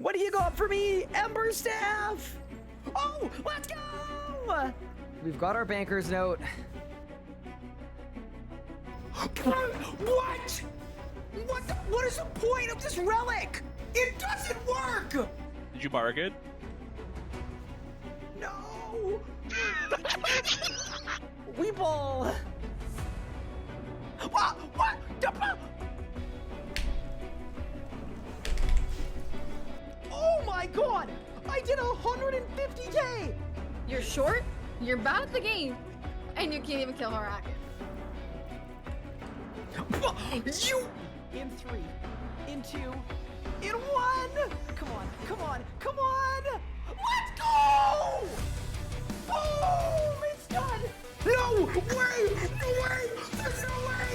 What do you got for me, Ember Staff? Oh, let's go! We've got our banker's note. What? What is the point of this relic? It doesn't work! Did you bark it? No! Weeble! What? Oh my god! I did 150k! You're short, you're bad at the game, and you can't even kill Harak. You! In 3, in 2, in 1! Come on! Let's go! Boom! It's done! No way! There's no way!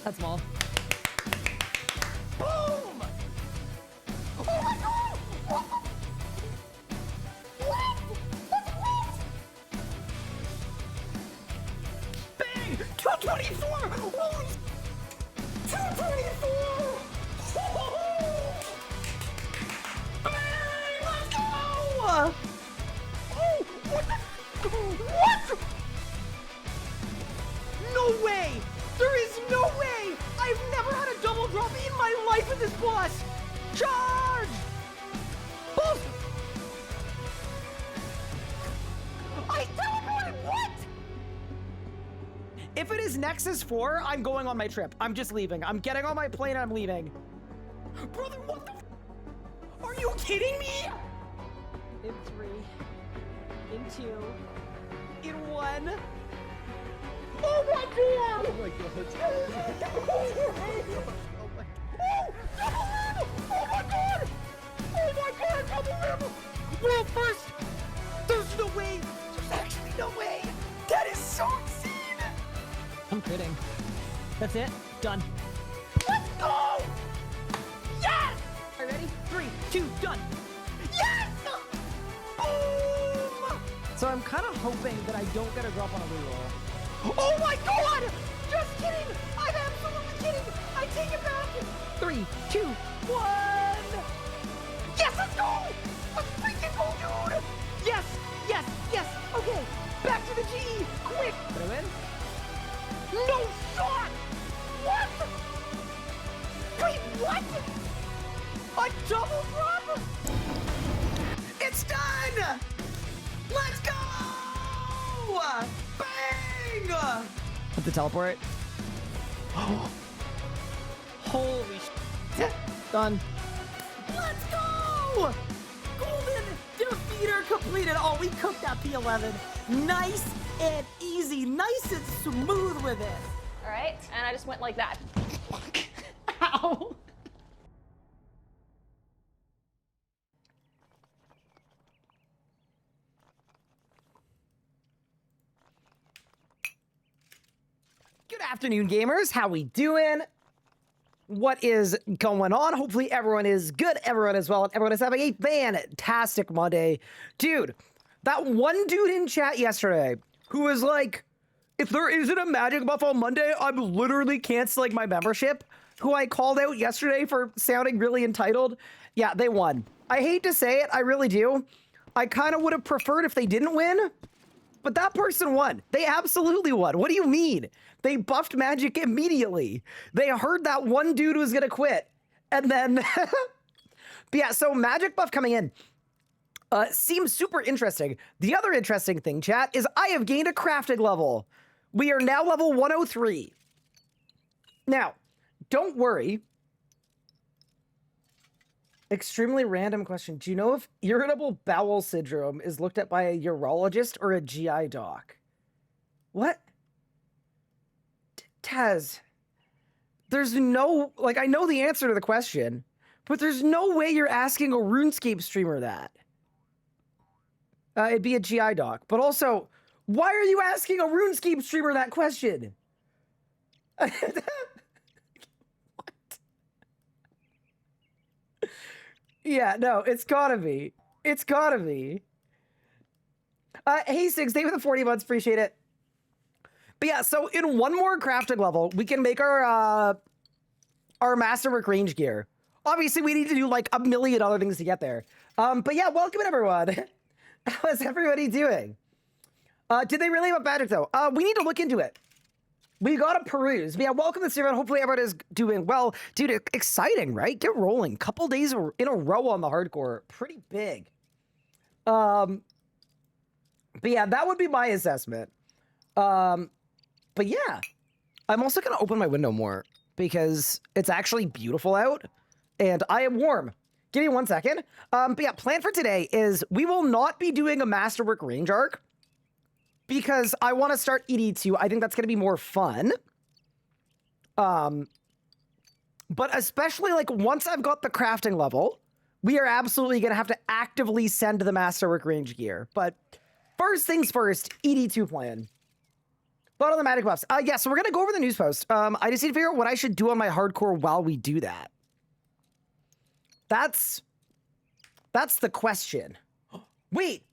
That's small. Boom! Oh my god! What? That's what? Bang! 224! Holy 224! Bang! Let's go! Oh! What? No way! There is no way! I've never had a double drop in my life in this boss! Charge! Boss! I teleported! What? If it is Nexus 4, I'm going on my trip. I'm just leaving. I'm getting on my plane and I'm leaving. Brother, what the f— Are you kidding me? In 3, in 2, in 1. Oh my god! Oh my god. Oh my god! Oh my god, double rim! Well, first, there's no way. There's actually no way. That is so insane. I'm kidding. That's it. Done. Let's go! Yes! Are you ready? 3, 2, done. Yes! Boom! So I'm kind of hoping that I don't get a drop on a reroll. Oh my god! Just kidding! I'm absolutely kidding! I take it back! 3, 2, 1! Yes, let's go! Let's freaking go, dude! Yes! Okay, back to the G! Quick! Did I win? No shot! What? Wait, what? A double drop? It's done! Let's go! Bang! Put the teleport. Holy shit. Done. Let's go! Golden defeater completed. Oh, we cooked that P11. Nice and easy. Nice and smooth with it. All right, and I just went like that. Ow. Good afternoon, gamers. How we doing? What is going on? Hopefully everyone is good, everyone is well, and everyone is having a fantastic Monday. Dude, that one dude in chat yesterday who was like, if there isn't a magic buff on Monday, I'm literally canceling my membership, who I called out yesterday for sounding really entitled. Yeah, they won. I hate to say it, I really do. I kind of would have preferred if they didn't win, but that person won. They absolutely won. What do you mean? They buffed magic immediately. They heard that one dude was gonna quit. And then, but yeah, so magic buff coming in seems super interesting. The other interesting thing, chat, is I have gained a crafting level. We are now level 103. Now, don't worry. Extremely random question. Do you know if irritable bowel syndrome is looked at by a urologist or a GI doc? What? Taz, there's no, like, I know the answer to the question, but there's no way you're asking a RuneScape streamer that. It'd be a GI doc. But also, why are you asking a RuneScape streamer that question? What? Yeah, no, it's gotta be. It's gotta be. Hey, Six, thank you for the 40 months. Appreciate it. But yeah, so in one more crafting level, we can make our masterwork range gear. Obviously, we need to do like a million other things to get there. But yeah, welcome everyone. How's everybody doing? Did they really have magic though? We need to look into it. We gotta peruse. But yeah, welcome to the stream. Hopefully everyone is doing well. Dude, exciting, right? Get rolling. Couple days in a row on the hardcore. Pretty big. But yeah, that would be my assessment. But yeah, I'm also gonna open my window more because it's actually beautiful out and I am warm. Give me 1 second. But yeah, plan for today is we will not be doing a Masterwork range arc because I want to start ED2. I think that's going to be more fun. But especially like once I've got the crafting level, we are absolutely going to have to actively send the Masterwork range gear. But first things first, ED2 plan. But on the magic buffs. Yeah, so we're going to go over the news post. I just need to figure out what I should do on my hardcore while we do that. That's the question. Wait.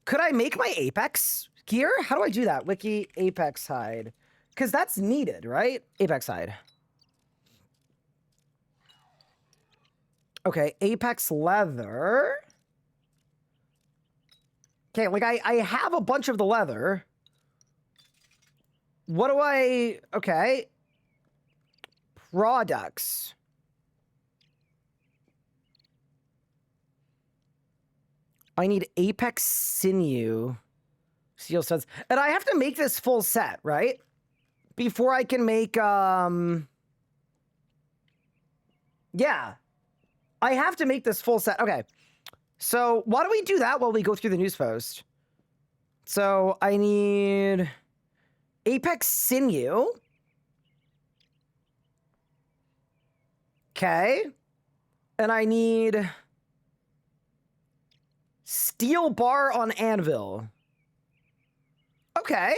Could I make my Apex gear? How do I do that? Wiki Apex hide. Because that's needed, right? Apex hide. Okay, Apex leather. Okay, like I have a bunch of the leather. What do I... Okay. Products. I need Apex sinew. Steel studs. And I have to make this full set, right? Before I can make, yeah. I have to make this full set. Okay. So why don't we do that while we go through the news post? So I need Apex sinew. Okay. And I need steel bar on anvil. Okay.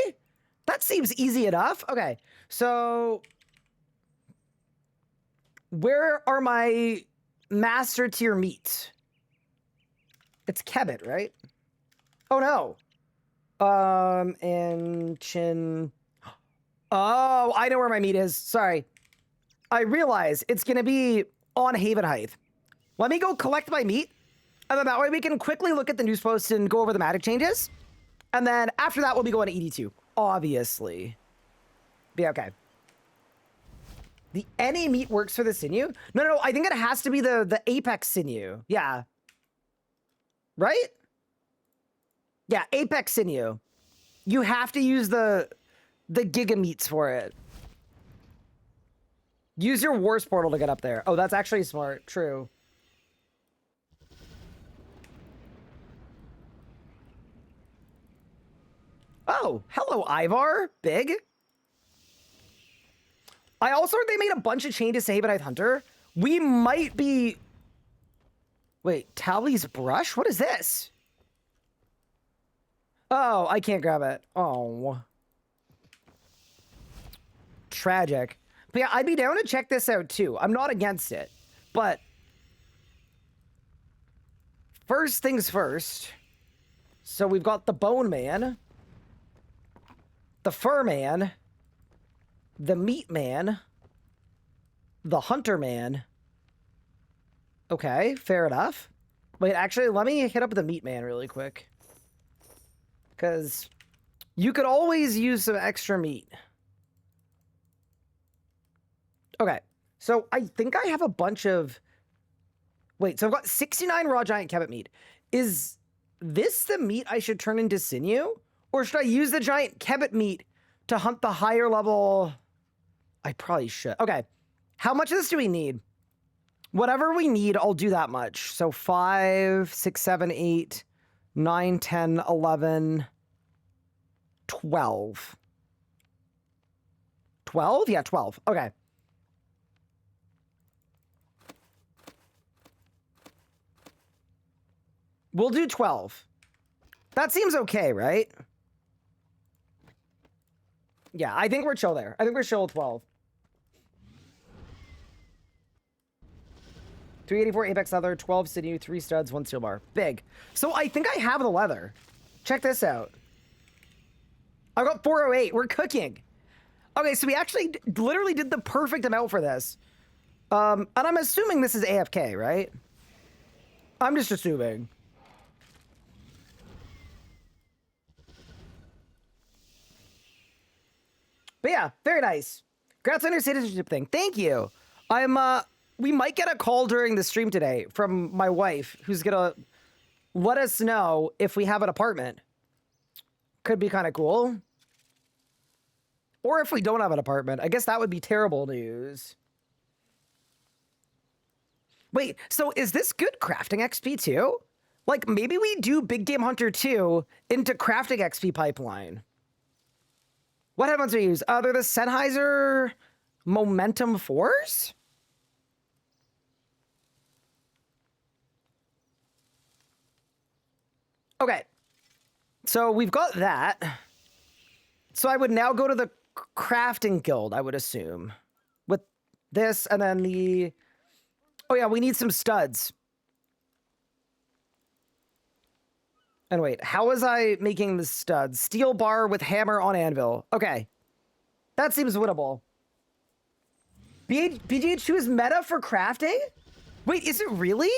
That seems easy enough. Okay. So where are my master tier meats? It's Kebbit, right? Oh no. And chin. Oh, I know where my meat is. Sorry. I realize it's going to be on Haven Height. Let me go collect my meat. And then that way we can quickly look at the news post and go over the magic changes. And then after that, we'll be going to ED2. Obviously. Be okay. The any meat works for the sinew? No, I think it has to be the Apex sinew. Yeah. Right? Yeah, Apex sinew. You have to use the Giga meats for it. Use your Wars portal to get up there. Oh, that's actually smart. True. Oh, hello, Ivar. Big. I also heard they made a bunch of changes to Havenite Hunter. We might be... Wait, Tally's brush? What is this? Oh, I can't grab it. Oh. Tragic. But yeah, I'd be down to check this out too. I'm not against it. But... first things first. So we've got the Bone Man. The Fur Man, the Meat Man, the Hunter Man. Okay, fair enough. Wait, actually, let me hit up the Meat Man really quick. Because you could always use some extra meat. Okay, so I think I have a bunch of... Wait, so I've got 69 raw giant Kebbit meat. Is this the meat I should turn into sinew? Or should I use the giant Kebbit meat to hunt the higher level? I probably should. Okay. How much of this do we need? Whatever we need, I'll do that much. So 5, 6, 7, 8, 9, 10, 11, 12. 12? Yeah, 12. Okay. We'll do 12. That seems okay, right? Yeah, I think we're chill there. I think we're chill at 12. 384 Apex leather, 12 sinew, 3 studs, 1 steel bar. Big. So I think I have the leather. Check this out. I got 408. We're cooking. Okay, so we actually literally did the perfect amount for this. And I'm assuming this is AFK, right? I'm just assuming. But yeah, very nice. Congrats on your citizenship thing. Thank you. We might get a call during the stream today from my wife, who's gonna let us know if we have an apartment. Could be kind of cool. Or if we don't have an apartment. I guess that would be terrible news. Wait, so is this good crafting XP too? Like, maybe we do Big Game Hunter 2 into crafting XP pipeline. What headphones do we use? They're the Sennheiser Momentum 4s? Okay. So we've got that. So I would now go to the crafting guild, I would assume. With this and then the... Oh yeah, we need some studs. And wait, how was I making the studs? Steel bar with hammer on anvil. Okay. That seems winnable. BGH2 is meta for crafting? Wait, is it really?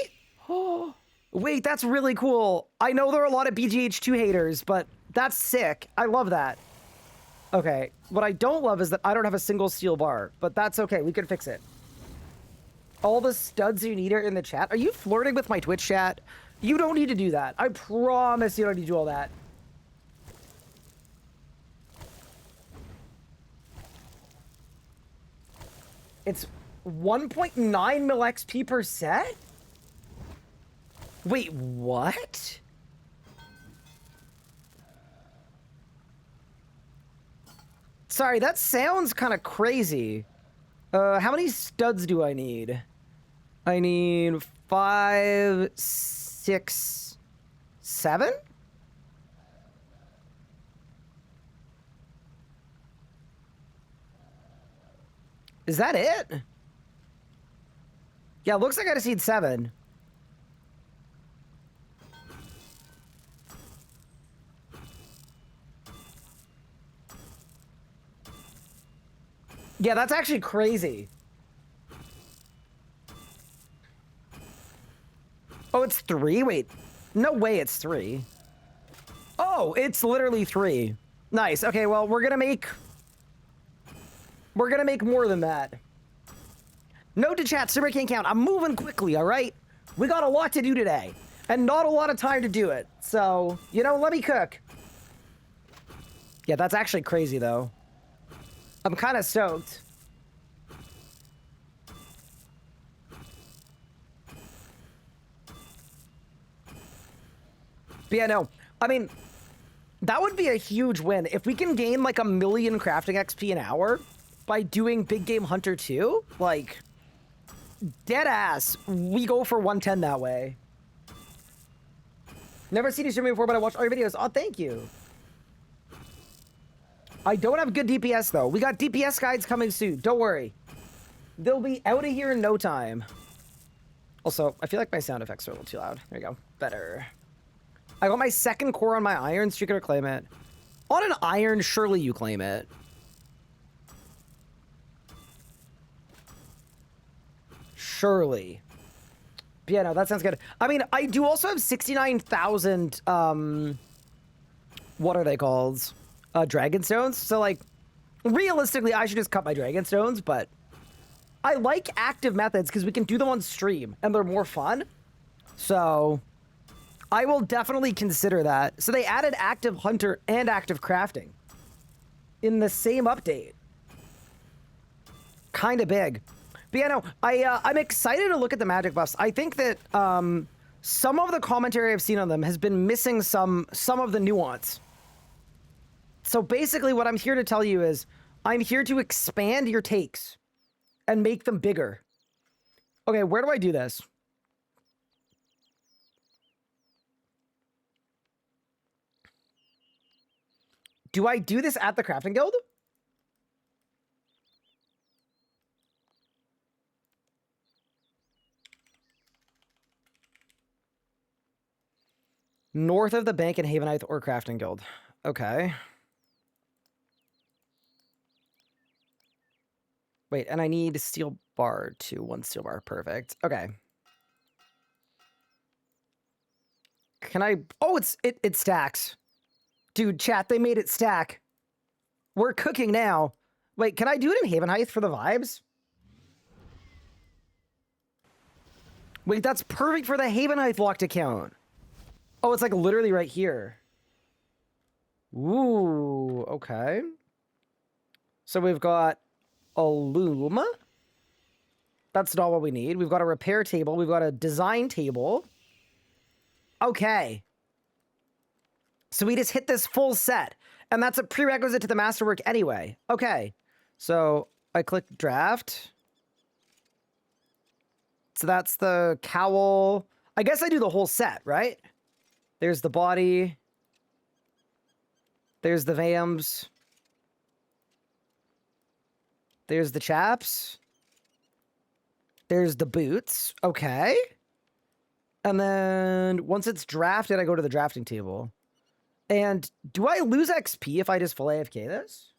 Oh, wait, that's really cool. I know there are a lot of BGH2 haters, but that's sick. I love that. Okay, what I don't love is that I don't have a single steel bar, but that's okay. We can fix it. All the studs you need are in the chat. Are you flirting with my Twitch chat? You don't need to do that. I promise you don't need to do all that. It's 1.9 mil XP per set? Wait, what? Sorry, that sounds kind of crazy. How many studs do I need? I need 5, 6, 7? Is that it? Yeah, looks like I just need 7. Yeah, that's actually crazy. Oh, it's 3? Wait. No way it's 3. Oh, it's literally 3. Nice. Okay, well, we're gonna make more than that. Note to chat, Super King Count. I'm moving quickly, all right? We got a lot to do today, and not a lot of time to do it. So, you know, let me cook. Yeah, that's actually crazy, though. I'm kind of stoked. But yeah, no. I mean, that would be a huge win. If we can gain like 1 million crafting XP an hour by doing Big Game Hunter 2, like, dead ass, we go for 110 that way. Never seen you streaming before, but I watched all your videos. Oh, thank you. I don't have good DPS, though. We got DPS guides coming soon. Don't worry. They'll be out of here in no time. Also, I feel like my sound effects are a little too loud. There you go. Better. I got my 2nd core on my iron, so you're gonna claim it. On an iron, surely you claim it. Surely. But yeah, no, that sounds good. I mean, I do also have 69,000, what are they called? Dragon stones. So, like, realistically, I should just cut my dragon stones, but I like active methods because we can do them on stream, and they're more fun. So, I will definitely consider that. So they added active hunter and active crafting in the same update. Kind of big. But yeah, no, I'm excited to look at the magic buffs. I think that some of the commentary I've seen on them has been missing some of the nuance. So basically what I'm here to tell you is I'm here to expand your takes and make them bigger. Okay, where do I do this? Do I do this at the crafting guild? North of the bank in Havenite or crafting guild. Okay. Wait, and I need steel bar too. 1 steel bar. Perfect. Okay. Can I... Oh, it stacks. Dude, chat, they made it stack. We're cooking now. Wait, can I do it in Haven Height for the vibes? Wait, that's perfect for the Haven Height locked account. Oh, it's like literally right here. Ooh, okay. So we've got a loom. That's not what we need. We've got a repair table. We've got a design table. Okay. So we just hit this full set. And that's a prerequisite to the masterwork anyway. Okay. So I click draft. So that's the cowl. I guess I do the whole set, right? There's the body. There's the vams. There's the chaps. There's the boots. Okay. And then once it's drafted, I go to the drafting table. And do I lose XP if I just full AFK this?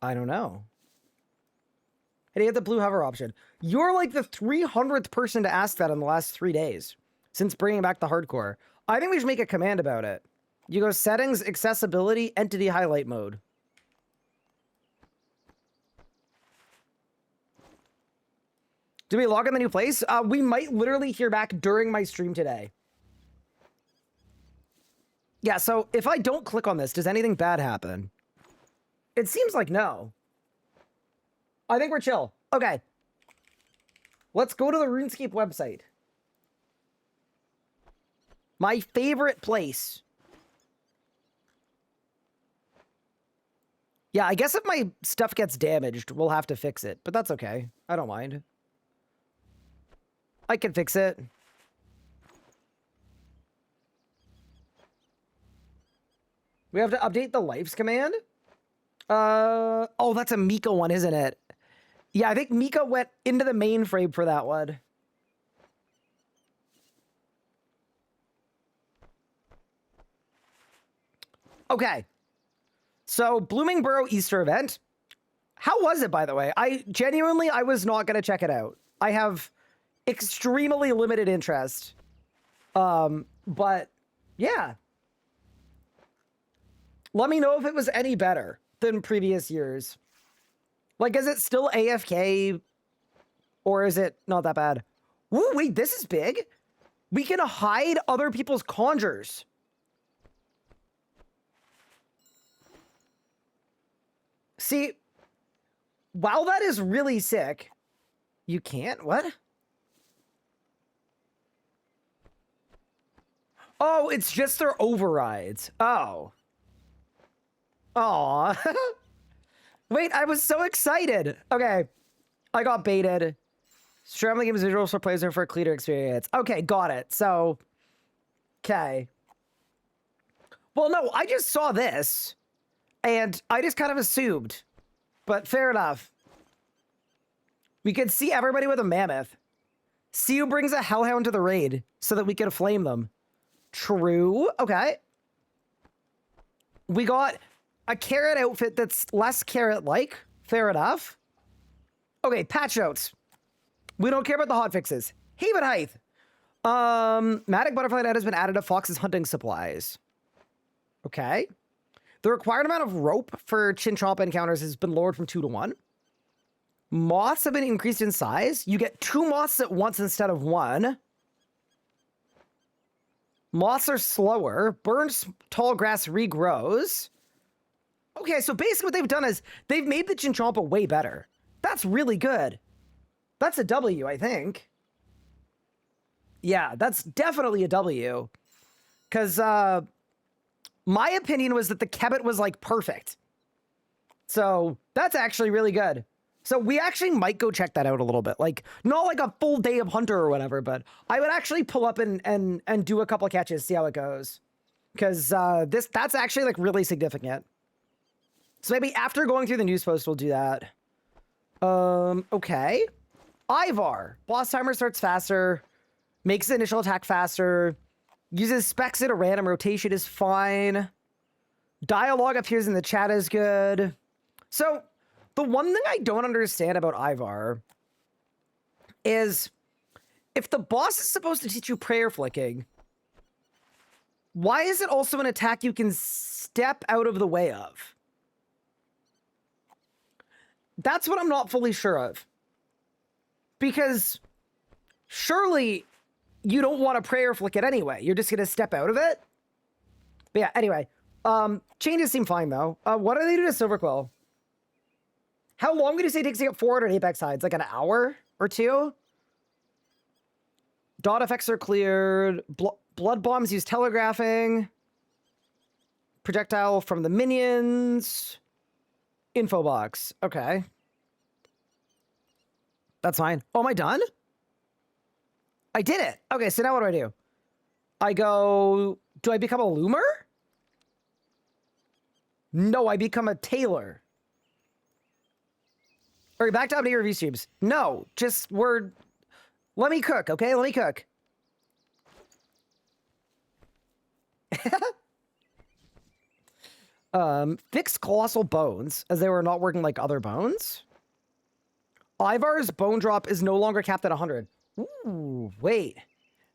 I don't know. Hey, you have the blue hover option. You're like the 300th person to ask that in the last 3 days since bringing back the hardcore. I think we should make a command about it. You go settings, accessibility, entity highlight mode. Do we log in the new place? We might literally hear back during my stream today. Yeah, so if I don't click on this, does anything bad happen? It seems like no. I think we're chill. Okay. Let's go to the RuneScape website. My favorite place. Yeah, I guess if my stuff gets damaged, we'll have to fix it, but that's okay. I don't mind. I can fix it. We have to update the lives command. Oh, that's a Mika one, isn't it? Yeah, I think Mika went into the mainframe for that one. Okay. So, Blooming Burrow Easter event. How was it, by the way? I was not going to check it out. I have extremely limited interest. But yeah. Let me know if it was any better than previous years. Like, is it still AFK? Or is it not that bad? Ooh, wait, this is big. We can hide other people's conjures. See, while that is really sick, you can't? What? Oh, it's just their overrides. Oh. Aw. Wait, I was so excited. Okay. I got baited. Streaming games visuals for players for a cleaner experience. Okay, got it. So, okay. Well, no, I just saw this. And I just kind of assumed. But fair enough. We could see everybody with a mammoth. See who brings a hellhound to the raid so that we can flame them. True. Okay. We got a carrot outfit that's less carrot-like. Fair enough. Okay, patch notes. We don't care about the hotfixes. Haven Height. Matic Butterfly Net has been added to Fox's hunting supplies. Okay. The required amount of rope for Chinchompa encounters has been lowered from 2 to 1. Moths have been increased in size. You get 2 moths at once instead of 1. Moths are slower. Burned tall grass regrows. Okay, so basically what they've done is they've made the Chinchompa way better. That's really good. That's a W, I think. Yeah, that's definitely a W. Because, my opinion was that the Kebbit was, like, perfect. So, that's actually really good. So, we actually might go check that out a little bit. Like, not like a full day of Hunter or whatever, but I would actually pull up and do a couple of catches, see how it goes. Because, that's actually, like, really significant. So, maybe after going through the news post, we'll do that. Okay. Ivar. Boss timer starts faster. Makes the initial attack faster. Uses specs in a random rotation is fine. Dialogue appears in the chat is good. So, the one thing I don't understand about Ivar is if the boss is supposed to teach you prayer flicking, why is it also an attack you can step out of the way of? That's what I'm not fully sure of. Because surely you don't want to prayer flick it anyway. You're just going to step out of it. But yeah, anyway. Changes seem fine, though. What do they do to Silverquill? How long would you say it takes to get 400 Apex hides? Like an hour or two? Dot effects are cleared. Blood bombs use telegraphing. Projectile from the minions. Info box. Okay. That's fine. Oh, am I done? I did it. Okay, so now what do? I go... Do I become a loomer? No, I become a tailor. All right, back to update review streams. No, just we're... Let me cook, okay? Let me cook. Fixed colossal bones, as they were not working like other bones. Ivar's bone drop is no longer capped at 100. Ooh, wait.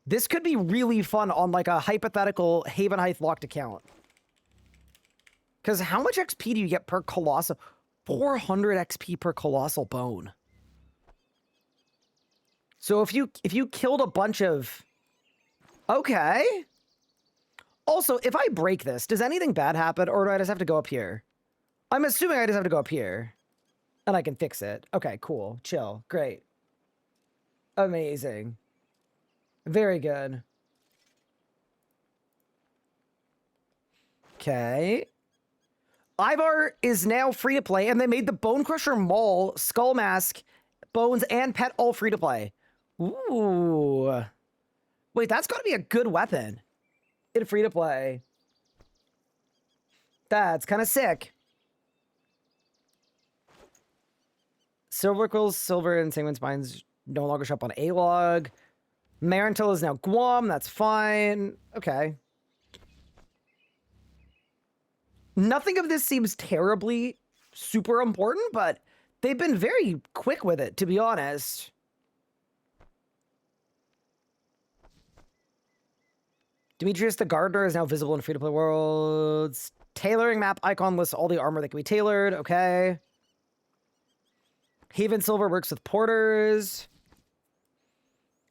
This could be really fun on like a hypothetical Haven Height locked account. Because how much XP do you get per colossal? 400 XP per colossal bone. So if you killed a bunch of... Okay. Also, if I break this, does anything bad happen, or do I just have to go up here? I'm assuming I just have to go up here. And I can fix it. Okay, cool. Chill. Great. Amazing. Very good. Okay. Ivar is now free to play, and they made the Bone Crusher Maul, Skull Mask, Bones, and Pet all free to play. Ooh. Wait, that's got to be a good weapon in free to play. That's kind of sick. Silverquill's Silver and Sanguine Spines no longer show up on A-Log. Marentil is now Guam. That's fine. Okay. Nothing of this seems terribly super important, but they've been very quick with it, to be honest. Demetrius the Gardener is now visible in free-to-play worlds. Tailoring map icon lists all the armor that can be tailored. Okay. Haven Silver works with porters.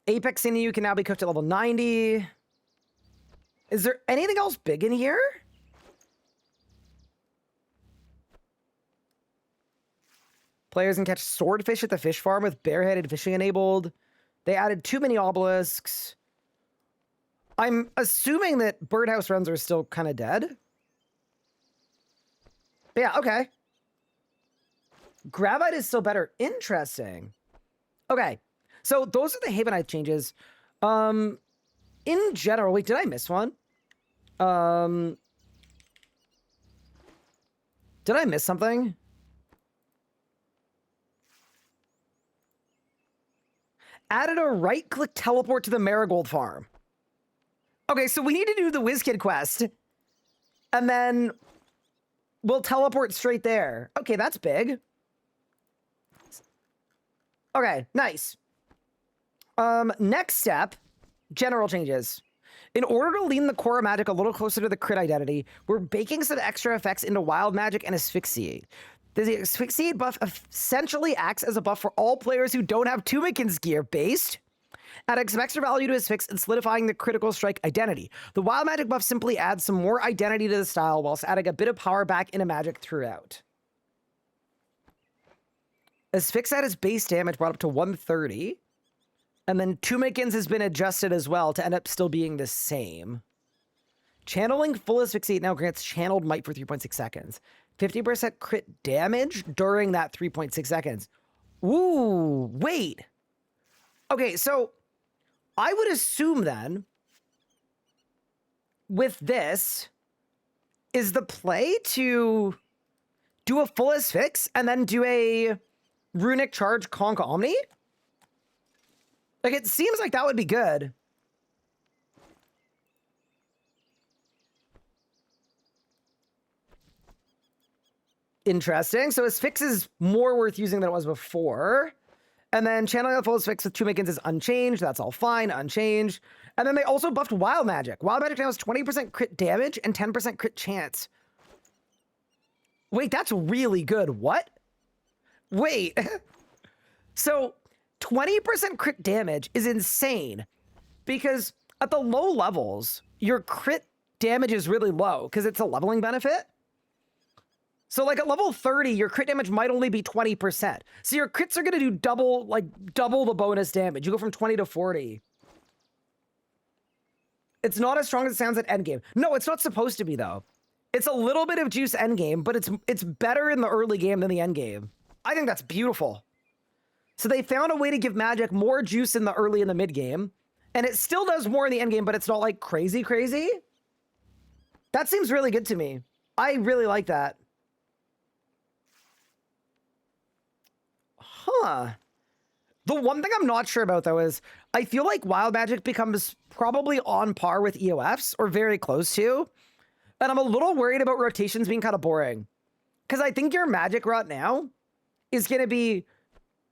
Apex Sinew can now be cooked at level 90. Is there anything else big in here? Players can catch swordfish at the fish farm with bareheaded fishing enabled. They added too many obelisks. I'm assuming that birdhouse runs are still kind of dead. But yeah, okay. Gravite is still better. Interesting. Okay. So those are the Havenite changes. In general, wait, did I miss one? Did I miss something? Added a right-click teleport to the Marigold farm. Okay, so we need to do the WizKid quest. And then we'll teleport straight there. Okay, that's big. Okay, nice. Next step, general changes. In order to lean the core magic a little closer to the crit identity, we're baking some extra effects into wild magic and asphyxiate. The asphyxiate buff essentially acts as a buff for all players who don't have Tumikin's gear based, adding some extra value to asphyx and solidifying the critical strike identity. The wild magic buff simply adds some more identity to the style whilst adding a bit of power back into magic throughout. Asphyx at its base damage brought up to 130. And then Tumikin's has been adjusted as well to end up still being the same. Channeling full asphyxiate now grants channeled might for 3.6 seconds. 50% crit damage during that 3.6 seconds. Ooh, wait. Okay, so I would assume then with this is the play to do a full asphyx and then do a runic charge conk omni. Like, it seems like that would be good. Interesting. So his fix is more worth using than it was before. And then channeling the fullest fix with 2 Makins is unchanged. That's all fine, unchanged. And then they also buffed Wild Magic. Wild Magic now has 20% crit damage and 10% crit chance. Wait, that's really good. What? Wait. So 20% crit damage is insane because at the low levels, your crit damage is really low because it's a leveling benefit. So like at level 30, your crit damage might only be 20%. So your crits are going to do double the bonus damage. You go from 20 to 40. It's not as strong as it sounds at endgame. No, it's not supposed to be though. It's a little bit of juice endgame, but it's better in the early game than the endgame. I think that's beautiful. So they found a way to give magic more juice in the early and the mid game, and it still does more in the end game, but it's not like crazy. That seems really good to me. I really like that. Huh. The one thing I'm not sure about though is I feel like wild magic becomes probably on par with EOFs or very close to. And I'm a little worried about rotations being kind of boring. Because I think your magic route now is going to be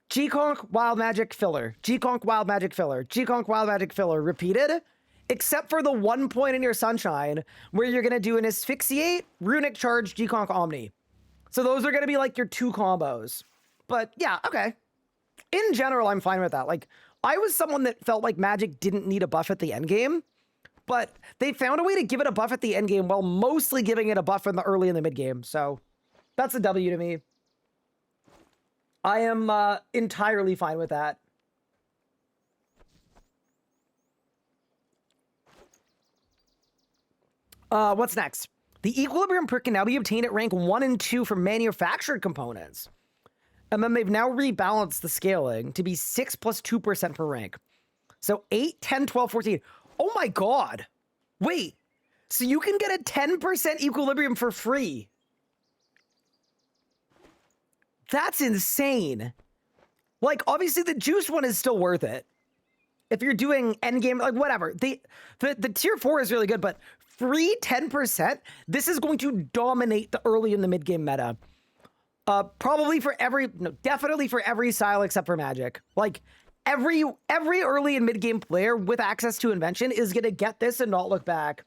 G-Conk, Wild Magic, Filler. G-Conk, Wild Magic, Filler. G-Conk, Wild Magic, Filler. Repeated. Except for the one point in your Sunshine where you're going to do an Asphyxiate, Runic Charge, G-Conk, Omni. So those are going to be like your 2 combos. But yeah, okay. In general, I'm fine with that. Like, I was someone that felt like Magic didn't need a buff at the end game. But they found a way to give it a buff at the end game while mostly giving it a buff in the early and the mid game. So that's a W to me. I am entirely fine with that. What's next? The Equilibrium perk can now be obtained at rank 1 and 2 for manufactured components. And then they've now rebalanced the scaling to be 6 plus 2% per rank. So 8, 10, 12, 14. Oh my god. Wait. So you can get a 10% equilibrium for free. That's insane. Like, obviously the juice one is still worth it. If you're doing endgame, like whatever. The tier 4 is really good, but free 10%, this is going to dominate the early and the mid game meta. Probably for definitely for every style except for Magic. Like, every early and mid game player with access to Invention is going to get this and not look back.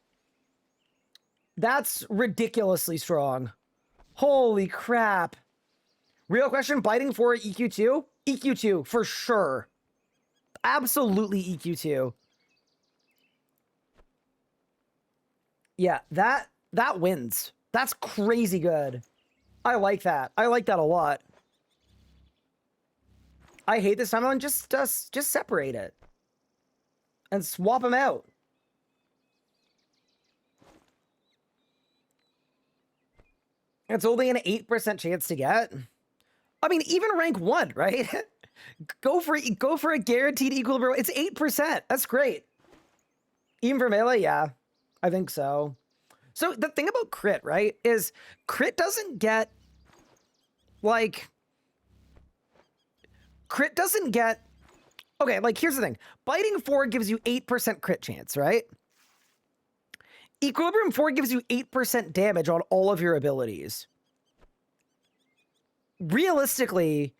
That's ridiculously strong. Holy crap. Real question, biting for EQ2? EQ2, for sure. Absolutely EQ2. Yeah, that wins. That's crazy good. I like that. I like that a lot. I hate this timeline. Just separate it. And swap them out. It's only an 8% chance to get. I mean, even rank 1, right? go for a guaranteed equilibrium. It's 8%. That's great. Even for melee, yeah. I think so. So the thing about crit, right, is crit doesn't get, like, okay, like, here's the thing. Biting 4 gives you 8% crit chance, right? Equilibrium 4 gives you 8% damage on all of your abilities. Realistically,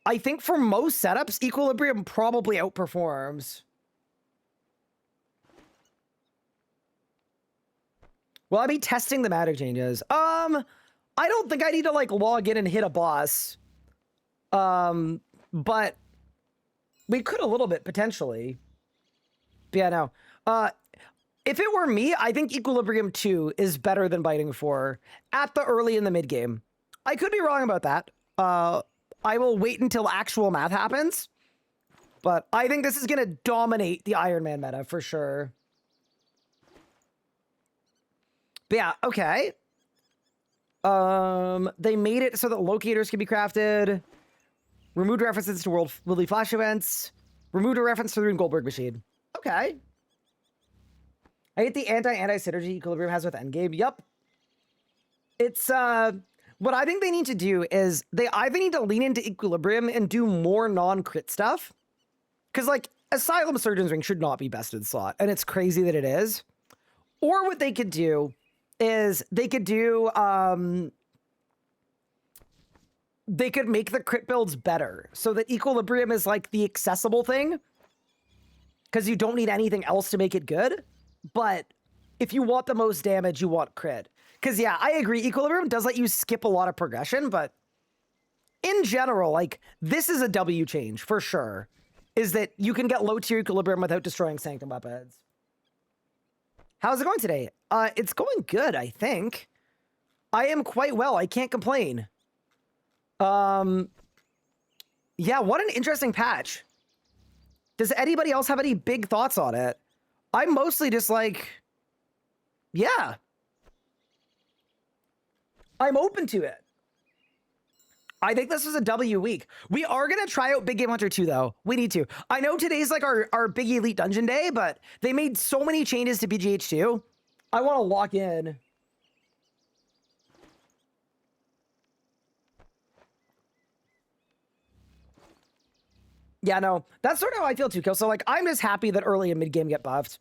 I think for most setups, Equilibrium probably outperforms. Will I be testing the magic changes? I don't think I need to, like, log in and hit a boss. But we could a little bit, potentially. But yeah, no. If it were me, I think Equilibrium 2 is better than Biting 4 at the early and the mid game. I could be wrong about that. I will wait until actual math happens. But I think this is going to dominate the Ironman meta for sure. But yeah, okay. They made it so that locators can be crafted. Removed references to World Lily Flash events. Removed a reference to the Rune Goldberg machine. Okay. I hate the anti-synergy Equilibrium has with Endgame. Yup. It's, what I think they need to do is they either need to lean into Equilibrium and do more non-crit stuff. Because, like, Asylum Surgeon's Ring should not be best in slot. And it's crazy that it is. Or what they could do is they could do, they could make the crit builds better so that Equilibrium is like the accessible thing because you don't need anything else to make it good. But if you want the most damage, you want crit. Because yeah, I agree. Equilibrium does let you skip a lot of progression, but in general, like this is a W change for sure. Is that you can get low tier Equilibrium without destroying Sanctum weapons. How's it going today? It's going good, I think. I am quite well. I can't complain. Yeah, what an interesting patch. Does anybody else have any big thoughts on it? I'm mostly just like, yeah. I'm open to it. I think this was a W week. We are going to try out Big Game Hunter 2, though. We need to. I know today's like our Big Elite Dungeon Day, but they made so many changes to BGH2. I want to lock in. Yeah, no, that's sort of how I feel too, Kill. So like, I'm just happy that early and mid game get buffed.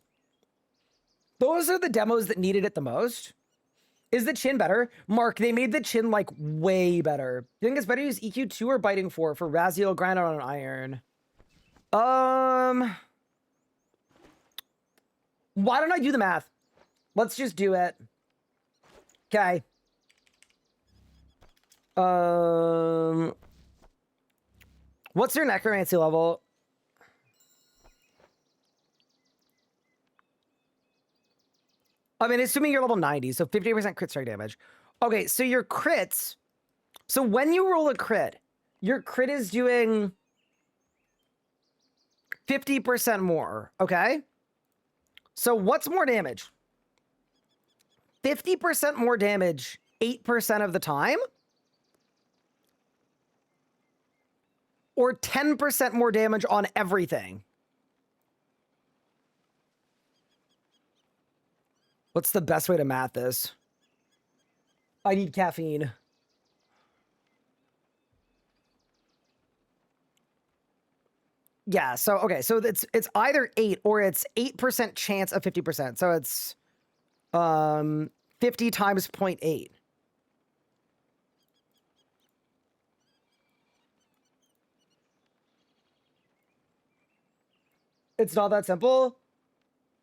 Those are the demos that needed it the most. Is the chin better? Mark, they made the chin like way better. You think it's better to use EQ2 or Biting 4 for Raziel grind on an iron? Why don't I do the math? Let's just do it. Okay. What's your necromancy level? I mean, assuming you're level 90, so 50% crit strike damage. Okay, so your crits... So when you roll a crit, your crit is doing 50% more, okay? So what's more damage? 50% more damage 8% of the time? Or 10% more damage on everything? What's the best way to math this? I need caffeine. Yeah, so, okay, so it's either 8 or it's 8% chance of 50%. So it's 50 times 0.8. It's not that simple,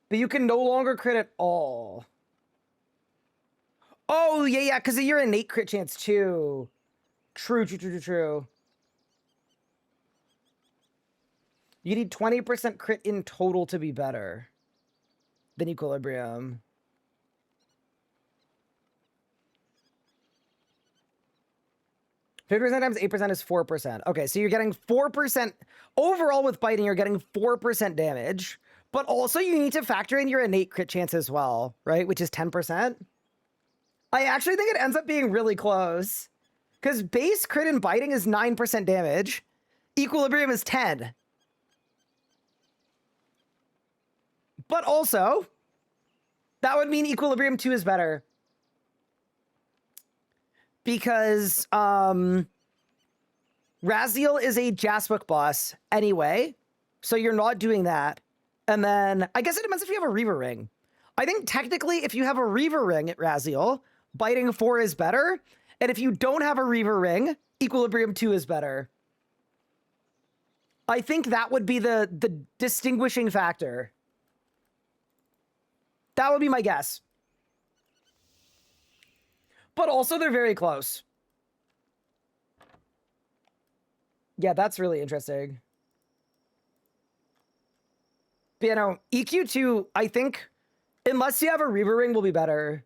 but you can no longer crit at all. Oh, yeah, because of your innate crit chance, too. True. You need 20% crit in total to be better than Equilibrium. $50 times 8% is 4%. Okay, so you're getting 4%. Overall with biting, you're getting 4% damage. But also you need to factor in your innate crit chance as well, right? Which is 10%. I actually think it ends up being really close. Because base crit and biting is 9% damage. Equilibrium is 10. But also, that would mean Equilibrium 2 is better. Because Raziel is a Jaspuk boss anyway, so you're not doing that. And then, I guess it depends if you have a Reaver Ring. I think technically, if you have a Reaver Ring at Raziel, Biting 4 is better. And if you don't have a Reaver Ring, Equilibrium 2 is better. I think that would be the distinguishing factor. That would be my guess. But also, they're very close. Yeah, that's really interesting. But, you know, EQ2, I think, unless you have a Reaver Ring, will be better.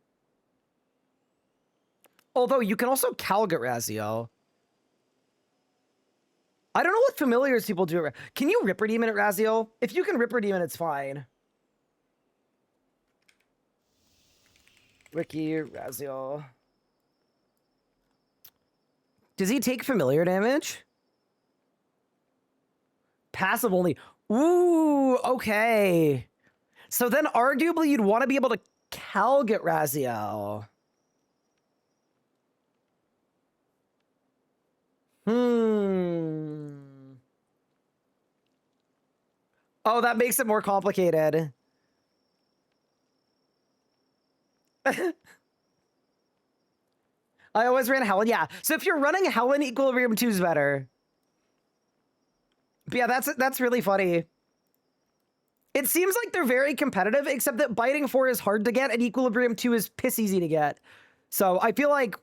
Although, you can also Calg at Raziel. I don't know what familiars people do. Can you Ripper Demon at Raziel? If you can Ripper Demon, it's fine. Wiki, Raziel. Does he take familiar damage? Passive only. Ooh, okay. So then arguably you'd want to be able to Calg at Raziel. Oh, that makes it more complicated. I always ran Helen. Yeah. So if you're running Helen, Equilibrium 2 is better. But yeah, that's really funny. It seems like they're very competitive, except that Biting 4 is hard to get and Equilibrium 2 is piss easy to get. So I feel like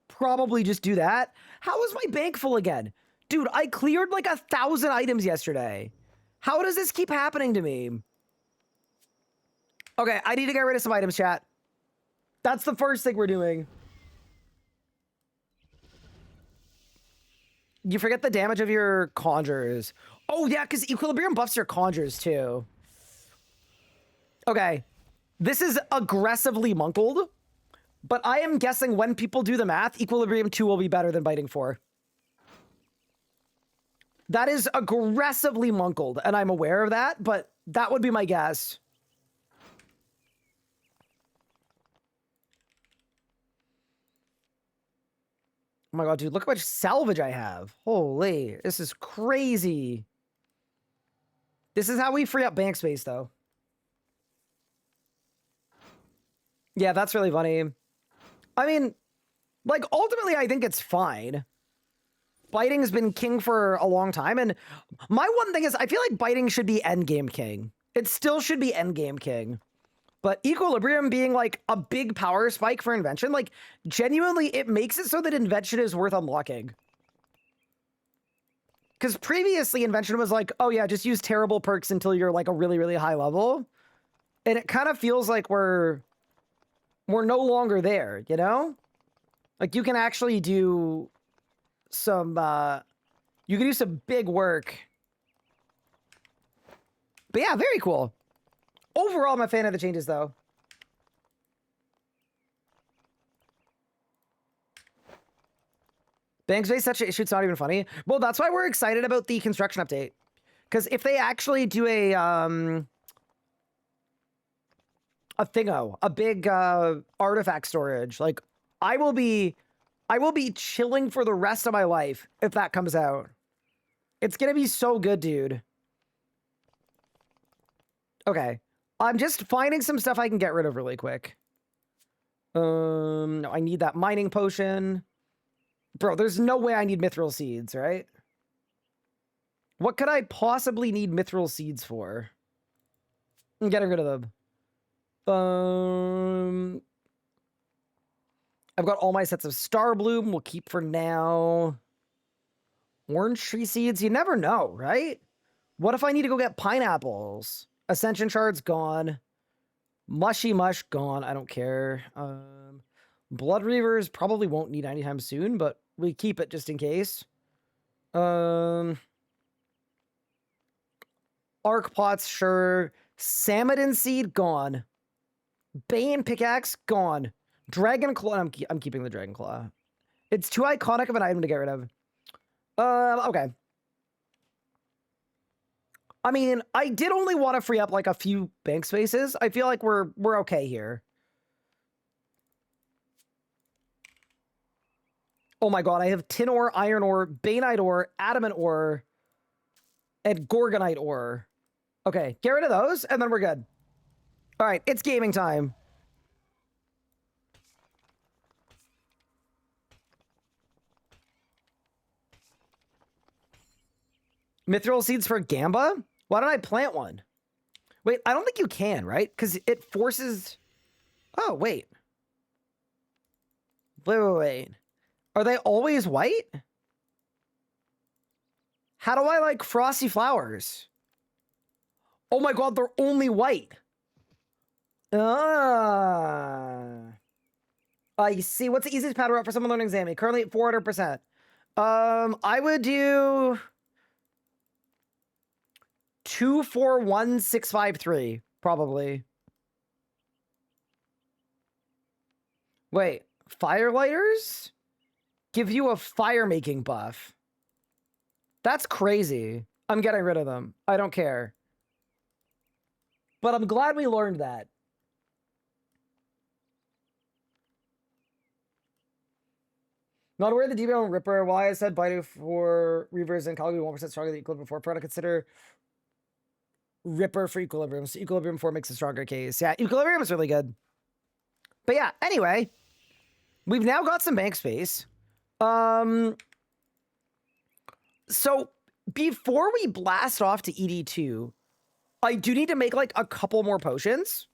probably just do that. How was my bank full again? Dude, I cleared like 1,000 items yesterday. How does this keep happening to me? Okay, I need to get rid of some items, chat. That's the first thing we're doing. You forget the damage of your conjures. Oh, yeah, because Equilibrium buffs your conjures, too. Okay. This is aggressively monkled, but I am guessing when people do the math, Equilibrium 2 will be better than Biting 4. That is aggressively monkled, and I'm aware of that, but that would be my guess. Oh my god, dude, look how much salvage I have. Holy, this is crazy. This is how we free up bank space, though. Yeah, that's really funny. I mean, like, ultimately, I think it's fine. Biting has been king for a long time, and my one thing is, I feel like Biting should be endgame king. It still should be endgame king. But Equilibrium being, like, a big power spike for Invention, like, genuinely, it makes it so that Invention is worth unlocking. Because previously, Invention was like, oh yeah, just use terrible perks until you're, like, a really, really high level. And it kind of feels like we're no longer there, you know? Like, you can actually do some, you can do some big work. But yeah, very cool. Overall, I'm a fan of the changes, though. Bank space such an issue, it's not even funny. Well, that's why we're excited about the construction update. Because if they actually do a thingo, a big artifact storage, like, I will be chilling for the rest of my life if that comes out. It's gonna be so good, dude. Okay. I'm just finding some stuff I can get rid of really quick. No, I need that mining potion. Bro, there's no way I need mithril seeds, right? What could I possibly need mithril seeds for? I'm getting rid of them. I've got all my sets of Star Bloom. We'll keep for now. Orange tree seeds. You never know, right? What if I need to go get pineapples? Ascension shards gone. Mushy mush gone. I don't care. Blood reavers probably won't need anytime soon, but we keep it just in case. Arc pots, sure. Samadin seed gone. Bane pickaxe gone. Dragon claw. I'm keeping the dragon claw. It's too iconic of an item to get rid of. Okay. I mean, I did only want to free up like a few bank spaces. I feel like we're okay here. Oh my god, I have tin ore, iron ore, baneite ore, adamant ore, and gorgonite ore. Okay, get rid of those, and then we're good. All right, it's gaming time. Mithril seeds for Gamba? Why don't I plant one? Wait, I don't think you can, right? Because it forces... Oh, wait. Wait. Are they always white? How do I like frosty flowers? Oh my god, they're only white. I see. What's the easiest pattern route for someone learning Zami? Currently at 400%. I would do 241653, probably. Wait, firelighters give you a fire making buff. That's crazy. I'm getting rid of them. I don't care. But I'm glad we learned that. Not aware of the DB on Ripper. Why I said Baidu for Reavers and Calgary 1% stronger than Equilibrium 4. Try to consider Ripper for Equilibrium. So Equilibrium 4 makes a stronger case. Yeah, Equilibrium is really good. But yeah, anyway. We've now got some bank space. So before we blast off to ED2, I do need to make like a couple more potions.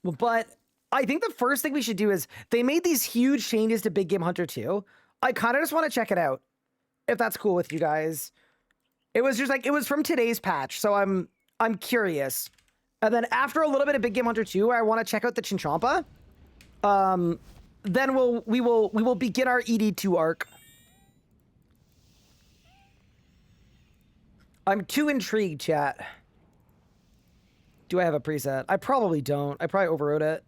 But I think the first thing we should do is they made these huge changes to Big Game Hunter 2. I kind of just want to check it out, if that's cool with you guys. It was just like, it was from today's patch, so I'm curious. And then after a little bit of Big Game Hunter 2, I want to check out the Chinchampa. Then we will begin our ED2 arc. I'm too intrigued, chat. Do I have a preset? I probably don't. I probably overrode it.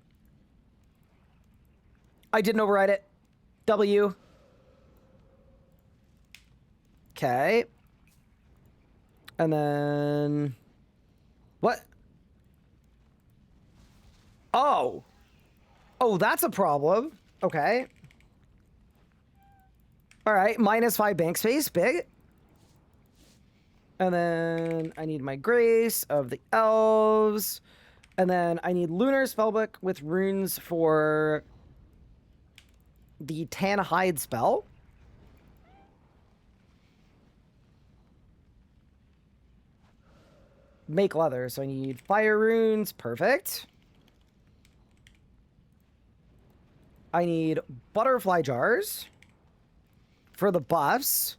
I didn't override it. W. Okay. And then... What? Oh. Oh, that's a problem. Okay. All right, -5 bank space, big. And then I need my Grace of the Elves. And then I need Lunar Spellbook with runes for the Tan Hide spell. Make leather, so I need fire runes, perfect. I need butterfly jars for the buffs.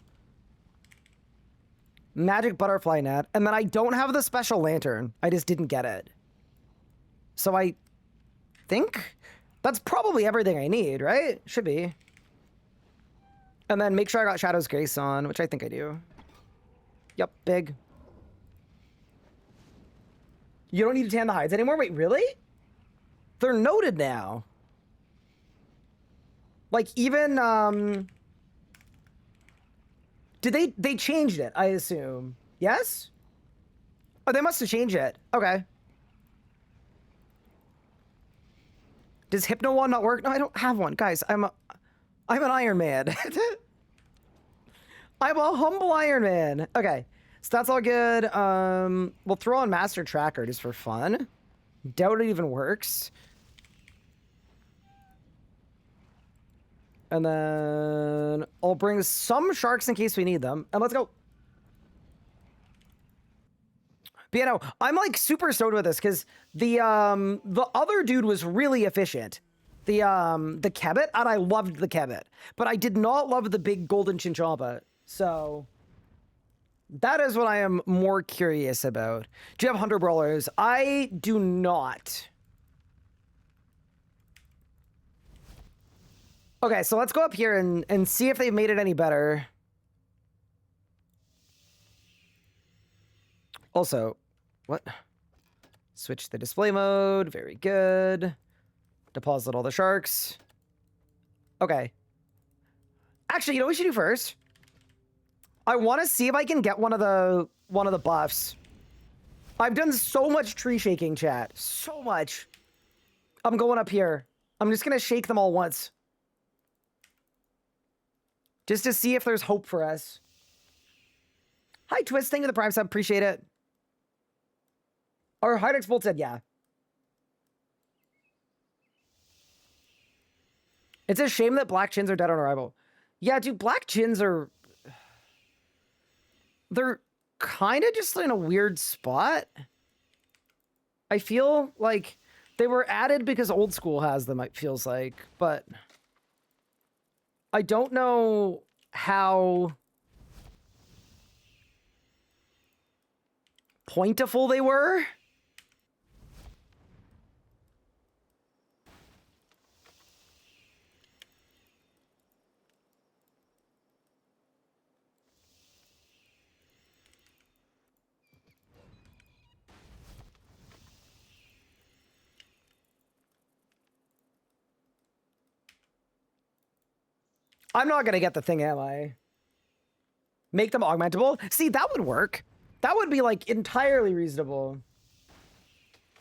Magic butterfly net, and then I don't have the special lantern. I just didn't get it. So I think that's probably everything I need, right? Should be. And then make sure I got Shadow's Grace on, which I think I do. Yep, big. You don't need to tan the hides anymore? Wait, really? They're noted now. Like, even, did they changed it, I assume. Yes? Oh, they must have changed it. Okay. Does Hypno Wand not work? No, I don't have one. Guys, I'm an Iron Man. I'm a humble Iron Man. Okay. So that's all good. We'll throw on Master Tracker just for fun. Doubt it even works. And then I'll bring some sharks in case we need them. And let's go. But you know, I'm like super stoked with this because the other dude was really efficient. The Kebbit, and I loved the Kebbit. But I did not love the big golden Chinchampa. So that is what I am more curious about. Do you have Hunter Brawlers? I do not. Okay, so let's go up here and see if they've made it any better. Also, what? Switch the display mode. Very good. Deposit all the sharks. Okay. Actually, you know what we should do first? I want to see if I can get one of the buffs. I've done so much tree shaking, chat. So much. I'm going up here. I'm just going to shake them all once. Just to see if there's hope for us. Hi, Twist. Thank you for the Prime sub. Appreciate it. Or Hydex Bolt said, yeah. It's a shame that Black Chins are dead on arrival. Yeah, dude, Black Chins are... They're kind of just in a weird spot. I feel like they were added because Old School has them, it feels like. But I don't know how pointiful they were. I'm not going to get the thing, am I? Make them augmentable? See, that would work. That would be, like, entirely reasonable.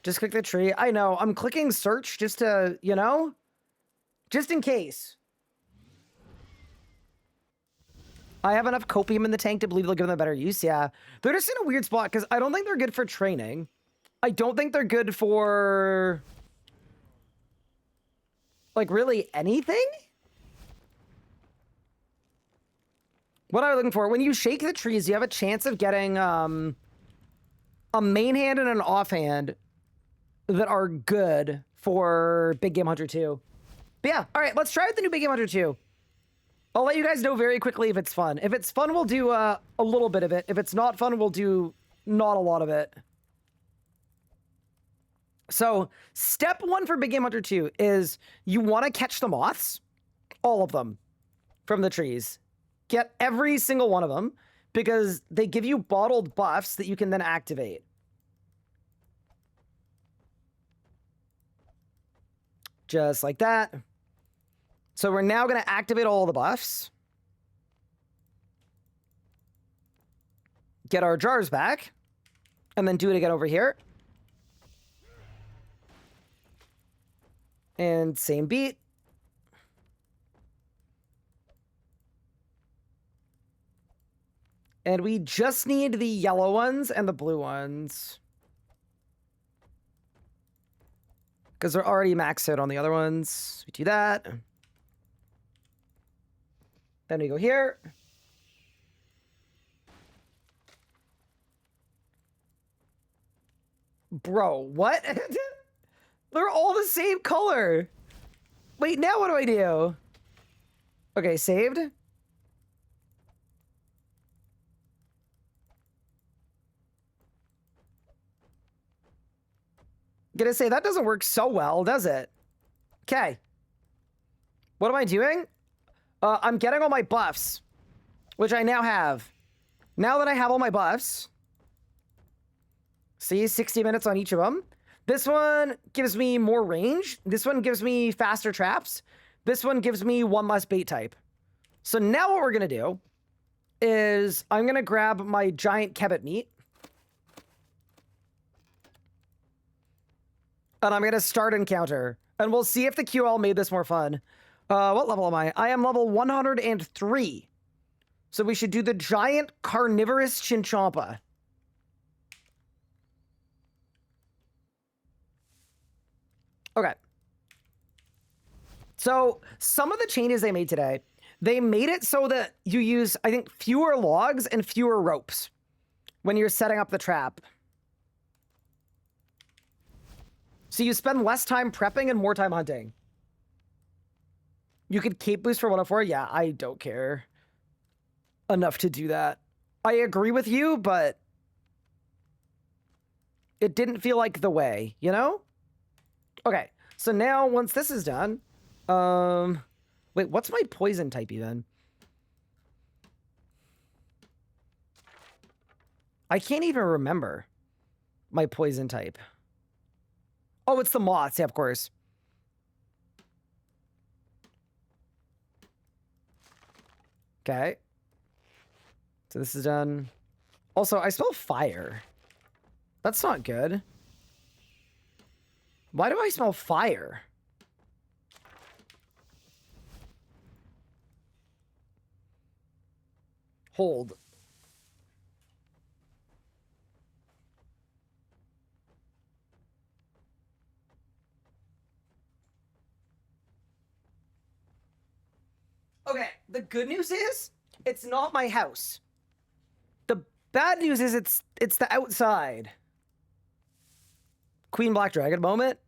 Just click the tree. I know. I'm clicking search just to, you know? Just in case. I have enough copium in the tank to believe they'll give them a better use. Yeah. They're just in a weird spot because I don't think they're good for training. I don't think they're good for... Like, really anything? What am I looking for? When you shake the trees, you have a chance of getting a main hand and an offhand that are good for Big Game Hunter 2. But yeah, all right, let's try out the new Big Game Hunter 2. I'll let you guys know very quickly if it's fun. If it's fun, we'll do a little bit of it. If it's not fun, we'll do not a lot of it. So, step 1 for Big Game Hunter 2 is you want to catch the moths, all of them, from the trees. Get every single one of them, because they give you bottled buffs that you can then activate. Just like that. So we're now going to activate all the buffs. Get our jars back. And then do it again over here. And same beat. And we just need the yellow ones and the blue ones. Because they're already maxed out on the other ones. We do that. Then we go here. Bro, what? They're all the same color. Wait, now what do I do? Okay, saved. Gonna say, that doesn't work so well, does it? Okay. What am I doing? I'm getting all my buffs, which I now have. Now that I have all my buffs, see, 60 minutes on each of them. This one gives me more range. This one gives me faster traps. This one gives me 1 less bait type. So now what we're gonna do is I'm gonna grab my giant kebbit meat. And I'm gonna start encounter. And we'll see if the QL made this more fun. What level am I? I am level 103. So we should do the giant carnivorous chinchompa. Okay. So some of the changes they made today, they made it so that you use, I think, fewer logs and fewer ropes when you're setting up the trap. So you spend less time prepping and more time hunting. You could cape boost for 104. Yeah, I don't care enough to do that. I agree with you, but it didn't feel like the way, you know? Okay, so now once this is done, wait, what's my poison type even? I can't even remember my poison type. Oh, it's the moths, yeah, of course. Okay. So this is done. Also, I smell fire. That's not good. Why do I smell fire? Hold. Okay, the good news is it's not my house. The bad news is it's the outside. Queen Black Dragon moment.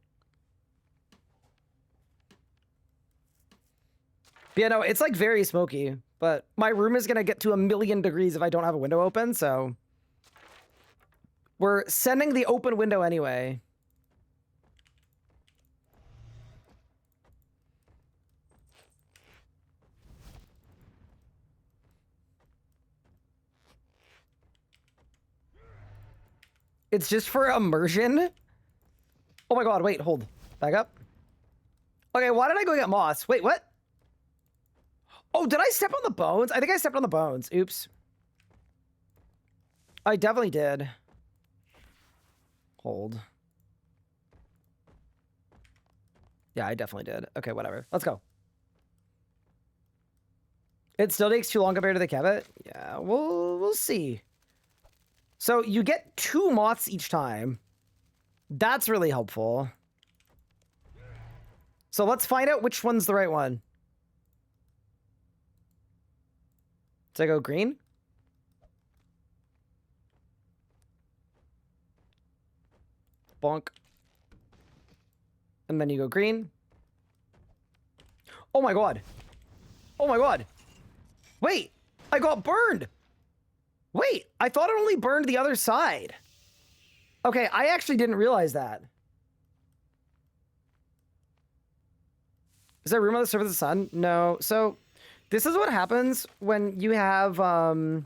But yeah, no, it's like very smoky, but my room is gonna get to 1,000,000 degrees if I don't have a window open, so we're sending the open window anyway. It's just for immersion. Oh my god, wait, hold. Back up. Okay, why did I go get moss? Wait, what? Oh, did I step on the bones? I think I stepped on the bones. Oops. I definitely did. Hold. Yeah, I definitely did. Okay, whatever. Let's go. It still takes too long compared to the kebbit? Yeah, we'll see. So you get 2 moths each time. That's really helpful. So let's find out which one's the right one. Did I go green? Bonk. And then you go green. Oh my god. Oh my god. Wait, I got burned. Wait, I thought it only burned the other side. Okay, I actually didn't realize that. Is there room on the surface of the sun? No. So this is what happens when you have, bro,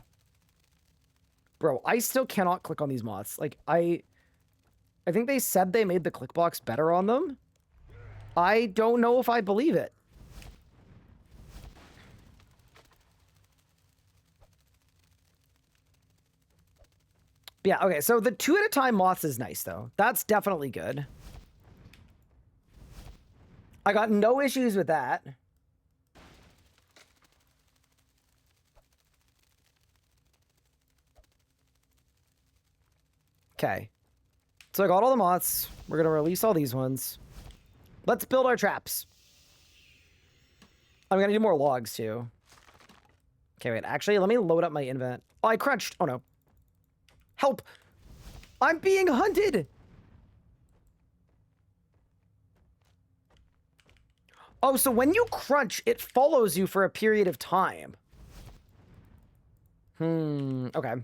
I still cannot click on these moths. Like, I think they said they made the click box better on them. I don't know if I believe it. Yeah, okay, so the 2 at a time moths is nice, though. That's definitely good. I got no issues with that. Okay. So I got all the moths. We're going to release all these ones. Let's build our traps. I'm going to do more logs, too. Okay, wait. Actually, let me load up my invent. Oh, I crunched. Oh, no. Help! I'm being hunted! Oh, so when you crunch, it follows you for a period of time. Okay.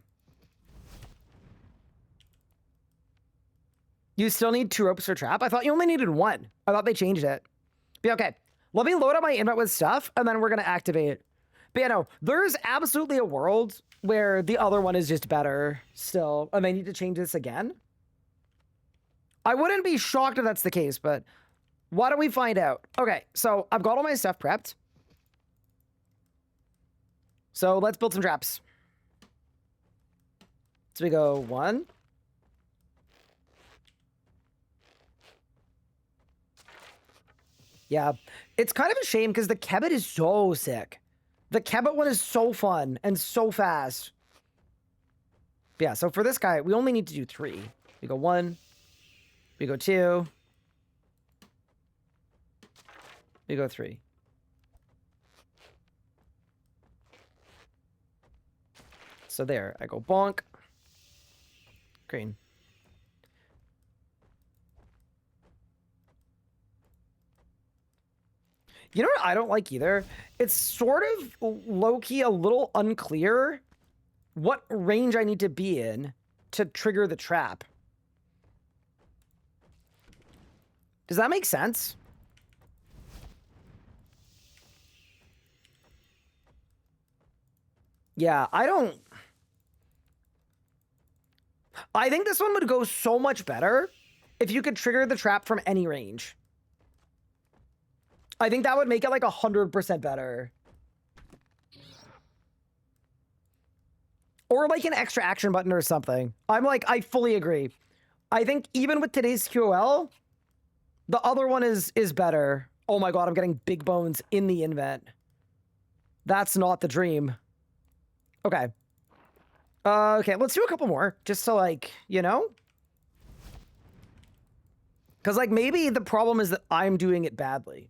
You still need 2 ropes for trap? I thought you only needed 1. I thought they changed it. But yeah, okay. Let me load up my invent with stuff, and then we're going to activate. But yeah, no, there's absolutely a world where the other one is just better still, and they need to change this again. I wouldn't be shocked if that's the case, but why don't we find out? Okay, so I've got all my stuff prepped. So let's build some traps. So we go 1. Yeah, it's kind of a shame because the Kebbit is so sick. The Kebbit one is so fun and so fast. But yeah, so for this guy, we only need to do 3. We go 1. We go 2. We go 3. So there, I go bonk. Green. You know what I don't like either? It's sort of low-key a little unclear what range I need to be in to trigger the trap. Does that make sense? Yeah, I think this one would go so much better if you could trigger the trap from any range. I think that would make it like 100% better. Or like an extra action button or something. I fully agree. I think even with today's QOL, the other one is better. Oh my god, I'm getting big bones in the invent. That's not the dream. Okay. Okay, let's do a couple more. Just to like, you know? Because like maybe the problem is that I'm doing it badly.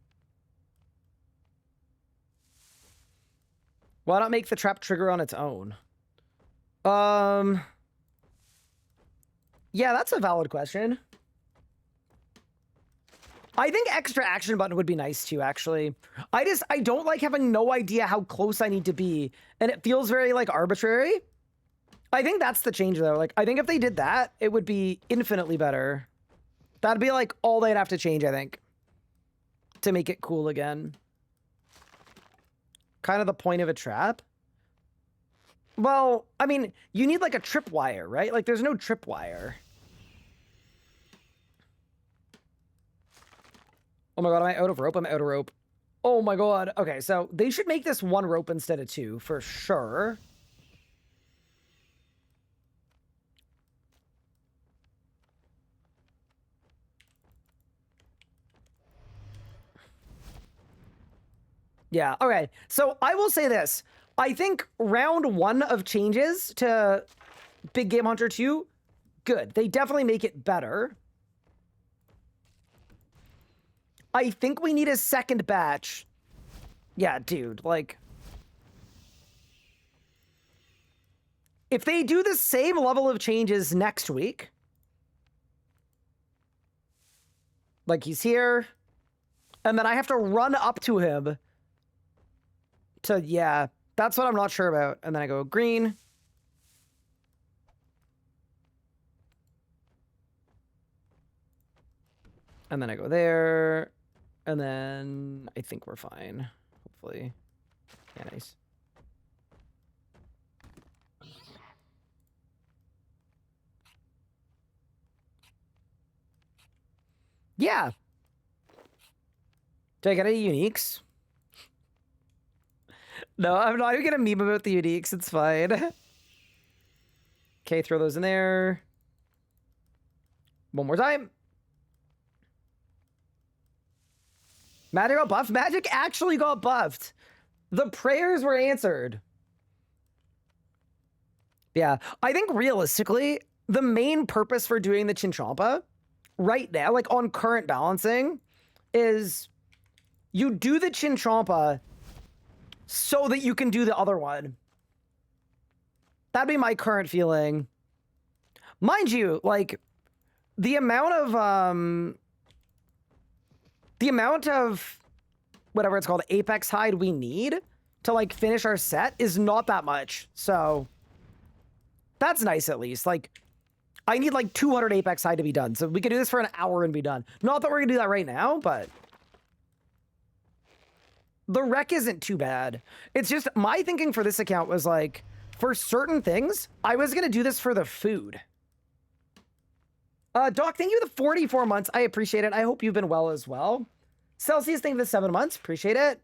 Why not make the trap trigger on its own? Yeah, that's a valid question. I think extra action button would be nice too, actually. I don't like having no idea how close I need to be, and it feels very, like, arbitrary. I think that's the change, though. Like, I think if they did that, it would be infinitely better. That'd be, like, all they'd have to change, I think, to make it cool again. Kind of the point of a trap. Well, I mean, you need, like, a tripwire, right? Like, there's no tripwire. Oh my god, am I out of rope? I'm out of rope. Oh my god. Okay, so they should make this 1 rope instead of 2, for sure. Yeah, okay. So I will say this. I think round 1 of changes to Big Game Hunter 2, good. They definitely make it better. I think we need a second batch. Yeah, dude, like... If they do the same level of changes next week... Like, he's here. And then I have to run up to him. To, yeah, that's what I'm not sure about. And then I go green. And then I go there. And then I think we're fine. Hopefully. Yeah, nice. Yeah. Do I get any uniques? No, I'm not even gonna meme about the uniques. It's fine. Okay, throw those in there. One more time. Magic got buffed. Magic actually got buffed. The prayers were answered. Yeah, I think realistically, the main purpose for doing the Chinchompa right now, like on current balancing, is you do the Chinchompa so that you can do the other one. That'd be my current feeling. Mind you, like, the amount of whatever it's called, Apex Hide we need to, like, finish our set is not that much. So that's nice, at least. Like, I need, like, 200 Apex Hide to be done. So we could do this for an hour and be done. Not that we're gonna do that right now, but... The rec isn't too bad. It's just, my thinking for this account was, like, for certain things, I was gonna do this for the food. Doc, thank you for the 44 months. I appreciate it. I hope you've been well as well. Celsius, thank you for the 7 months. Appreciate it.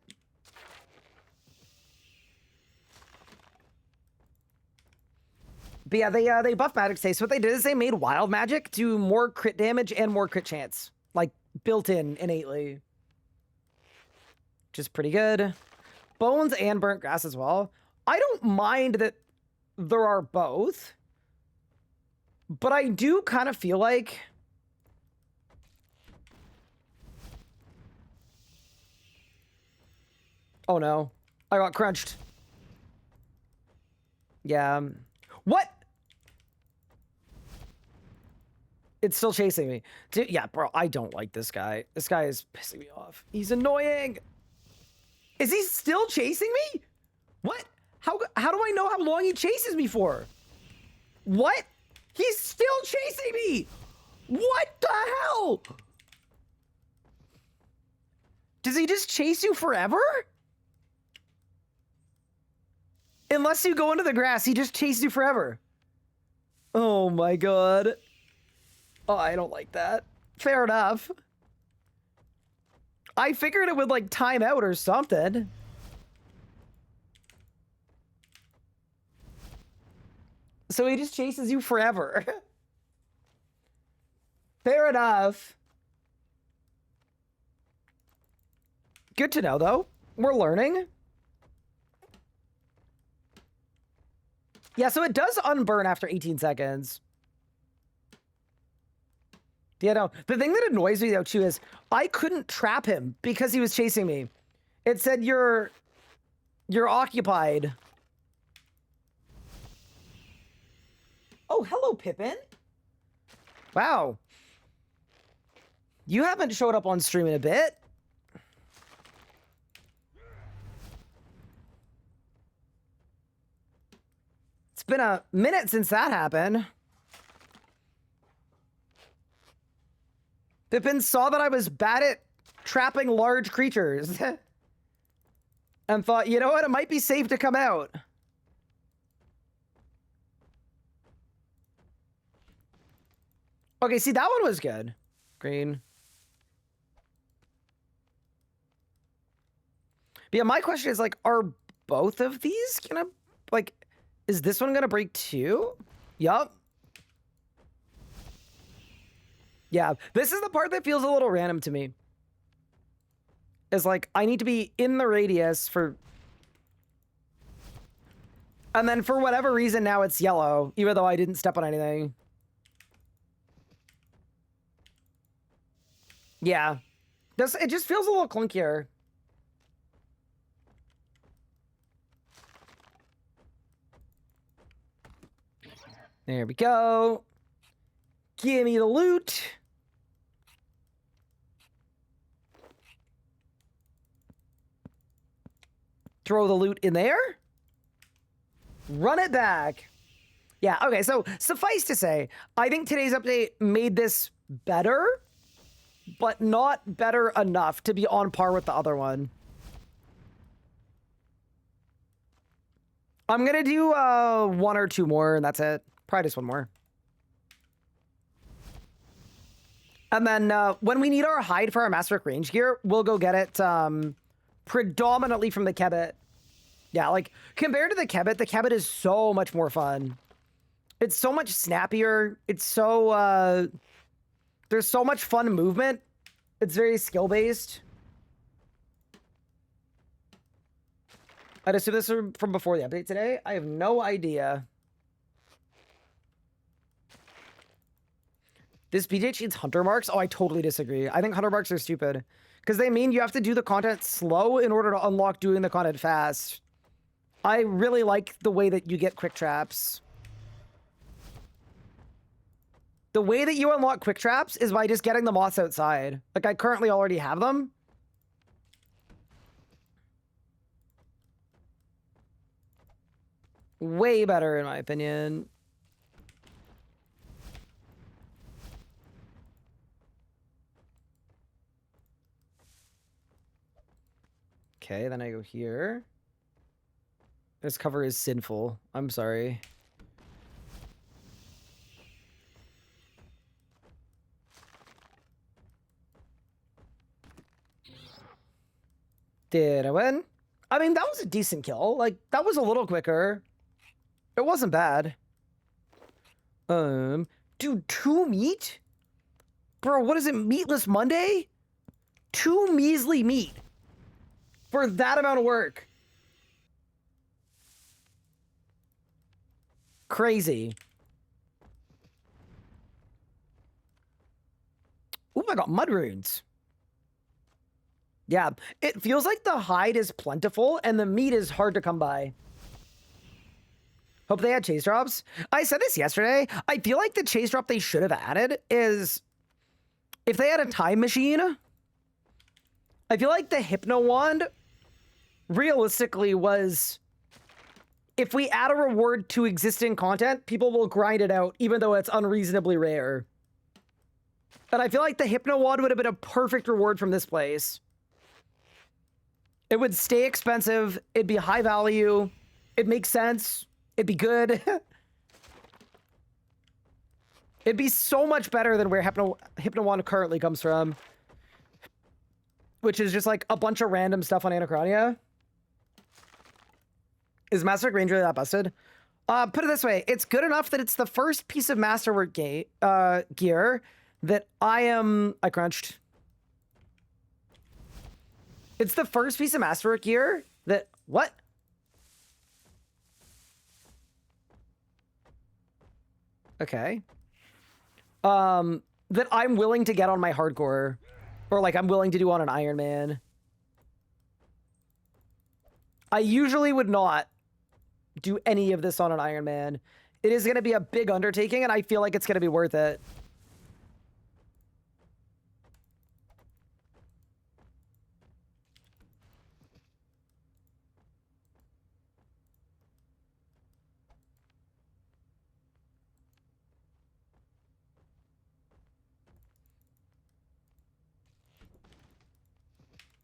But yeah, they buffed Magic's taste. What they did is they made Wild Magic do more crit damage and more crit chance. Like, built in innately. Which is pretty good. Bones and Burnt Grass as well. I don't mind that there are both. But I do kind of feel like... Oh no. I got crunched. Yeah. What? It's still chasing me. Dude, yeah, bro, I don't like this guy. This guy is pissing me off. He's annoying. Is he still chasing me? What? How do I know how long he chases me for? What? He's still chasing me! What the hell? Does he just chase you forever? Unless you go into the grass, he just chases you forever. Oh my god. Oh, I don't like that. Fair enough. I figured it would, like, time out or something. So he just chases you forever. Fair enough. Good to know, though. We're learning. Yeah, so it does unburn after 18 seconds. Yeah, no. The thing that annoys me, though, too, is I couldn't trap him because he was chasing me. It said, you're occupied. Oh, hello, Pippin. Wow. You haven't showed up on stream in a bit. It's been a minute since that happened. Pippin saw that I was bad at trapping large creatures and thought, you know what, it might be safe to come out. Okay, see, that one was good. Green. But yeah, my question is, like, are both of these gonna, like, is this one gonna break too? Yup. Yeah, this is the part that feels a little random to me. Is like, I need to be in the radius for... And then for whatever reason, now it's yellow, even though I didn't step on anything. Yeah. It just feels a little clunkier. There we go. Give me the loot. Throw the loot in there. Run it back. Yeah, okay, so suffice to say, I think today's update made this better, but not better enough to be on par with the other one. I'm gonna do one or two more, and that's it. Probably just one more. And then when we need our hide for our Masterwork range gear, we'll go get it predominantly from the Kebbit. Yeah, like, compared to the Kebbit is so much more fun. It's so much snappier. It's so, there's so much fun movement. It's very skill-based. I'd assume this is from before the update today. I have no idea. This BJ needs hunter marks? Oh, I totally disagree. I think hunter marks are stupid. Because they mean you have to do the content slow in order to unlock doing the content fast. I really like the way that you get quick traps. The way that you unlock quick traps is by just getting the moths outside. Like, I currently already have them. Way better, in my opinion. Okay, then I go here. This cover is sinful. I'm sorry. Did I win? I mean, that was a decent kill. Like, that was a little quicker. It wasn't bad. Dude, 2 meat? Bro, what is it, Meatless Monday? 2 measly meat. For that amount of work. Crazy. Ooh, I got mud runes. Yeah, it feels like the hide is plentiful and the meat is hard to come by. Hope they had chase drops. I said this yesterday. I feel like the chase drop they should have added is if they had a time machine. I feel like the Hypno Wand realistically was if we add a reward to existing content, people will grind it out even though it's unreasonably rare. And I feel like the Hypno Wand would have been a perfect reward from this place. It would stay expensive. It'd be high value. It'd make sense. It'd be good. It'd be so much better than where Hypno Wand currently comes from. Which is just like a bunch of random stuff on Anachronia. Is Masterwork Range really that busted? Put it this way. It's good enough that it's the first piece of Masterwork gear that I crunched. It's the first piece of Masterwork gear that... What? Okay. That I'm willing to get on my hardcore. Or, like, I'm willing to do on an Ironman. I usually would not do any of this on an Ironman. It is going to be a big undertaking, and I feel like it's going to be worth it.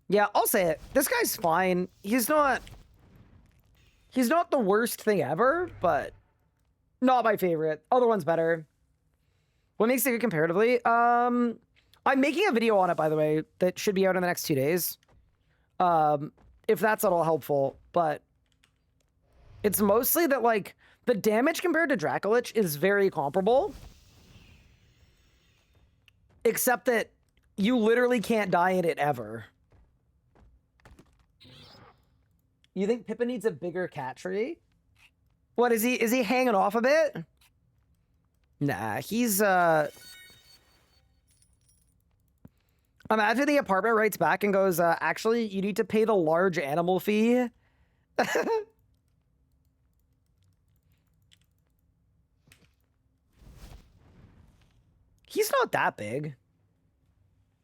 Yeah, I'll say it. This guy's fine. He's not the worst thing ever, but not my favorite. Other one's better. What makes it good comparatively? I'm making a video on it, by the way, that should be out in the next 2 days. If that's at all helpful, but it's mostly that, like, the damage compared to Dracolich is very comparable. Except that you literally can't die in it ever. You think Pippa needs a bigger cat tree? What, is he hanging off a bit? Nah, he's, I Imagine the apartment writes back and goes, actually, you need to pay the large animal fee. He's not that big.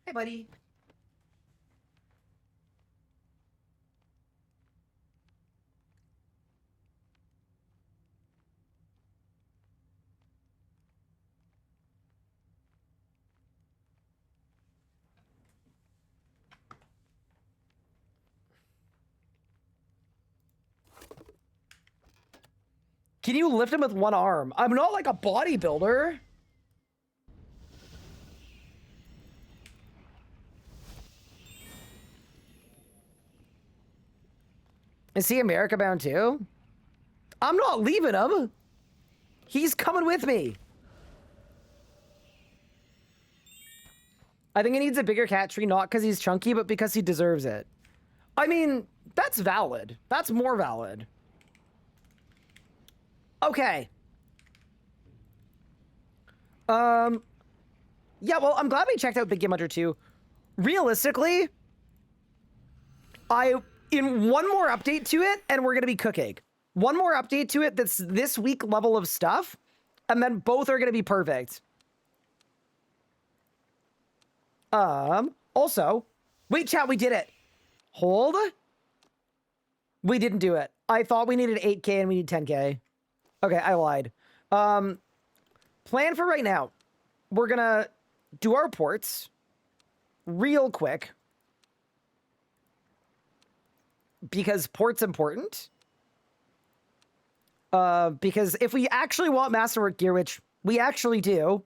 Hey, buddy. Can you lift him with one arm? I'm not like a bodybuilder. Is he America bound too? I'm not leaving him. He's coming with me. I think he needs a bigger cat tree, not because he's chunky, but because he deserves it. I mean, that's valid. That's more valid. Okay. Yeah, well, I'm glad we checked out Big Game Hunter 2. Realistically, in one more update to it, and we're gonna be cooking. One more update to it that's this week level of stuff, and then both are gonna be perfect. Also, wait, chat, we did it. Hold. We didn't do it. I thought we needed 8K and we need 10K. Okay, I lied. Plan for right now. We're gonna do our ports real quick. Because port's important. Because if we actually want Masterwork gear, which we actually do,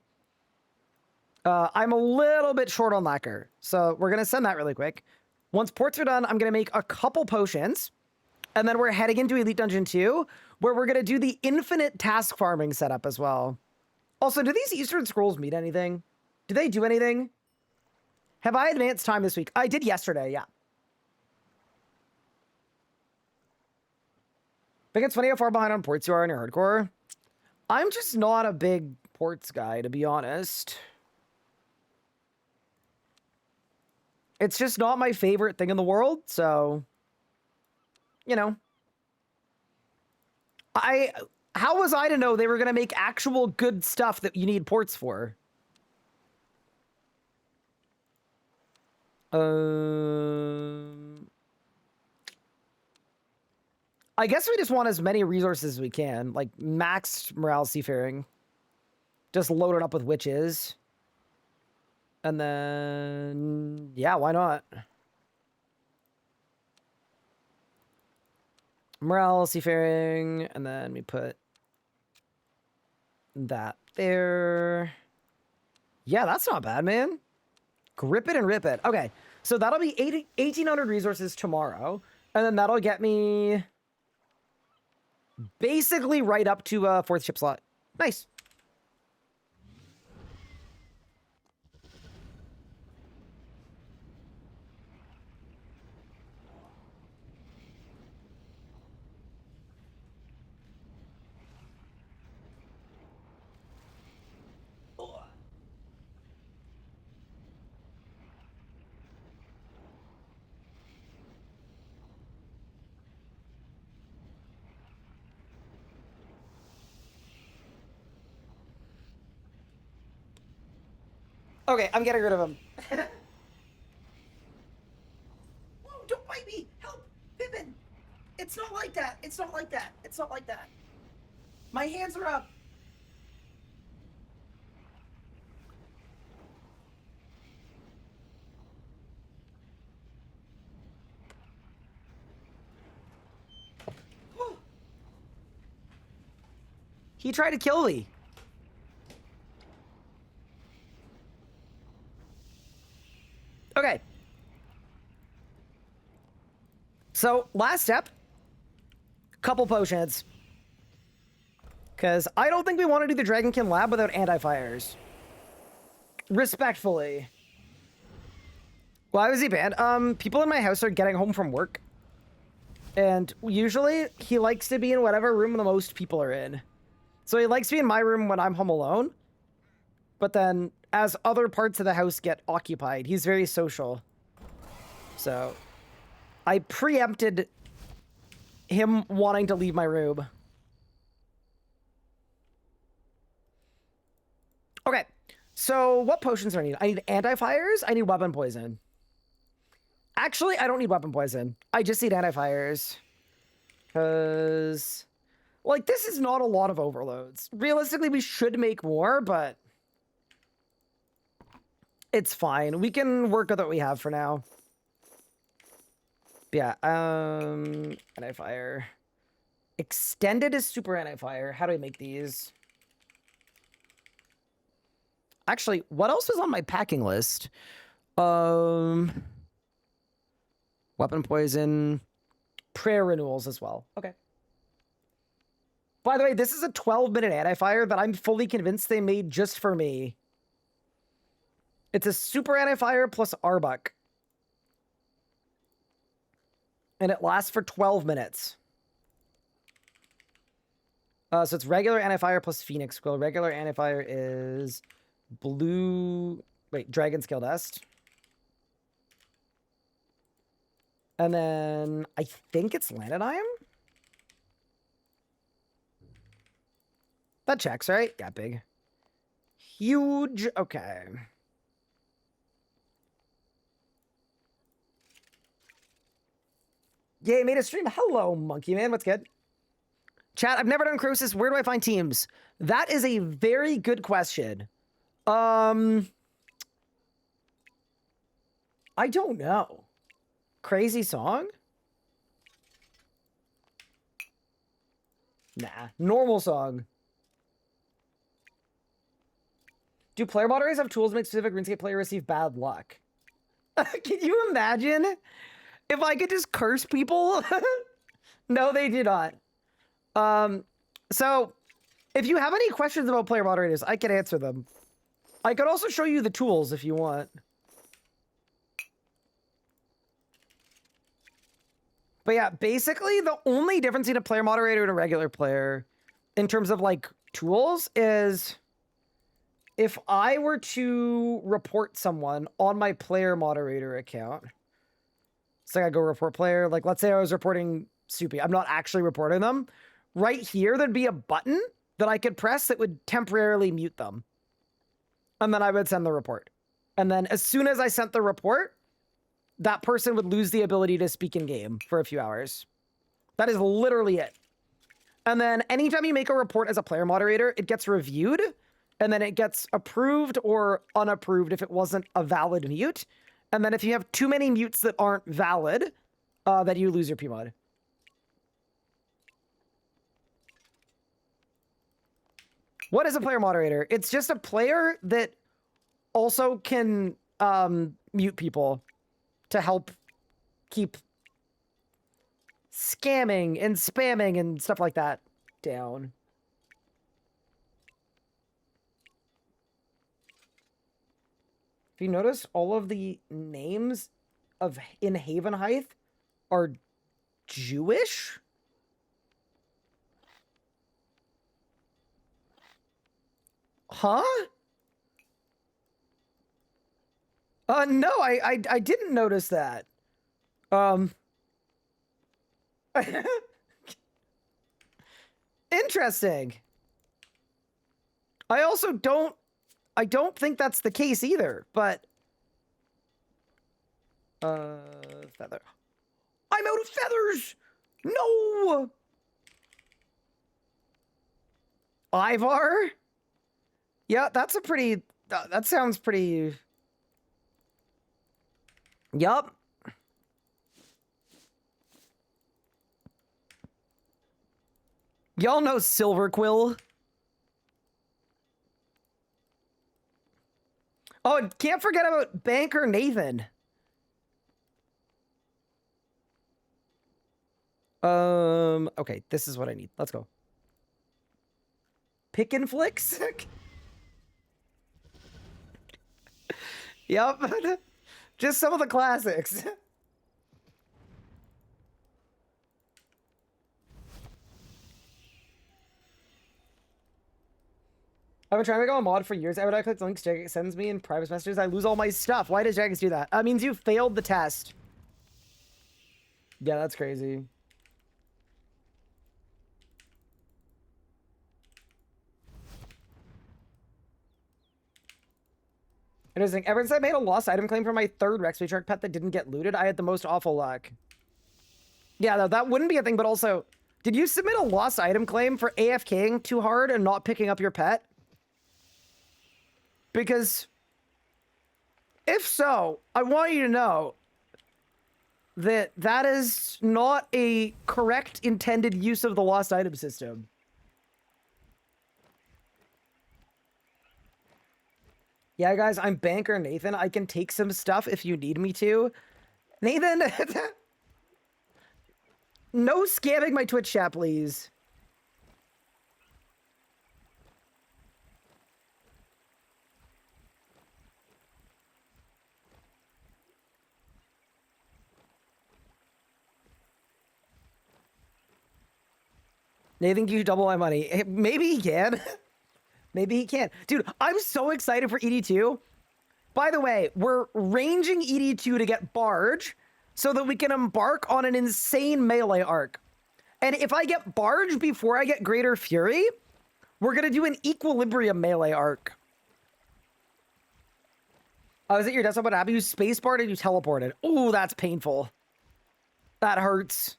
I'm a little bit short on lacquer. So we're gonna send that really quick. Once ports are done, I'm gonna make a couple potions. And then we're heading into Elite Dungeon 2, where we're gonna do the infinite task farming setup as well. Also, do these Eastern Scrolls mean anything? Do they do anything? Have I advanced time this week? I did yesterday, yeah. I think it's funny how far behind on ports you are in your hardcore. I'm just not a big ports guy, to be honest. It's just not my favorite thing in the world, so... You know. How was I to know they were going to make actual good stuff that you need ports for? I guess we just want as many resources as we can. Like, maxed morale seafaring. Just load it up with witches. And then... Yeah, why not? Morale seafaring. And then we put... that there. Yeah, that's not bad, man. Grip it and rip it. Okay, so that'll be 1,800 resources tomorrow. And then that'll get me... basically right up to a 4th ship slot. Nice. Okay, I'm getting rid of him. Whoa, don't bite me! Help! Pippin! It's not like that! It's not like that! It's not like that! My hands are up! He tried to kill me. Okay. So, last step. Couple potions. Because I don't think we want to do the Dragonkin lab without anti-fires. Respectfully. Why was he banned? People in my house are getting home from work. And usually, he likes to be in whatever room the most people are in. So he likes to be in my room when I'm home alone. But then as other parts of the house get occupied. He's very social. So I preempted him wanting to leave my room. Okay, so what potions do I need? I need anti-fires. I need weapon poison. Actually, I don't need weapon poison. I just need anti-fires. Because, like, this is not a lot of overloads. Realistically, we should make more, but it's fine. We can work with what we have for now. Yeah, anti-fire. Extended is super anti-fire. How do I make these? Actually, what else is on my packing list? Weapon poison, prayer renewals as well. Okay. By the way, this is a 12-minute anti-fire that I'm fully convinced they made just for me. It's a super anti-fire plus Arbuck. And it lasts for 12 minutes. So it's regular anti-fire plus Phoenix Quill. Regular anti-fire is blue... Wait, Dragon Scale Dust. And then I think it's Lanodium? That checks, right? Yeah, big. Huge. Okay. Yay, made a stream. Hello, Monkey Man. What's good? Chat, I've never done Crosis. Where do I find teams? That is a very good question. I don't know. Crazy song? Nah. Normal song. Do player moderators have tools to make specific RuneScape player receive bad luck? Can you imagine if I could just curse people? No, they do not. So if you have any questions about player moderators, I can answer them. I could also show you the tools if you want. But yeah, basically the only difference between a player moderator and a regular player in terms of like tools is if I were to report someone on my player moderator account, so I go report player, like let's say I was reporting Soupy, I'm not actually reporting them. Right here, there'd be a button that I could press that would temporarily mute them. And then I would send the report. And then as soon as I sent the report, that person would lose the ability to speak in game for a few hours. That is literally it. And then anytime you make a report as a player moderator, it gets reviewed and then it gets approved or unapproved if it wasn't a valid mute. And then if you have too many mutes that aren't valid, that you lose your PMod. What is a player moderator? It's just a player that also can mute people to help keep scamming and spamming and stuff like that down. If you notice, all of the names in Havenheith are Jewish. Huh? No, I didn't notice that. Interesting. I also don't think that's the case either, but feather. I'm out of feathers. No. Ivar? Yeah, that's a pretty that sounds pretty. Yup. Y'all know Silver Quill. Oh, and can't forget about Banker Nathan. Okay, this is what I need. Let's go. Pick and flicks? Yep. Just some of the classics. I've been trying to go on mod for years. Every time I click the links Jagex sends me in private messages, I lose all my stuff. Why does Jagex do that? That means you failed the test. Yeah, that's crazy. Interesting. Ever since I made a lost item claim for my third Rex Shark pet that didn't get looted, I had the most awful luck. Yeah, no, that wouldn't be a thing, but also, did you submit a lost item claim for AFKing too hard and not picking up your pet? Because if so, I want you to know that that is not a correct intended use of the lost item system. Yeah, guys, I'm Banker Nathan. I can take some stuff if you need me to. Nathan, no scamming my Twitch chat, please. Nathan, can you double my money? Maybe he can. Maybe he can. Dude, I'm so excited for ED2. By the way, we're ranging ED2 to get Barge so that we can embark on an insane melee arc. And if I get Barge before I get Greater Fury, we're going to do an Equilibrium melee arc. Oh, is it your desktop? What happened? You spacebarred and you teleported. Ooh, that's painful. That hurts.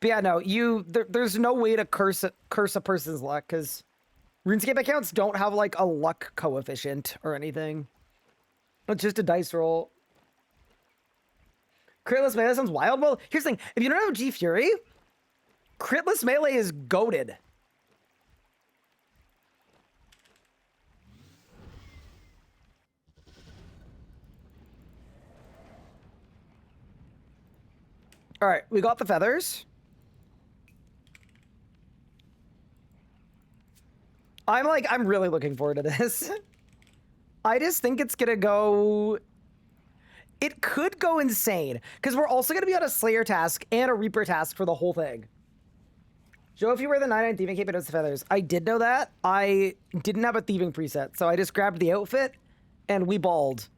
But yeah, no, there's no way to curse a person's luck because RuneScape accounts don't have like a luck coefficient or anything. It's just a dice roll. Critless melee sounds wild. Well, here's the thing: if you don't have G Fury, critless melee is goated. All right, we got the feathers. I'm really looking forward to this. I just think it's gonna go... It could go insane, because we're also gonna be on a Slayer task and a Reaper task for the whole thing. Joe, if you wear the 99 thieving cape, it knows the feathers. I did know that. I didn't have a thieving preset, so I just grabbed the outfit, and we balled.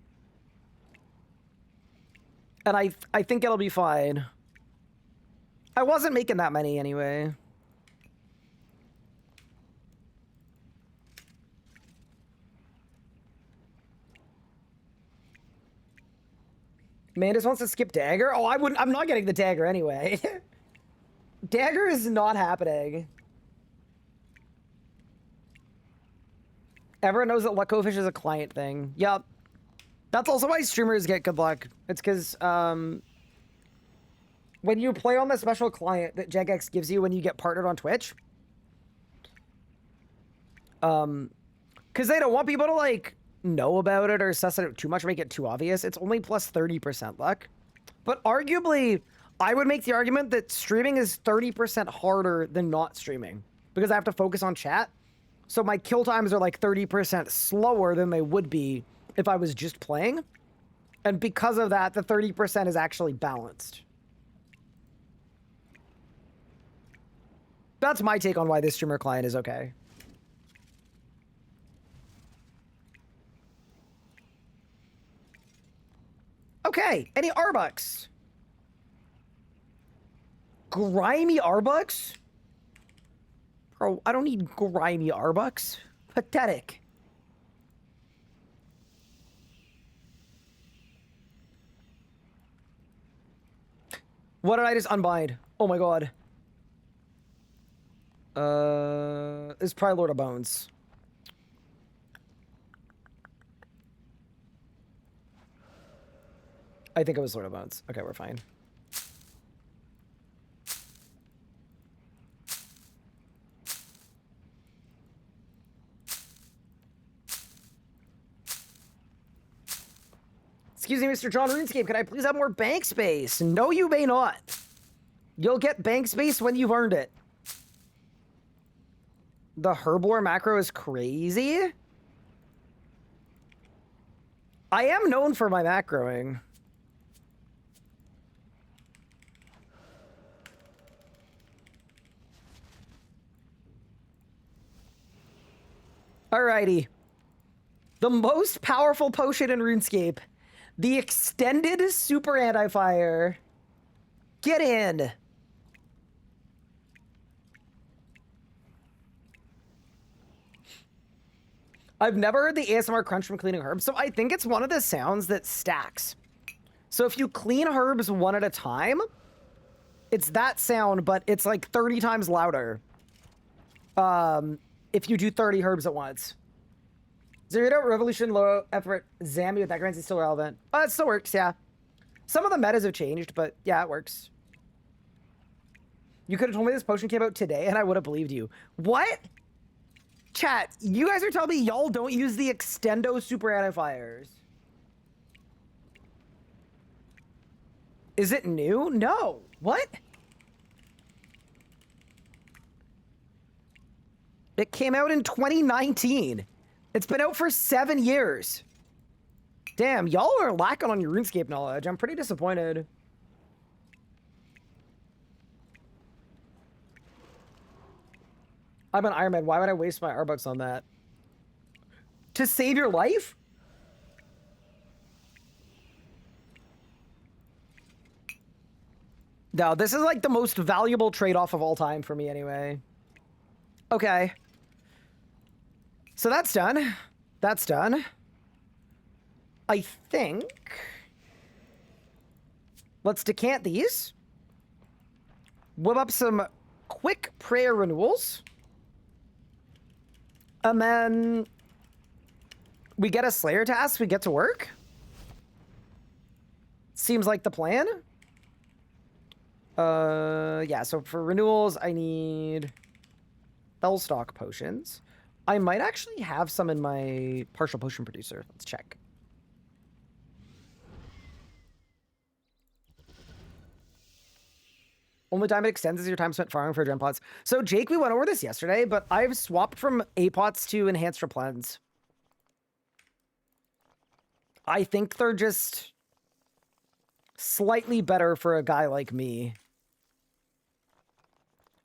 And I think it'll be fine. I wasn't making that many anyway. Man just wants to skip Dagger? Oh, I'm not getting the Dagger anyway. Dagger is not happening. Everyone knows that Luckofish is a client thing. Yep. That's also why streamers get good luck. It's because, when you play on the special client that Jagex gives you when you get partnered on Twitch, because they don't want people to, like, know about it or suss it out too much or make it too obvious, it's only plus 30% luck. But arguably, I would make the argument that streaming is 30% harder than not streaming because I have to focus on chat. So my kill times are like 30% slower than they would be if I was just playing. And because of that, the 30% is actually balanced. That's my take on why this streamer client is okay. Okay, any Arbucks? Grimy Arbucks? Bro, I don't need grimy Arbucks. Pathetic. What did I just unbind? Oh my god. It's probably Lord of Bones. I think it was Lord of Bones. Okay, we're fine. Excuse me, Mr. John RuneScape, can I please have more bank space? No, you may not. You'll get bank space when you've earned it. The Herblore macro is crazy. I am known for my macroing. Alrighty. The most powerful potion in RuneScape. The extended super anti-fire. Get in. I've never heard the ASMR crunch from cleaning herbs, so I think it's one of the sounds that stacks. So if you clean herbs one at a time, it's that sound, but it's like 30 times louder. If you do 30 herbs at once. Zero Revolution, low effort, Zambi with that grants is still relevant. It still works, yeah. Some of the metas have changed, but yeah, it works. You could have told me this potion came out today and I would have believed you. What? Chat, you guys are telling me y'all don't use the Extendo super antifires. Is it new? No. What? It came out in 2019. It's been out for 7 years. Damn, y'all are lacking on your RuneScape knowledge. I'm pretty disappointed. I'm an Ironman. Why would I waste my R-Bucks on that? To save your life? No, this is like the most valuable trade-off of all time for me anyway. Okay. So that's done. That's done. I think... Let's decant these. Whip up some quick prayer renewals. And then... we get a Slayer task, we get to work. Seems like the plan. Yeah, so for renewals, I need... Bellstock potions. I might actually have some in my partial potion producer. Let's check. Only time it extends is your time spent farming for gem pots. So Jake, we went over this yesterday, but I've swapped from A-pots to enhanced replens. I think they're just slightly better for a guy like me.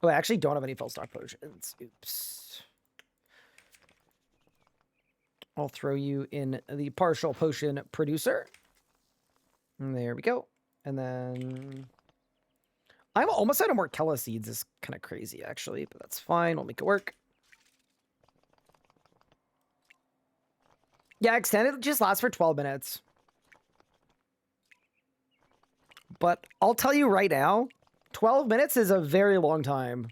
Oh, I actually don't have any full stock potions. Oops. I'll throw you in the partial potion producer. And there we go. And then... I'm almost out of Morkella seeds. It's kind of crazy, actually, but that's fine. We'll make it work. Yeah, extended just lasts for 12 minutes. But I'll tell you right now, 12 minutes is a very long time.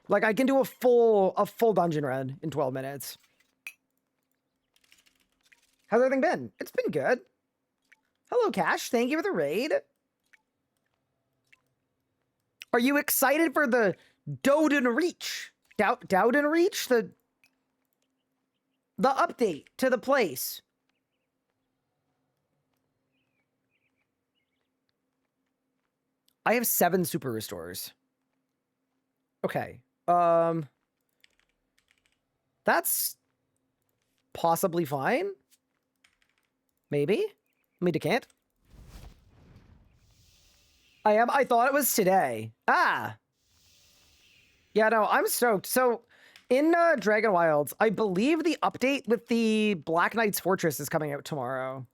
Like, I can do a full dungeon run in 12 minutes. How's everything been? It's been good. Hello, Cash. Thank you for the raid. Are you excited for the Dowden Reach? Dowden Reach? The update to the place. I have 7 super restores. Okay. That's possibly fine. Maybe. Let me decant. I thought it was today. Ah. Yeah, no, I'm stoked. So, in Dragon Wilds, I believe the update with the Black Knight's Fortress is coming out tomorrow.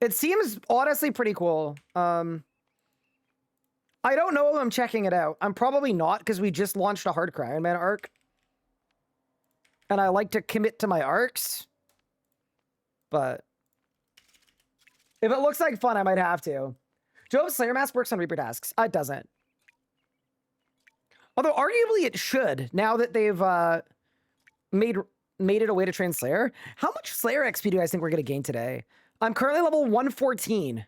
It seems honestly pretty cool. I don't know if I'm checking it out. I'm probably not, because we just launched a hardcore Ironman arc. And I like to commit to my arcs. But if it looks like fun, I might have to. Jove's Slayer Mask works on Reaper tasks. It doesn't. Although arguably it should, now that they've made it a way to train Slayer. How much Slayer XP do you guys think we're going to gain today? I'm currently level 114.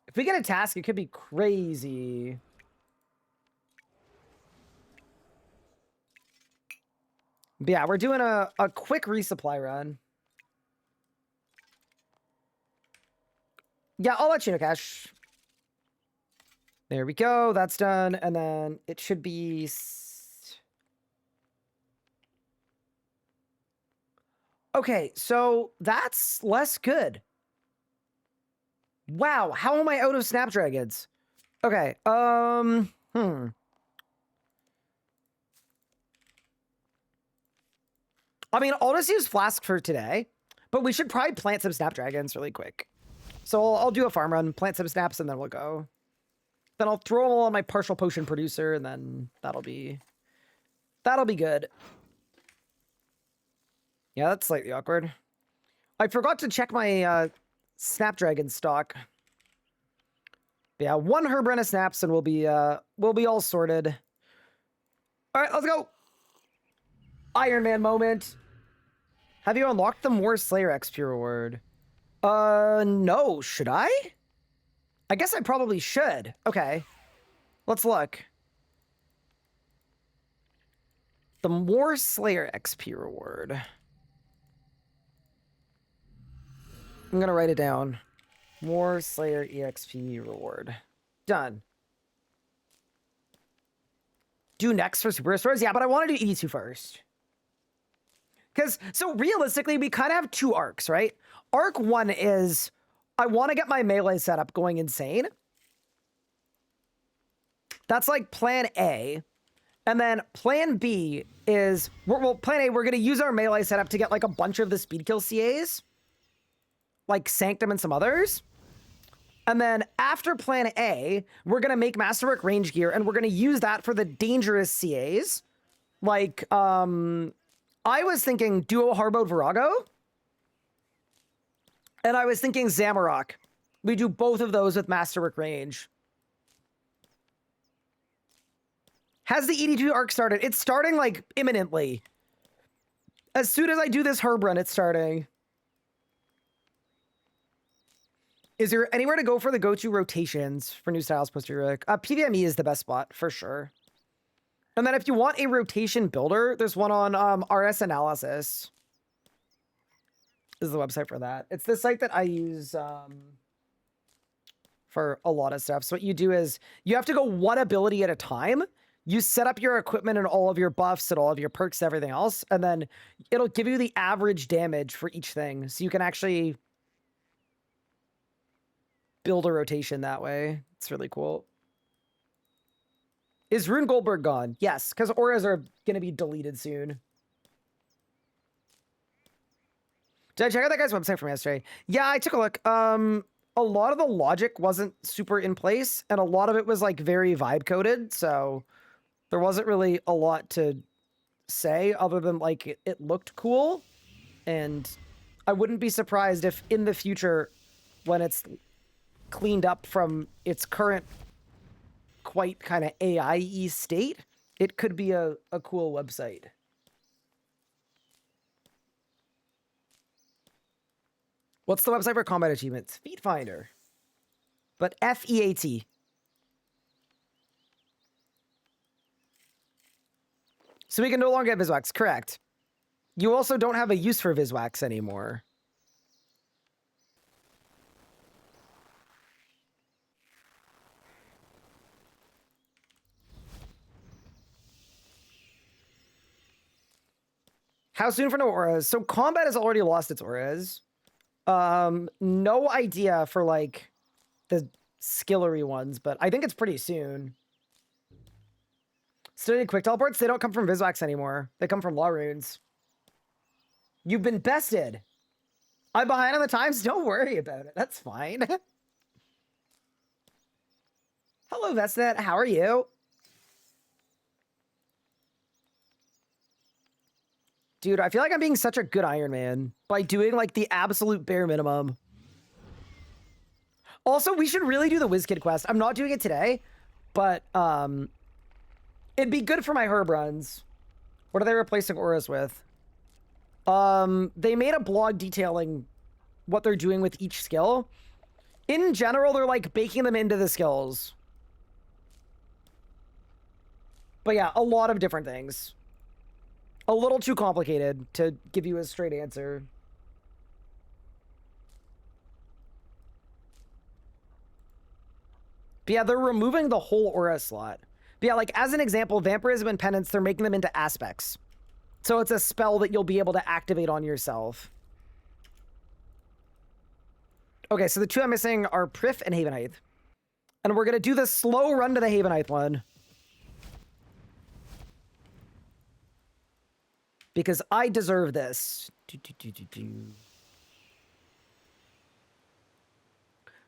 If we get a task, it could be crazy. But yeah, we're doing a quick resupply run. Yeah, I'll let you know, Cash. There we go. That's done. And then it should be... Okay, so that's less good. Wow, how am I out of Snapdragons? Okay, I mean, I'll just use Flask for today, but we should probably plant some Snapdragons really quick. So I'll do a farm run, plant some snaps, and then we'll go. Then I'll throw them all on my partial potion producer, and then that'll be good. Yeah, that's slightly awkward. I forgot to check my Snapdragon stock. But yeah, 1 herb run of snaps, and we'll be all sorted. All right, let's go. Ironman moment. Have you unlocked the more Slayer XP reward? No. Should I? I guess I probably should. Okay. Let's look. The more Slayer XP reward. I'm gonna write it down. More Slayer EXP reward. Done. Do next for Super Restores? Yeah, but I want to do ED2 first. Because, so realistically, we kind of have 2 arcs, right? Arc 1 is, I want to get my melee setup going insane. That's like plan A. And then plan B is, well, plan A, we're going to use our melee setup to get like a bunch of the speed kill CAs. Like Sanctum and some others. And then after plan A, we're going to make Masterwork range gear, and we're going to use that for the dangerous CAs. Like, I was thinking Duo Harbode Virago. And I was thinking Zamorak. We do both of those with Masterwork range. Has the ED2 arc started? It's starting, like, imminently. As soon as I do this herb run, it's starting. Is there anywhere to go for the go-to rotations for new styles post-heroic? PVME is the best spot, for sure. And then if you want a rotation builder, there's one on RS Analysis. This is the website for that. It's the site that I use for a lot of stuff. So what you do is you have to go 1 ability at a time. You set up your equipment and all of your buffs and all of your perks and everything else. And then it'll give you the average damage for each thing. So you can actually build a rotation that way. It's really cool. Is Rune Goldberg gone? Yes, because auras are going to be deleted soon. Did I check out that guy's website from yesterday? Yeah, I took a look. A lot of the logic wasn't super in place, and a lot of it was like very vibe coded, so there wasn't really a lot to say other than like it looked cool. And I wouldn't be surprised if in the future, when it's cleaned up from its current quite kind of AI-y state, it could be a cool website. What's the website for combat achievements? Feat Finder. But FEAT. So we can no longer get Viswax, correct. You also don't have a use for Viswax anymore. How soon for no auras? So combat has already lost its auras. No idea for like the skillery ones, but I think it's pretty soon. Studied quick teleports, they don't come from Viswax anymore. They come from law runes. You've been bested. I'm behind on the times. Don't worry about it. That's fine. Hello, Vestnet. How are you? Dude, I feel like I'm being such a good Iron Man by doing like the absolute bare minimum. Also, we should really do the WizKid quest. I'm not doing it today, but it'd be good for my herb runs. What are they replacing auras with? They made a blog detailing what they're doing with each skill. In general, they're like baking them into the skills. But yeah, a lot of different things. A little too complicated to give you a straight answer. But yeah, they're removing the whole aura slot. But yeah, like as an example, Vampirism and Penance, they're making them into aspects. So it's a spell that you'll be able to activate on yourself. Okay, so the 2 I'm missing are Prif and Havenite. And we're going to do the slow run to the Havenite one. because I deserve this.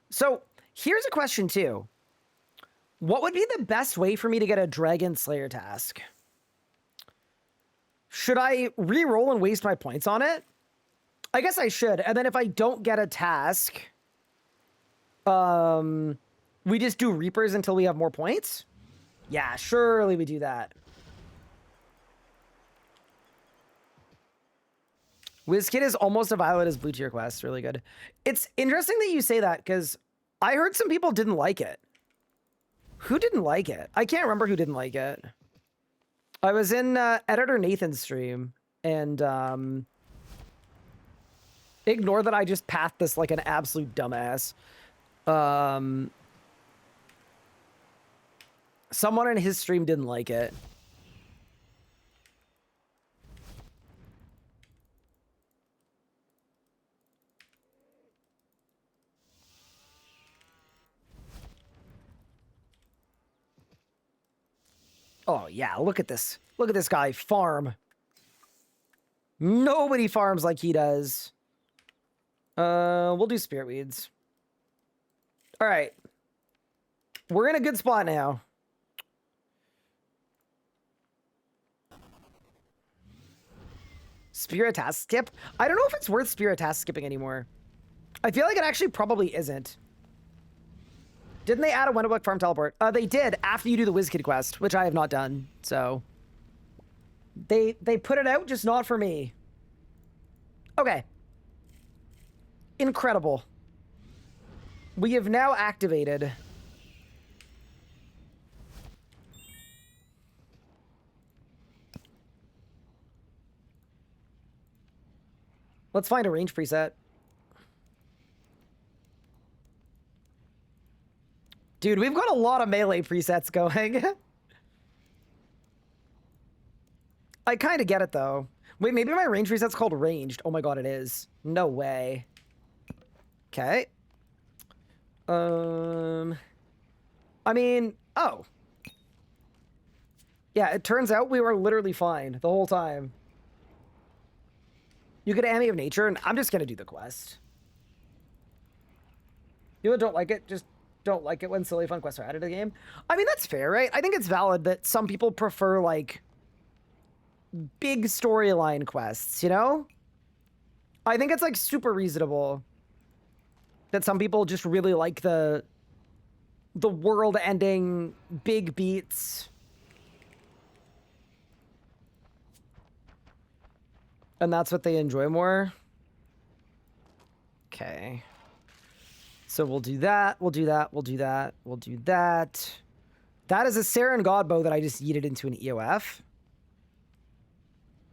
So here's a question too. What would be the best way for me to get a Dragon Slayer task? Should I re-roll and waste my points on it? I guess I should. And then if I don't get a task, we just do Reapers until we have more points? Yeah, surely we do that. WizKid is almost as violent as Blue Tier Quest. Really good. It's interesting that you say that, because I heard some people didn't like it. Who didn't like it? I can't remember who didn't like it. I was in Editor Nathan's stream, and ignore that I just pathed this like an absolute dumbass. Someone in his stream didn't like it. Oh, yeah, look at this. Look at this guy farm. Nobody farms like he does. We'll do Spirit Weeds. All right. We're in a good spot now. Spirit task skip? I don't know if it's worth Spirit task skipping anymore. I feel like it actually probably isn't. Didn't they add a Wendowick farm teleport? They did after you do the WizKid quest, which I have not done, so. They put it out, just not for me. Okay. Incredible. We have now activated. Let's find a range preset. Dude, we've got a lot of melee presets going. I kind of get it, though. Wait, maybe my range preset's called ranged. Oh my god, it is. No way. Okay. I mean, oh. Yeah, it turns out we were literally fine the whole time. You get Enemy of Nature, and I'm just gonna do the quest. You don't like it, just don't like it when silly fun quests are added to the game. I mean, that's fair, right? I think it's valid that some people prefer, like, big storyline quests, you know? I think it's, like, super reasonable that some people just really like the world-ending big beats. And that's what they enjoy more. Okay. So we'll do that, we'll do that, we'll do that, we'll do that. That is a Saren Godbow that I just yeeted into an EOF.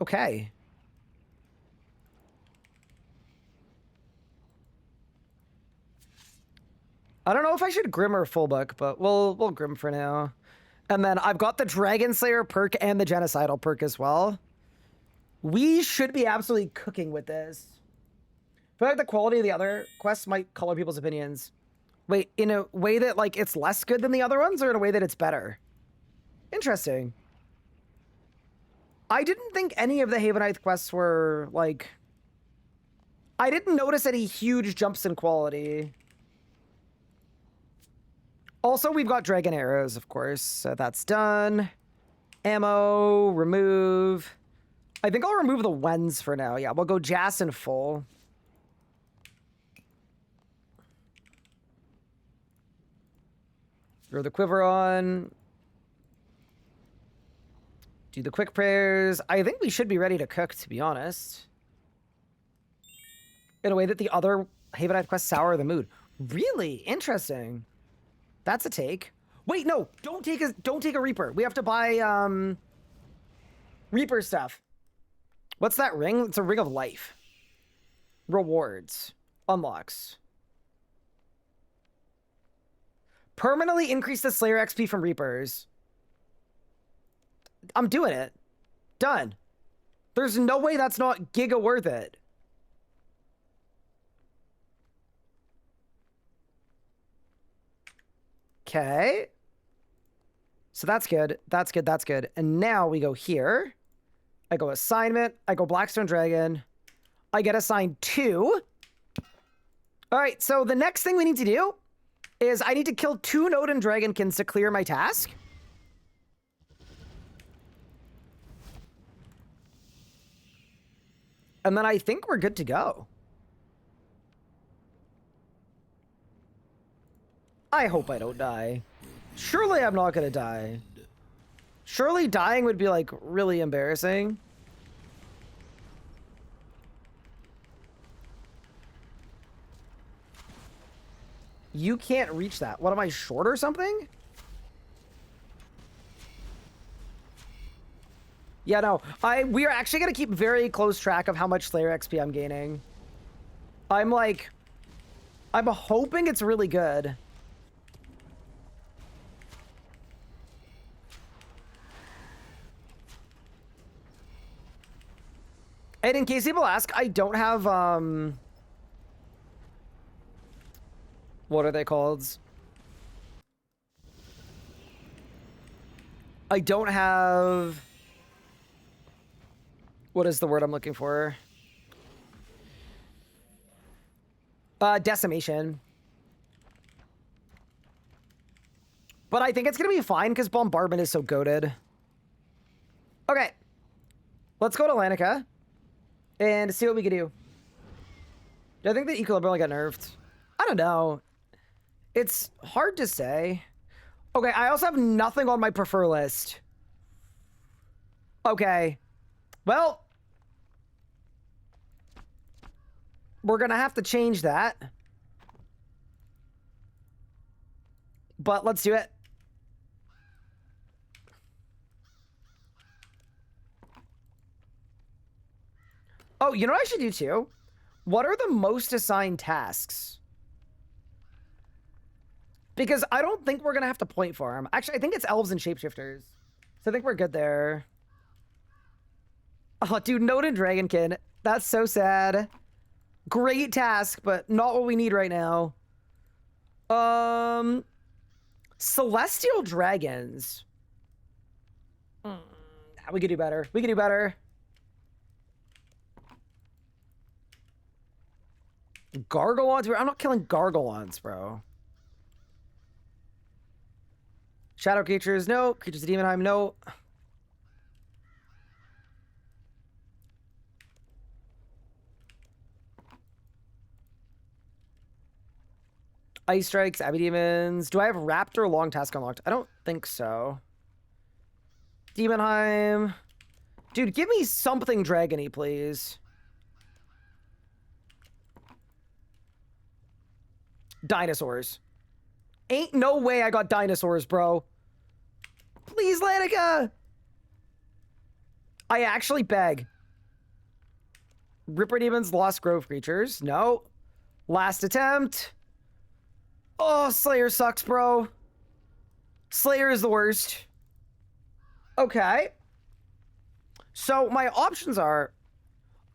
Okay. I don't know if I should Grim or Full Book, but we'll Grim for now. And then I've got the Dragon Slayer perk and the Genocidal perk as well. We should be absolutely cooking with this. I feel like the quality of the other quests might color people's opinions. Wait, in a way that, like, it's less good than the other ones, or in a way that it's better? Interesting. I didn't think any of the Havenite quests were, like... I didn't notice any huge jumps in quality. Also, we've got Dragon Arrows, of course, so that's done. Ammo, remove. I think I'll remove the Wens for now. Yeah, we'll go Jas in full. Throw the quiver on. Do the quick prayers. I think we should be ready to cook, to be honest. In a way that the other Havenite quests sour the mood. Really? Interesting. That's a take. Wait, no. Don't take a Reaper. We have to buy Reaper stuff. What's that ring? It's a Ring of Life. Rewards. Unlocks. Permanently increase the Slayer XP from Reapers. I'm doing it. Done. There's no way that's not giga worth it. Okay. So that's good. That's good. That's good. And now we go here. I go assignment. I go Blackstone Dragon. I get assigned 2. All right, so the next thing we need to do is I need to kill 2 Nodin Dragonkins to clear my task. And then I think we're good to go. I hope I don't die. Surely I'm not gonna die. Surely dying would be, like, really embarrassing. You can't reach that. What, am I short or something? Yeah, no. We are actually going to keep very close track of how much Slayer XP I'm gaining. I'm hoping it's really good. And in case people ask, I don't have, what are they called? I don't have... What is the word I'm looking for? Decimation. But I think it's going to be fine because Bombardment is so goated. Okay. Let's go to Lanica and see what we can do. Do I think the Equilibrium got nerfed? I don't know. It's hard to say. Okay, I also have nothing on my prefer list. Okay. Well, we're going to have to change that. But let's do it. Oh, you know what I should do too? What are the most assigned tasks? Because I don't think we're going to have to point farm. Actually, I think it's elves and shapeshifters. So I think we're good there. Oh, dude, Nodin Dragonkin. That's so sad. Great task, but not what we need right now. Celestial Dragons. We could do better. We could do better. Gargolons? I'm not killing Gargolons, bro. Shadow creatures, no. Creatures of Demonheim, no. Ice Strikes, Abbey Demons. Do I have Raptor Long Task unlocked? I don't think so. Demonheim. Dude, give me something dragony, please. Dinosaurs. Ain't no way I got dinosaurs, bro. Please, Lanica! I actually beg. Ripper Demons, Lost Grove Creatures. No. Last attempt. Oh, Slayer sucks, bro. Slayer is the worst. Okay. So my options are,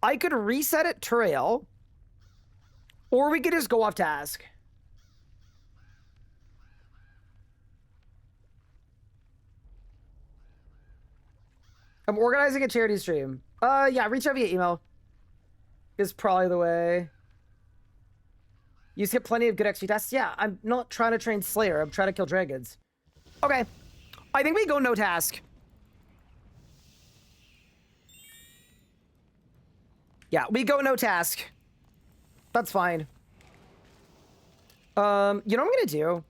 I could reset it Turail, or we could just go off task. I'm organizing a charity stream. Yeah, reach out via email. Is probably the way. You skip plenty of good XP tests. Yeah, I'm not trying to train Slayer. I'm trying to kill dragons. Okay. I think we go no task. Yeah, we go no task. That's fine. You know what I'm gonna do?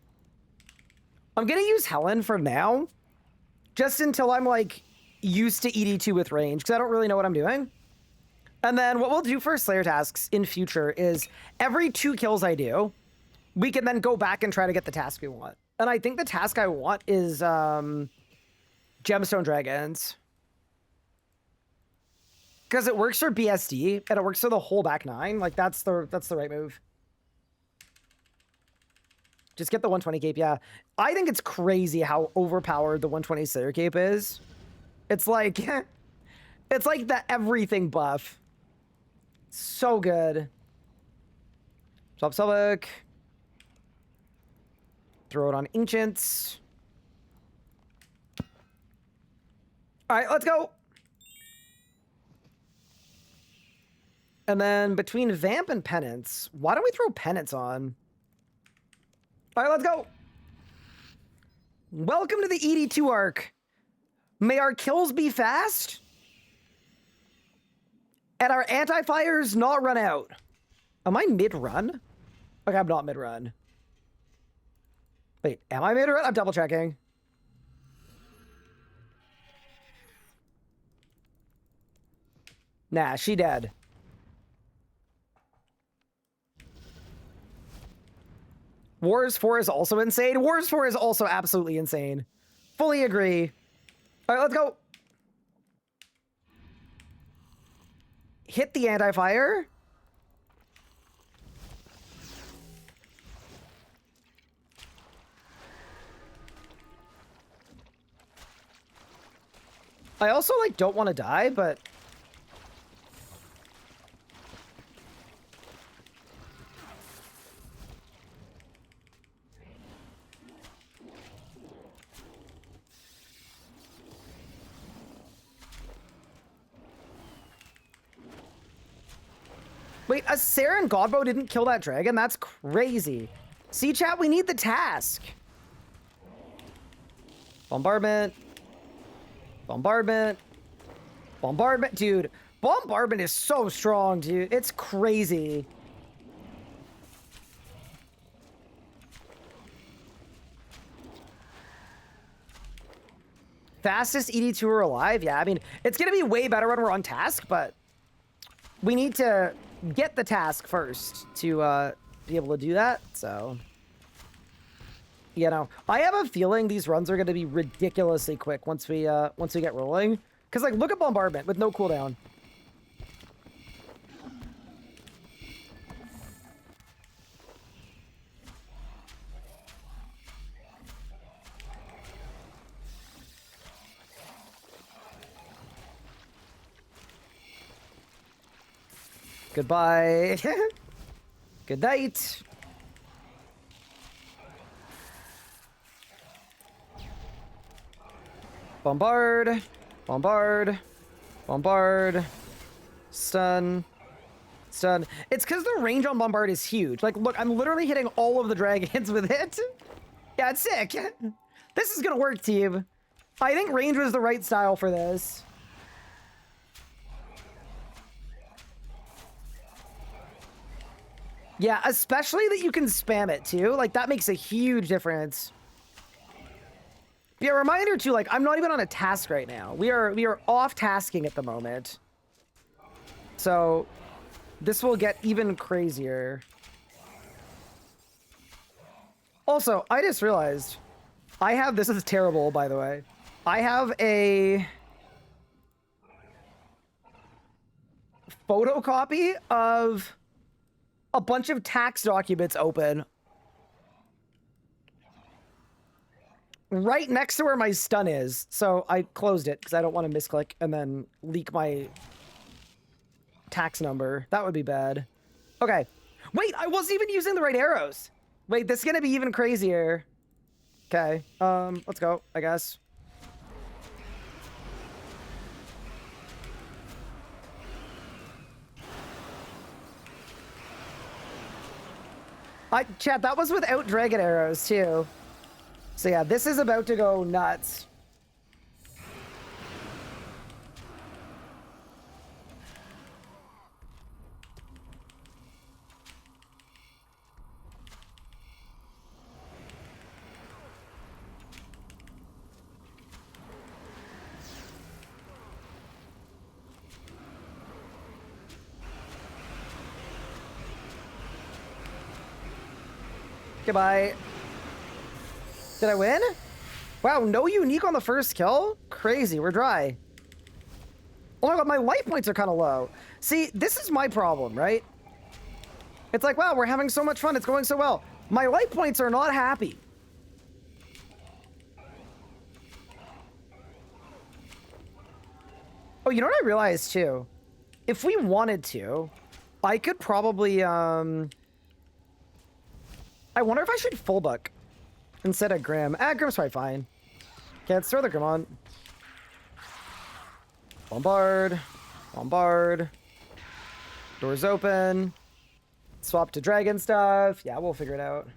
I'm gonna use Helen for now. Just until I'm, like, used to ED2 with range, because I don't really know what I'm doing. And then what we'll do for Slayer tasks in future is every 2 kills I do, we can then go back and try to get the task we want. And I think the task I want is Gemstone Dragons. Because it works for BSD, and it works for the whole back 9. Like, that's the right move. Just get the 120 cape, yeah. I think it's crazy how overpowered the 120 Slayer cape is. It's like... it's like the everything buff. So good. Swap Selvic. Throw it on Ancients. Alright, let's go. And then between Vamp and Penance, why don't we throw Penance on? All right, let's go. Welcome to the ED2 arc. May our kills be fast and our anti-fires not run out. Am I mid-run? Okay, I'm not mid-run. Wait, am I mid-run? I'm double checking. Nah, she dead. Wars 4 is also insane. Wars 4 is also absolutely insane. Fully agree. All right, let's go. Hit the anti-fire. I also, like, don't want to die, but... Wait, a Saren Godbow didn't kill that dragon? That's crazy. See, chat, we need the task. Bombardment. Bombardment. Bombardment. Dude, bombardment is so strong, dude. It's crazy. Fastest ED2 alive? Yeah, I mean, it's going to be way better when we're on task, but we need to get the task first to be able to do that, so... You know, I have a feeling these runs are going to be ridiculously quick once we get rolling. Because, like, look at bombardment with no cooldown. Goodbye. Good night. Bombard. Bombard. Bombard. Stun. Stun. It's because the range on Bombard is huge. Like, look, I'm literally hitting all of the dragons with it. Yeah, it's sick. This is gonna work, team. I think range was the right style for this. Yeah, especially that you can spam it too. Like, that makes a huge difference. Yeah, reminder too, like, I'm not even on a task right now. We are off tasking at the moment. So this will get even crazier. Also, I just realized I have, this is terrible, by the way. I have a photocopy of a bunch of tax documents open right next to where my stun is. So I closed it because I don't want to misclick and then leak my tax number. That would be bad. Okay. Wait, I wasn't even using the right arrows. Wait, this is going to be even crazier. Okay. Let's go, I guess. Chat, that was without dragon arrows, too. So yeah, this is about to go nuts. Goodbye. Did I win? Wow, no unique on the first kill? Crazy, we're dry. Oh my god, my life points are kind of low. See, this is my problem, right? It's like, wow, we're having so much fun, it's going so well. My life points are not happy. Oh, you know what I realized too? If we wanted to, I could probably, I wonder if I should full buck instead of Grim. Grim's probably fine. Okay, let's throw the Grim on. Bombard. Bombard. Doors open. Swap to dragon stuff. Yeah, we'll figure it out.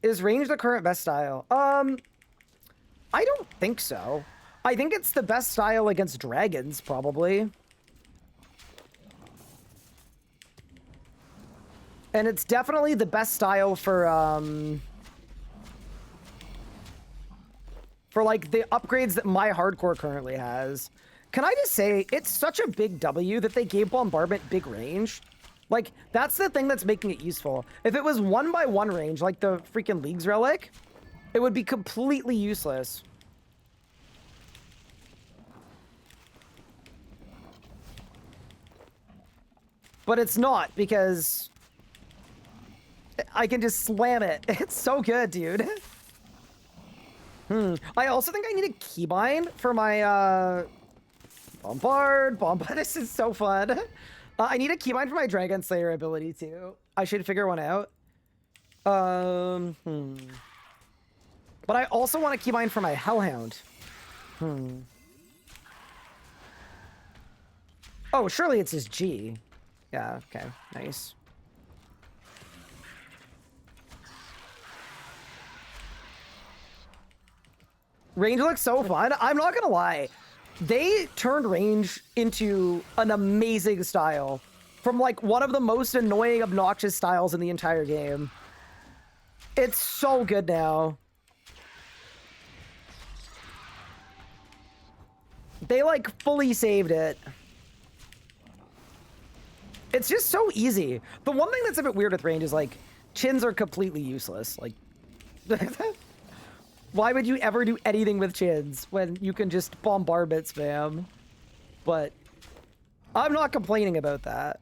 Is range the current best style? I don't think so. I think it's the best style against dragons, probably. And it's definitely the best style for like the upgrades that my hardcore currently has. Can I just say, it's such a big W that they gave bombardment big range. Like, that's the thing that's making it useful. If it was 1x1 range, like the freaking League's Relic, it would be completely useless. But it's not, because I can just slam it. It's so good, dude. I also think I need a keybind for my, Bombard. This is so fun. I need a keybind for my Dragon Slayer ability, too. I should figure one out. But I also want a keybind for my Hellhound. Oh, surely it's his G. Yeah, okay. Nice. Range looks so fun. I'm not gonna lie. They turned range into an amazing style. From like one of the most annoying, obnoxious styles in the entire game. It's so good now. They like fully saved it. It's just so easy. The one thing that's a bit weird with range is like chins are completely useless. Like why would you ever do anything with chins when you can just bombardment spam? But I'm not complaining about that.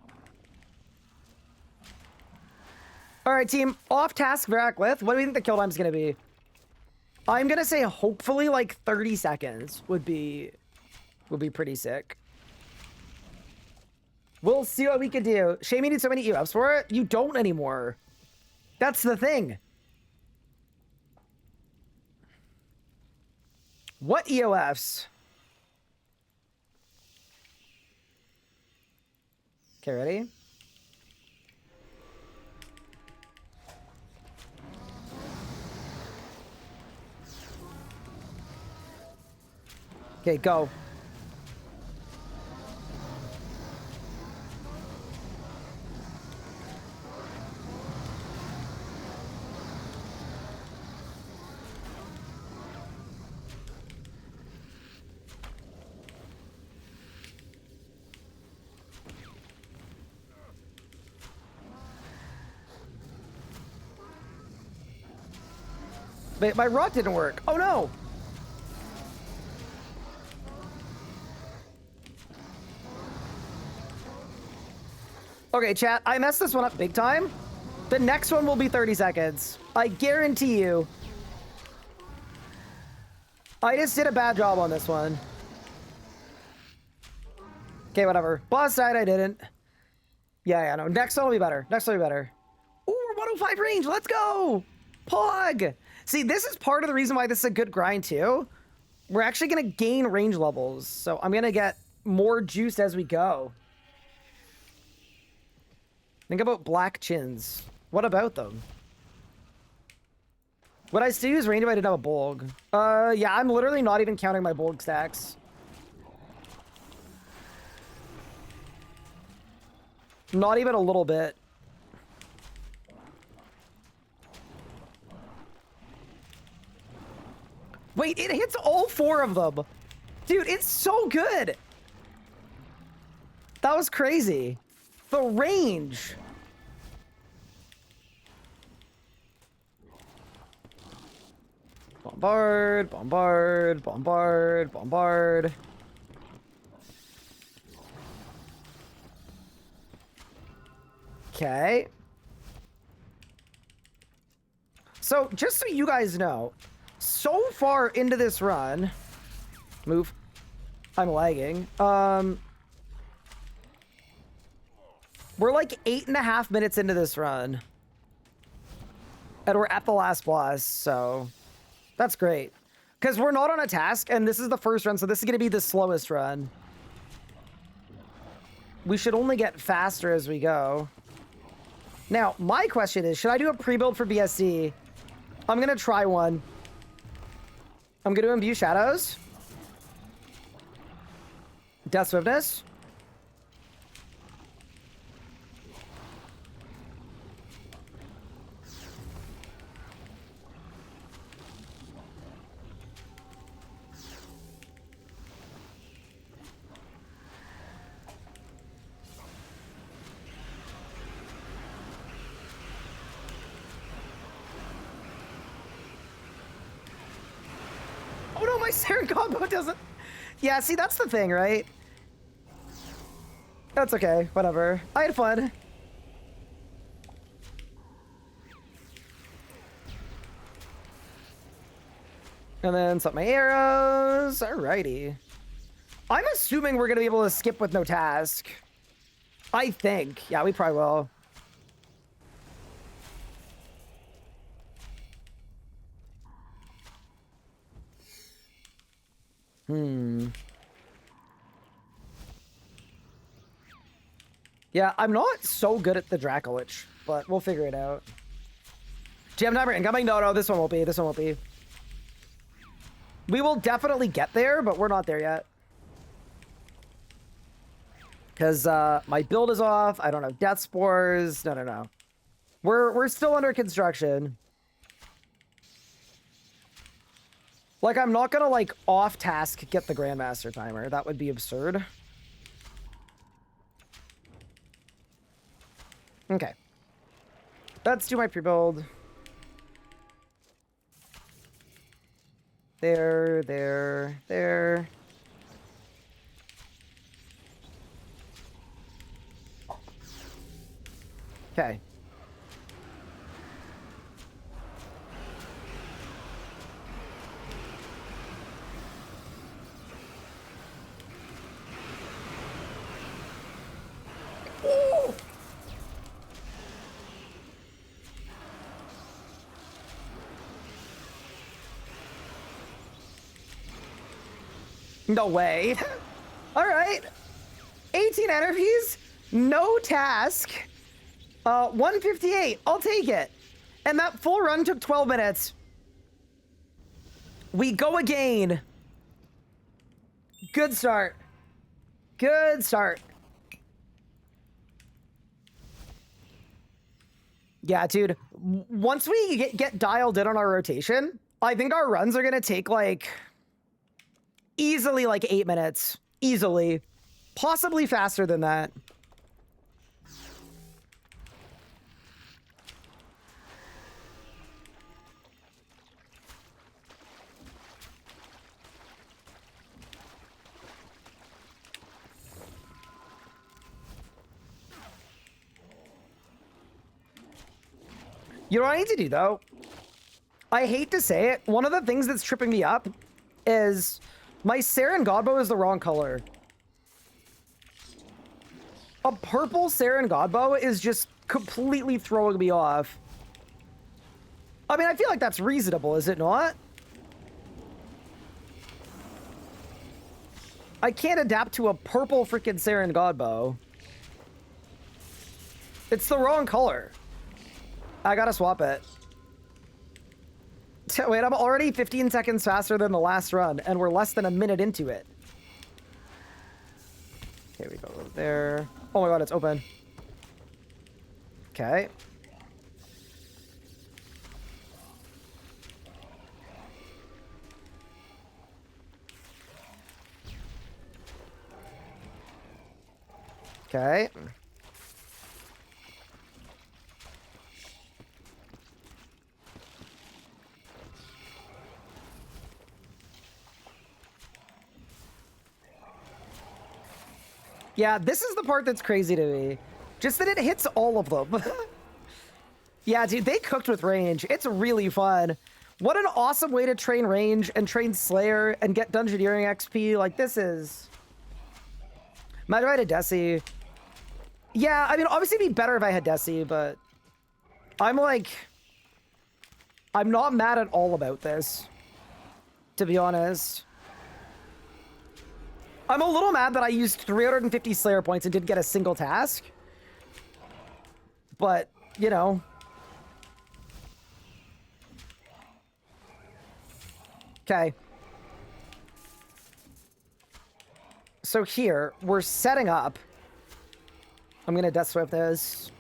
All right, team, off task Varaclith. What do we think the kill time's gonna be? I'm gonna say hopefully like 30 seconds would be pretty sick. We'll see what we can do. Shame you need so many EOFs for it. You don't anymore. That's the thing. What EOFs? Okay, ready? Okay, go. But my rot didn't work. Oh no! Okay, chat, I messed this one up big time. The next one will be 30 seconds. I guarantee you. I just did a bad job on this one. Okay, whatever. Boss died, I didn't. Yeah, no. Next one will be better. Next one will be better. Ooh, we're 105 range. Let's go! Pog! See, this is part of the reason why this is a good grind, too. We're actually going to gain range levels, so I'm going to get more juice as we go. Think about black chins. What about them? Would I still use range if I didn't have a bulg? Yeah, I'm literally not even counting my bulg stacks. Not even a little bit. Wait, it hits all 4 of them. Dude, it's so good. That was crazy. The range. Bombard, bombard, bombard, bombard. Okay. So, just so you guys know, so far into this run, move. I'm lagging. We're like 8.5 minutes into this run. And we're at the last boss, so that's great. Because we're not on a task, and this is the first run, so this is going to be the slowest run. we should only get faster as we go. Now, my question is, should I do a pre-build for BSC? I'm gonna try one. I'm gonna imbue shadows. Death swiftness. Oh no, my Siren combo doesn't... Yeah, see, that's the thing, right? That's okay, whatever. I had fun. And then set my arrows. Alrighty. I'm assuming we're gonna be able to skip with no task. I think. Yeah, we probably will. Yeah, I'm not so good at the Dracolich, but we'll figure it out. Jam timer incoming? No, this one won't be. This one won't be. We will definitely get there, but we're not there yet. Because my build is off. I don't have death spores. No. We're still under construction. Like, I'm not gonna, like, off-task get the Grandmaster timer. That would be absurd. Okay. Let's do my pre-build. There. Okay. Ooh! No way. All right. 18 energies, no task. 158. I'll take it. And that full run took 12 minutes. We go again. Good start. Good start. Yeah, dude. Once we get dialed in on our rotation, I think our runs are going to take like easily like 8 minutes. Easily. Possibly faster than that. You know what I need to do, though? I hate to say it. One of the things that's tripping me up is my Saren Godbow is the wrong color. A purple Saren Godbow is just completely throwing me off. I mean, I feel like that's reasonable, is it not? I can't adapt to a purple freaking Saren Godbow. It's the wrong color. I gotta swap it. Wait, I'm already 15 seconds faster than the last run, and we're less than a minute into it. Okay, we go over there. Oh my god, it's open. Okay. Okay. Yeah, this is the part that's crazy to me. Just that it hits all of them. Yeah, dude, they cooked with range. It's really fun. What an awesome way to train range and train Slayer and get Dungeoneering XP. Like, this is... Imagine if I had a Desi. Yeah, I mean, obviously it'd be better if I had Desi, but... I'm like... I'm not mad at all about this. To be honest. I'm a little mad that I used 350 Slayer points and didn't get a single task. But, you know. Okay. So here, we're setting up. I'm gonna Death Swift this.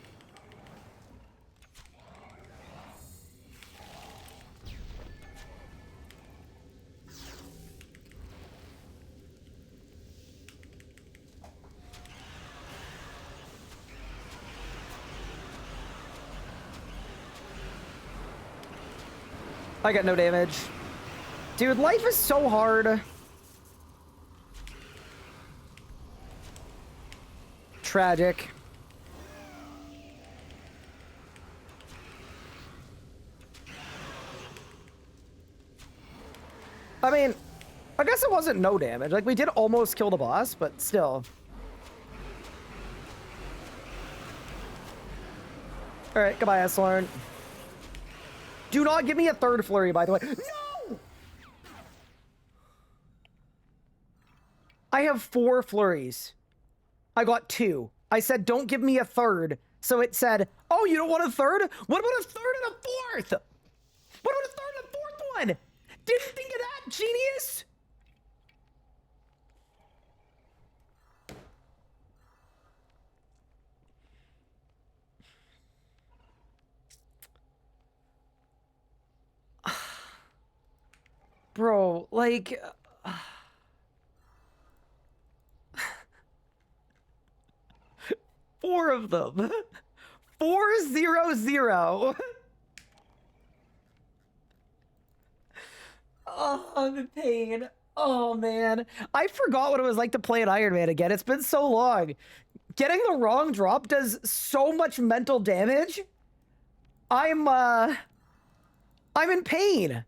I got no damage. Dude, life is so hard. Tragic. I mean, I guess it wasn't no damage. Like, we did almost kill the boss, but still. Alright, goodbye, Eslorn. Do not give me a third flurry, by the way. No! I have 4 flurries. I got 2. I said, don't give me a third. So it said, oh, you don't want a third? What about a third and a fourth? What about a third and a fourth one? Didn't think of that, genius? Bro, like... 4 of them. 400. Oh, I'm in pain. Oh, man. I forgot what it was like to play an Ironman again. It's been so long. Getting the wrong drop does so much mental damage. I'm in pain.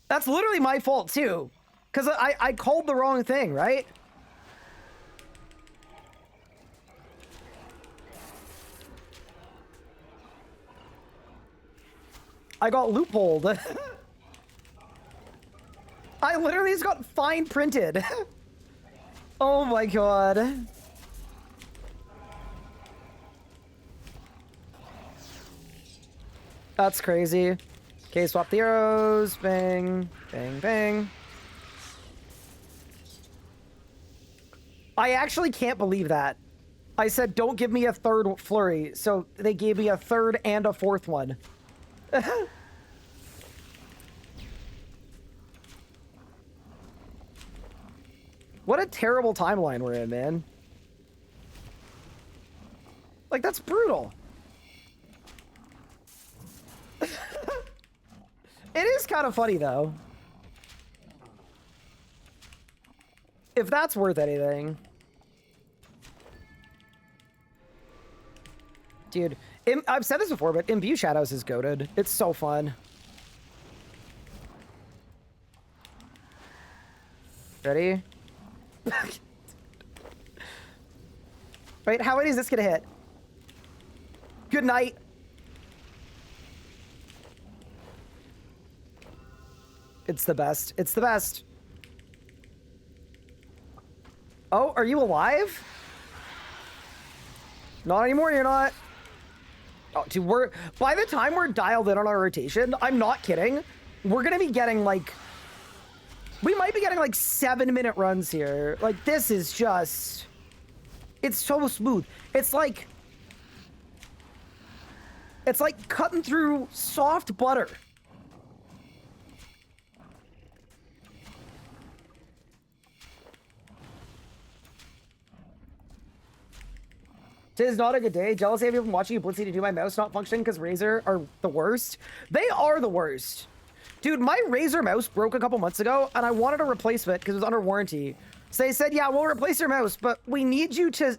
That's literally my fault, too. Because I called the wrong thing, right? I got loopholed. I literally just got fine printed. Oh my god. That's crazy. Okay, swap the arrows. Bang, bang, bang. I actually can't believe that. I said, don't give me a third flurry. So they gave me a third and a fourth one. What a terrible timeline we're in, man. Like, that's brutal. It is kind of funny, though. If that's worth anything. Dude, I've said this before, but Imbue Shadows is goated. It's so fun. Ready? Right, how many is this gonna hit? Good night. It's the best. It's the best. Oh, are you alive? Not anymore, you're not. Oh, dude, by the time we're dialed in on our rotation, I'm not kidding. We're gonna be getting like, we might be getting like 7-minute runs here. Like, this is just, it's so smooth. It's like cutting through soft butter. Tis not a good day. Jealous of you from watching you Blitzy to do my mouse not functioning because Razer are the worst. They are the worst. Dude, my Razer mouse broke a couple months ago, and I wanted a replacement because it was under warranty. So they said, yeah, we'll replace your mouse, but we need you to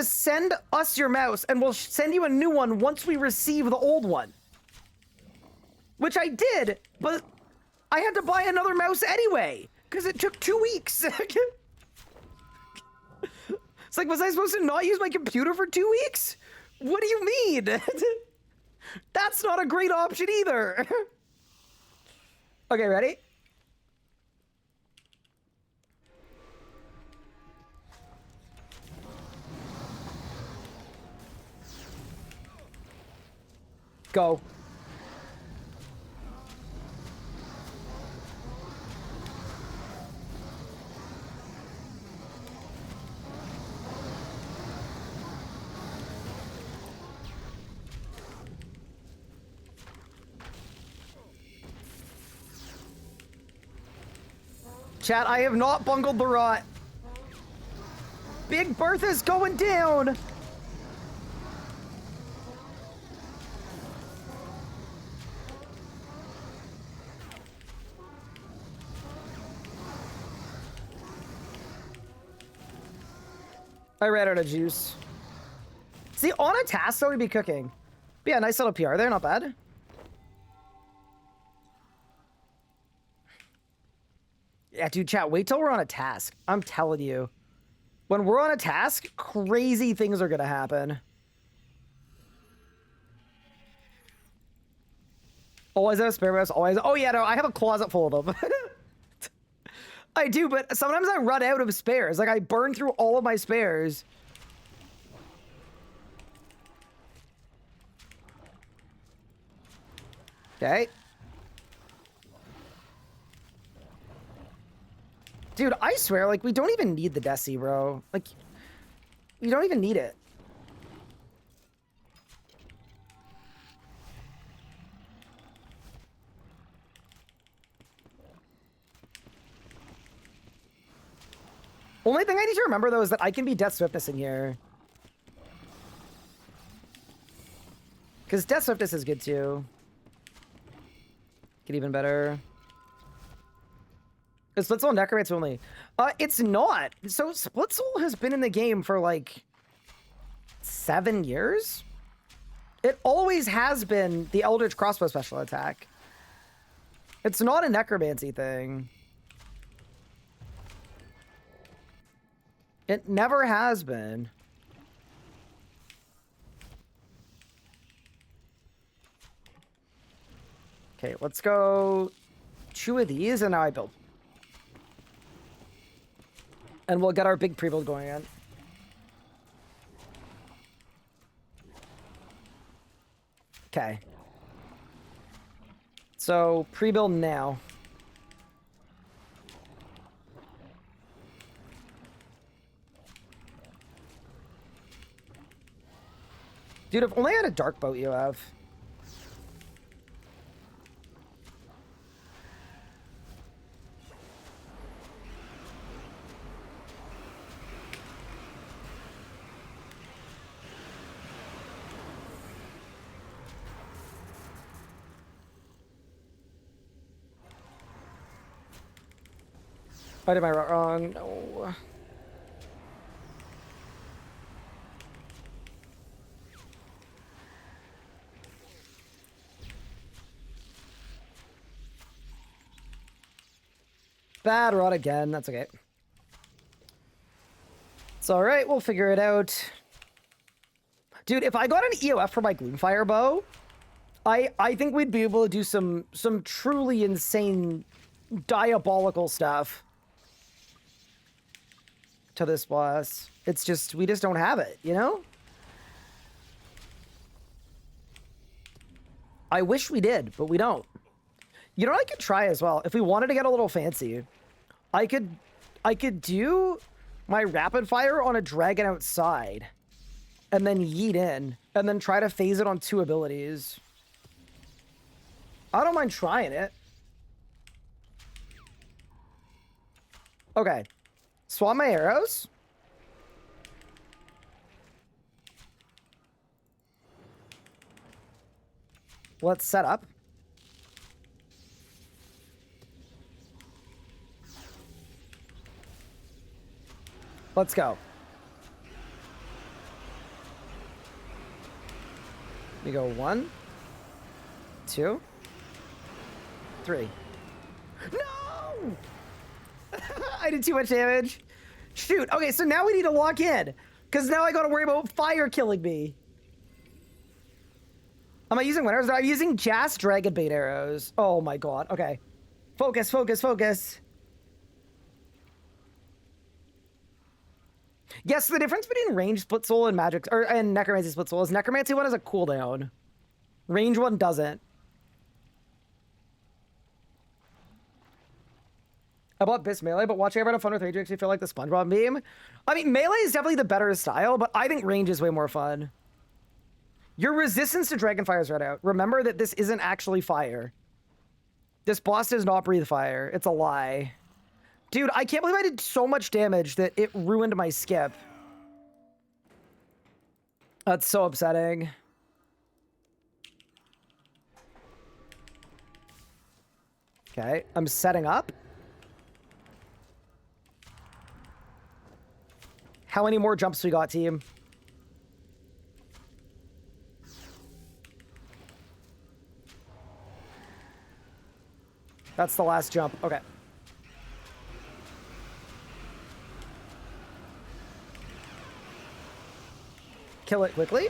send us your mouse, and we'll send you a new one once we receive the old one. Which I did, but I had to buy another mouse anyway, because it took 2 weeks. It's like, was I supposed to not use my computer for 2 weeks? What do you mean? That's not a great option either. Okay, ready? go. Chat, I have not bungled the rot. Big Bertha's going down. I ran out of juice. See, on a task, though, we'd be cooking. But yeah, nice little PR there, not bad. Yeah, dude, chat, wait till we're on a task. I'm telling you. When we're on a task, crazy things are gonna happen. Always have spare mouse, always. Oh, yeah, no, I have a closet full of them. I do, but sometimes I run out of spares. Like, I burn through all of my spares. Okay. Dude, I swear, like, we don't even need the Desi, bro. Like, we don't even need it. Only thing I need to remember, though, is that I can be Death Swiftness in here. Because Death Swiftness is good, too. Get even better. Is Split Soul Necromancy only? It's not. So Split Soul has been in the game for, like, 7 years? It always has been the Eldritch Crossbow special attack. It's not a Necromancy thing. It never has been. Okay, let's go 2 of these, and now I build. And we'll get our big pre-build going in. Okay. So, pre-build now. Dude, if only I had a dark boat you have. Why did I write wrong? No. Bad rod again. That's okay. It's all right. We'll figure it out. Dude, if I got an EOF for my Gloomfire bow, I think we'd be able to do some truly insane, diabolical stuff to this boss. It's just, we just don't have it, you know? I wish we did, but we don't. You know what I could try as well? If we wanted to get a little fancy, I could do my rapid fire on a dragon outside and then yeet in and then try to phase it on 2 abilities. I don't mind trying it. Okay. Swap my arrows. Let's set up. Let's go. We go 1, 2, 3. No! I did too much damage. Shoot. Okay, so now we need to lock in. Because now I gotta worry about fire killing me. Am I using winners? I'm using Jas Dragonbait arrows. Oh my god. Okay. Focus, focus, focus. Yes, the difference between ranged split soul and magic and necromancy split soul is necromancy one has a cooldown. Range one doesn't. I bought Biss Melee, but watching everyone have fun with range makes me feel like the SpongeBob meme. I mean, Melee is definitely the better style, but I think range is way more fun. Your resistance to Dragonfire is read out. Remember that this isn't actually fire. This boss does not breathe fire. It's a lie. Dude, I can't believe I did so much damage that it ruined my skip. That's so upsetting. Okay, I'm setting up. How many more jumps we got, team? That's the last jump. Okay. Kill it quickly.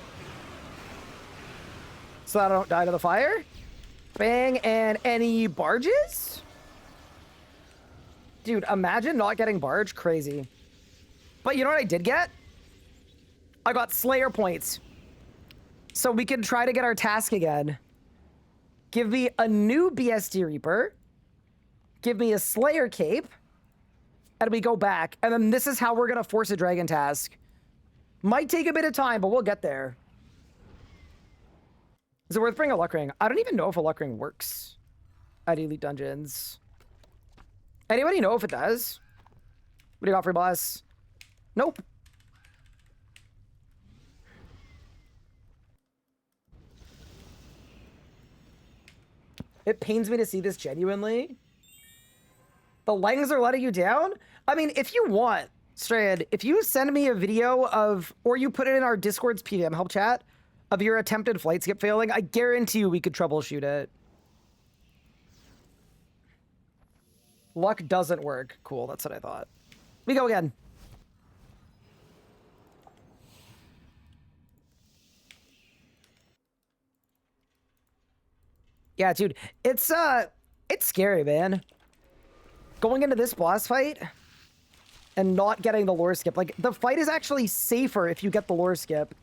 So that I don't die to the fire. Bang, and any barges? Dude, imagine not getting barge. Crazy. But you know what I did get? I got Slayer points. So we can try to get our task again. Give me a new BSD Reaper. Give me a Slayer cape. And we go back. And then this is how we're going to force a dragon task. Might take a bit of time, but we'll get there. Is it worth bringing a luck ring? I don't even know if a luck ring works at Elite Dungeons. Anybody know if it does? What do you got for boss? Nope. It pains me to see this genuinely. The Langs are letting you down? I mean, if you want, Strand, if you send me a video of, or you put it in our Discord's PVM help chat, of your attempted flight skip failing, I guarantee you we could troubleshoot it. Luck doesn't work. Cool, that's what I thought. We go again. Yeah, dude, it's scary, man. Going into this boss fight and not getting the lore skip. Like, the fight is actually safer if you get the lore skip.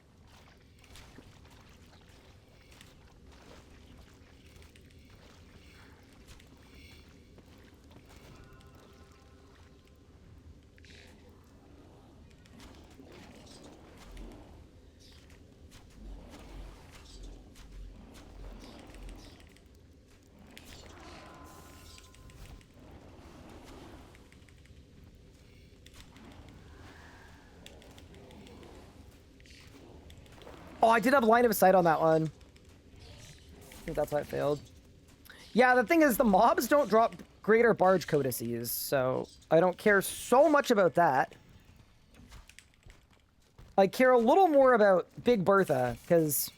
Oh, I did have line of sight on that one. I think that's why it failed. Yeah, the thing is, the mobs don't drop greater barge codices, so I don't care so much about that. I care a little more about Big Bertha, because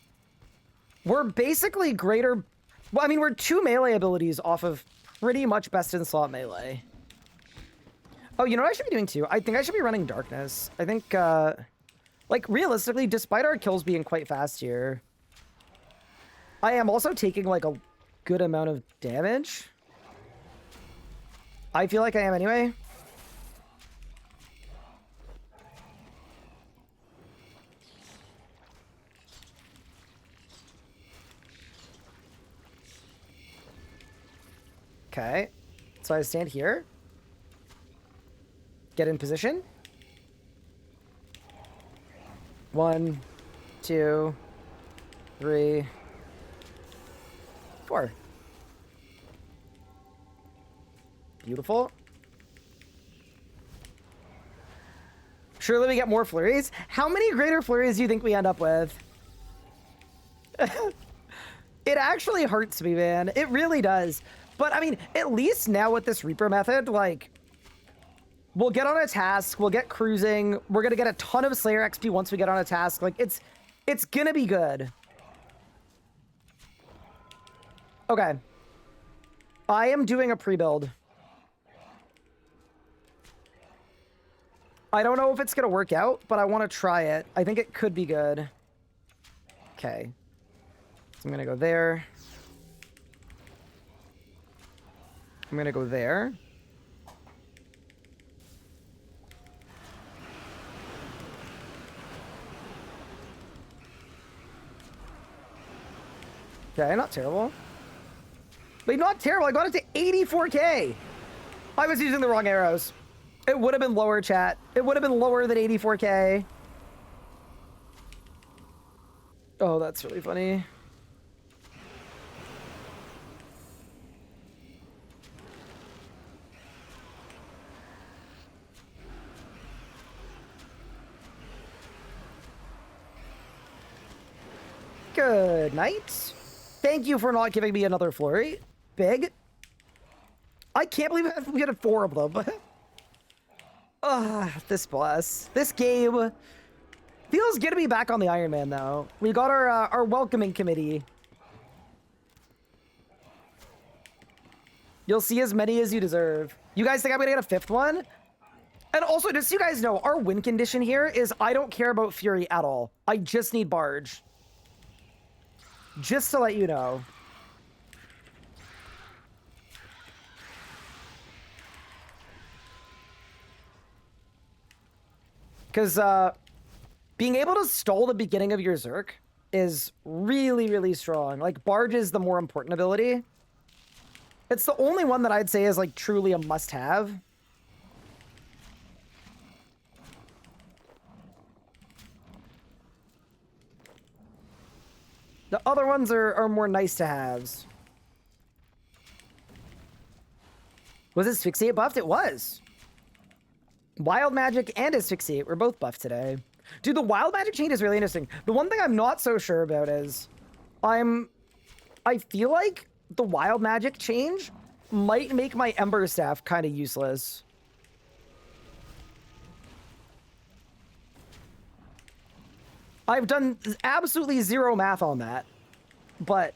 we're basically greater... Well, I mean, we're 2 melee abilities off of pretty much best in slot melee. Oh, you know what I should be doing too? I think I should be running Darkness. I think, like, realistically, despite our kills being quite fast here, I am also taking, like, a good amount of damage. I feel like I am anyway. Okay. So I stand here. Get in position. 1, 2, 3, 4. Beautiful. Surely we get more flurries. How many greater flurries do you think we end up with? It actually hurts me, man. It really does. But, I mean, at least now with this Reaper method, like, we'll get on a task, we'll get cruising, we're gonna get a ton of Slayer XP once we get on a task. Like, it's gonna be good. Okay. I am doing a pre-build. I don't know if it's gonna work out, but I want to try it. I think it could be good. Okay. So I'm gonna go there. I'm gonna go there. Okay, not terrible. Wait, not terrible. I got it to 84k. I was using the wrong arrows. It would have been lower, chat. It would have been lower than 84k. Oh, that's really funny. Good night. Thank you for not giving me another flurry. Big. I can't believe we had 4 of them. This boss. This game feels good to be back on the Ironman, though. We got our welcoming committee. You'll see as many as you deserve. You guys think I'm gonna get a 5th one? And also, just so you guys know, our win condition here is I don't care about Fury at all. I just need Barge. Just to let you know. Because being able to stall the beginning of your Zerk is really, really strong. Like, Barge is the more important ability. It's the only one that I'd say is, like, truly a must-have. The other ones are more nice-to-haves. Was Asphyxiate buffed? It was. Wild Magic and Asphyxiate were both buffed today. Dude, the Wild Magic change is really interesting. The one thing I'm not so sure about is I feel like the Wild Magic change might make my Ember Staff kind of useless. I've done absolutely zero math on that, but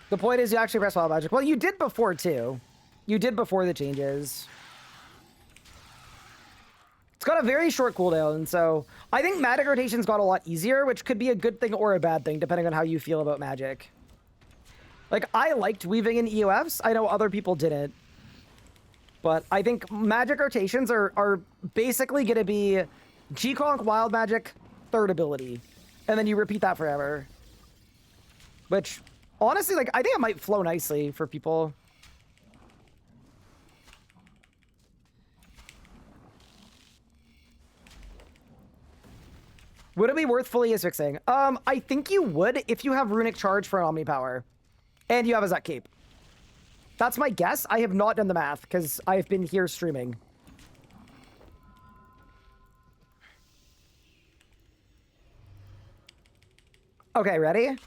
the point is you actually press Wild Magic. Well, you did before, too. You did before the changes. It's got a very short cooldown, so I think magic rotations got a lot easier, which could be a good thing or a bad thing, depending on how you feel about magic. Like, I liked weaving in EOFs. I know other people didn't. But I think magic rotations are basically going to be G-Conk, Wild Magic, 3rd ability. And then you repeat that forever. Which... honestly, like, I think it might flow nicely for people. Would it be worth fully asphyxing? I think you would if you have Runic Charge for an Omnipower. And you have a Zek Cape. That's my guess. I have not done the math, because I have been here streaming. Okay, ready?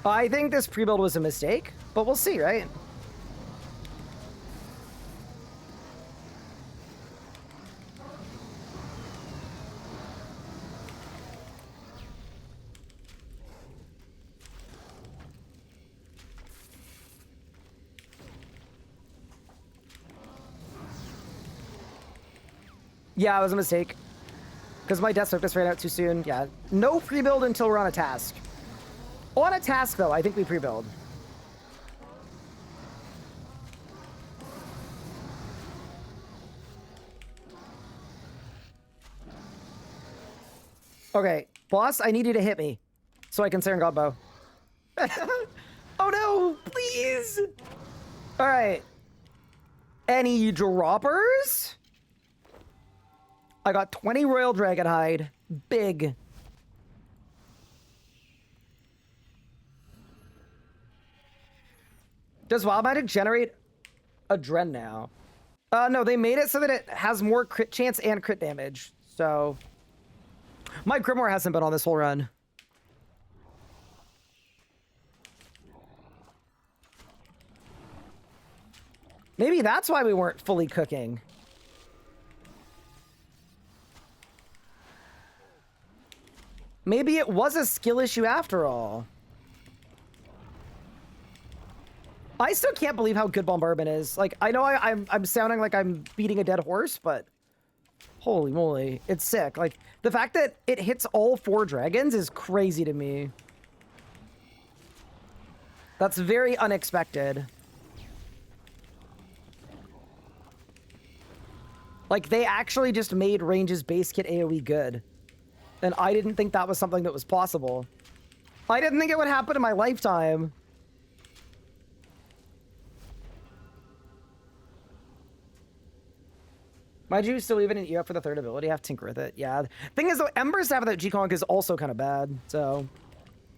I think this pre-build was a mistake, but we'll see, right? Yeah, it was a mistake. Because my Death Focus ran out too soon. Yeah, no pre-build until we're on a task. On a task, though, I think we pre-build. Okay, boss, I need you to hit me so I can Saren Godbow. Oh no, please! All right. Any droppers? I got 20 Royal Dragonhide. Big. Does Wild Magic generate a Dren now. No, they made it so that it has more crit chance and crit damage. So my Grimoire hasn't been on this whole run. Maybe that's why we weren't fully cooking. Maybe it was a skill issue after all. I still can't believe how good Bombardment is. Like, I know I'm sounding like I'm beating a dead horse, but holy moly, it's sick. Like, the fact that it hits all 4 dragons is crazy to me. That's very unexpected. Like, they actually just made Range's base kit AoE good. And I didn't think that was something that was possible. I didn't think it would happen in my lifetime. Might you still even an E up for the 3rd ability? Have to tinker with it. Yeah. Thing is, though, Ember's have without G-Conk is also kind of bad. So,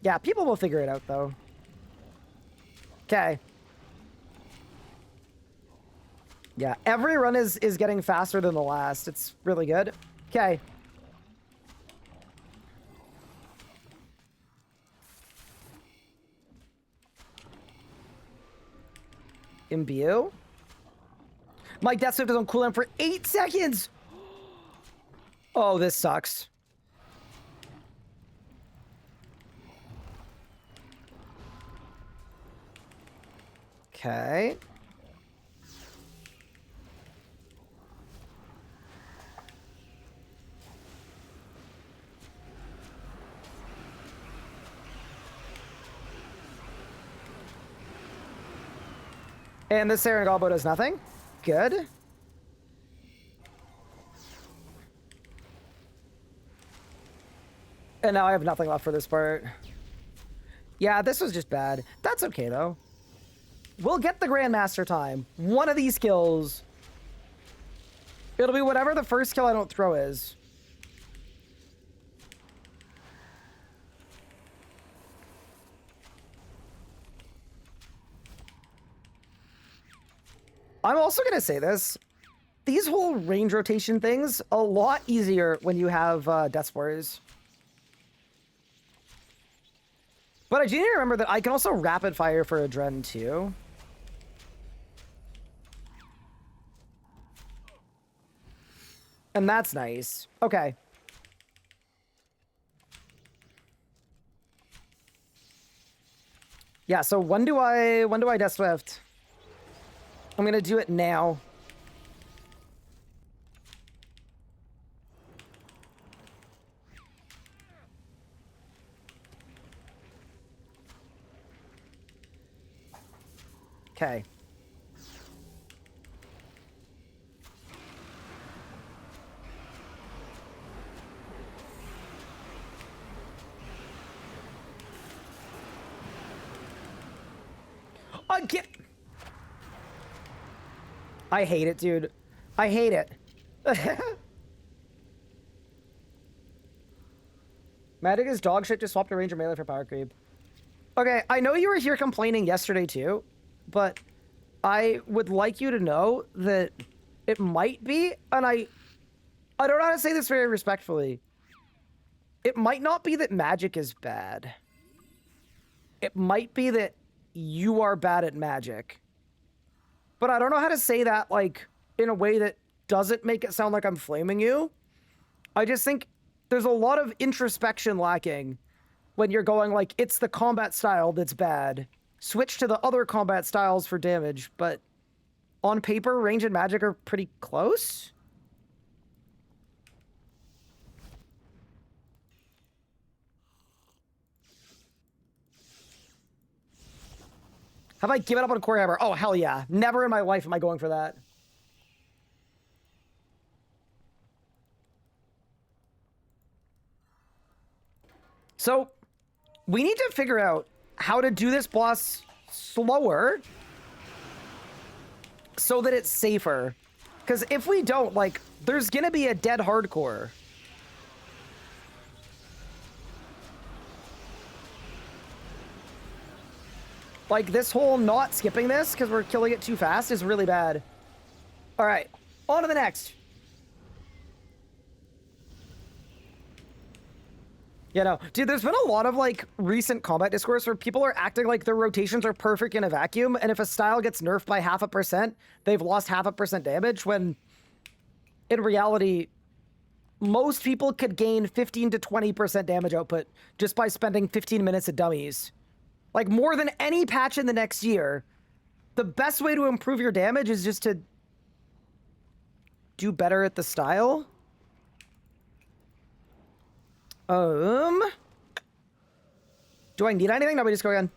yeah, people will figure it out, though. Okay. Yeah, every run is getting faster than the last. It's really good. Okay. Imbue. My Death Swift is on cooldown for 8 seconds. Oh, this sucks. Okay. And this Saren Galbo does nothing. Good. And now I have nothing left for this part. Yeah, this was just bad. That's okay, though. We'll get the Grandmaster time. One of these kills. It'll be whatever the first kill I don't throw is. I'm also going to say this. These whole range rotation things, a lot easier when you have Death Spores. But I do need to remember that I can also rapid fire for a Dren too. And that's nice. Okay. Yeah, so when do I Death Swift? I'm gonna do it now. Okay. Again. I hate it, dude. I hate it. Magic is dog shit. Just swapped a ranger melee for power creep. Okay, I know you were here complaining yesterday too, but I would like you to know that it might be, and I don't know how to say this very respectfully. It might not be that magic is bad. It might be that you are bad at magic. But I don't know how to say that, like, in a way that doesn't make it sound like I'm flaming you. I just think there's a lot of introspection lacking when you're going, like, it's the combat style that's bad. Switch to the other combat styles for damage, but on paper, range and magic are pretty close. Have I given up on Core Hammer? Oh, hell yeah. Never in my life am I going for that. So, we need to figure out how to do this boss slower so that it's safer. Because if we don't, like, there's gonna be a dead hardcore. Like, this whole not skipping this because we're killing it too fast is really bad. All right, on to the next. You know, dude, there's been a lot of, like, recent combat discourse where people are acting like their rotations are perfect in a vacuum, and if a style gets nerfed by 0.5%, they've lost 0.5% damage, when in reality, most people could gain 15 to 20% damage output just by spending 15 minutes at dummies. Like, more than any patch in the next year, the best way to improve your damage is just to do better at the style. Do I need anything? No, we just go again.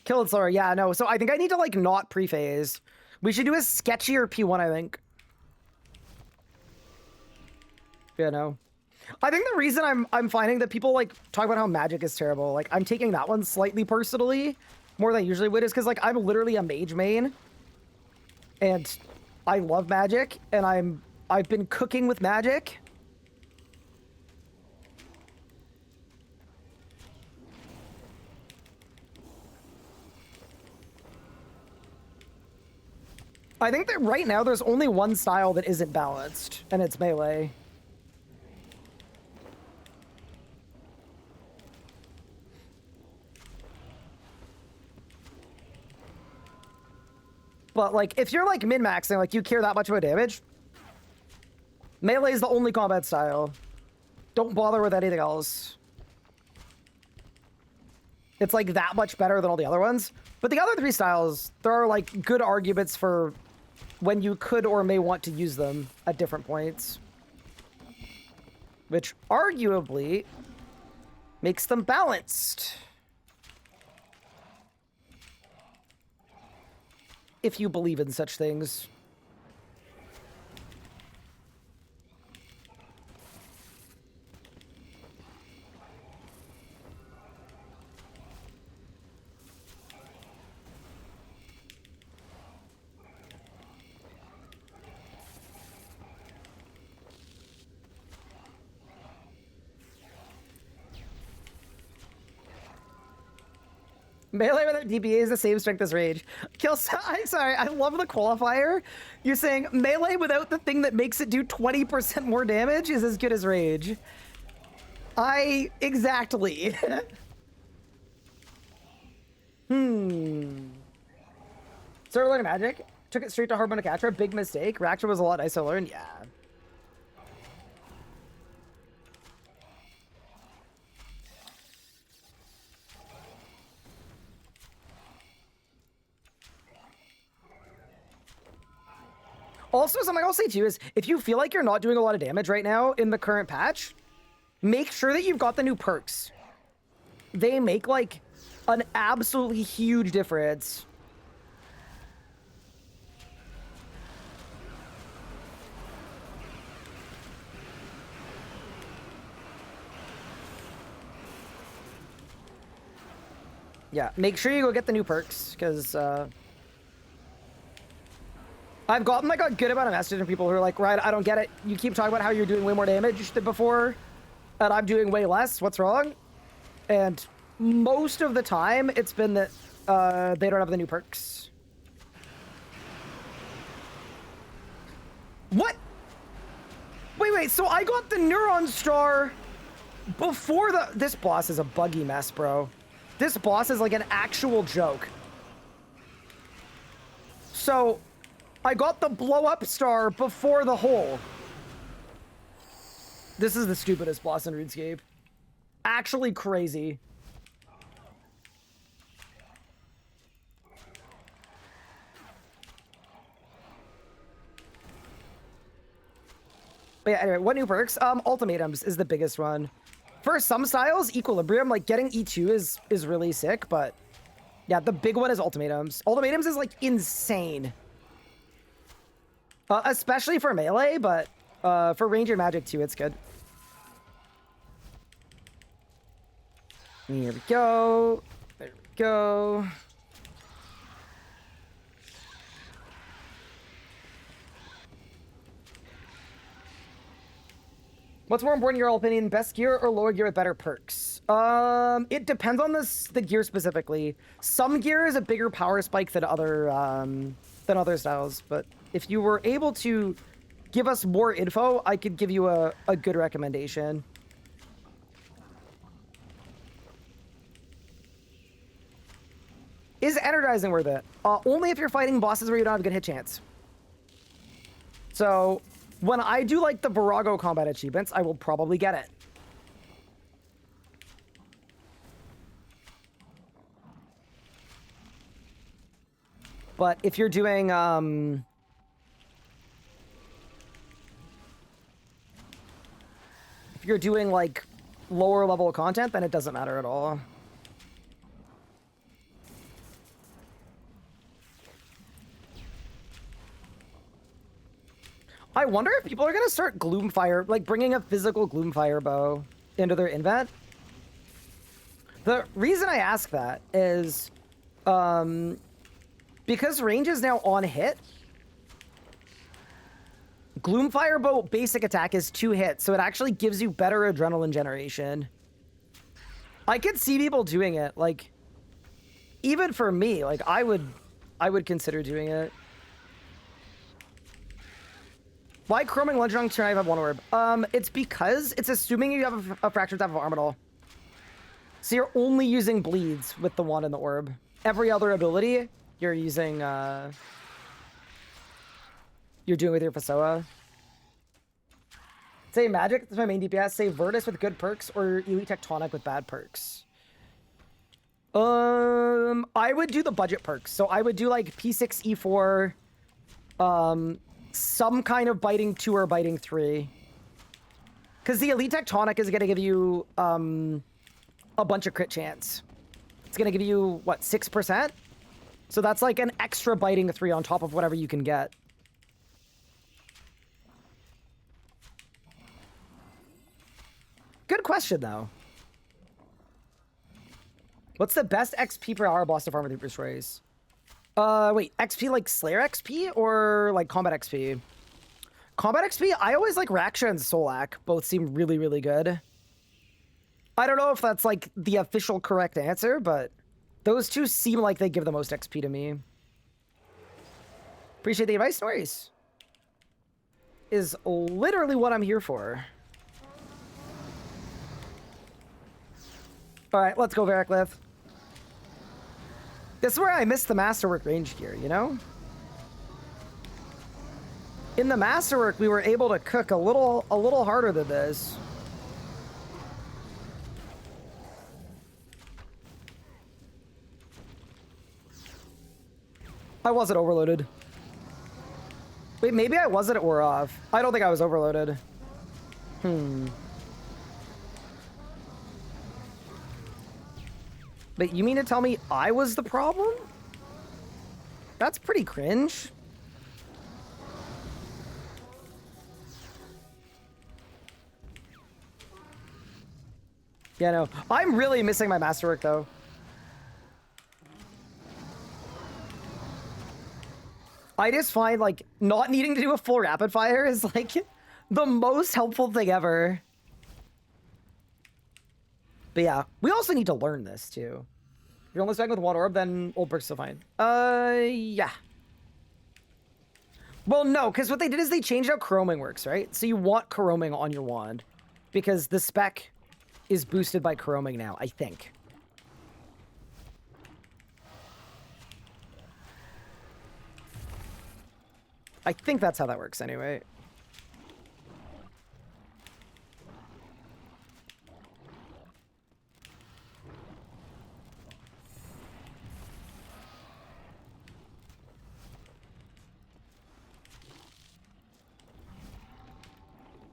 Kill it slower. Yeah, no. So I think I need to, like, not pre-phase. We should do a sketchier P1, I think. Yeah, no. I think the reason I'm finding that people, like, talk about how magic is terrible, like, I'm taking that one slightly personally, more than I usually would, is because, like, I'm literally a mage main. And I love magic, and I've been cooking with magic. I think that right now there's only one style that isn't balanced, and it's melee. But, like, if you're, like, min-maxing, like, you care that much about damage, melee is the only combat style. Don't bother with anything else. It's, like, that much better than all the other ones. But the other three styles, there are, like, good arguments for when you could or may want to use them at different points. Which, arguably, makes them balanced. If you believe in such things. Melee without DPA is the same strength as rage. I'm sorry, I love the qualifier. You're saying melee without the thing that makes it do 20% more damage is as good as rage. Exactly. Started learning magic. Took it straight to Harmonicatra. Big mistake. Reaction was a lot nicer to learn. Yeah. Also, something I'll say too is, if you feel like you're not doing a lot of damage right now in the current patch, make sure that you've got the new perks. They make, like, an absolutely huge difference. Yeah, make sure you go get the new perks, because, I've gotten, like, a good amount of messages from people who are like, right, I don't get it. You keep talking about how you're doing way more damage than before, and I'm doing way less. What's wrong? And most of the time, it's been that they don't have the new perks. What? Wait, so I got the Neuron Star before the... This boss is a buggy mess, bro. This boss is, like, an actual joke. So... I got the blow-up star before the hole. This is the stupidest boss in RuneScape. Actually crazy. But yeah, anyway, what new perks? Ultimatums is the biggest one. For some styles, Equilibrium, like, getting E2 is really sick, but... Yeah, the big one is Ultimatums. Ultimatums is, like, insane. Especially for melee, but for range and magic too, it's good. Here we go. There we go. What's more important in your opinion, best gear or lower gear with better perks? It depends on the gear specifically. Some gear is a bigger power spike than other styles, but if you were able to give us more info, I could give you a good recommendation. Is energizing worth it? Only if you're fighting bosses where you don't have a good hit chance. So when I do like the Virago combat achievements, I will probably get it. But if you're doing like lower level content, then it doesn't matter at all. I wonder if people are gonna start Gloomfire, like bringing a physical Gloomfire bow into their invent. The reason I ask that is, because range is now on hit, Gloomfire bow basic attack is 2 hits, so it actually gives you better adrenaline generation. I could see people doing it, like, even for me, like I would consider doing it. Why chroming Lunchong to have 1 orb? It's because it's assuming you have a fractured type of arm at all. So you're only using bleeds with the wand and the orb. Every other ability, you're using, you're doing with your Fasoa. Say Magic, that's my main DPS. Say Virtus with good perks or Elite Tectonic with bad perks. I would do the budget perks. So I would do like P6, E4, some kind of biting 2 or biting 3. Because the Elite Tectonic is going to give you a bunch of crit chance. It's going to give you, what, 6%? So that's like an extra biting 3 on top of whatever you can get. Good question, though. What's the best XP per hour boss to farm with Reaper's Race? Wait, XP like Slayer XP or like Combat XP? Combat XP, I always like Raksha and Solak. Both seem really, really good. I don't know if that's like the official correct answer, but those two seem like they give the most XP to me. Appreciate the advice, no worries. Is literally what I'm here for. All right, let's go, Variclith. This is where I missed the Masterwork range gear, you know? In the Masterwork, we were able to cook a little harder than this. I wasn't overloaded. Wait, maybe I wasn't or off. I don't think I was overloaded. But you mean to tell me I was the problem? That's pretty cringe. Yeah, no. I'm really missing my Masterwork, though. I just find, like, not needing to do a full rapid fire is, like, the most helpful thing ever. But yeah, we also need to learn this, too. If you're only stacking with 1 orb, then old perk's still fine. Yeah. Well, no, because what they did is they changed how chroming works, right? So you want chroming on your wand, because the spec is boosted by chroming now, I think. I think that's how that works anyway.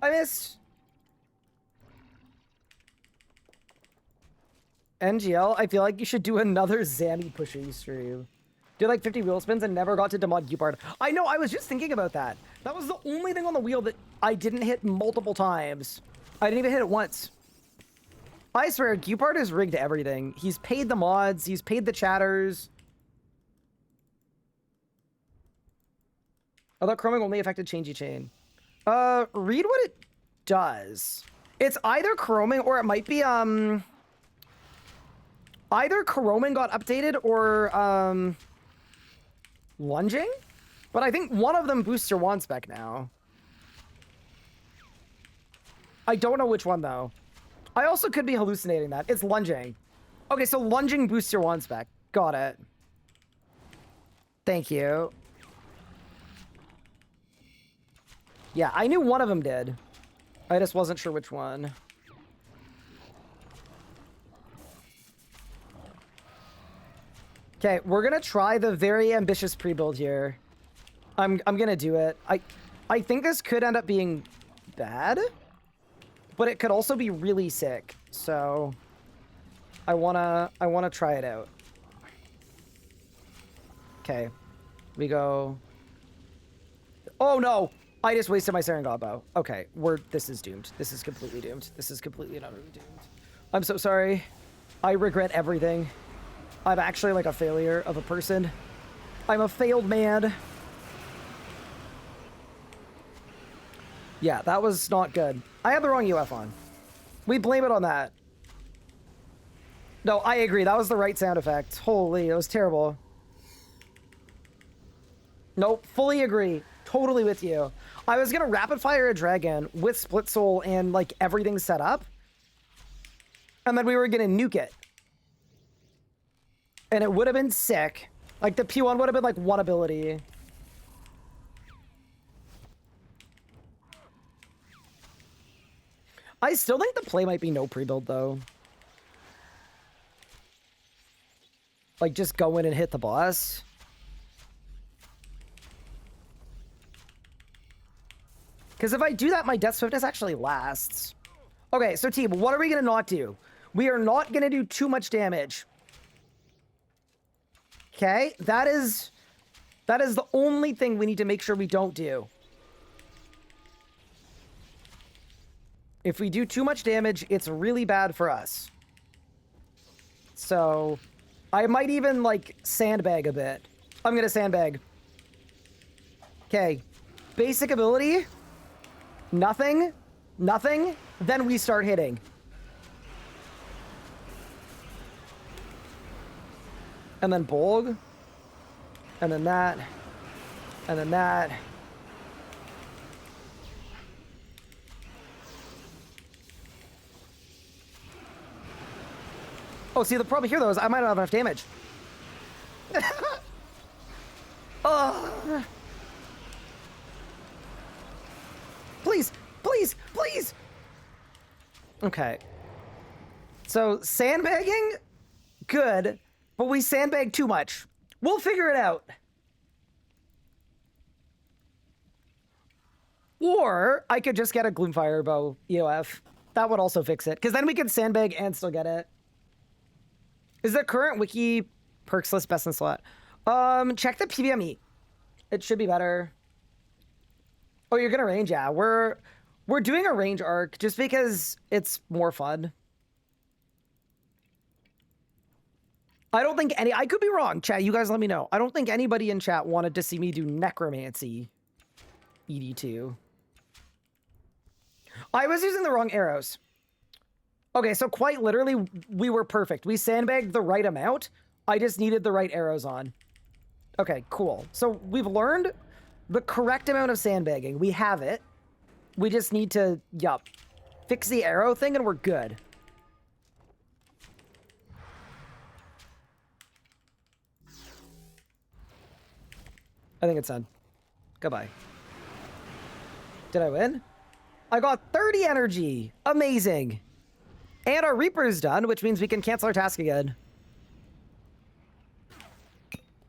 I missed. NGL, I feel like you should do another Zanny pushing stream. Did like 50 wheel spins and never got to demod Gupard. I know, I was just thinking about that. That was the only thing on the wheel that I didn't hit multiple times. I didn't even hit it once. I swear, Gupard has rigged everything. He's paid the mods, he's paid the chatters. I thought chroming only affected changey chain. Read what it does. It's either chroming or it might be, Either Karoman got updated or lunging, but I think one of them boosts your wand spec now. I don't know which one though. I also could be hallucinating that. It's lunging. Okay, so lunging boosts your wand spec. Got it. Thank you. Yeah, I knew one of them did. I just wasn't sure which one. Okay, we're gonna try the very ambitious pre-build here. I'm gonna do it. I think this could end up being bad, but it could also be really sick. So I wanna try it out. Okay, we go. Oh no! I just wasted my Serengod bow. Okay, this is doomed. This is completely doomed. This is completely and utterly doomed. I'm so sorry. I regret everything. I'm actually like a failure of a person. I'm a failed man. Yeah, that was not good. I had the wrong UF on. We blame it on that. No, I agree. That was the right sound effect. Holy, it was terrible. Nope, fully agree. Totally with you. I was gonna rapid fire a dragon with split soul and like everything set up. And then we were gonna nuke it. And it would have been sick. Like the P1 would have been like one ability. I still think the play might be no pre-build though. Like just go in and hit the boss. Because if I do that, my Death Swiftness actually lasts. Okay, so team, what are we going to not do? We are not going to do too much damage. Okay, that is the only thing we need to make sure we don't do. If we do too much damage, it's really bad for us. So I might even like sandbag a bit. I'm going to sandbag. Okay, basic ability. Nothing, nothing, then we start hitting. And then Bolg. And then that. And then that. Oh, see, the problem here, though, is I might not have enough damage. Ugh. Please, please, please. Okay. So sandbagging, good, but we sandbag too much. We'll figure it out. Or I could just get a Gloomfire bow EOF. That would also fix it, because then we could sandbag and still get it. Is the current wiki perks list best in slot? Check the PVME. It should be better. Oh, you're gonna range? Yeah, we're doing a range arc just because it's more fun. I don't think I could be wrong, chat. You guys let me know. I don't think anybody in chat wanted to see me do necromancy ED2. I was using the wrong arrows. Okay, so quite literally, we were perfect. We sandbagged the right amount. I just needed the right arrows on. Okay, cool. So we've learned the correct amount of sandbagging. We have it. We just need to, fix the arrow thing and we're good. I think it's done. Goodbye. Did I win? I got 30 energy. Amazing. And our Reaper's done, which means we can cancel our task again.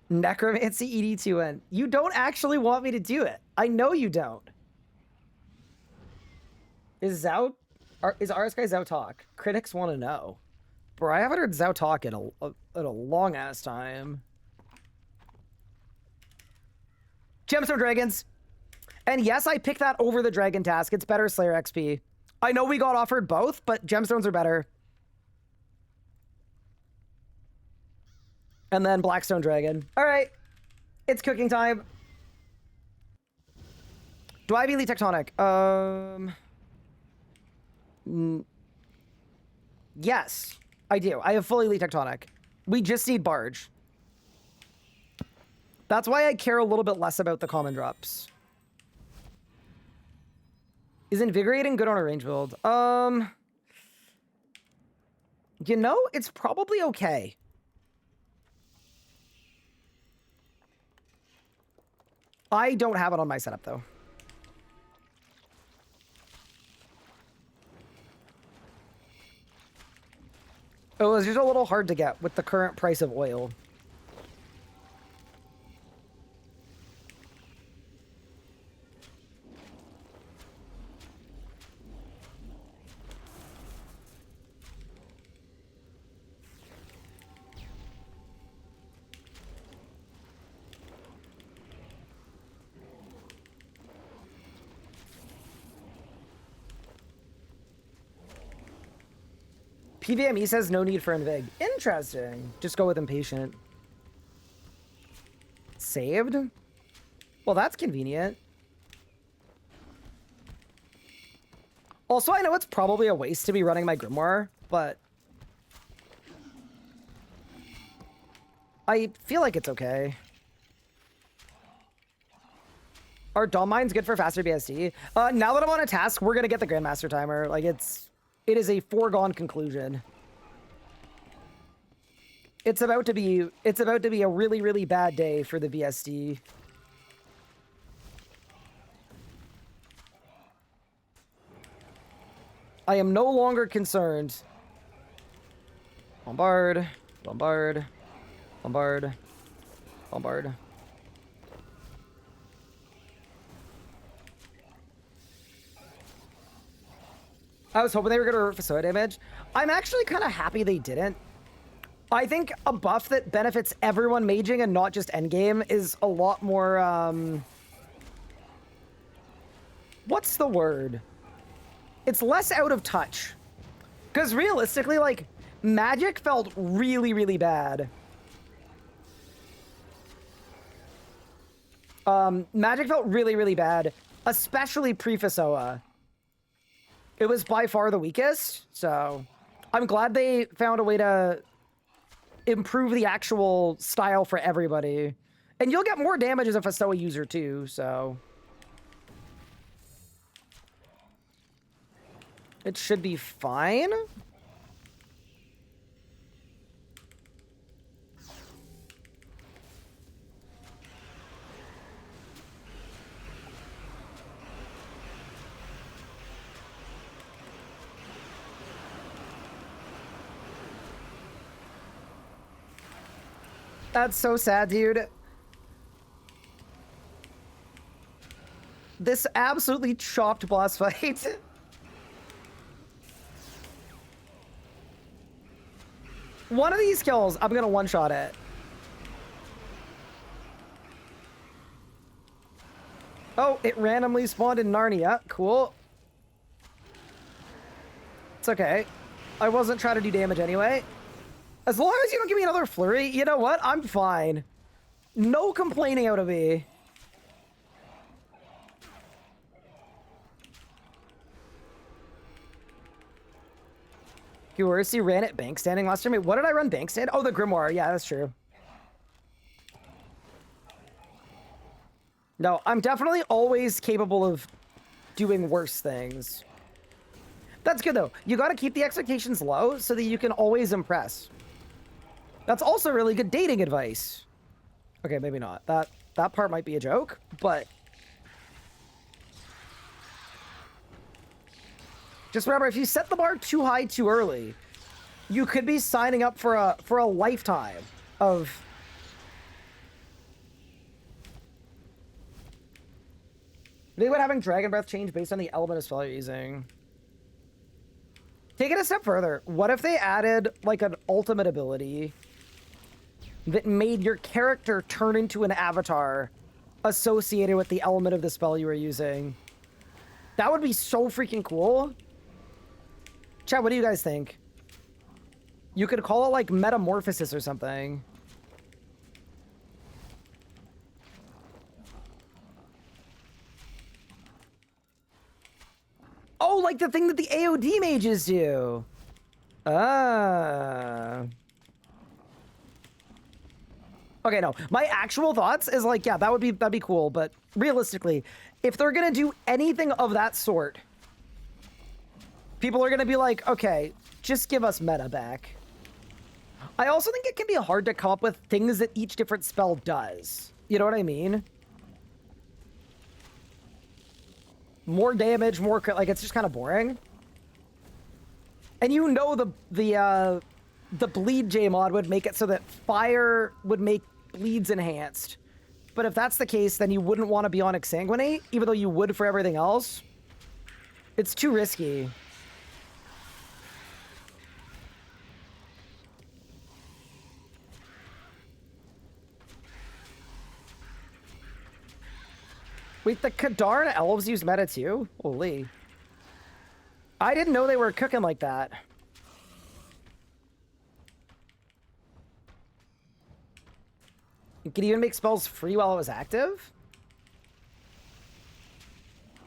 Necromancy ED2N. You don't actually want me to do it. I know you don't. Is RS Guy Zao talk? Critics want to know. Bro, I haven't heard Zao talk in a long ass time. Gemstone Dragons. And yes, I picked that over the Dragon task. It's better Slayer XP. I know we got offered both, but Gemstones are better. And then Blackstone Dragon. All right. It's cooking time. Do I have Elite Tectonic? Yes, I do. I have full Elite Tectonic. We just need barge. That's why I care a little bit less about the common drops. Is invigorating good on a range build? You know, it's probably okay. I don't have it on my setup though. It was just a little hard to get with the current price of oil. PVME says no need for Invig. Interesting. Just go with Impatient. Saved? Well, that's convenient. Also, I know it's probably a waste to be running my Grimoire, but I feel like it's okay. Are Dawn Mines good for faster BSD? Now that I'm on a task, we're gonna get the Grandmaster timer. Like, it is a foregone conclusion. It's about to be a really, really bad day for the BSD. I am no longer concerned. Bombard, bombard, bombard, bombard. I was hoping they were going to nerf soil damage. I'm actually kind of happy they didn't. I think a buff that benefits everyone maging and not just endgame is a lot more, what's the word? It's less out of touch. Because realistically, like, Magic felt really, really bad. Magic felt really, really bad, especially pre-Fasoa. It was by far the weakest, so I'm glad they found a way to improve the actual style for everybody. And you'll get more damage as a Fasoa user too, so it should be fine. That's so sad, dude. This absolutely chopped boss fight. One of these kills, I'm gonna one-shot it. Oh, it randomly spawned in Narnia. Cool. It's okay. I wasn't trying to do damage anyway. As long as you don't give me another flurry, you know what? I'm fine. No complaining out of me. You ran it bank standing last time. What did I run bank stand? Oh, the Grimoire. Yeah, that's true. No, I'm definitely always capable of doing worse things. That's good, though. You got to keep the expectations low so that you can always impress. That's also really good dating advice. Okay, maybe not. That part might be a joke, but just remember, if you set the bar too high too early, you could be signing up for a lifetime of They would having Dragon Breath change based on the element of spell you're using. Take it a step further. What if they added like an ultimate ability that made your character turn into an avatar associated with the element of the spell you were using? That would be so freaking cool. Chat, what do you guys think? You could call it like metamorphosis or something. Oh, like the thing that the AOD mages do. Ah. Okay, no. My actual thoughts is like, yeah, that'd be cool, but realistically, if they're gonna do anything of that sort, people are gonna be like, okay, just give us meta back. I also think it can be hard to come up with things that each different spell does. You know what I mean? More damage, more like it's just kind of boring. And you know the bleed J mod would make it so that fire would make bleeds enhanced. But if that's the case, then you wouldn't want to be on Exsanguinate, even though you would for everything else. It's too risky. Wait, the Kadar and Elves use meta too? Holy. I didn't know they were cooking like that. You could even make spells free while it was active?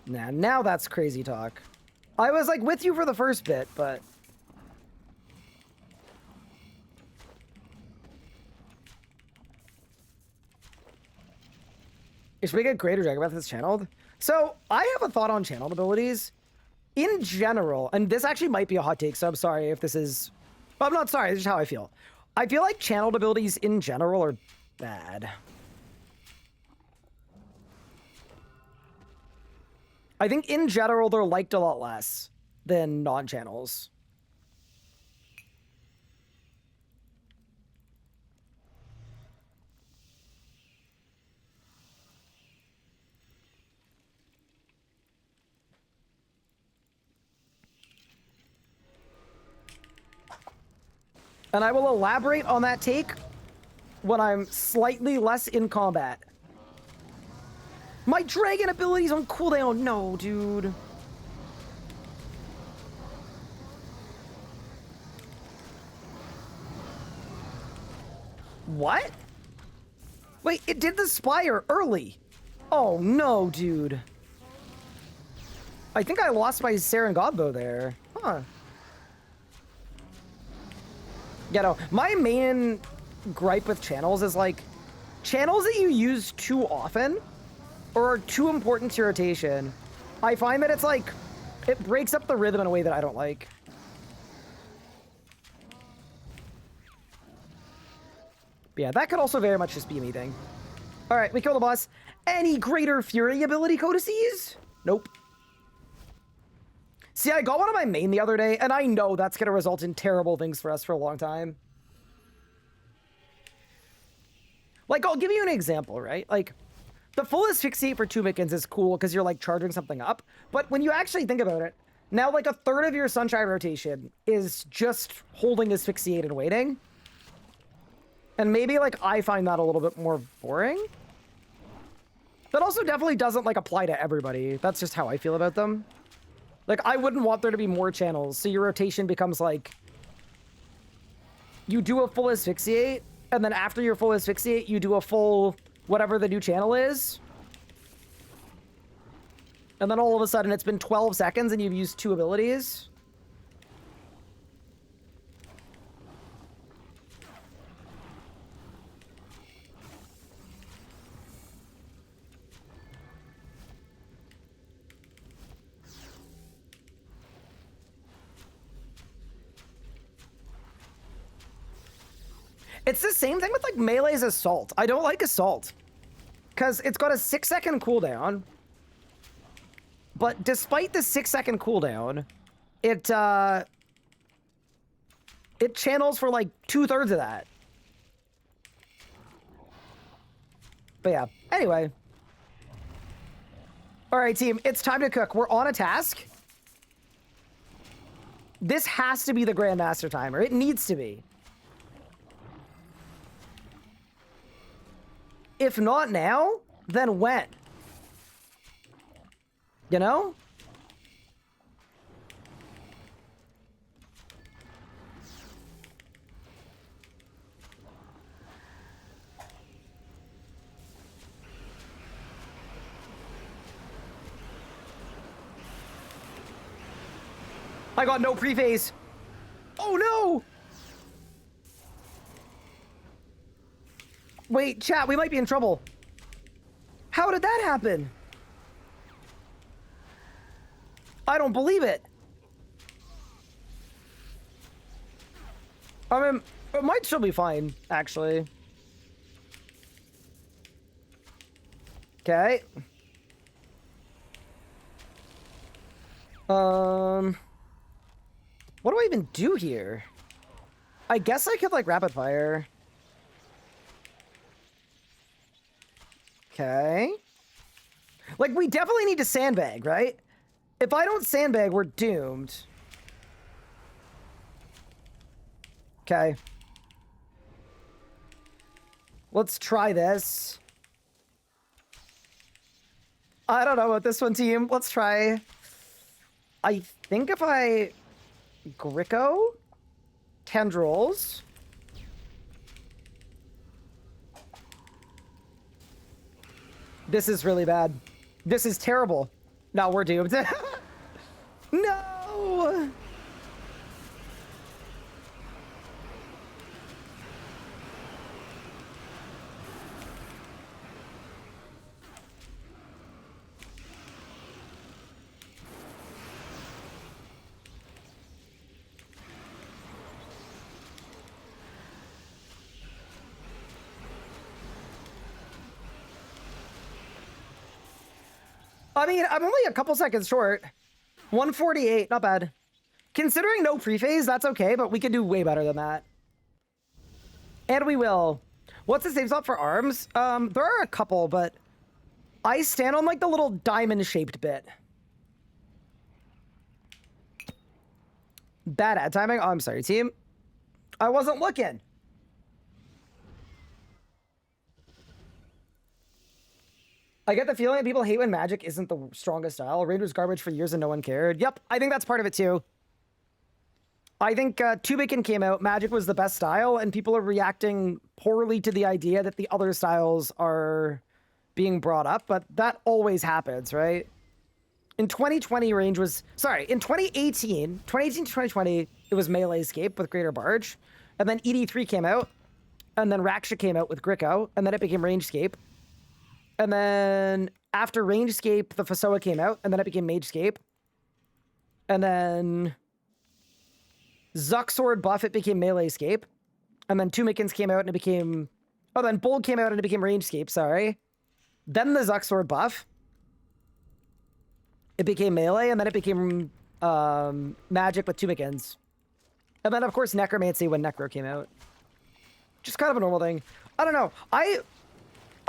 Nah, now that's crazy talk. I was like with you for the first bit, but... Should we get Greater Dragon Breath that's channeled? So, I have a thought on channeled abilities. In general, and this actually might be a hot take, so I'm sorry if this is... Well, I'm not sorry, this is how I feel. I feel like channeled abilities in general are bad. I think in general they're liked a lot less than non-channels. And I will elaborate on that take when I'm slightly less in combat. My dragon ability's on cooldown. No, dude. What? Wait, it did the Spire early. Oh, no, dude. I think I lost my Saren Godbow there. Huh. Yeah, no, my main gripe with channels is like, channels that you use too often or are too important to your rotation, I find that it's like, it breaks up the rhythm in a way that I don't like. But yeah, that could also very much just be a me thing. All right, we kill the boss. Any greater fury ability codices? Nope. See, I got one on my main the other day, and I know that's going to result in terrible things for us for a long time. Like, I'll give you an example, right? Like, the full asphyxiate for 2 Mickens is cool because you're, like, charging something up. But when you actually think about it, now, like, a third of your Sunshine rotation is just holding asphyxiate and waiting. And maybe, like, I find that a little bit more boring. That also definitely doesn't, like, apply to everybody. That's just how I feel about them. Like, I wouldn't want there to be more channels, so your rotation becomes, like... You do a full asphyxiate, and then after your full asphyxiate, you do a full... whatever the new channel is. And then all of a sudden, it's been 12 seconds, and you've used 2 abilities. It's the same thing with, like, Melee's Assault. I don't like Assault. Because it's got a 6-second cooldown. But despite the 6-second cooldown, it channels for, like, 2/3 of that. But yeah, anyway. Alright, team, it's time to cook. We're on a task. This has to be the Grandmaster timer. It needs to be. If not now, then when? You know? I got no prephase. Oh no! Wait, chat, we might be in trouble. How did that happen? I don't believe it. I mean, it might still be fine, actually. Okay. What do I even do here? I guess I could, like, rapid fire. Okay. Like, we definitely need to sandbag, right? If I don't sandbag, we're doomed. Okay. Let's try this. I don't know about this one, team. Let's try. I think if I... Gricko? Tendrils. This is really bad. This is terrible. No, we're doomed. No! I mean, I'm only a couple seconds short. 148, not bad. Considering no pre-phase, that's okay, but we can do way better than that. And we will. What's the save spot for arms? There are a couple, but I stand on, like, the little diamond-shaped bit. Bad ad timing? Oh, I'm sorry, team. I wasn't looking. I get the feeling that people hate when Magic isn't the strongest style. Raid was garbage for years and no one cared. Yep, I think that's part of it too. I think Tubikin came out, Magic was the best style, and people are reacting poorly to the idea that the other styles are being brought up, but that always happens, right? In 2020, range was... Sorry, in 2018 to 2020, it was Melee Escape with Greater Barge, and then ED2 came out, and then Raksha came out with Gricko, and then it became Rangescape. And then after Rangescape, the Fasoa came out, and then it became Magescape. And then Zuck Sword buff, it became Meleescape. And then Tumikins came out and it became... Oh, then Bold came out and it became Rangescape, sorry. Then the Zuck Sword buff. It became Melee, and then it became Magic with Tumikins. And then, of course, Necromancy when Necro came out. Just kind of a normal thing. I don't know.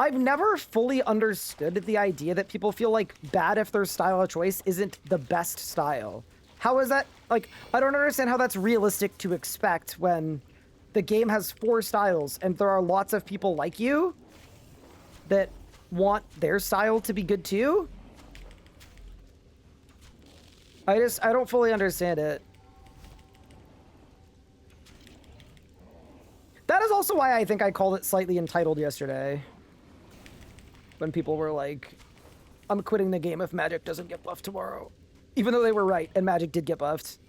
I've never fully understood the idea that people feel like bad if their style of choice isn't the best style. How is that? Like, I don't understand how that's realistic to expect when the game has 4 styles and there are lots of people like you that want their style to be good too. I don't fully understand it. That is also why I think I called it slightly entitled yesterday. When people were like, I'm quitting the game if Magic doesn't get buffed tomorrow. Even though they were right, and Magic did get buffed.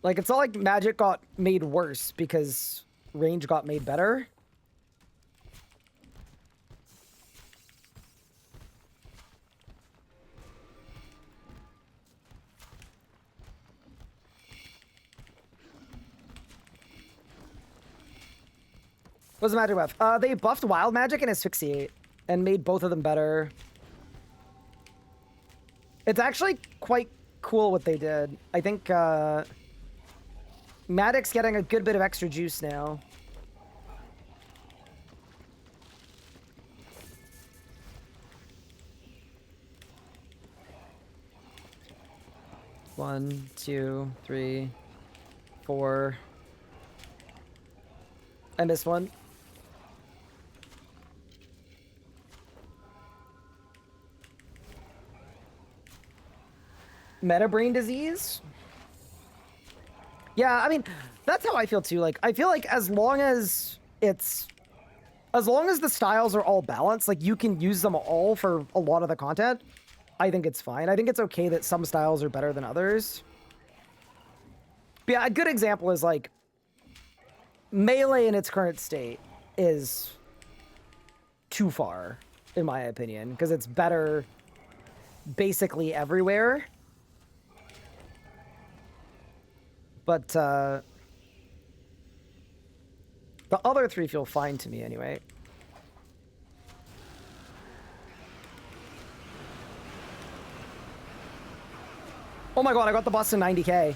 Like, it's not like Magic got made worse because range got made better. What's the Magic buff? They buffed Wild Magic and Asphyxiate and made both of them better. It's actually quite cool what they did. I think Magic's getting a good bit of extra juice now. One, two, three, four. I missed one. Meta brain disease? Yeah, I mean, that's how I feel too. Like, I feel like as long as the styles are all balanced, like you can use them all for a lot of the content, I think it's fine. I think it's okay that some styles are better than others. Yeah, a good example is like melee in its current state is too far, in my opinion, because it's better basically everywhere. But the other three feel fine to me anyway. Oh my god, I got the boss to 90k.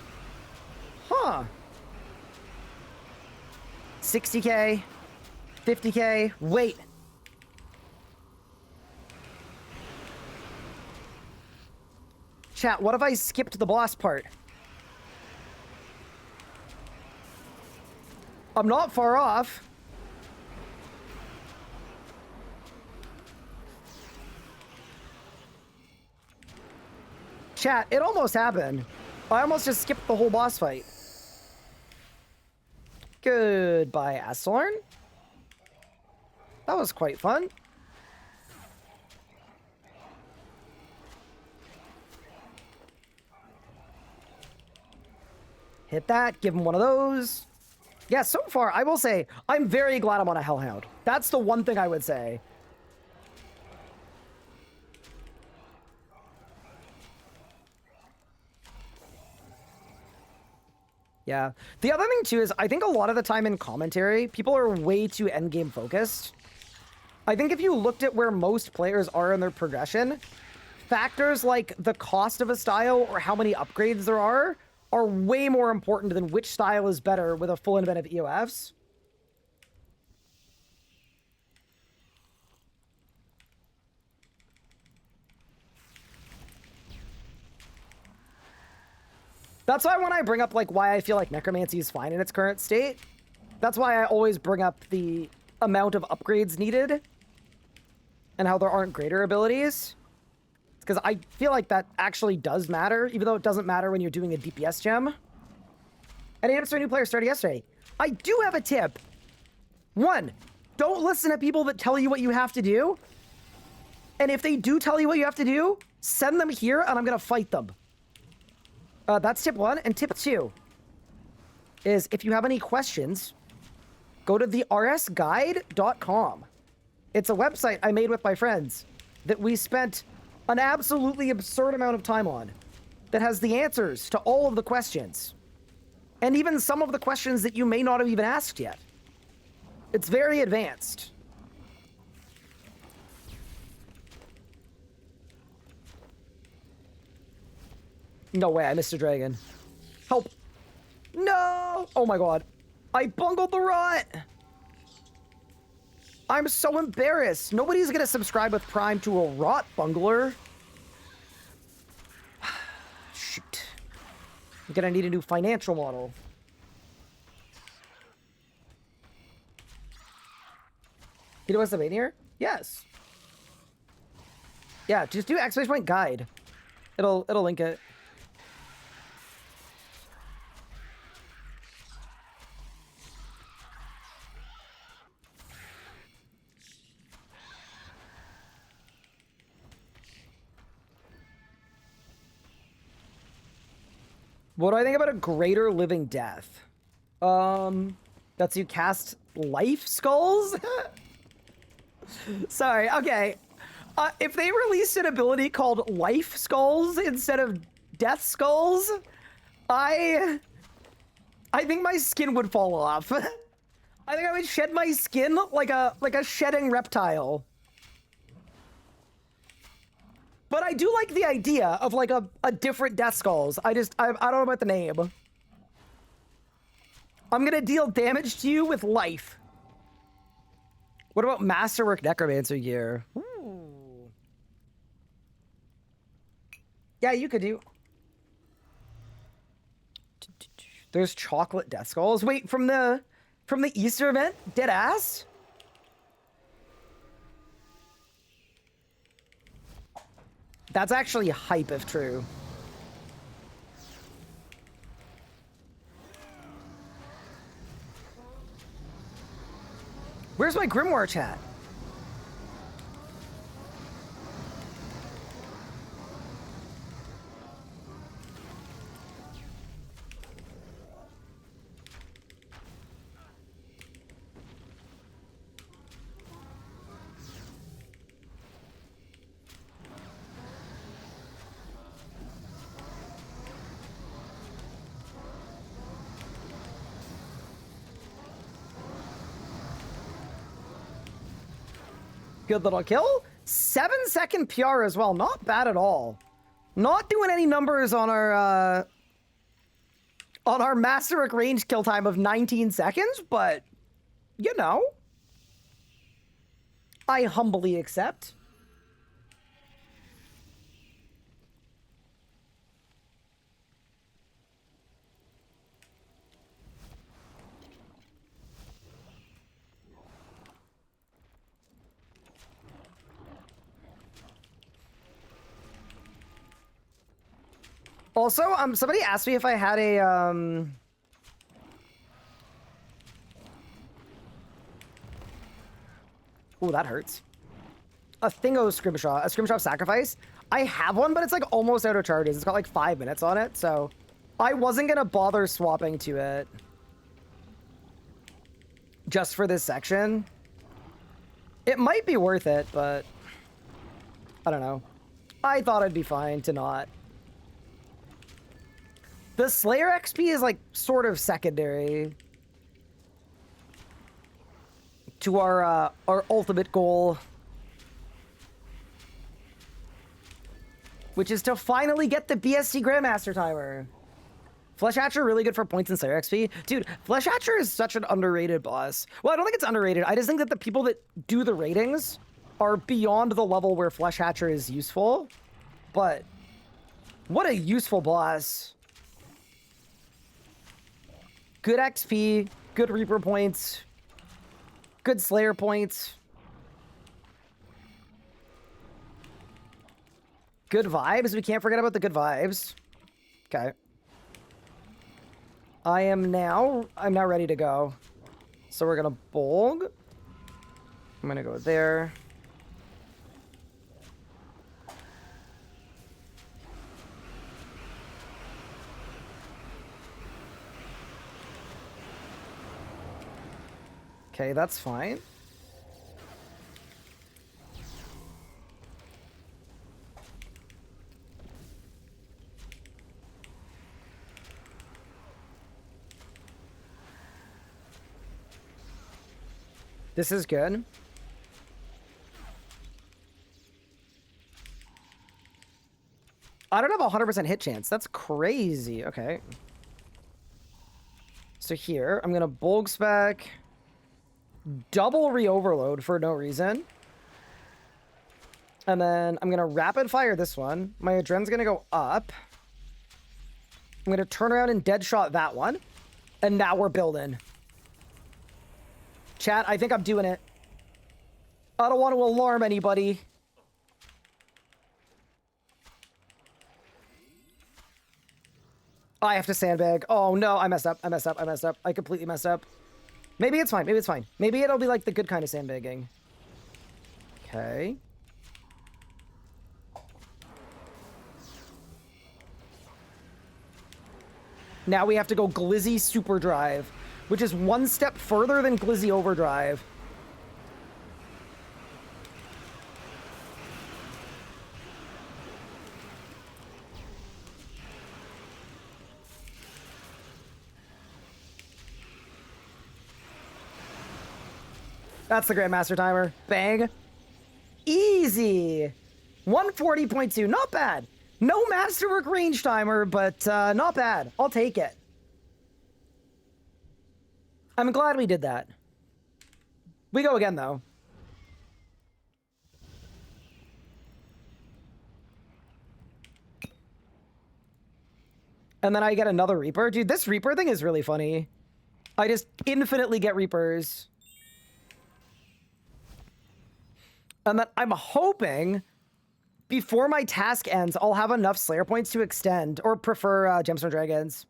Huh. 60k. 50k. Wait. Chat, what if I skipped the boss part? I'm not far off. Chat, it almost happened. I almost just skipped the whole boss fight. Goodbye, Astorn. That was quite fun. Hit that, give him one of those. Yeah, so far, I will say, I'm very glad I'm on a Hellhound. That's the one thing I would say. Yeah. The other thing, too, is I think a lot of the time in commentary, people are way too endgame focused. I think if you looked at where most players are in their progression, factors like the cost of a style or how many upgrades there are way more important than which style is better with a full event of EOFs. That's why when I bring up like why I feel like Necromancy is fine in its current state, that's why I always bring up the amount of upgrades needed and how there aren't greater abilities. Because I feel like that actually does matter, even though it doesn't matter when you're doing a DPS gem. And I answered a new player started yesterday. I do have a tip. One, don't listen to people that tell you what you have to do. And if they do tell you what you have to do, send them here and I'm going to fight them. That's tip one. And tip two is if you have any questions, go to the rsguide.com. It's a website I made with my friends that we spent an absolutely absurd amount of time on that has the answers to all of the questions. And even some of the questions that you may not have even asked yet. It's very advanced. No way, I missed a dragon. Help. No! Oh my god. I bungled the rot! I'm so embarrassed. Nobody's gonna subscribe with Prime to a rot bungler. Shoot. I'm gonna need a new financial model. You know what's the main here? Yes. Yeah, just do exclamation point guide. It'll link it. What do I think about a greater living death? That's you cast life skulls? Sorry, okay. If they released an ability called life skulls instead of death skulls, I think my skin would fall off. I think I would shed my skin like a shedding reptile. But I do like the idea of like a different death skulls. I don't know about the name. I'm gonna deal damage to you with life. What about Masterwork Necromancer gear? Ooh. Yeah, you could do. There's chocolate death skulls. Wait, from the Easter event? Dead ass? That's actually hype if true. Where's my Grimoire chat? Good little kill. 7-second PR as well. Not bad at all. Not doing any numbers on our Master range kill time of 19 seconds, but you know, I humbly accept. Also, somebody asked me if I had a, Ooh, that hurts. A Thingo Scrimshaw, a Scrimshaw Sacrifice. I have one, but it's like almost out of charges. It's got like 5 minutes on it, so I wasn't gonna bother swapping to it just for this section. It might be worth it, but I don't know. I thought it'd be fine to not. The Slayer XP is like sort of secondary to our ultimate goal, which is to finally get the BSC Grandmaster timer. Flesh Hatcher really good for points and Slayer XP. Dude, Flesh Hatcher is such an underrated boss. Well, I don't think it's underrated. I just think that the people that do the ratings are beyond the level where Flesh Hatcher is useful. But what a useful boss. Good XP, good Reaper points, good Slayer points, good vibes. We can't forget about the good vibes. Okay. I'm now ready to go. So we're gonna Bolg. I'm gonna go there. Okay, that's fine. This is good. I don't have a 100% hit chance. That's crazy. Okay. So here, I'm gonna Bulk Spec. Double re-overload for no reason. And then I'm gonna rapid fire this one. My adren's gonna go up. I'm gonna turn around and dead shot that one. And now we're building. Chat, I think I'm doing it. I don't want to alarm anybody. I have to sandbag. Oh no, I messed up. I messed up. I messed up. I completely messed up. Maybe it's fine. Maybe it's fine. Maybe it'll be like the good kind of sandbagging. Okay. Now we have to go Glizzy Super Drive, which is one step further than Glizzy Overdrive. That's the Grandmaster timer. Bang. Easy. 140.2. Not bad. No Masterwork range timer, but not bad. I'll take it. I'm glad we did that. We go again, though. And then I get another Reaper. Dude, this Reaper thing is really funny. I just infinitely get Reapers. And then I'm hoping before my task ends, I'll have enough Slayer points to extend or prefer Gemstone Dragons.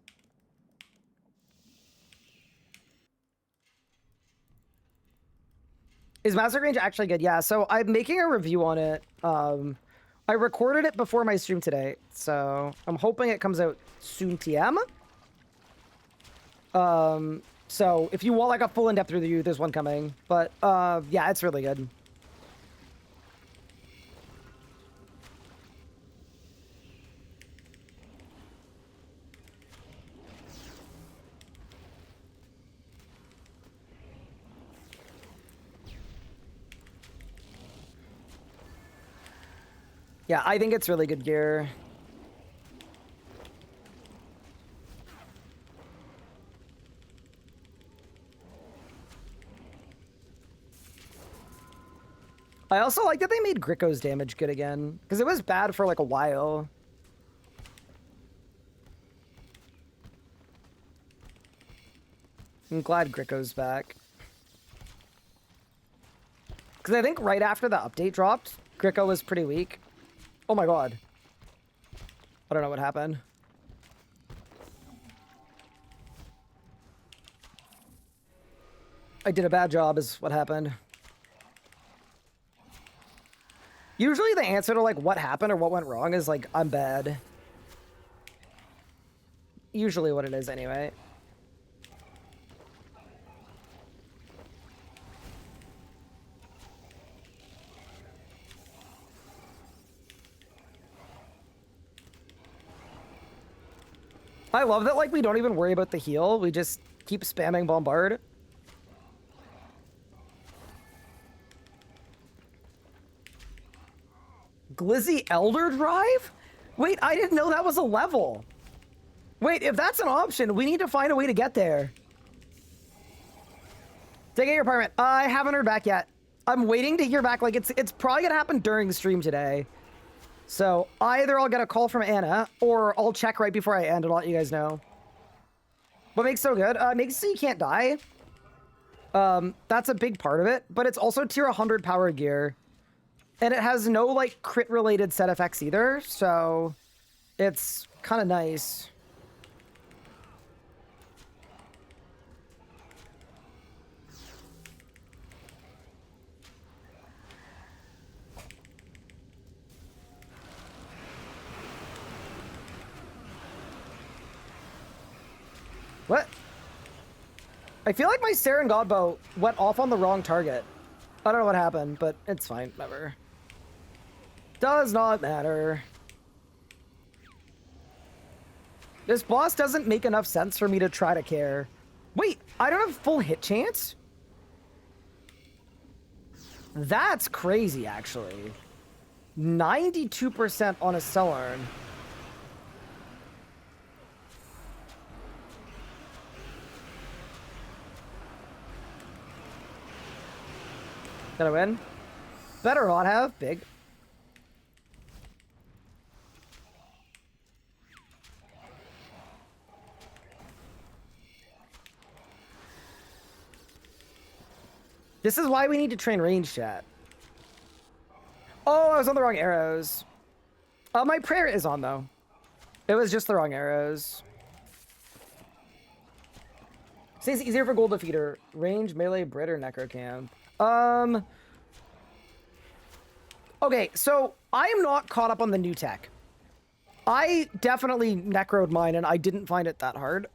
Is Master Range actually good? Yeah, so I'm making a review on it. I recorded it before my stream today, so I'm hoping it comes out soon TM. So if you want like a full in-depth review, there's one coming. But yeah, it's really good. Yeah, I think it's really good gear. I also like that they made Gricko's damage good again, because it was bad for like a while. I'm glad Gricko's back. Because I think right after the update dropped, Gricko was pretty weak. Oh my god. I don't know what happened. I did a bad job is what happened. Usually the answer to like what happened or what went wrong is like, I'm bad. Usually what it is anyway. I love that like we don't even worry about the heal. We just keep spamming Bombard. Glizzy Elder Drive? Wait, I didn't know that was a level. Wait, if that's an option, we need to find a way to get there. Take out your apartment. I haven't heard back yet. I'm waiting to hear back. Like, it's probably gonna happen during the stream today. So, either I'll get a call from Anna, or I'll check right before I end and I'll let you guys know. What makes it so good? Makes it so you can't die. That's a big part of it, but it's also tier 100 power gear. And it has no, like, crit-related set effects either, so it's kind of nice. What? I feel like my Saren Godbow went off on the wrong target. I don't know what happened, but it's fine, whatever. Does not matter. This boss doesn't make enough sense for me to try to care. Wait, I don't have full hit chance? That's crazy, actually. 92% on a Stellarn. Gonna win? Better not have. Big. This is why we need to train range chat. Oh, I was on the wrong arrows. My prayer is on, though. It was just the wrong arrows. Seems easier for gold defeater. Range, melee, Brit, or necrocamp. Okay, so I am not caught up on the new tech. I definitely necroed mine, and I didn't find it that hard.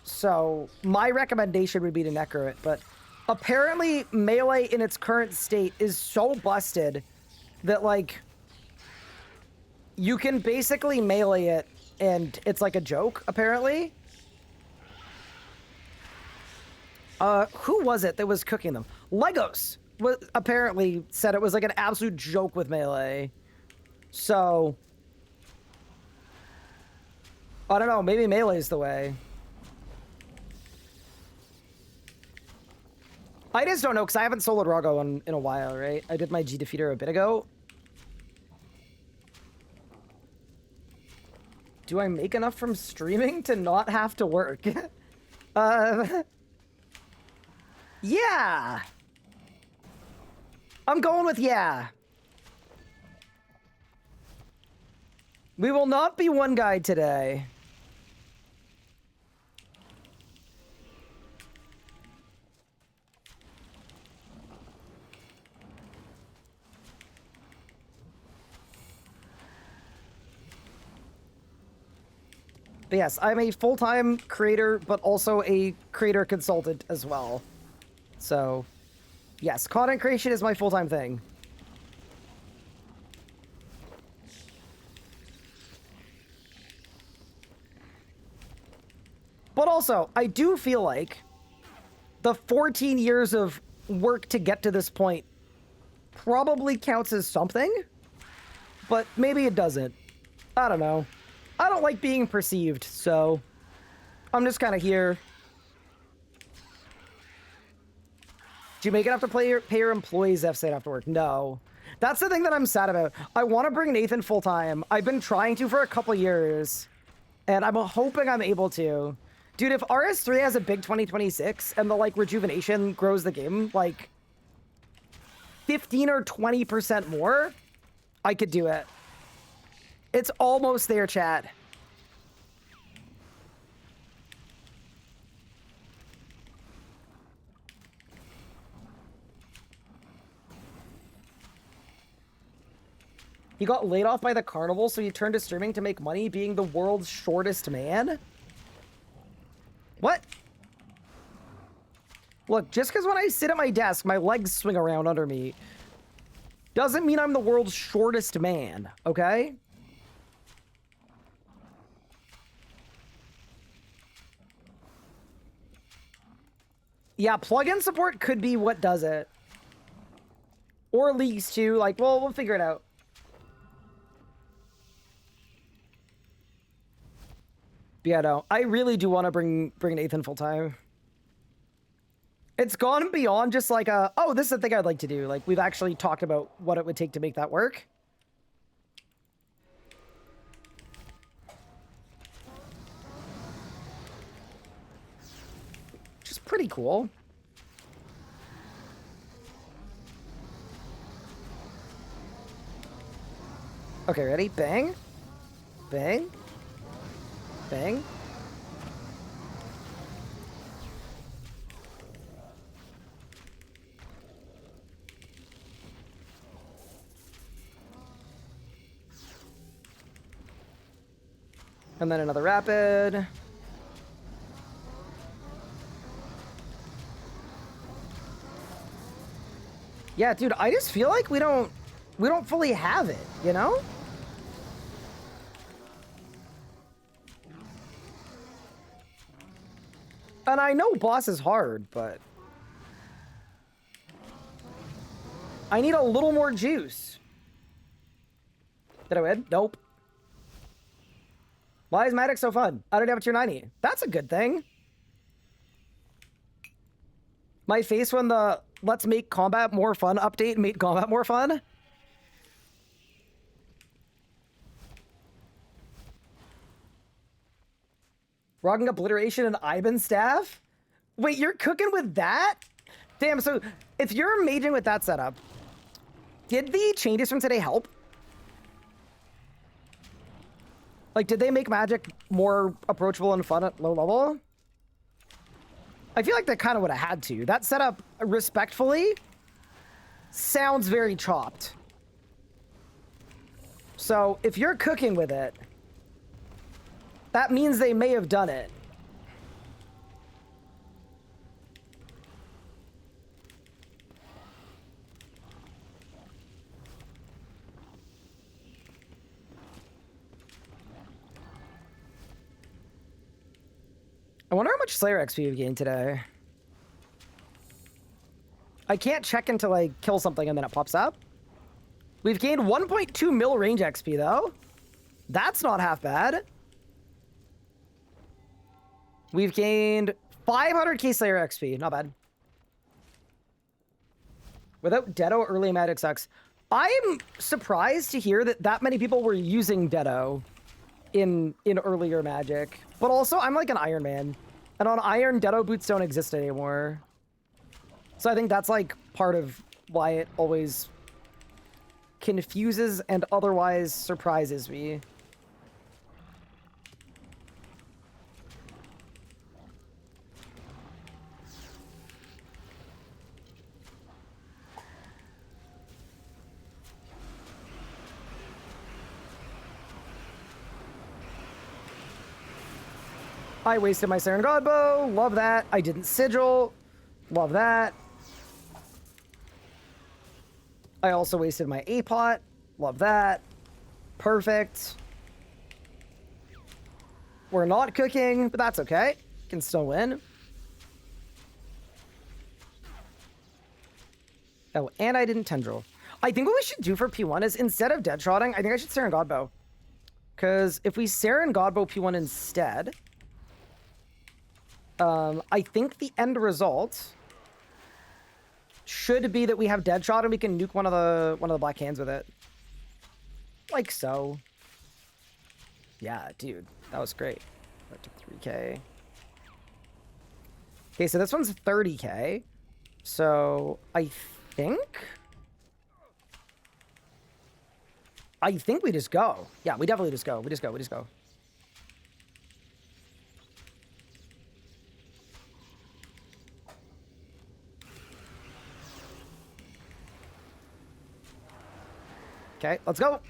So my recommendation would be to necro it, but apparently melee in its current state is so busted that, like, you can basically melee it, and it's like a joke, apparently. Who was it that was cooking them? Legos apparently said it was like an absolute joke with melee. So, I don't know, maybe melee's the way. I just don't know, because I haven't soloed Rago in a while, right? I did my G defeater a bit ago. Do I make enough from streaming to not have to work? Yeah! I'm going with yeah. We will not be one guy today. But yes, I'm a full-time creator, but also a creator consultant as well. So, yes, content creation is my full-time thing. But also, I do feel like the 14 years of work to get to this point probably counts as something. but maybe it doesn't. I don't know. I don't like being perceived, so I'm just kind of here. Do you make enough to pay your employees if they have to work? No. That's the thing that I'm sad about. I want to bring Nathan full-time. I've been trying to for a couple years, and I'm hoping I'm able to. Dude, if RS3 has a big 2026 and the, like, rejuvenation grows the game, like, 15 or 20% more, I could do it. It's almost there, chat. He got laid off by the carnival, so he turned to streaming to make money being the world's shortest man? What? Look, just because when I sit at my desk, my legs swing around under me, doesn't mean I'm the world's shortest man, okay? Yeah, plugin support could be what does it. Or leagues too, like, well, we'll figure it out. Yeah, no, I really do want to bring Nathan full time. It's gone beyond just like a, oh, this is the thing I'd like to do. Like, we've actually talked about what it would take to make that work. Which is pretty cool. Okay, ready? Bang. Bang. Bang. And then another rapid. Yeah, dude, I just feel like we don't fully have it, you know? And I know boss is hard, but I need a little more juice. Did I win? Nope. Why is Maddox so fun? I don't have a tier 90. That's a good thing. My face when the let's make combat more fun update made combat more fun. Rocking obliteration and Ivan staff? Wait, you're cooking with that? Damn, so if you're maging with that setup, did the changes from today help? Like, did they make magic more approachable and fun at low level? I feel like they kind of would have had to. That setup, respectfully, sounds very chopped. So if you're cooking with it, that means they may have done it. I wonder how much Slayer XP we've gained today. I can't check until I kill something and then it pops up. We've gained 1.2 mil range XP though. That's not half bad. We've gained 500k Slayer XP. Not bad. Without Dedo, early magic sucks. I'm surprised to hear that that many people were using Dedo in earlier magic. But also, I'm like an Ironman. And on Iron, Dedo boots don't exist anymore. So I think that's like part of why it always confuses and otherwise surprises me. I wasted my Siren Godbow. Love that. I didn't Sigil. Love that. I also wasted my A-Pot. Love that. Perfect. We're not cooking, but that's okay. Can still win. Oh, and I didn't Tendril. I think what we should do for P1 is instead of dead shotting, I think I should Saren Godbow. Because if we Saren Godbow P1 instead, I think the end result should be that we have dead shot and we can nuke one of the black hands with it. Like so. Yeah, dude, that was great. That took 3K. Okay, so this one's 30K. So I think we just go. Yeah, we definitely just go. We just go. Okay, let's go.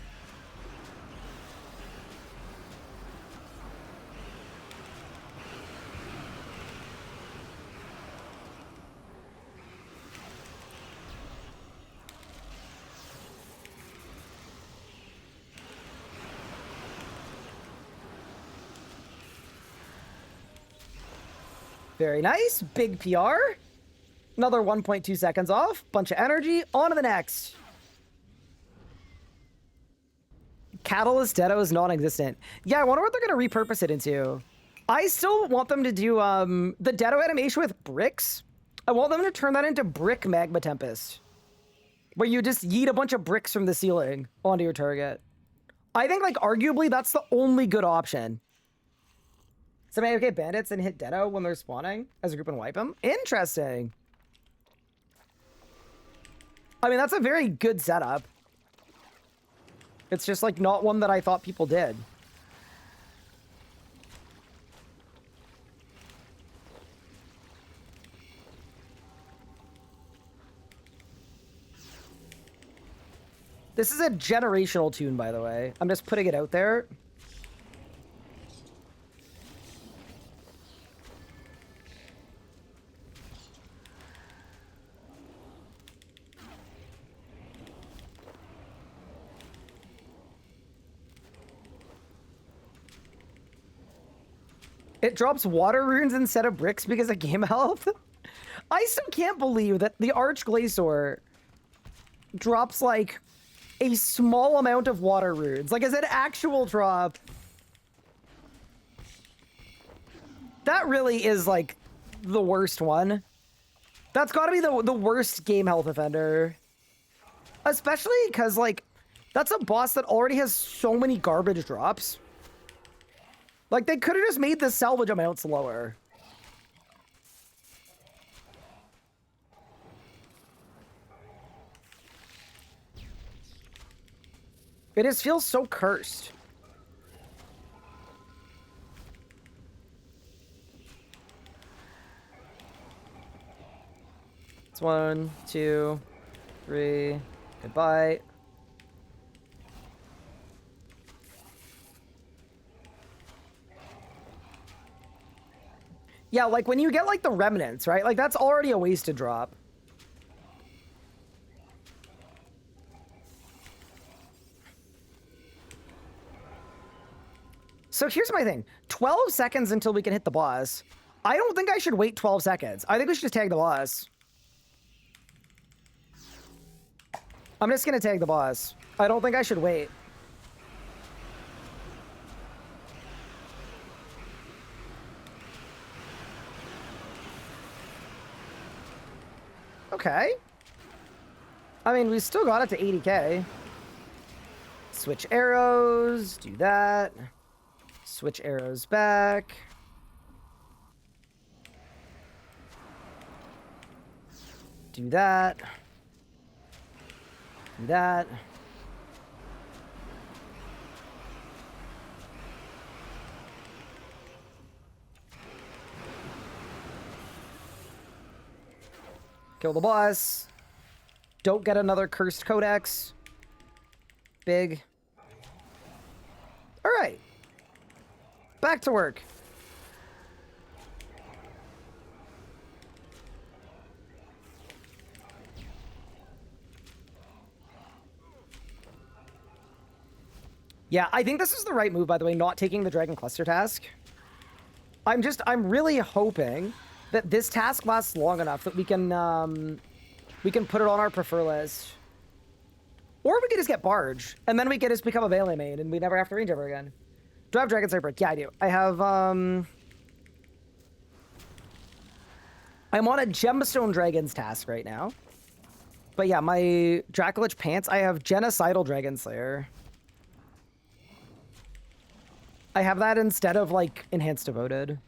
Very nice. Big PR. Another 1.2 seconds off. Bunch of energy. On to the next. Catalyst Deado is non-existent. Yeah, I wonder what they're going to repurpose it into. I still want them to do the Deado animation with bricks. I want them to turn that into Brick Magma Tempest. Where you just yeet a bunch of bricks from the ceiling onto your target. I think, like, arguably, that's the only good option. So maybe get bandits and hit Deado when they're spawning as a group and wipe them. Interesting. I mean, that's a very good setup. It's just, like, not one that I thought people did. This is a generational tune, by the way. I'm just putting it out there. It drops water runes instead of bricks because of game health. I still can't believe that the Arch Glacier drops, like, a small amount of water runes. Like, as an actual drop. That really is, like, the worst one. That's got to be the worst game health offender. Especially because, like, that's a boss that already has so many garbage drops. Like, they could have just made the salvage amounts lower. It just feels so cursed. It's 1, 2, 3. Goodbye. Yeah, like when you get like the remnants, right? Like that's already a wasted drop. So here's my thing. 12 seconds until we can hit the boss. I don't think I should wait 12 seconds. I think we should just tag the boss. I'm just gonna tag the boss. I don't think I should wait. Okay. I mean, we still got it to 80K. Switch arrows, do that. Switch arrows back. Do that. Do that. Kill the boss. Don't get another cursed codex. Big. All right. Back to work. Yeah, I think this is the right move, by the way, not taking the Dragon Cluster task. I'm really hoping that this task lasts long enough that we can put it on our prefer list. Or we could just get Barge, and then we could just become a melee main, and we never have to range ever again. Do I have Dragon Slayer perk? Yeah, I do. I have, I'm on a Gemstone Dragons task right now. But yeah, my Dracolich pants, I have Genocidal Dragon Slayer. I have that instead of, like, Enhanced Devoted.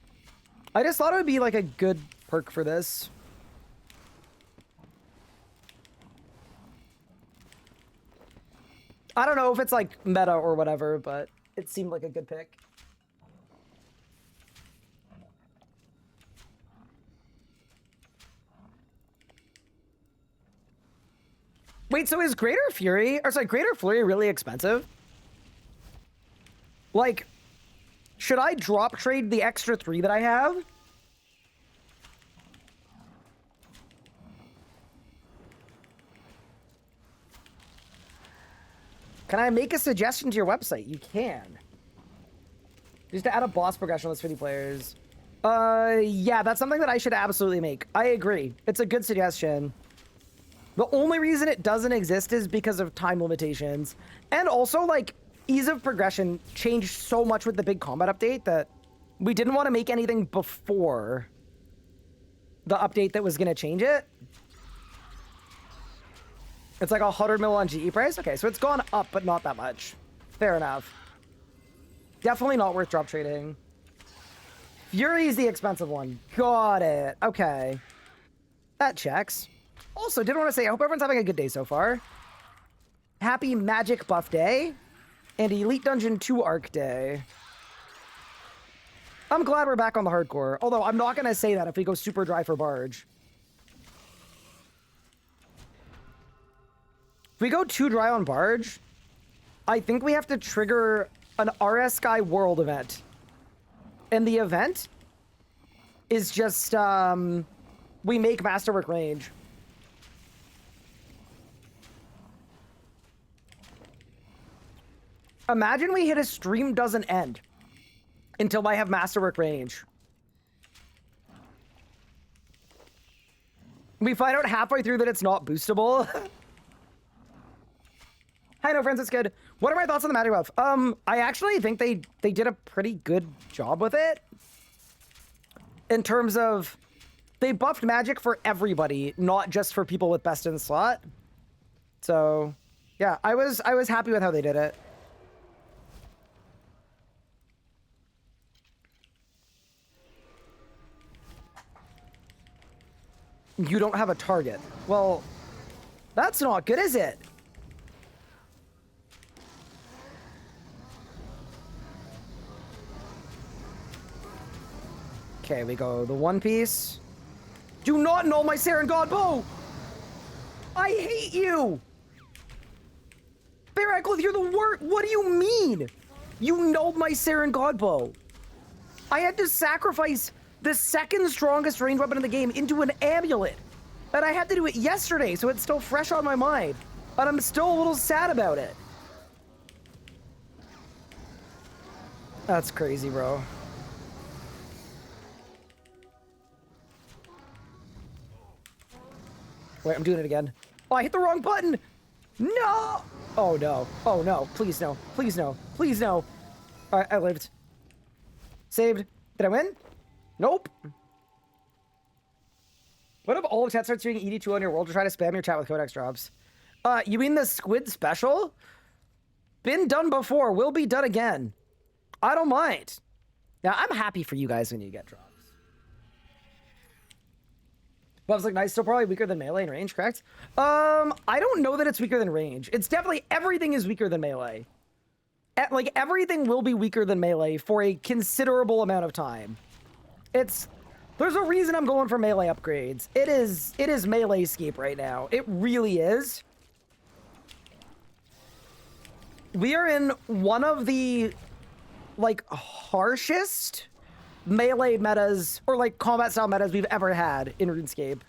I just thought it would be, like, a good perk for this. I don't know if it's, like, meta or whatever, but it seemed like a good pick. Wait, so is Greater Fury, or sorry, Greater Flurry really expensive? Like, should I drop trade the extra 3 that I have? Can I make a suggestion to your website? You can. Just to add a boss progression list for the players. Yeah, that's something that I should absolutely make. I agree. It's a good suggestion. The only reason it doesn't exist is because of time limitations. And also, like, ease of progression changed so much with the big combat update that we didn't want to make anything before the update that was going to change it. It's like 100 mil on GE price? Okay, so it's gone up, but not that much. Fair enough. Definitely not worth drop trading. Fury's the expensive one. Got it. Okay. That checks. Also, did want to say, I hope everyone's having a good day so far. Happy Magic Buff Day and Elite Dungeon 2 Arc Day. I'm glad we're back on the hardcore, although I'm not going to say that if we go super dry for Barge. If we go too dry on Barge, I think we have to trigger an RS Sky World event. And the event is just, we make Masterwork range. Imagine we hit a stream doesn't end until I have Masterwork range. We find out halfway through that it's not boostable. Hi, no friends, it's good. What are my thoughts on the magic buff? I actually think they did a pretty good job with it. In terms of, they buffed magic for everybody, not just for people with best in slot. So, yeah, I was happy with how they did it. You don't have a target. Well, that's not good, is it? Okay, we go the One Piece. Do not null my Saren God Bow! I hate you! Barackle, you're the worst! What do you mean? You nulled my Saren God Bow. I had to sacrifice the second strongest ranged weapon in the game into an amulet. And I had to do it yesterday, so it's still fresh on my mind. And I'm still a little sad about it. That's crazy, bro. Wait, I'm doing it again. Oh, I hit the wrong button! No! Oh, no. Oh, no. Please, no. Please, no. Please, no. All right, I lived. Saved. Did I win? Nope. What if all of chat starts doing ED2 on your world to try to spam your chat with codex drops? You mean the squid special? Been done before. Will be done again. I don't mind. Now, I'm happy for you guys when you get drops. Buff's like nice, still probably weaker than melee in range, correct? I don't know that it's weaker than range. It's definitely, everything is weaker than melee. Like, everything will be weaker than melee for a considerable amount of time. There's a reason I'm going for melee upgrades. It is melee scape right now. It really is. We are in one of the, like, harshest melee metas, or like combat style metas we've ever had in RuneScape.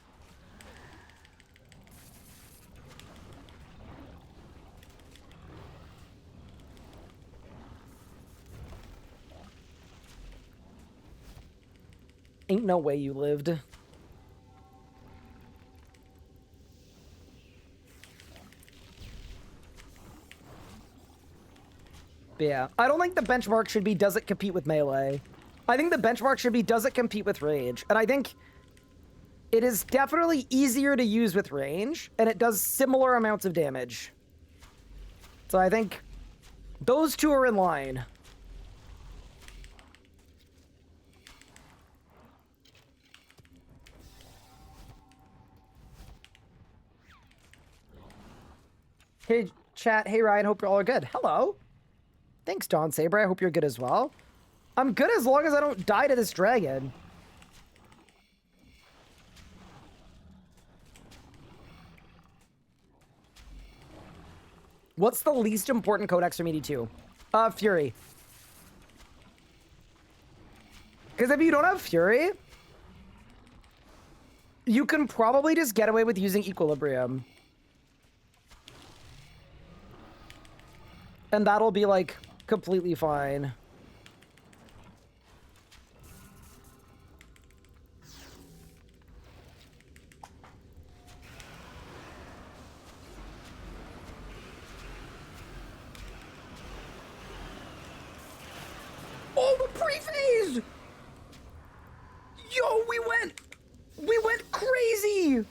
Ain't no way you lived. But yeah, I don't think the benchmark should be, does it compete with melee? I think the benchmark should be, does it compete with range? And I think it is definitely easier to use with range, and it does similar amounts of damage. So I think those two are in line. Hey, chat. Hey, Ryan. Hope you're all good. Hello. Thanks, Don Saber. I hope you're good as well. I'm good as long as I don't die to this dragon. What's the least important codex from ED2? Fury. Because if you don't have Fury, you can probably just get away with using Equilibrium. And that'll be, like, completely fine. Oh, the pre-phase! Yo, we went crazy!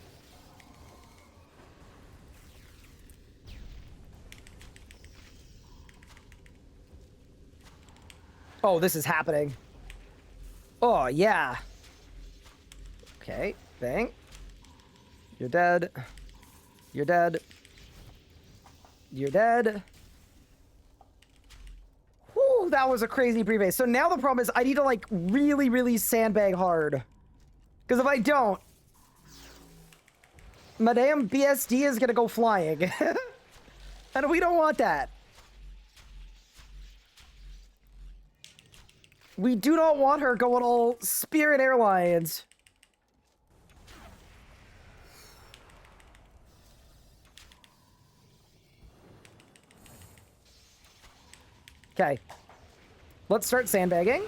Oh, this is happening. Oh, yeah. Okay, bang. You're dead. You're dead. You're dead. Whew, that was a crazy pre-phase. So now the problem is I need to, like, really, really sandbag hard. Because if I don't, my damn BSD is gonna go flying. And we don't want that. We do not want her going all Spirit Airlines. Okay. Let's start sandbagging.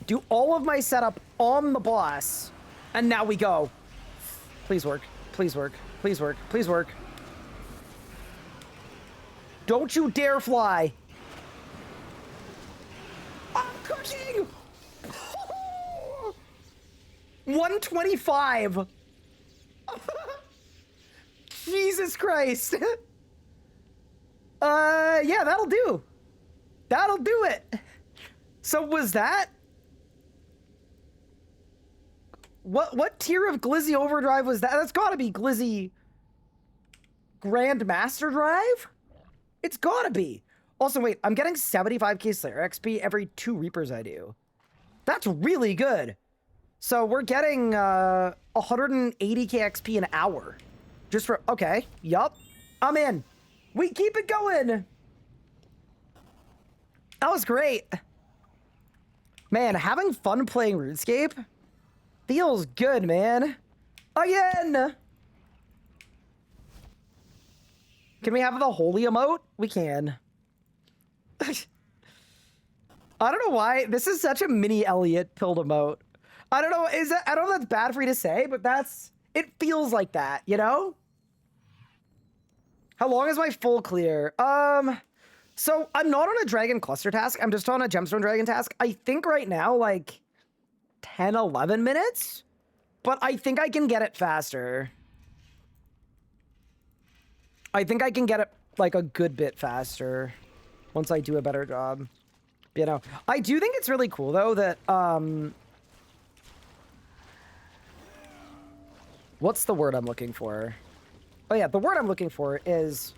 Do all of my setup on the boss. And now we go. Please work. Please work. Please work. Please work. Don't you dare fly. I'm cooking! 125. Jesus Christ. Yeah, that'll do. That'll do it. So was that? What tier of Glizzy Overdrive was that? That's gotta be Glizzy Grandmaster Drive? It's gotta be. Also, wait, I'm getting 75k Slayer XP every 2 Reapers I do. That's really good. So we're getting 180k XP an hour. Just for, okay, yup. I'm in. We keep it going. That was great. Man, having fun playing RuneScape feels good, man. Again. Can we have the holy emote? We can. I don't know why this is such a mini Elliot pilled emote. I don't know. I don't know if that's bad for you to say, but it feels like that, you know? How long is my full clear? So I'm not on a dragon cluster task. I'm just on a gemstone dragon task. I think right now, like 10, 11 minutes, but I think I can get it faster. I think I can get it like a good bit faster once I do a better job. You know, I do think it's really cool though that, what's the word I'm looking for? Oh yeah, the word I'm looking for is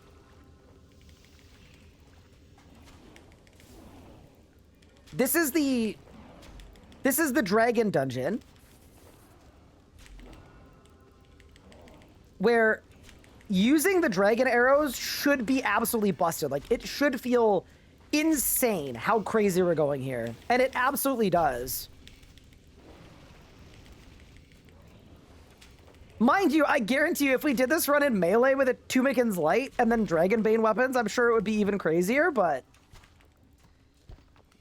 this is the dragon dungeon where using the dragon arrows should be absolutely busted. Like, it should feel insane how crazy we're going here. And it absolutely does. Mind you, I guarantee you, if we did this run in melee with a Tumikin's Light and then Dragonbane weapons, I'm sure it would be even crazier, but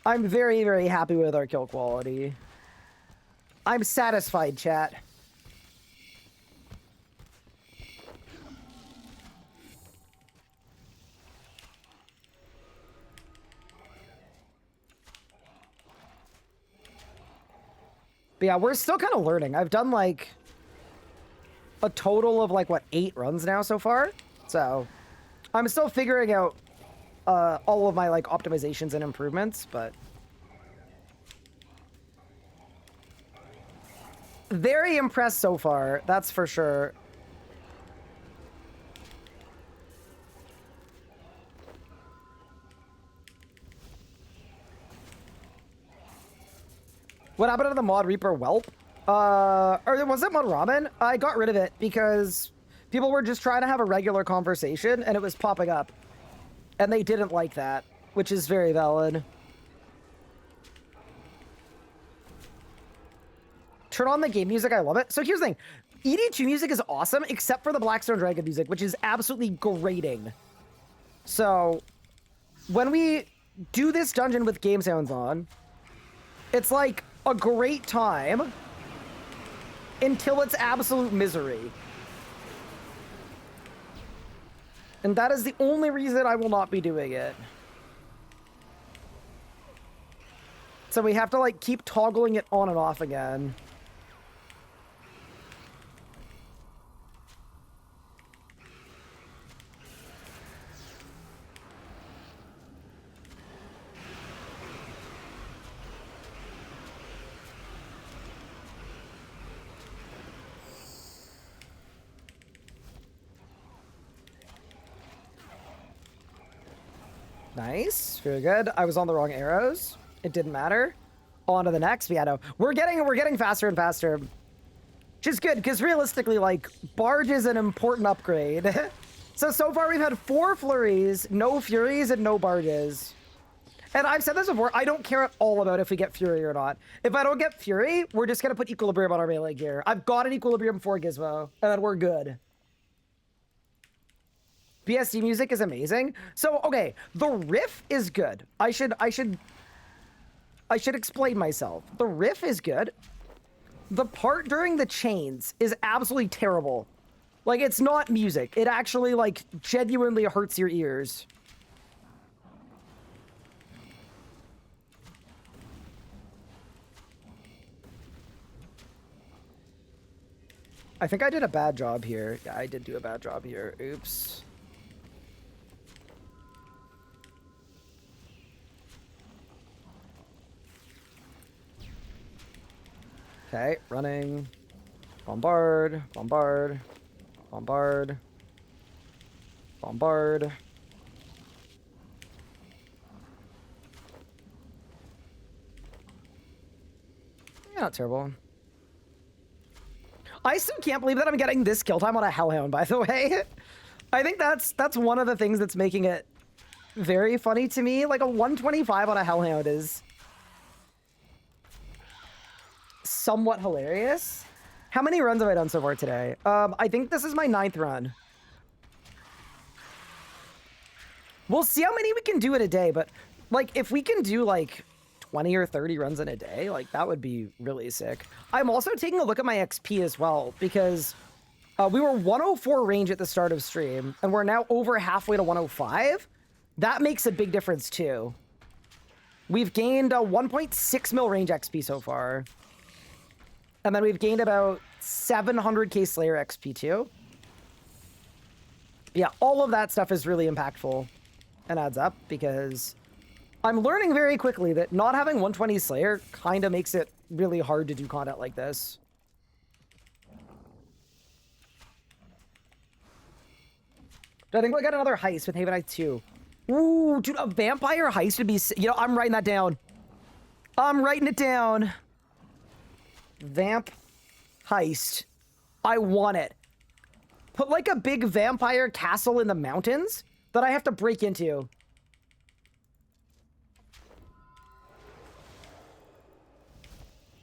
I'm very, very happy with our kill quality. I'm satisfied, chat. But yeah, we're still kind of learning. I've done like a total of like, what, 8 runs now so far? So I'm still figuring out all of my like optimizations and improvements, but very impressed so far, that's for sure. What happened to the mod Reaper Whelp? Or was it mod Ramen? I got rid of it because people were just trying to have a regular conversation and it was popping up. And they didn't like that, which is very valid. Turn on the game music, I love it. So here's the thing. ED2 music is awesome, except for the Blackstone Dragon music, which is absolutely grating. So when we do this dungeon with game sounds on, it's like a great time until it's absolute misery. And that is the only reason I will not be doing it. So we have to like keep toggling it on and off again. Nice, very good. I was on the wrong arrows. It didn't matter. On to the next piano. We're getting faster and faster, which is good because realistically, like, barge is an important upgrade. So far we've had 4 flurries, no furies, and no barges. And I've said this before, I don't care at all about if we get fury or not. If I don't get fury, we're just gonna put equilibrium on our melee gear. I've got an equilibrium for Gizmo, and then we're good. BSD music is amazing. So, okay, the riff is good. I should explain myself. The riff is good. The part during the chains is absolutely terrible. Like, it's not music. It actually, like, genuinely hurts your ears. I think I did a bad job here. Yeah, I did do a bad job here. Oops. Okay, running. Bombard, bombard, bombard, bombard. Yeah, not terrible. I still can't believe that I'm getting this kill time on a Hellhound, by the way. I think that's one of the things that's making it very funny to me. Like, a 125 on a Hellhound is somewhat hilarious. How many runs have I done so far today? I think this is my 9th run. We'll see how many we can do in a day, but like if we can do like 20 or 30 runs in a day, like that would be really sick. I'm also taking a look at my XP as well because we were 104 range at the start of stream and we're now over halfway to 105. That makes a big difference too. We've gained 1.6 mil range XP so far. And then we've gained about 700k Slayer XP too. Yeah, all of that stuff is really impactful and adds up because I'm learning very quickly that not having 120 Slayer kind of makes it really hard to do content like this. I think we'll get another heist with Haven Knight 2. Ooh, dude, a vampire heist would be... You know, I'm writing that down. I'm writing it down. Vamp heist. I want it. Put like a big vampire castle in the mountains that I have to break into.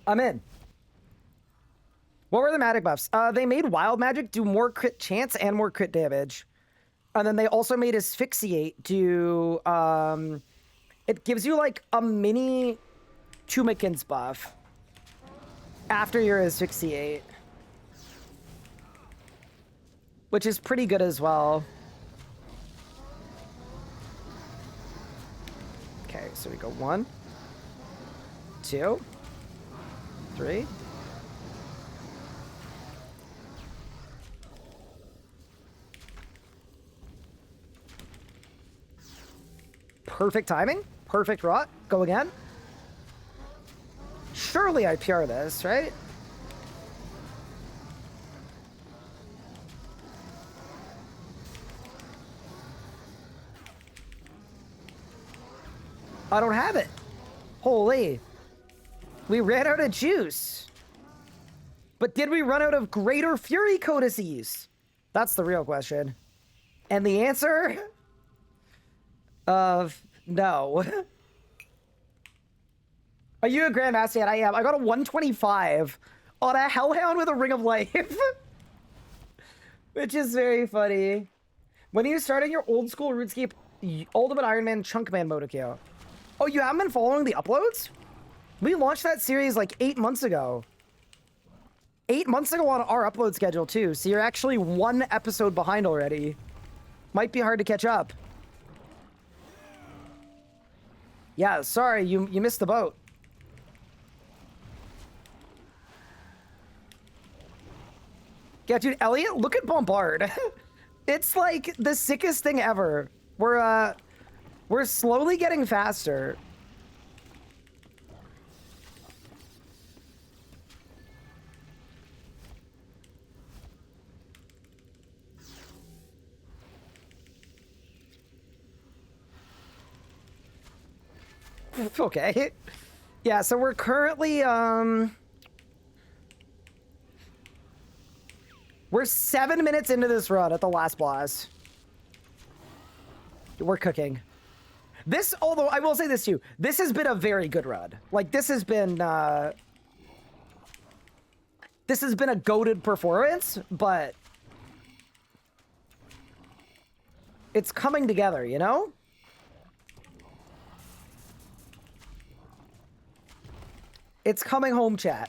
I'm in. What were the magic buffs? They made wild magic do more crit chance and more crit damage. And then they also made asphyxiate do... it gives you like a mini Tumikins buff after your asphyxiate, which is pretty good as well. Okay, so we go 1, 2, 3, perfect timing. Perfect rot. Go again. Surely I PR this, right? I don't have it. Holy. We ran out of juice. But did we run out of greater fury codices? That's the real question. And the answer? No. Are you a Grandmaster yet? I am. I got a 125 on a Hellhound with a Ring of Life. Which is very funny. When are you starting your old school RuneScape Ultimate Ironman Chunkman mode account? Oh, you haven't been following the uploads? We launched that series like 8 months ago. 8 months ago on our upload schedule too, so you're actually 1 episode behind already. Might be hard to catch up. Yeah, sorry, you missed the boat. Yeah, dude, Elliot, look at Bombard. It's like the sickest thing ever. We're slowly getting faster. Okay. Yeah, so we're currently, we're 7 minutes into this run at the last boss. We're cooking. This, although I will say this too, this has been a very good run. Like, this has been a goated performance, but it's coming together, you know? It's coming home, chat.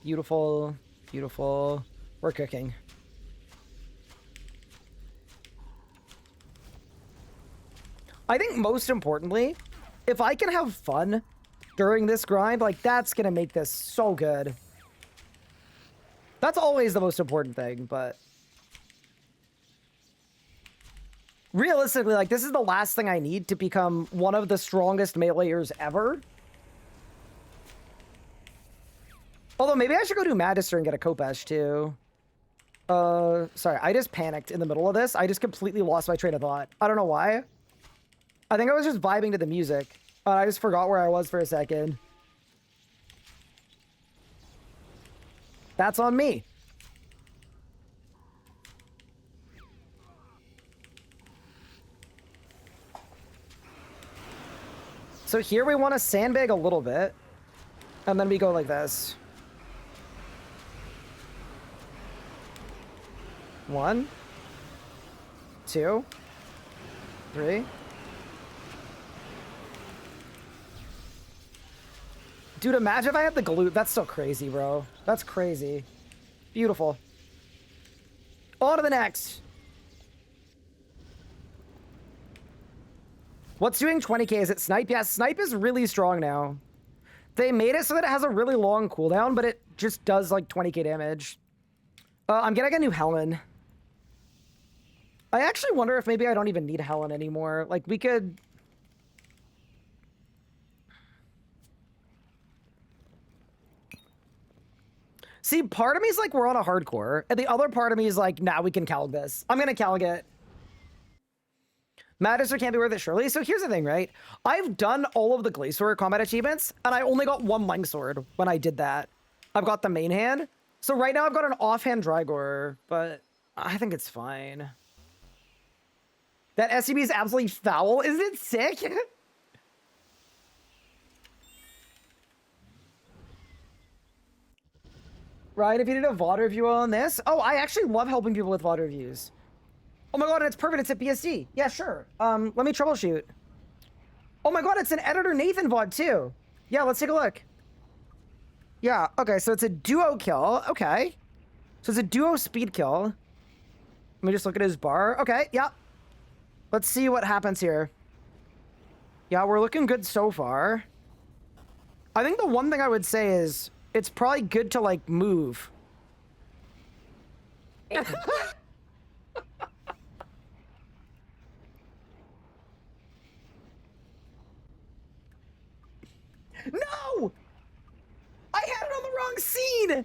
Beautiful, beautiful. We're cooking. I think most importantly, if I can have fun during this grind, like, that's gonna make this so good. That's always the most important thing, but realistically, like, this is the last thing I need to become one of the strongest meleeers ever. Although, maybe I should go do Magister and get a Kopesh, too. Sorry, I just panicked in the middle of this. I just completely lost my train of thought. I don't know why. I think I was just vibing to the music. I just forgot where I was for a second. That's on me. So here we want to sandbag a little bit. And then we go like this. 1, 2, 3. Dude, imagine if I had the glute. That's so crazy, bro. That's crazy. Beautiful. On to the next. What's doing 20k? Is it Snipe? Yeah, Snipe is really strong now. They made it so that it has a really long cooldown, but it just does like 20k damage. I'm getting a new Helen. I actually wonder if maybe I don't even need Helen anymore. Like, we could... See, part of me is like, we're on a hardcore. And the other part of me is like, nah, we can Calg this. I'm going to Calg it. Magister can't be worth it, surely. So here's the thing, right? I've done all of the Glacier combat achievements, and I only got 1 Longsword when I did that. I've got the main hand. So right now I've got an offhand Drygor, but I think it's fine. That SCB is absolutely foul. Isn't it sick? Ryan, if you did a VOD review on this. Oh, I actually love helping people with VOD reviews. Oh my god, it's perfect. It's at BSD. Yeah, sure. Let me troubleshoot. Oh my god, it's an editor Nathan VOD too. Yeah, let's take a look. Yeah, okay, so it's a duo kill. Okay. So it's a duo speed kill. Let me just look at his bar. Okay, yeah. Let's see what happens here. Yeah, we're looking good so far. I think the one thing I would say is it's probably good to, like, move. No! I had it on the wrong scene!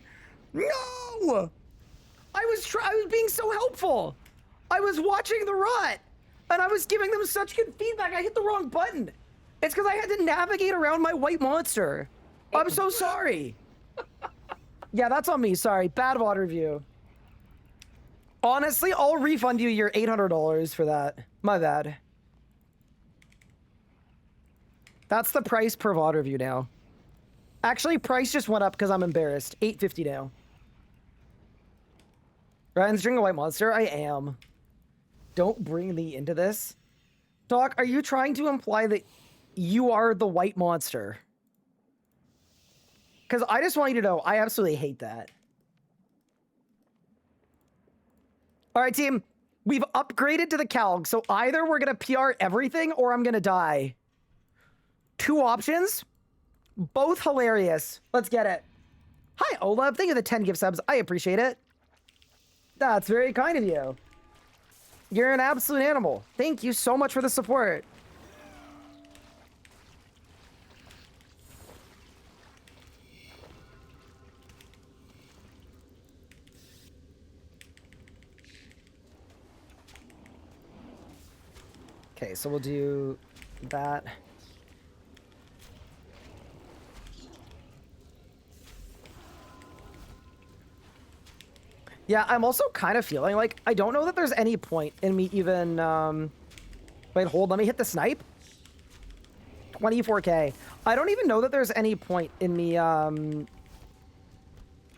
No! I was being so helpful. I was watching the rut, and I was giving them such good feedback. I hit the wrong button. It's because I had to navigate around my white monster. I'm so sorry. Yeah, that's on me. Sorry. Bad VOD review. Honestly, I'll refund you your $800 for that. My bad. That's the price per VOD review now. Actually, price just went up because I'm embarrassed. $8.50 now. Ryan's drinking a white monster? I am. Don't bring me into this. Doc, are you trying to imply that you are the white monster? Because I just want you to know, I absolutely hate that. All right, team. We've upgraded to the Calg, so either we're going to PR everything or I'm going to die. 2 options. Both hilarious. Let's get it. Hi, Olaf. Thank you for the 10 gift subs. I appreciate it. That's very kind of you. You're an absolute animal. Thank you so much for the support. Okay, so we'll do that. Yeah, I'm also kind of feeling like I don't know that there's any point in me even, wait, hold, let me hit the snipe. 24K. I don't even know that there's any point in me,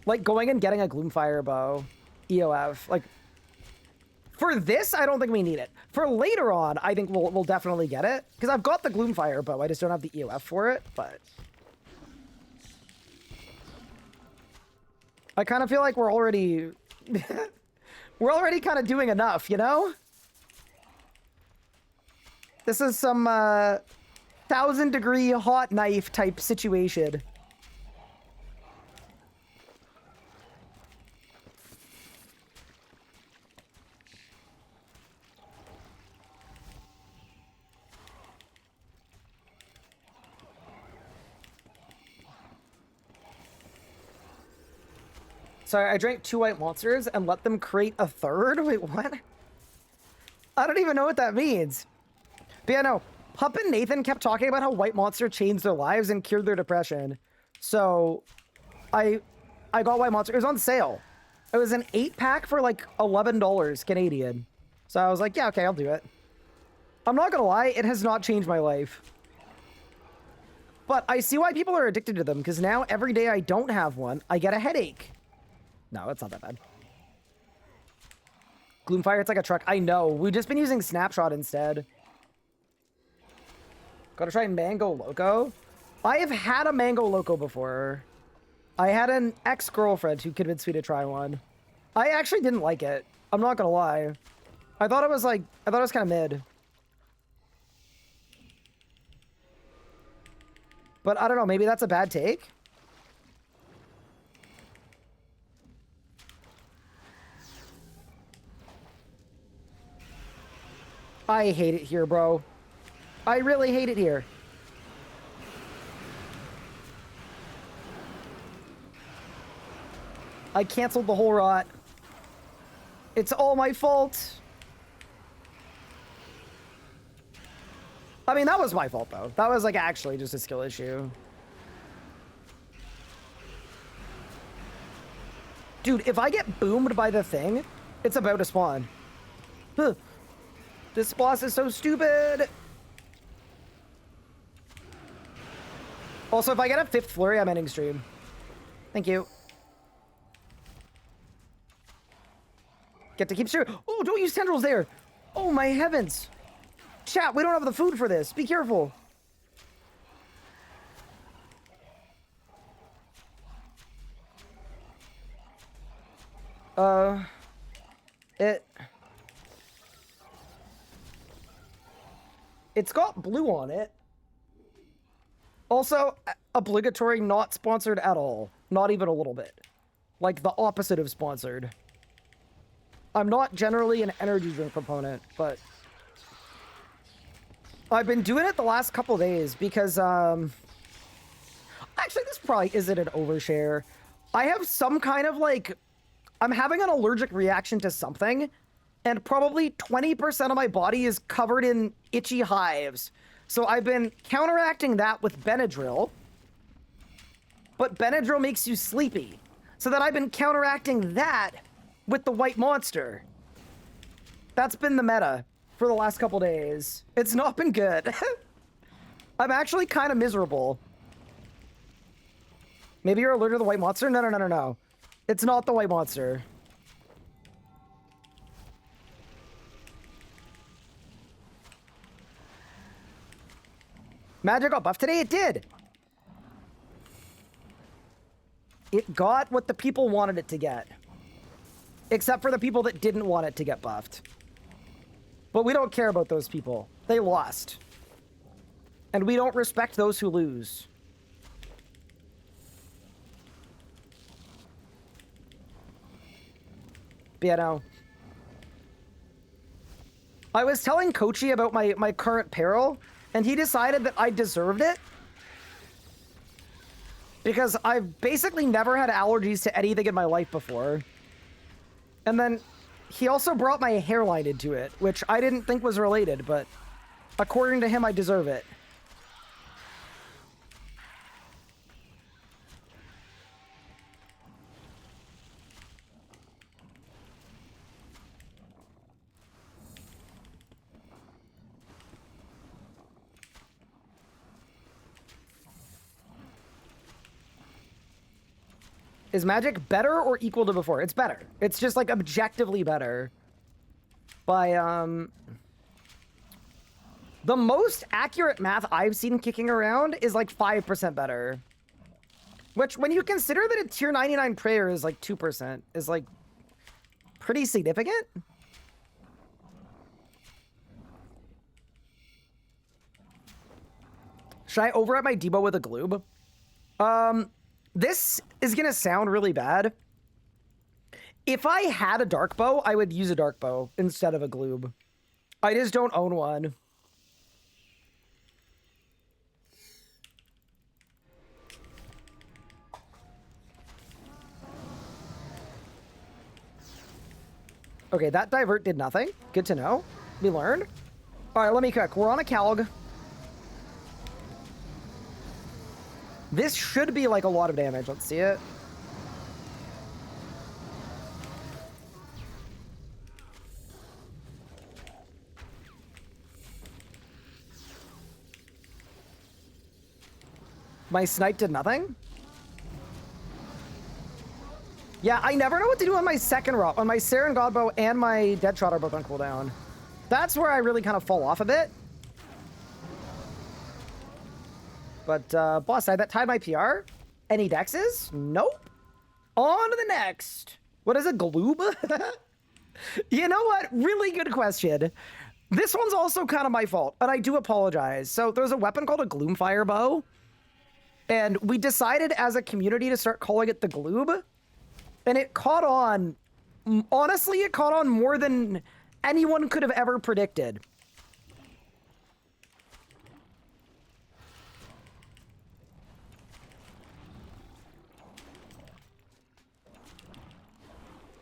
like going and getting a Gloomfire bow, EOF. Like, for this, I don't think we need it. For later on, I think we'll definitely get it. Because I've got the Gloomfire bow, I just don't have the EOF for it, but... I kind of feel like we're already... we're already kind of doing enough, you know? This is some 1,000-degree hot knife type situation. Sorry, I drank 2 white monsters and let them create a third? Wait, what? I don't even know what that means. But yeah, no. Pup and Nathan kept talking about how white monster changed their lives and cured their depression. So, I got white monster. It was on sale. It was an 8-pack for like $11 Canadian. So I was like, yeah, okay, I'll do it. I'm not gonna lie, it has not changed my life. But I see why people are addicted to them, because now every day I don't have one, I get a headache. No, it's not that bad. Gloomfire, it's like a truck. I know. We've just been using Snapshot instead. Gotta try Mango Loco. I have had a Mango Loco before. I had an ex-girlfriend who convinced me to try one. I actually didn't like it. I'm not gonna lie. I thought it was kind of mid. But I don't know, maybe that's a bad take? I hate it here, bro. I really hate it here. I canceled the whole rot. It's all my fault. I mean, that was my fault, though. That was, like, actually just a skill issue. Dude, if I get boomed by the thing, it's about to spawn. Huh. This boss is so stupid. Also, if I get a 5th flurry, I'm ending stream. Thank you. Get to keep sure. Oh, don't use tendrils there. Oh my heavens. Chat, we don't have the food for this. Be careful. It's got blue on it. Also, obligatory, not sponsored at all. Not even a little bit. Like the opposite of sponsored. I'm not generally an energy drink proponent, but I've been doing it the last couple days because, actually, this probably isn't an overshare. I have some kind of, like, I'm having an allergic reaction to something, and probably 20% of my body is covered in itchy hives. So I've been counteracting that with Benadryl, but Benadryl makes you sleepy. So then I've been counteracting that with the white monster. That's been the meta for the last couple days. It's not been good. I'm actually kind of miserable. Maybe you're allergic to the white monster? No, no, no, no, no. It's not the white monster. Magic got buffed today? It did. It got what the people wanted it to get. Except for the people that didn't want it to get buffed. But we don't care about those people. They lost. And we don't respect those who lose. But yeah, no. I was telling Kochi about my current peril, and he decided that I deserved it. Because I've basically never had allergies to anything in my life before. And then he also brought my hairline into it, which I didn't think was related, but according to him, I deserve it. Is magic better or equal to before? It's better. It's just like objectively better. By the most accurate math I've seen kicking around is like 5% better. Which, when you consider that a tier 99 prayer is like 2%, is like pretty significant. Should I override my Debo with a gloob? This is gonna sound really bad. If I had a dark bow, I would use a dark bow instead of a gloob. I just don't own one. Okay, that divert did nothing. Good to know. We learned. All right, let me cook. We're on a Calg. This should be like a lot of damage. Let's see it. My snipe did nothing? Yeah, I never know what to do on my second rock. On my Saren Godbow and my Deadshot are both on cooldown. That's where I really kind of fall off a bit. But, boss side, that tied my PR? Any dexes? Nope. On to the next. What is a gloob? You know what? Really good question. This one's also kind of my fault, and I do apologize. So there's a weapon called a Gloomfire bow, and we decided as a community to start calling it the gloob, and it caught on. Honestly, it caught on more than anyone could have ever predicted.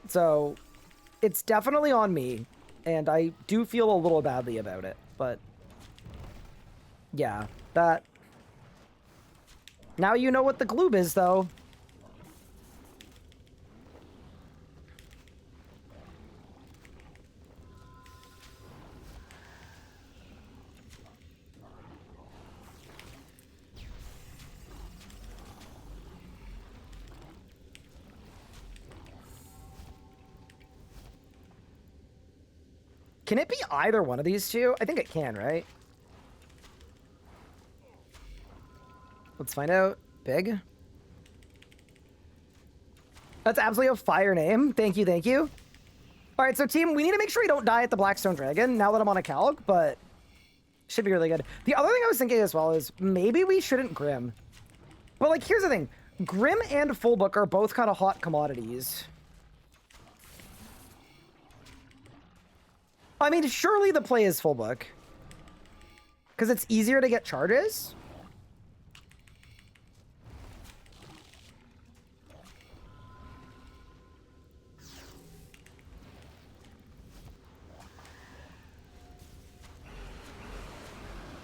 So, it's definitely on me, and I do feel a little badly about it, but yeah, that... Now you know what the gloob is, though. Can it be either one of these two? I think it can, right? Let's find out. Big. That's absolutely a fire name. Thank you, thank you. All right, so team, we need to make sure we don't die at the Blackstone Dragon now that I'm on a Calc, but should be really good. The other thing I was thinking as well is maybe we shouldn't Grim. But, like, here's the thing. Grim and Full Book are both kind of hot commodities. I mean, surely the play is Full Book. Because it's easier to get charges.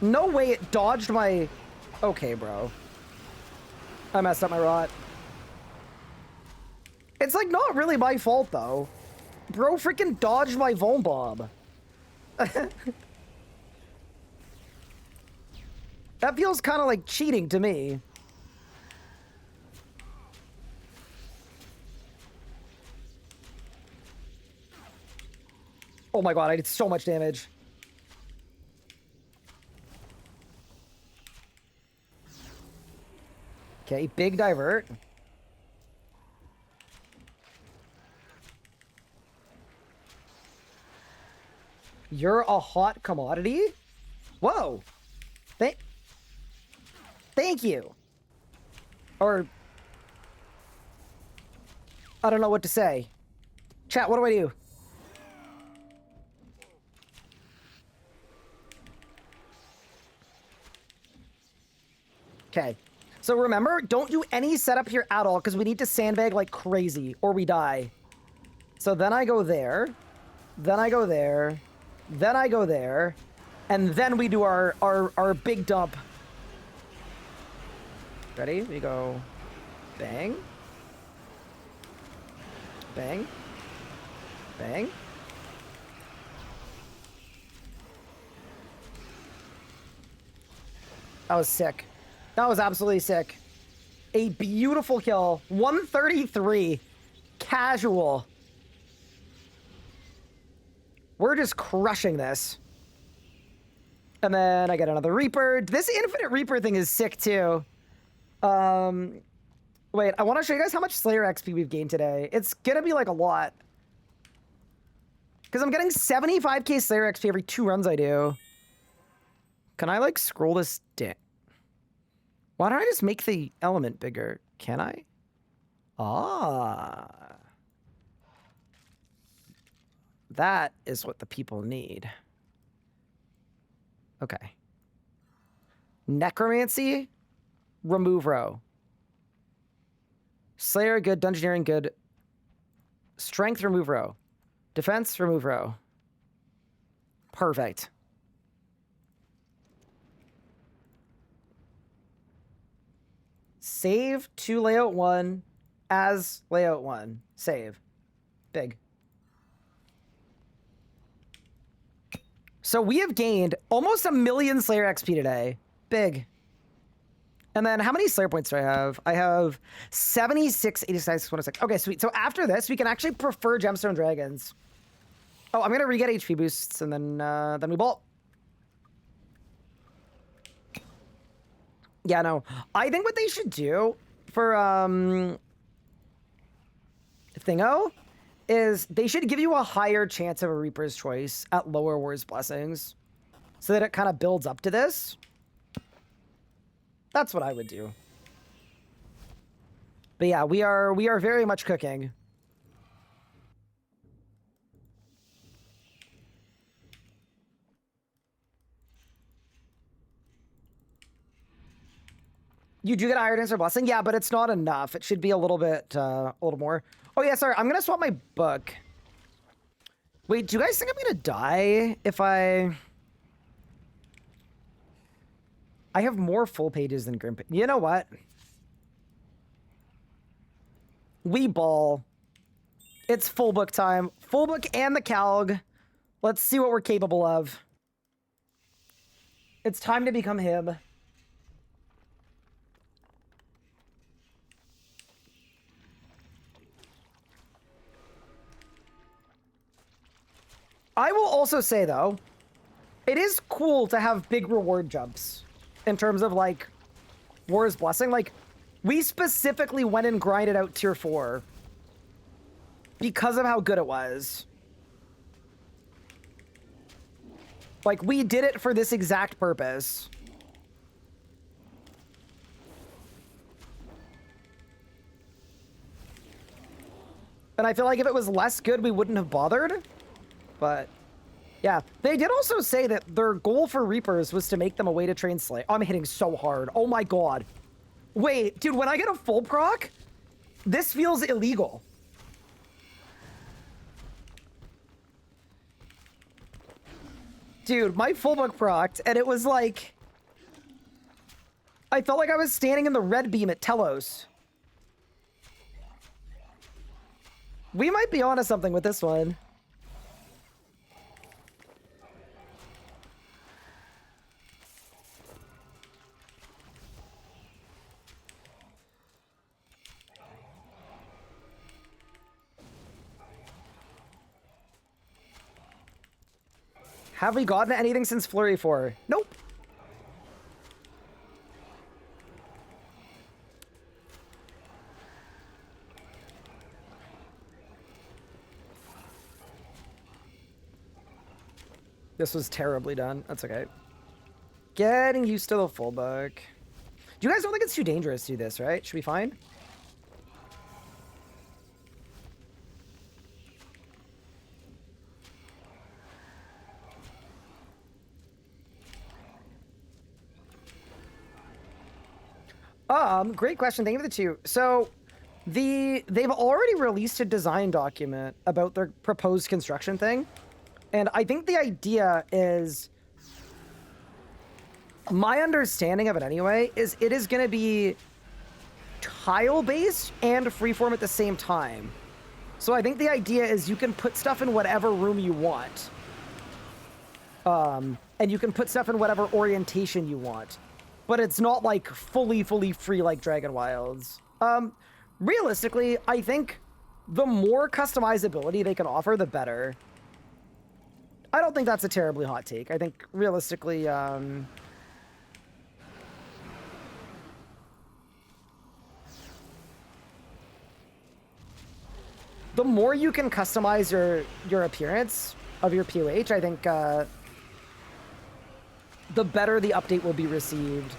No way it dodged my... Okay, bro. I messed up my rot. It's, like, not really my fault, though. Bro freaking dodged my Vuln Bomb. That feels kind of like cheating to me. Oh my god, I did so much damage. Okay, big divert. You're a hot commodity? Whoa. Thank you. Or... I don't know what to say. Chat, what do I do? Okay. So remember, don't do any setup here at all, because we need to sandbag like crazy, or we die. So then I go there. Then I go there. Then I go there. And then we do our big dump. Ready? We go bang. Bang. Bang. That was sick. That was absolutely sick. A beautiful kill. 133. Casual. We're just crushing this. And then I get another Reaper. This Infinite Reaper thing is sick too. Wait, I want to show you guys how much Slayer XP we've gained today. It's gonna be like a lot. Because I'm getting 75k Slayer XP every 2 runs I do. Can I like scroll this down? Why don't I just make the element bigger? Can I? Ah. That is what the people need. Okay. Necromancy, remove row. Slayer, good. Dungeoneering, good. Strength, remove row. Defense, remove row. Perfect. Save to layout 1 as layout 1. Save. Big. So we have gained almost 1 million Slayer XP today. Big. And then how many Slayer points do I have? I have 76, 86, 106. Okay, sweet. So after this, we can actually prefer Gemstone Dragons. Oh, I'm going to re-get HP boosts, and then we bolt. Yeah, no. I think what they should do for Thingo is they should give you a higher chance of a Reaper's Choice at lower War's Blessings so that it kind of builds up to this. That's what I would do. But yeah, we are very much cooking. You do get a higher chance of blessing, yeah, but it's not enough. It should be a little bit, a little more. Oh yeah, sorry. I'm gonna swap my book. Wait, do you guys think I'm gonna die if I have more full pages than Grim? You know what? We ball. It's full book time. Full book and the Calg. Let's see what we're capable of. It's time to become him. I will also say, though, it is cool to have big reward jumps in terms of, like, War's Blessing. Like, we specifically went and grinded out tier 4 because of how good it was. Like, we did it for this exact purpose. And I feel like if it was less good, we wouldn't have bothered. But, yeah. They did also say that their goal for Reapers was to make them a way to train Slay. Oh, I'm hitting so hard. Oh my god. Wait, dude, when I get a full proc, this feels illegal. Dude, my full book procced, and it was like... I felt like I was standing in the red beam at Telos. We might be onto something with this one. Have we gotten anything since Flurry 4? Nope. This was terribly done. That's okay. Getting used to the full book. Do you guys don't think it's too dangerous to do this, right? Should be fine? Great question. Thank you for the two. So, they've already released a design document about their proposed construction thing. And I think the idea is, my understanding of it anyway, is it is going to be tile-based and freeform at the same time. So I think the idea is you can put stuff in whatever room you want. And you can put stuff in whatever orientation you want. But it's not like fully free like Dragon Wilds. Realistically, I think the more customizability they can offer, the better. I don't think that's a terribly hot take. I think realistically, the more you can customize your appearance of your POH, I think the better the update will be received.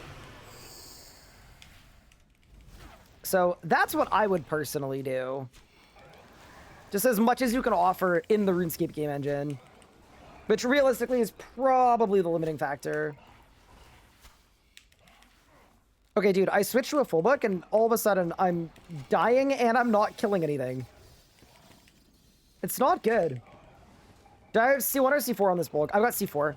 So that's what I would personally do. Just as much as you can offer in the RuneScape game engine. Which realistically is probably the limiting factor. Okay, dude, I switched to a full book and all of a sudden I'm dying and I'm not killing anything. It's not good. Do I have C1 or C4 on this bulk? I've got C4.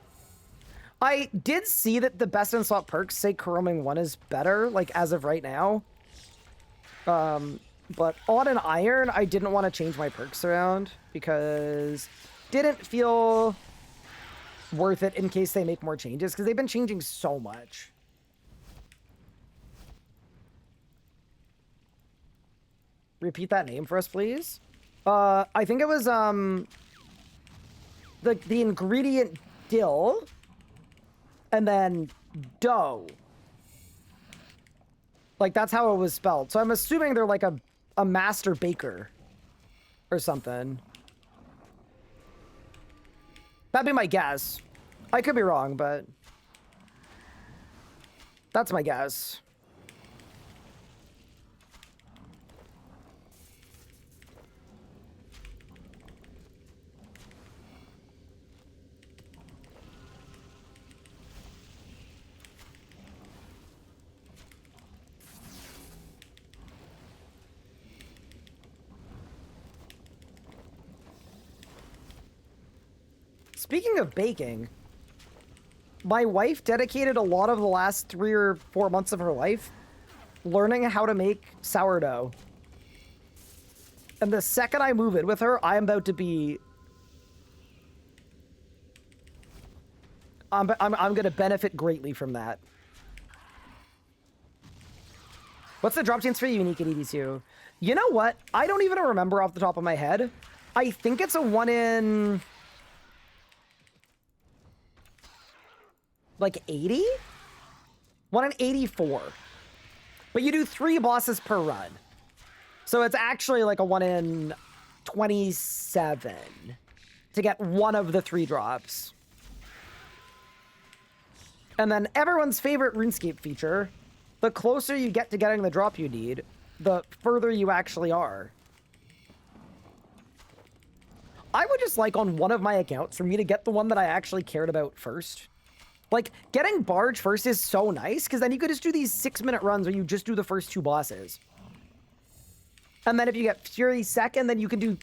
I did see that the best in slot perks say Coroming 1 is better, like as of right now. But on an iron, I didn't want to change my perks around because didn't feel worth it in case they make more changes because they've been changing so much. Repeat that name for us, please. I think it was the ingredient dill and then dough. Like that's how it was spelled. So I'm assuming they're like a master baker or something. That'd be my guess. I could be wrong, but that's my guess. Speaking of baking, my wife dedicated a lot of the last 3 or 4 months of her life learning how to make sourdough. And the second I move in with her, I'm about to be... I'm going to benefit greatly from that. What's the drop chance for unique at ED2? You know what? I don't even remember off the top of my head. I think it's a 1 in... like 80? 1 in 84. But you do 3 bosses per run. So it's actually like a 1 in 27 to get one of the 3 drops. And then everyone's favorite RuneScape feature, the closer you get to getting the drop you need, the further you actually are. I would just like on one of my accounts for me to get the one that I actually cared about first. Like, getting Barge first is so nice, because then you could just do these 6-minute runs where you just do the first 2 bosses. And then if you get Fury second, then you can do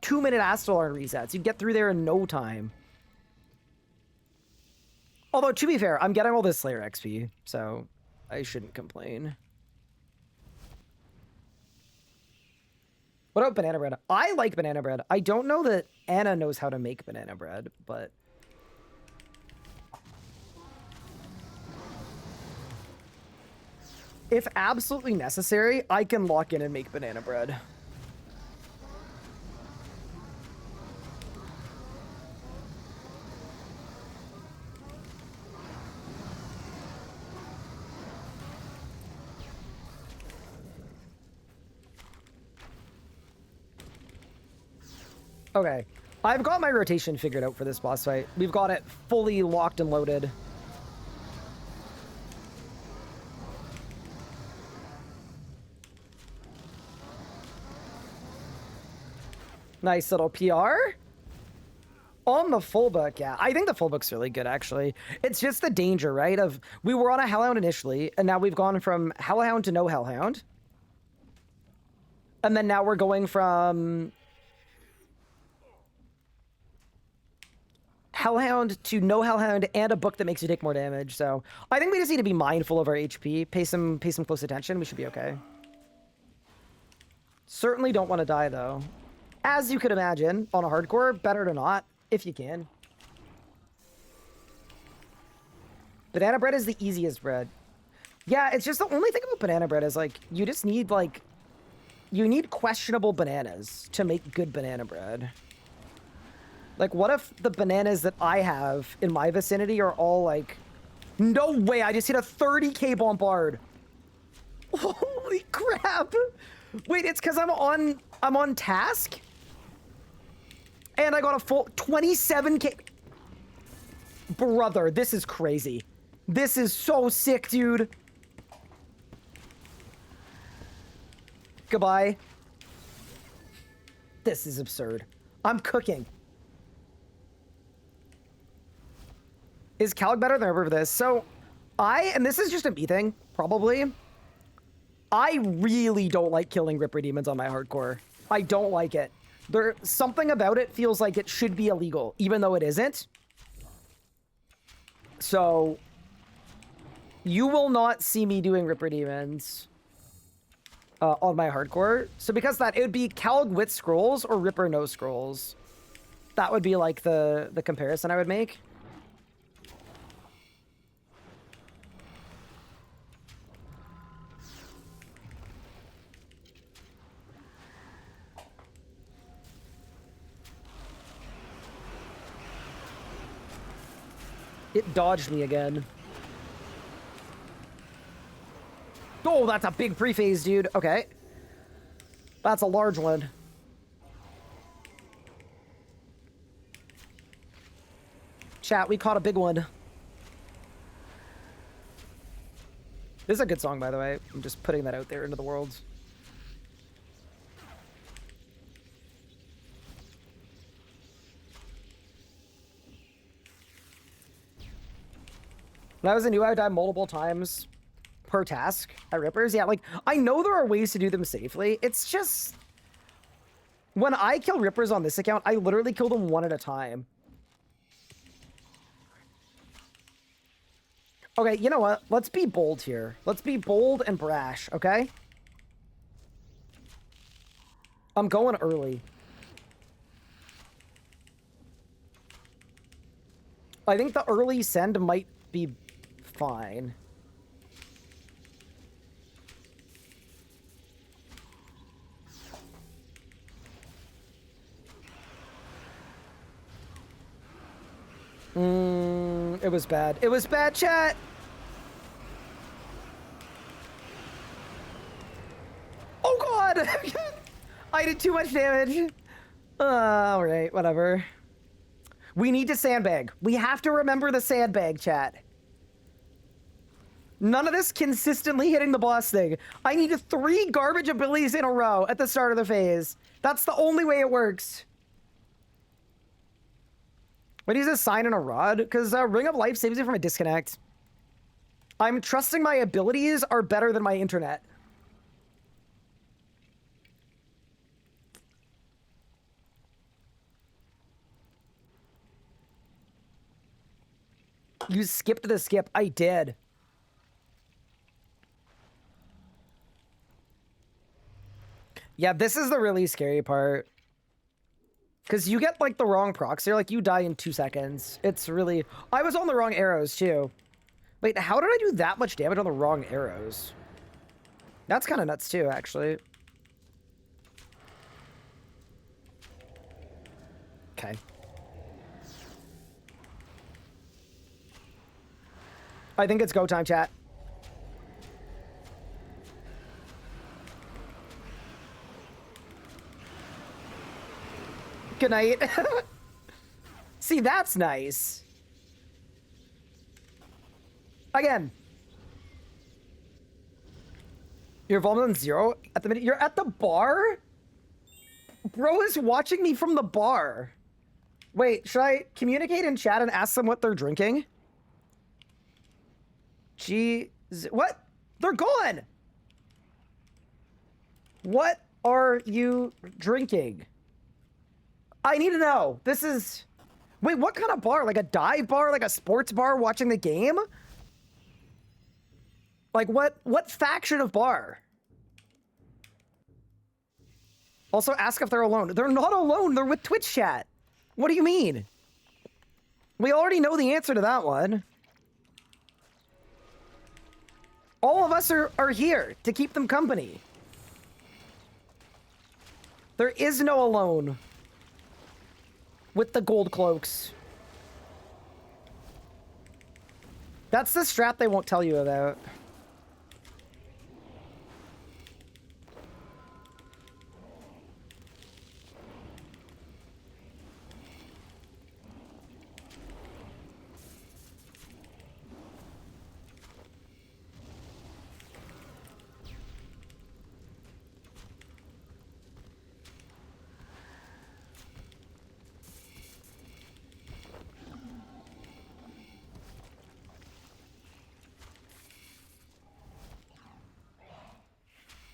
2-minute Astalar resets. You'd get through there in no time. Although, to be fair, I'm getting all this Slayer XP, so I shouldn't complain. What about banana bread? I like banana bread. I don't know that Anna knows how to make banana bread, but... if absolutely necessary, I can lock in and make banana bread. Okay, I've got my rotation figured out for this boss fight. We've got it fully locked and loaded. Nice little PR. On the full book, yeah. I think the full book's really good, actually. It's just the danger, right? Of we were on a Hellhound initially, and now we've gone from Hellhound to no Hellhound. And then now we're going from Hellhound to no Hellhound and a book that makes you take more damage. So I think we just need to be mindful of our HP, pay some close attention. We should be okay. Certainly don't want to die, though. As you could imagine, on a hardcore, better to not, if you can. Banana bread is the easiest bread. Yeah, it's just the only thing about banana bread is, like, you just need, like... you need questionable bananas to make good banana bread. Like, what if the bananas that I have in my vicinity are all, like... no way, I just hit a 30k bombard. Holy crap! Wait, it's because I'm on task? And I got a full 27k. Brother, this is crazy. This is so sick, dude. Goodbye. This is absurd. I'm cooking. Is Calg better than ever for this? So, and this is just a me thing, probably. I really don't like killing Ripper Demons on my hardcore. I don't like it. Something about it feels like it should be illegal, even though it isn't. So, you will not see me doing Ripper Demons on my hardcore. So because that, it would be Calg with scrolls or Ripper no scrolls. That would be like the comparison I would make. It dodged me again. Oh, that's a big pre-phase, dude. Okay. That's a large one. Chat, we caught a big one. This is a good song, by the way. I'm just putting that out there into the world. When I was a new, I died multiple times per task at Rippers. Yeah, like, I know there are ways to do them safely. It's just... when I kill Rippers on this account, I literally kill them one at a time. Okay, you know what? Let's be bold here. Let's be bold and brash, okay? I'm going early. I think the early send might be fine. It was bad. It was bad, chat. Oh god! I did too much damage. All right, whatever. We need to sandbag. We have to remember the sandbag, chat. None of this consistently hitting the boss thing. I need 3 garbage abilities in a row at the start of the phase. That's the only way it works. What is a sign and a rod? Because Ring of Life saves you from a disconnect. I'm trusting my abilities are better than my internet. You skipped the skip. I did. Yeah, this is the really scary part. Because you get, like, the wrong procs here. Like, you die in 2 seconds. It's really... I was on the wrong arrows, too. Wait, how did I do that much damage on the wrong arrows? That's kind of nuts, too, actually. Okay. I think it's go time, chat. Good night. See, that's nice. Again. You're volume on 0 at the minute. You're at the bar? Bro is watching me from the bar. Wait, should I communicate in chat and ask them what they're drinking? What? They're gone! What are you drinking? I need to know. This is... Wait, what kind of bar? Like a dive bar? Like a sports bar watching the game? Like what faction of bar? Also ask if they're alone. They're not alone. They're with Twitch chat. What do you mean? We already know the answer to that one. All of us are here to keep them company. There is no alone with the gold cloaks. That's the strat they won't tell you about.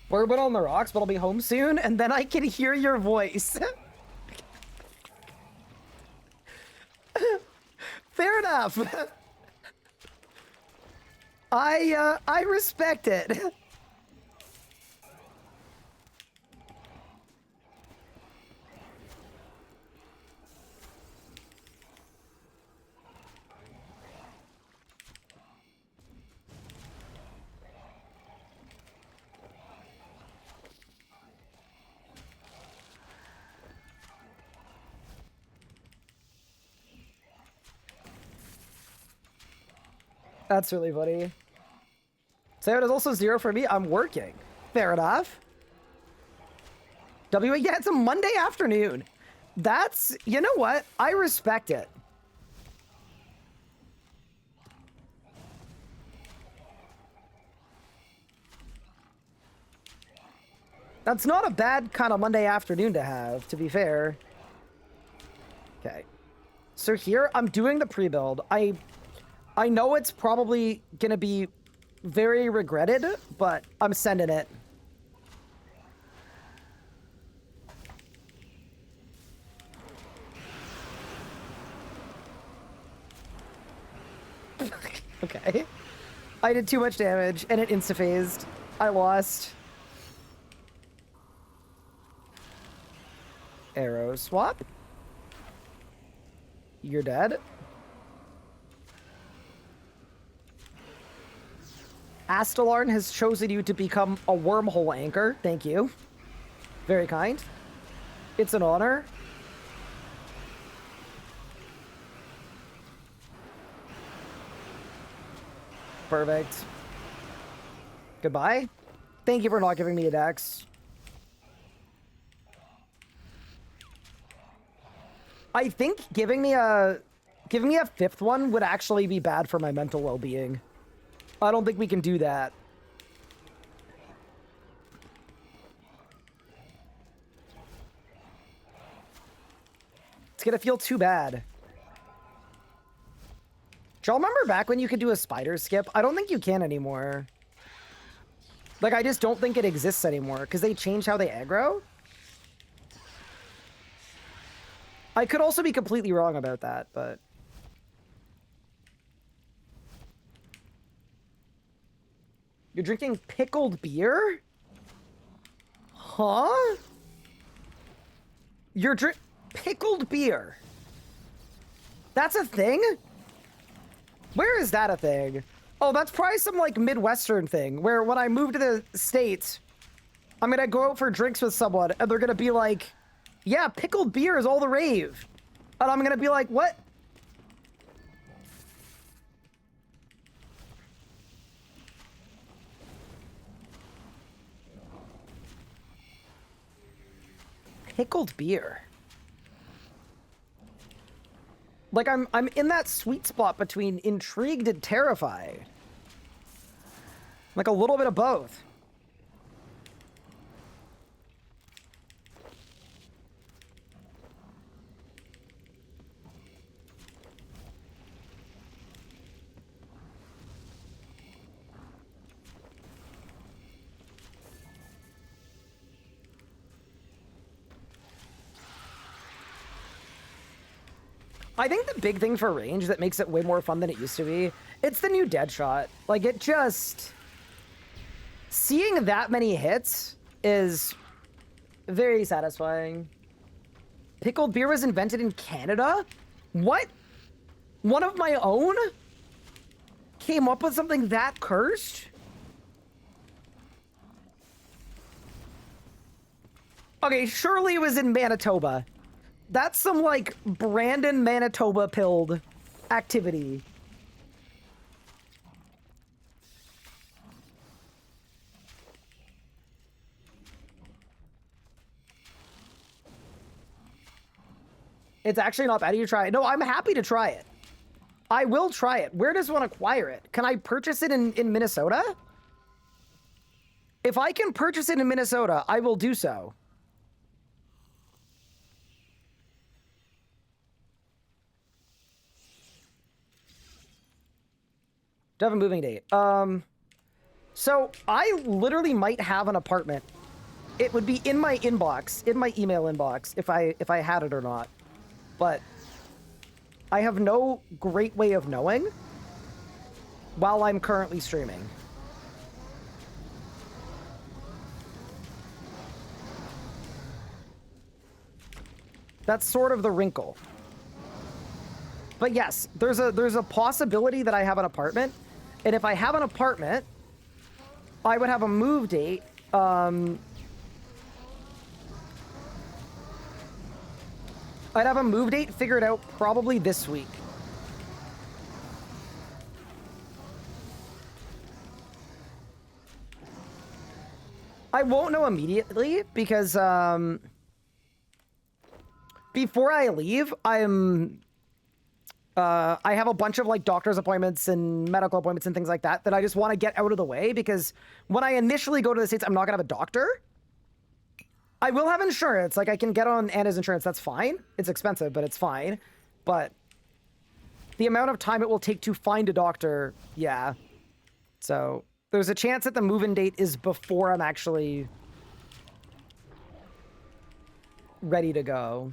Bourbon on the rocks, but I'll be home soon, and then I can hear your voice. Fair enough. I respect it. That's really funny. So it is also 0 for me. I'm working. Fair enough. Yeah, it's a Monday afternoon. That's, you know what? I respect it. That's not a bad kind of Monday afternoon to have, to be fair. Okay. So here, I'm doing the pre-build. I know it's probably gonna be very regretted, but I'm sending it. Okay. I did too much damage, and it insta-phased. I lost. Arrow swap. You're dead. Astelarn has chosen you to become a wormhole anchor. Thank you. Very kind. It's an honor. Perfect. Goodbye. Thank you for not giving me a dex. I think giving me a 5th one would actually be bad for my mental well-being. I don't think we can do that. It's gonna feel too bad. Do y'all remember back when you could do a spider skip? I don't think you can anymore. Like, I just don't think it exists anymore because they changed how they aggro. I could also be completely wrong about that, but... You're drinking pickled beer? Huh? You're pickled beer? That's a thing? Where is that a thing? Oh, that's probably some, like, Midwestern thing, where when I move to the States, I'm gonna go out for drinks with someone, and they're gonna be like, yeah, pickled beer is all the rave. And I'm gonna be like, what? Pickled beer. Like, I'm in that sweet spot between intrigued and terrified. Like a little bit of both. I think the big thing for range that makes it way more fun than it used to be, it's the new Deadshot. Like, it just... Seeing that many hits is very satisfying. Pickled beer was invented in Canada? What? One of my own came up with something that cursed? Okay, surely it was in Manitoba. That's some, like, Brandon, Manitoba pilled activity. It's actually not bad. You try it. No, I'm happy to try it. I will try it. Where does one acquire it? Can I purchase it in Minnesota? If I can purchase it in Minnesota, I will do so. Do I have a moving date? So I literally might have an apartment. It would be in my inbox, in my email inbox, if I had it or not. But I have no great way of knowing while I'm currently streaming. That's sort of the wrinkle. But yes, there's a possibility that I have an apartment. And if I have an apartment, I would have a move date. I'd have a move date figured out probably this week. I won't know immediately because before I leave, I have a bunch of like doctor's appointments and medical appointments and things like that I just want to get out of the way because when I initially go to the States, I'm not gonna have a doctor. I will have insurance. Like I can get on Anna's insurance. That's fine. It's expensive, but it's fine. But the amount of time it will take to find a doctor, yeah. So there's a chance that the move-in date is before I'm actually ready to go.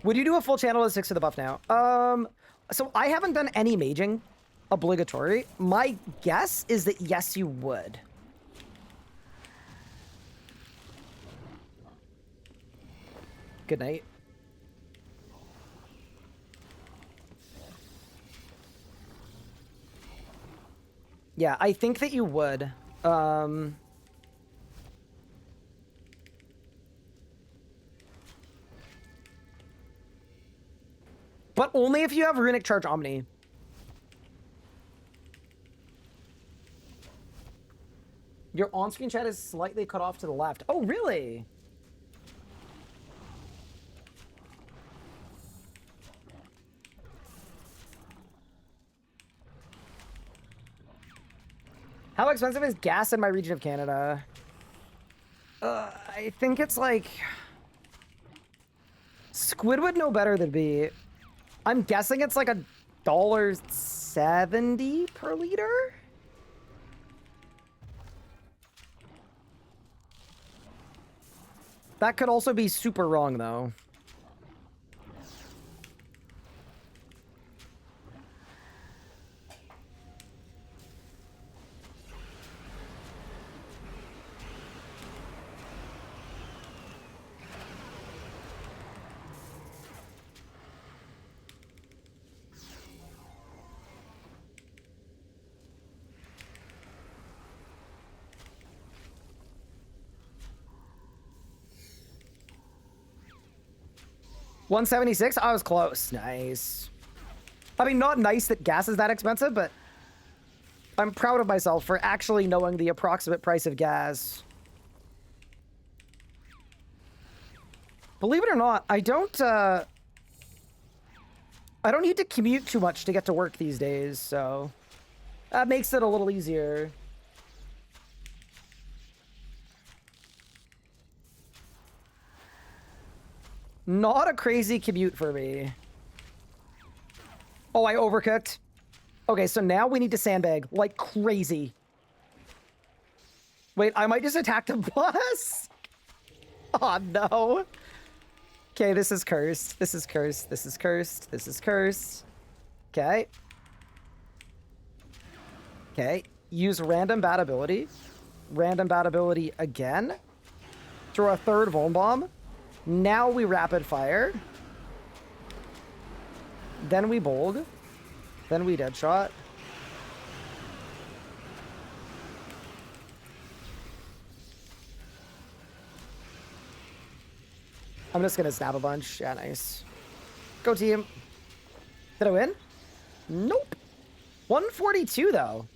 Would you do a full channel to 6 to the buff now? So I haven't done any maging obligatory. My guess is that yes, you would. Good night. Yeah, I think that you would. But only if you have Runic Charge Omni. Your on-screen chat is slightly cut off to the left. Oh, really? How expensive is gas in my region of Canada? I think it's like... Squid would know better than me. I'm guessing it's like $1.70 per liter? That could also be super wrong, though. $1.76? I was close. Nice. I mean, not nice that gas is that expensive, but I'm proud of myself for actually knowing the approximate price of gas. Believe it or not, I don't need to commute too much to get to work these days, so that makes it a little easier. Not a crazy commute for me. Oh, I overcooked. Okay, so now we need to sandbag like crazy. Wait, I might just attack the bus. Oh, no. Okay, this is cursed. This is cursed. This is cursed. This is cursed. Okay. Okay. Use random bat ability. Random bat ability again. Throw a third Vuln Bomb. Now we rapid fire. Then we bold. Then we dead shot. I'm just gonna snap a bunch. Yeah, nice. Go team. Did I win? Nope. 142 though.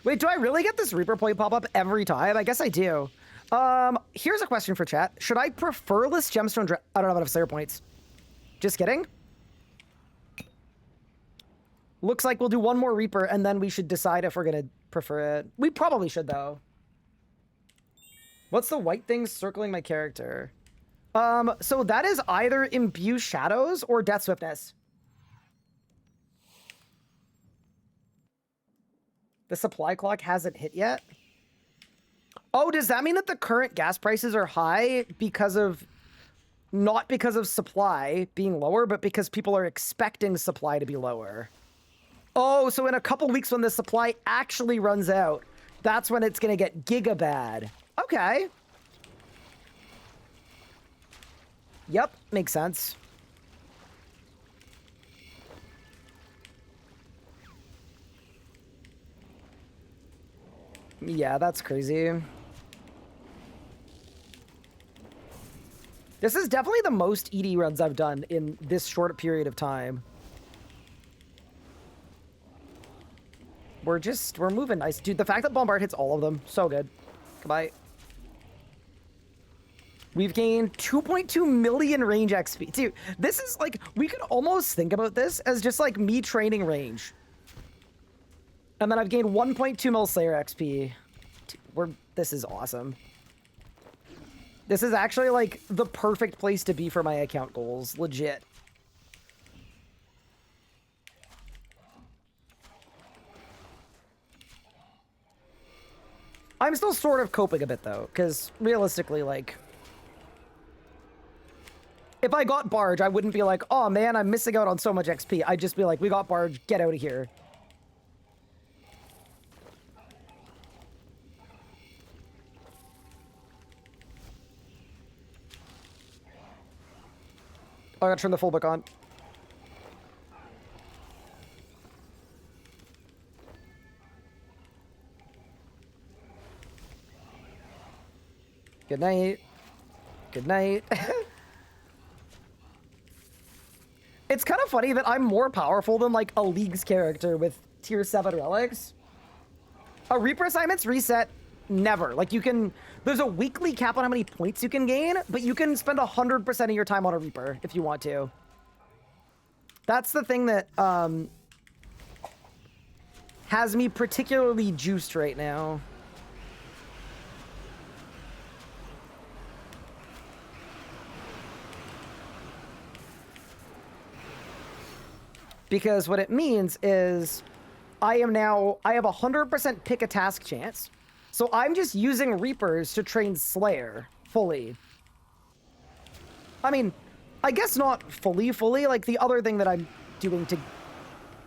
Wait, do I really get this Reaper point pop up every time? I guess I do. Here's a question for chat. Should I preferless gemstone I don't have enough Slayer points. Just kidding. Looks like we'll do one more Reaper and then we should decide if we're gonna prefer it. We probably should though. What's the white thing circling my character? So that is either Imbue Shadows or Death Swiftness. The supply clock hasn't hit yet. Oh, does that mean that the current gas prices are high because of... Not because of supply being lower, but because people are expecting supply to be lower? Oh, so in a couple weeks when the supply actually runs out, that's when it's gonna get giga bad. Okay. Yep, makes sense. Yeah, that's crazy. This is definitely the most ED runs I've done in this short period of time. We're moving nice. Dude, the fact that Bombard hits all of them, so good. Goodbye. We've gained 2.2 million range XP. Dude, this is like, we could almost think about this as just like me training range. And then I've gained 1.2 mil Slayer XP. Dude, this is awesome. This is actually like the perfect place to be for my account goals. Legit. I'm still sort of coping a bit though, because realistically, like, if I got Barge, I wouldn't be like, oh man, I'm missing out on so much XP. I'd just be like, we got Barge, get out of here. Oh, I gotta turn the full book on. Good night. Good night. It's kind of funny that I'm more powerful than like a League's character with tier 7 relics. A Reaper assignments reset never. Like, you can... There's a weekly cap on how many points you can gain, but you can spend 100% of your time on a Reaper if you want to. That's the thing that has me particularly juiced right now. Because what it means is I have a 100% pick a task chance. So I'm just using Reapers to train Slayer fully. I mean, I guess not fully. Like, the other thing that I'm doing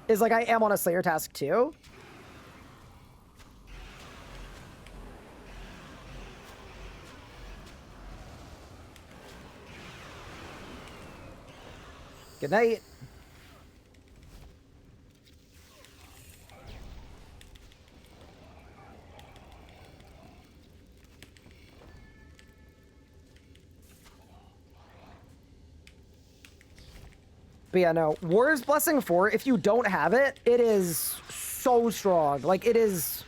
is, like, I am on a Slayer task too. Good night. But yeah, no. Warrior's Blessing 4, if you don't have it, it is so strong. Like, it is...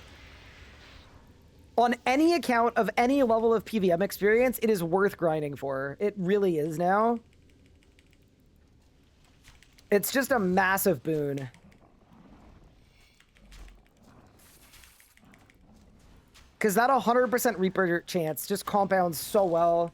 On any account of any level of PVM experience, it is worth grinding for. It really is now. It's just a massive boon. Because that 100% Reaper chance just compounds so well.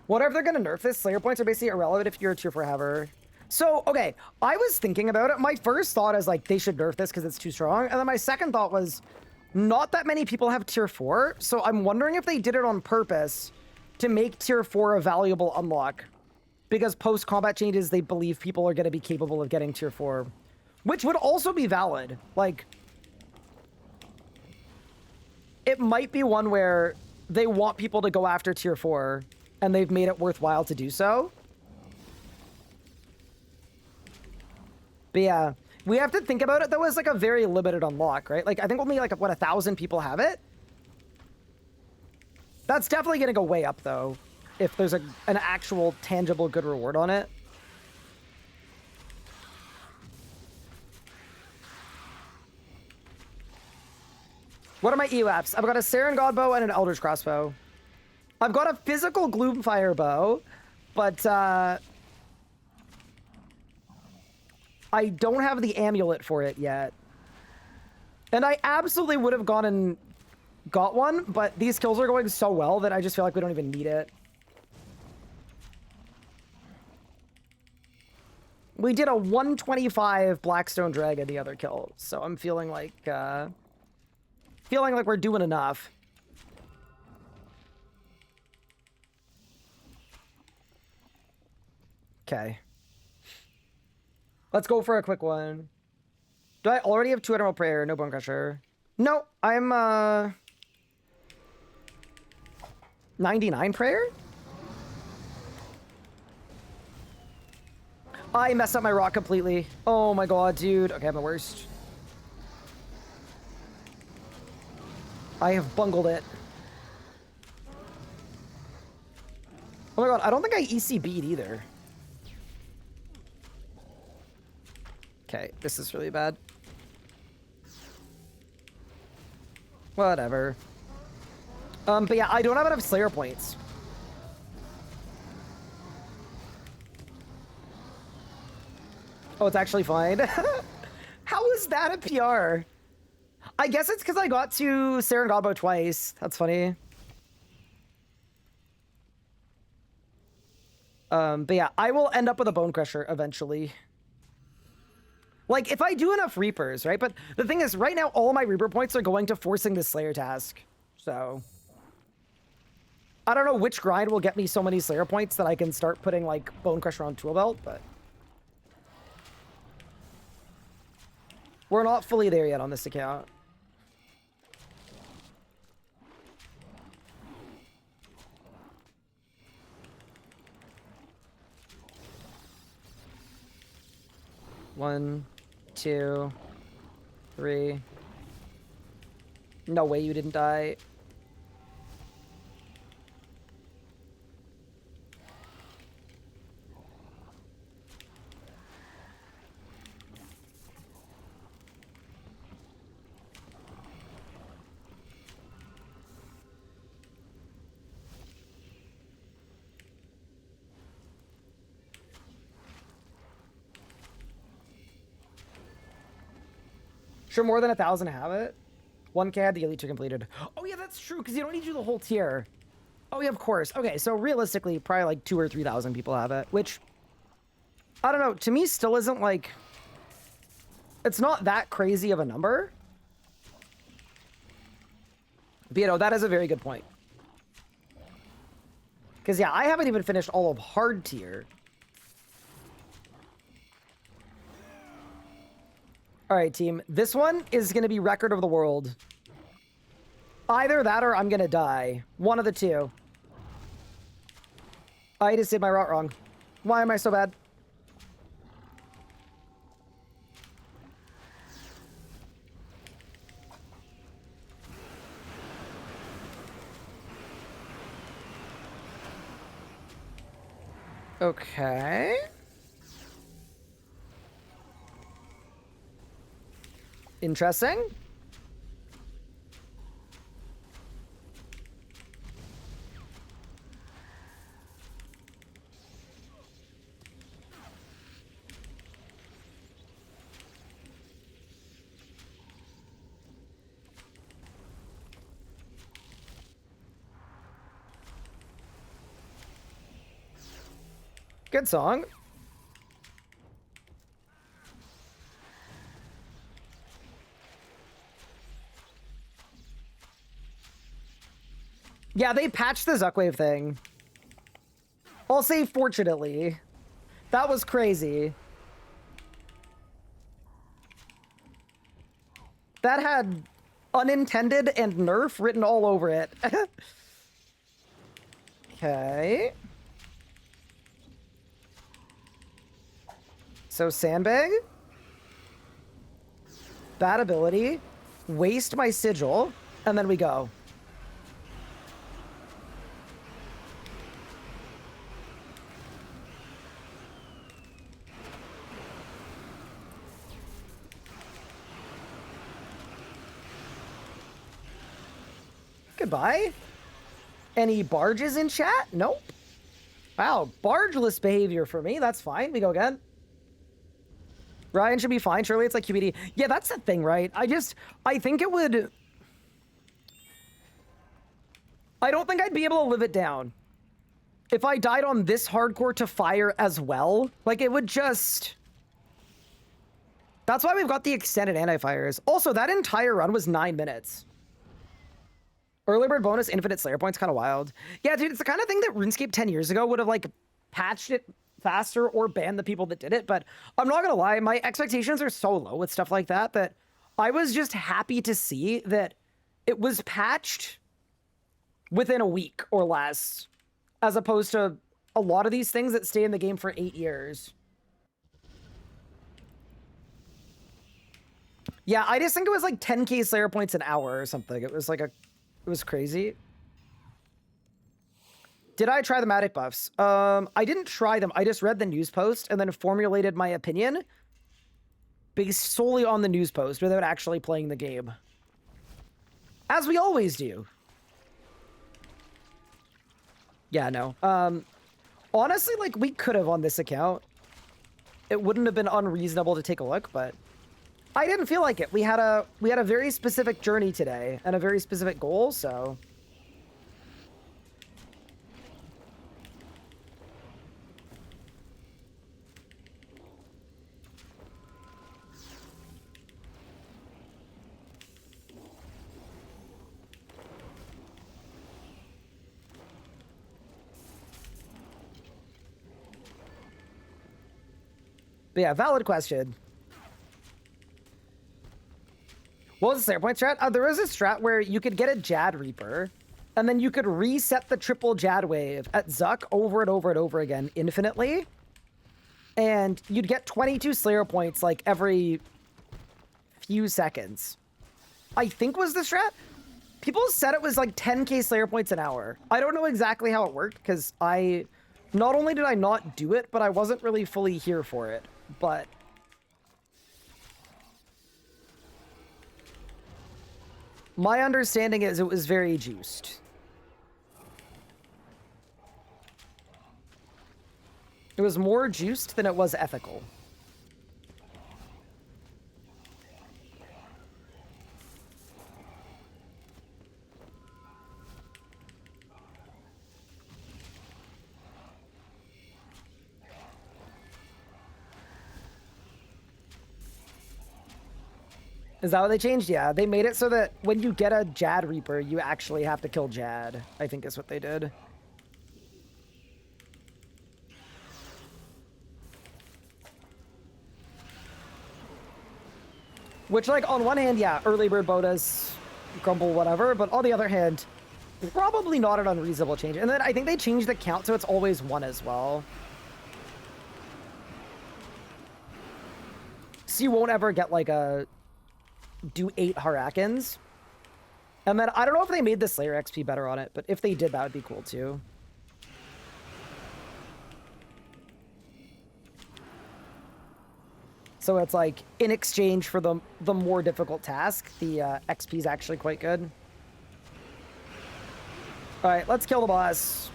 What if they're going to nerf this? Slayer points are basically irrelevant if you're a tier 4 haver. So, okay, I was thinking about it. My first thought is, like, they should nerf this because it's too strong. And then my second thought was, not that many people have tier 4. So I'm wondering if they did it on purpose to make tier 4 a valuable unlock. Because post-combat changes, they believe people are going to be capable of getting tier 4. Which would also be valid. Like, it might be one where they want people to go after tier 4. And they've made it worthwhile to do so. But yeah, we have to think about it, though, as, like, a very limited unlock, right? Like, I think only, like, what, 1,000 people have it? That's definitely going to go way up, though, if there's an actual, tangible, good reward on it. What are my EUAPs? I've got a Saren Godbow and an Eldritch Crossbow. I've got a physical Gloomfire bow, but I don't have the amulet for it yet. And I absolutely would have gone and got one, but these kills are going so well that I just feel like we don't even need it. We did a 125 Blackstone Dragon the other kill, so I'm feeling like we're doing enough. Okay. Let's go for a quick one. Do I already have 2 Admiral Prayer? No Bone Crusher. No, I'm 99 Prayer? I messed up my rock completely. Oh my god, dude. Okay, I'm the worst. I have bungled it. Oh my god, I don't think I ECB'd either. Okay, this is really bad. Whatever. But yeah, I don't have enough Slayer points. Oh, it's actually fine. How is that a PR? I guess it's because I got to Saren Godbow twice. That's funny. But yeah, I will end up with a Bone Crusher eventually. Like, if I do enough Reapers, right? But the thing is, right now, all my Reaper points are going to forcing the Slayer task. So I don't know which grind will get me so many Slayer points that I can start putting, like, Bone Crusher on Tool Belt, but we're not fully there yet on this account. One, 2, 3. No way you didn't die. Sure, more than 1,000 have it. 1K had the Elite 2 completed. Oh yeah, that's true, because you don't need to do the whole tier. Oh yeah, of course. Okay, so realistically, probably like 2,000 or 3,000 people have it, which, I don't know, to me still isn't like, it's not that crazy of a number. But, you know, that is a very good point. Because, yeah, I haven't even finished all of hard tier. All right, team. This one is going to be record of the world. Either that or I'm going to die. One of the two. I just did my route wrong. Why am I so bad? Okay. Interesting. Good song. Yeah, they patched the Zuckwave thing. I'll say fortunately. That was crazy. That had unintended and nerf written all over it. Okay. So sandbag. Bad ability. Waste my sigil. And then we go. Goodbye. Any barges in chat? Nope. Wow, bargeless behavior for me. That's fine. We go again. Ryan should be fine. Surely it's like QBD. Yeah, that's the thing, right? I think it would... I don't think I'd be able to live it down. If I died on this hardcore to fire as well, like it would just... That's why we've got the extended anti-fires. Also, that entire run was 9 minutes. Early bird bonus, infinite Slayer points, kind of wild. Yeah, dude, it's the kind of thing that RuneScape 10 years ago would have, like, patched it faster or banned the people that did it. But I'm not gonna lie, my expectations are so low with stuff like that that I was just happy to see that it was patched within a week or less, as opposed to a lot of these things that stay in the game for 8 years. Yeah, I just think it was like 10k Slayer points an hour or something. It was like it was crazy. Did I try the Matic buffs? I didn't try them. I just read the news post and then formulated my opinion based solely on the news post without actually playing the game. As we always do. Yeah, no. Honestly, like, we could have on this account. It wouldn't have been unreasonable to take a look, but I didn't feel like it. We had a very specific journey today and a very specific goal, so... But yeah, valid question. What was the Slayer point strat? There was a strat where you could get a Jad Reaper, and then you could reset the triple Jad wave at Zuck over and over and over again infinitely. And you'd get 22 Slayer points like every few seconds. I think was the strat? People said it was like 10k Slayer points an hour. I don't know exactly how it worked, because not only did I not do it, but I wasn't really fully here for it. But my understanding is it was very juiced. It was more juiced than it was ethical. Is that what they changed? Yeah, they made it so that when you get a Jad Reaper, you actually have to kill Jad, I think is what they did. Which, like, on one hand, yeah, early bird bonus, grumble, whatever, but on the other hand, probably not an unreasonable change. And then I think they changed the count so it's always 1 as well. So you won't ever get, like, do 8 Harakins. And then I don't know if they made the Slayer XP better on it, but if they did, that would be cool too. So it's like, in exchange for the more difficult task, the XP is actually quite good. All right, let's kill the boss.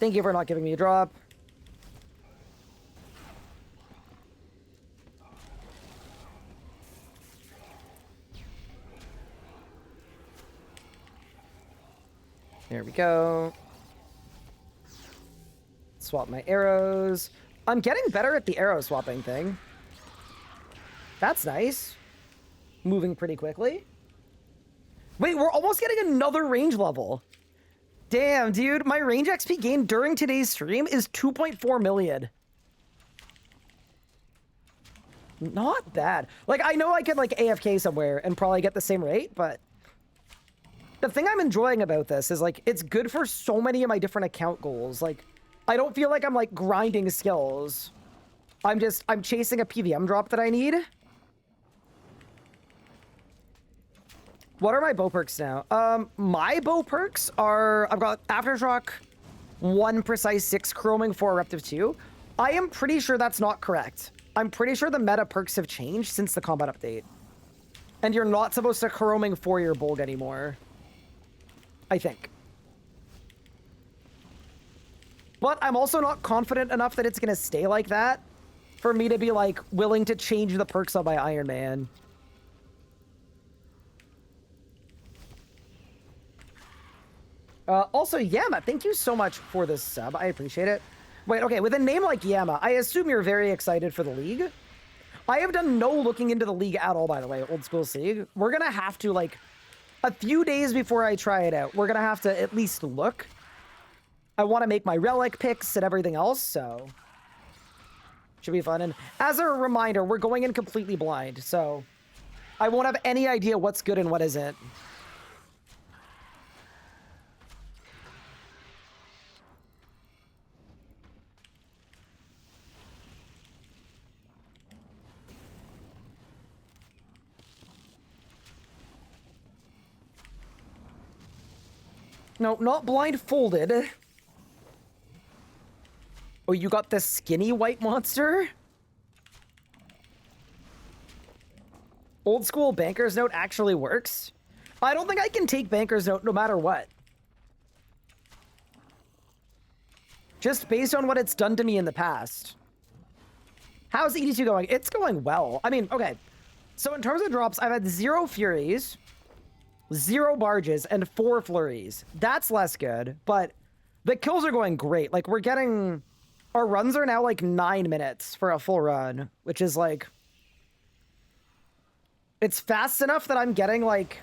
Thank you for not giving me a drop. There we go. Swap my arrows. I'm getting better at the arrow swapping thing. That's nice. Moving pretty quickly. Wait, we're almost getting another range level. Damn, dude. My range XP gain during today's stream is 2.4 million. Not bad. Like, I know I could, like, AFK somewhere and probably get the same rate, but... The thing I'm enjoying about this is, like, it's good for so many of my different account goals. Like, I don't feel like I'm, like, grinding skills. I'm chasing a PVM drop that I need. What are my bow perks now? My bow perks are, I've got Aftershock, 1 Precise 6, Chroming 4, Eruptive 2. I am pretty sure that's not correct. I'm pretty sure the meta perks have changed since the combat update. And you're not supposed to Chroming 4 your Bolg anymore. I think. But I'm also not confident enough that it's going to stay like that for me to be, like, willing to change the perks on my Ironman. Also, Yama, thank you so much for this sub. I appreciate it. Wait, okay, with a name like Yama, I assume you're very excited for the league. I have done no looking into the league at all, by the way, Old School League. We're going to have to, like... A few days before I try it out, we're going to have to at least look. I want to make my relic picks and everything else, so... Should be fun. And as a reminder, we're going in completely blind, so... I won't have any idea what's good and what isn't. No, not blindfolded. Oh, you got the skinny white monster? Old school Banker's Note actually works? I don't think I can take Banker's Note no matter what. Just based on what it's done to me in the past. How's ED2 going? It's going well. I mean, okay. So in terms of drops, I've had 0 Furies, 0 barges, and 4 flurries. That's less good, but the kills are going great. Like, we're getting... Our runs are now, like, 9 minutes for a full run, which is, like... It's fast enough that I'm getting, like...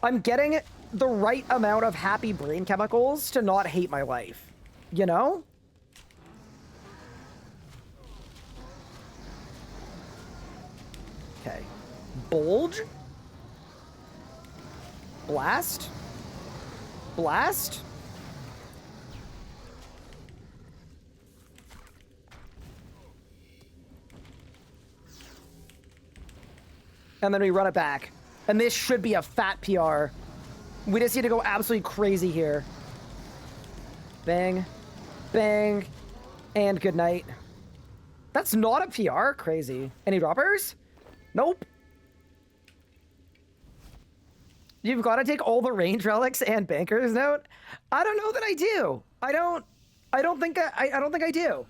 I'm getting the right amount of happy brain chemicals to not hate my life. You know? Okay. Bulge? Blast? Blast? And then we run it back. And this should be a fat PR. We just need to go absolutely crazy here. Bang. Bang. And good night. That's not a PR? Crazy. Any droppers? Nope. You've got to take all the range relics and Banker's Note? I don't know that I do. I don't think I do.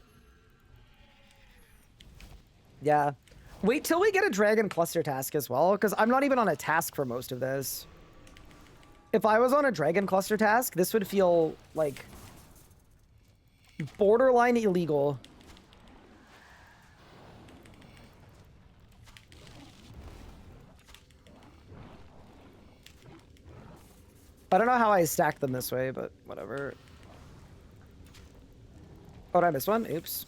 Yeah. Wait till we get a dragon cluster task as well, because I'm not even on a task for most of this. If I was on a dragon cluster task, this would feel like borderline illegal. I don't know how I stacked them this way, but whatever. Oh, did I miss one? Oops.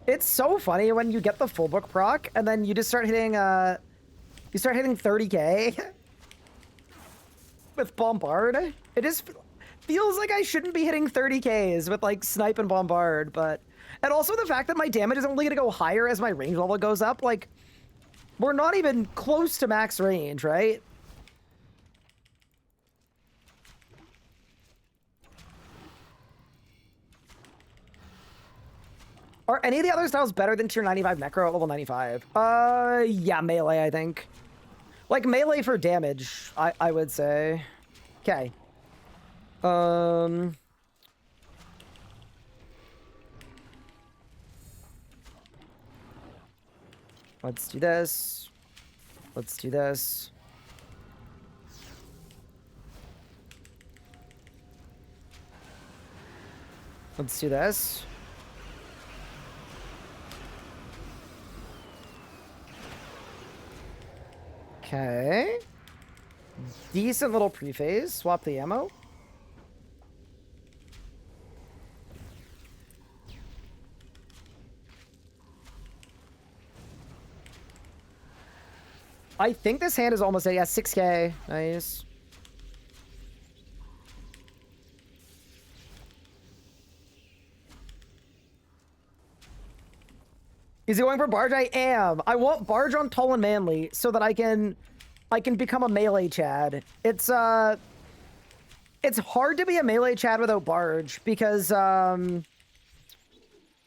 It's so funny when you get the full book proc and then you just start hitting 30k with bombard. It just feels like I shouldn't be hitting 30ks with like snipe and bombard, but and also the fact that my damage is only gonna go higher as my range level goes up, like we're not even close to max range, right? Are any of the other styles better than tier 95 necro at level 95? Yeah, melee, I think. Like, melee for damage, I would say. Okay. Let's do this. Let's do this. Let's do this. Okay. Decent little pre-phase. Swap the ammo. I think this hand is almost, yeah, 6k. Nice. Is he going for Barge? I am. I want Barge on Tall and Manly so that I can become a melee Chad. It's hard to be a melee Chad without Barge because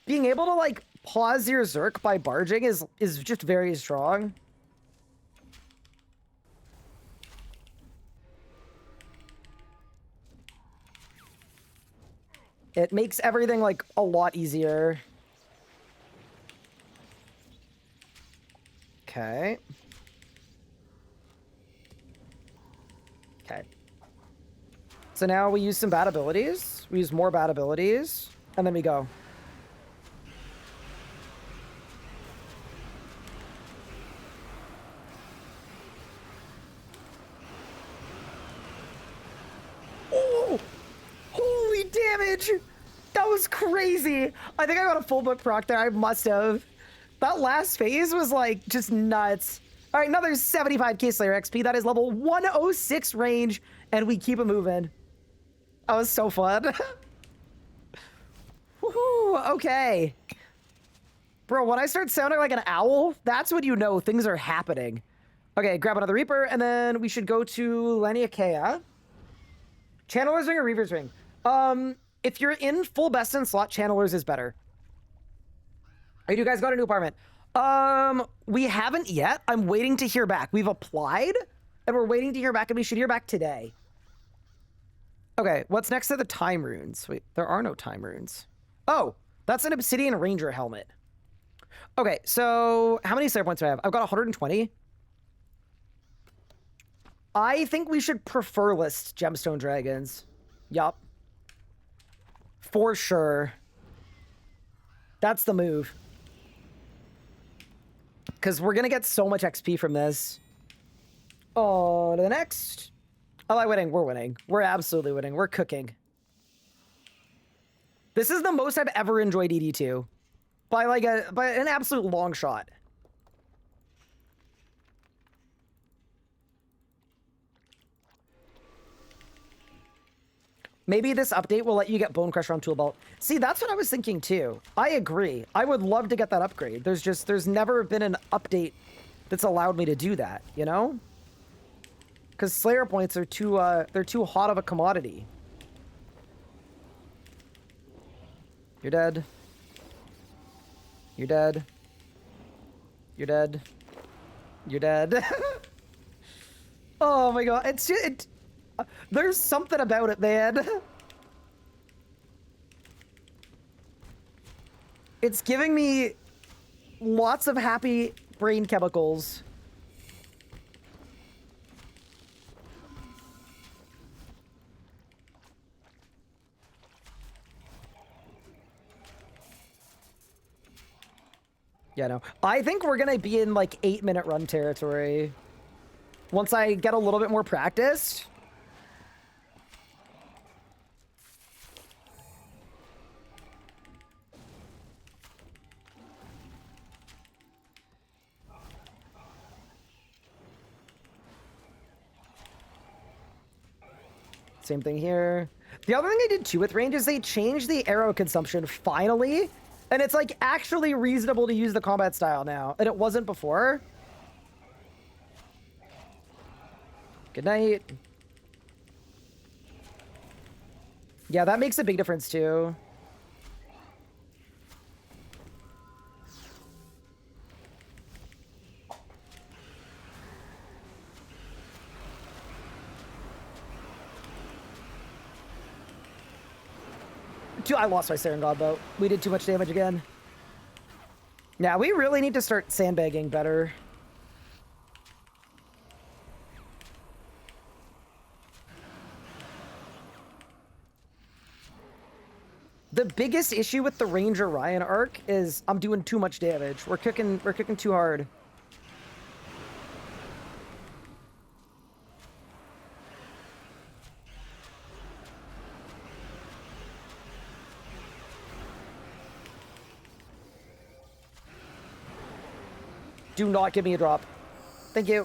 being able to like pause your Zerk by barging is just very strong. It makes everything like a lot easier. Okay. Okay. So now we use some bad abilities. We use more bad abilities. And then we go. Oh! Holy damage! That was crazy! I think I got a full book proc there. I must have. That last phase was like just nuts. All right, another 75k Slayer XP. That is level 106 range, and we keep it moving. That was so fun. Woohoo, okay. Bro, when I start sounding like an owl, that's when you know things are happening. Okay, grab another Reaper, and then we should go to Laniakea. Channeler's Ring or Reaver's Ring? If you're in full best in slot, Channelers is better. Hey, you guys got a new apartment? We haven't yet. I'm waiting to hear back. We've applied, and we're waiting to hear back, and we should hear back today. Okay, what's next to the time runes? Wait, there are no time runes. Oh, that's an Obsidian Ranger helmet. Okay, so how many Slayer points do I have? I've got 120. I think we should prefer list Gemstone Dragons. Yup. For sure. That's the move. Because we're going to get so much XP from this. Oh, to the next. Oh, I'm winning. We're winning. We're absolutely winning. We're cooking. This is the most I've ever enjoyed ED2. By an absolute long shot. Maybe this update will let you get Bone Crusher on Tool Belt. See, that's what I was thinking too. I agree. I would love to get that upgrade. There's never been an update that's allowed me to do that, you know? Because Slayer points are they're too hot of a commodity. You're dead. You're dead. You're dead. You're dead. Oh my god, it's just... There's something about it, man. It's giving me lots of happy brain chemicals. Yeah, no. I think we're gonna be in like 8-minute run territory. Once I get a little bit more practiced. Same thing here. The other thing I did too with range is they changed the arrow consumption finally. And it's like actually reasonable to use the combat style now. And it wasn't before. Good night. Yeah, that makes a big difference too. Dude, I lost my Saren God boat. We did too much damage again. Yeah, we really need to start sandbagging better. The biggest issue with the Ranger Ryan arc is I'm doing too much damage. We're cooking too hard. Do not give me a drop. Thank you.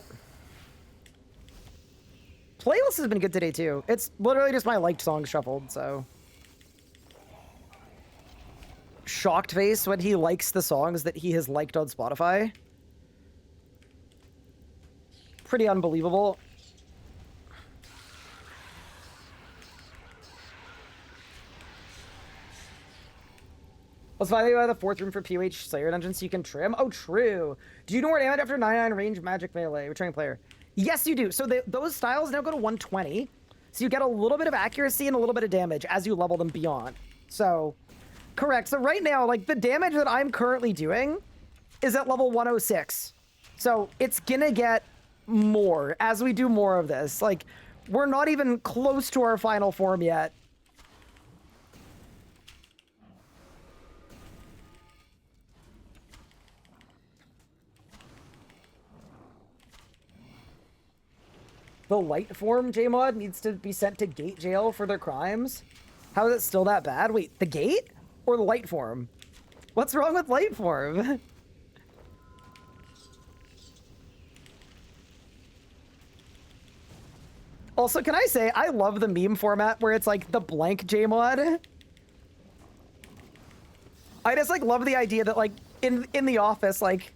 Playlist has been good today too. It's literally just my liked songs shuffled, so. Shocked face when he likes the songs that he has liked on Spotify. Pretty unbelievable. Let's finally buy the 4th room for POH Slayer Dungeon so you can trim. Oh, true. Do you know where damage after 99 range magic melee? Returning player. Yes, you do. So those styles now go to 120. So you get a little bit of accuracy and a little bit of damage as you level them beyond. So, correct. So right now, like, the damage that I'm currently doing is at level 106. So it's gonna get more as we do more of this. Like, we're not even close to our final form yet. The light form Jmod needs to be sent to gate jail for their crimes. How is it still that bad? Wait, the gate or the light form? What's wrong with light form? Also, can I say, I love the meme format where it's like the blank Jmod. I just like love the idea that like in the office, like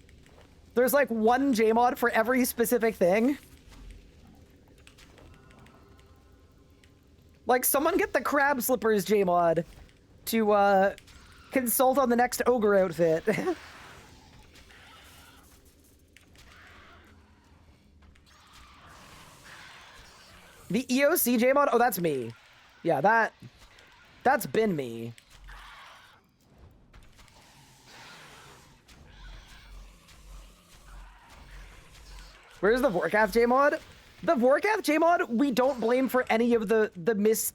there's like one Jmod for every specific thing. Like, someone get the crab slippers Jmod to consult on the next ogre outfit. The EOC Jmod? Oh, that's me. Yeah, that's been me. Where's the Vorkath Jmod? The Vorkath Jmod, we don't blame for any of the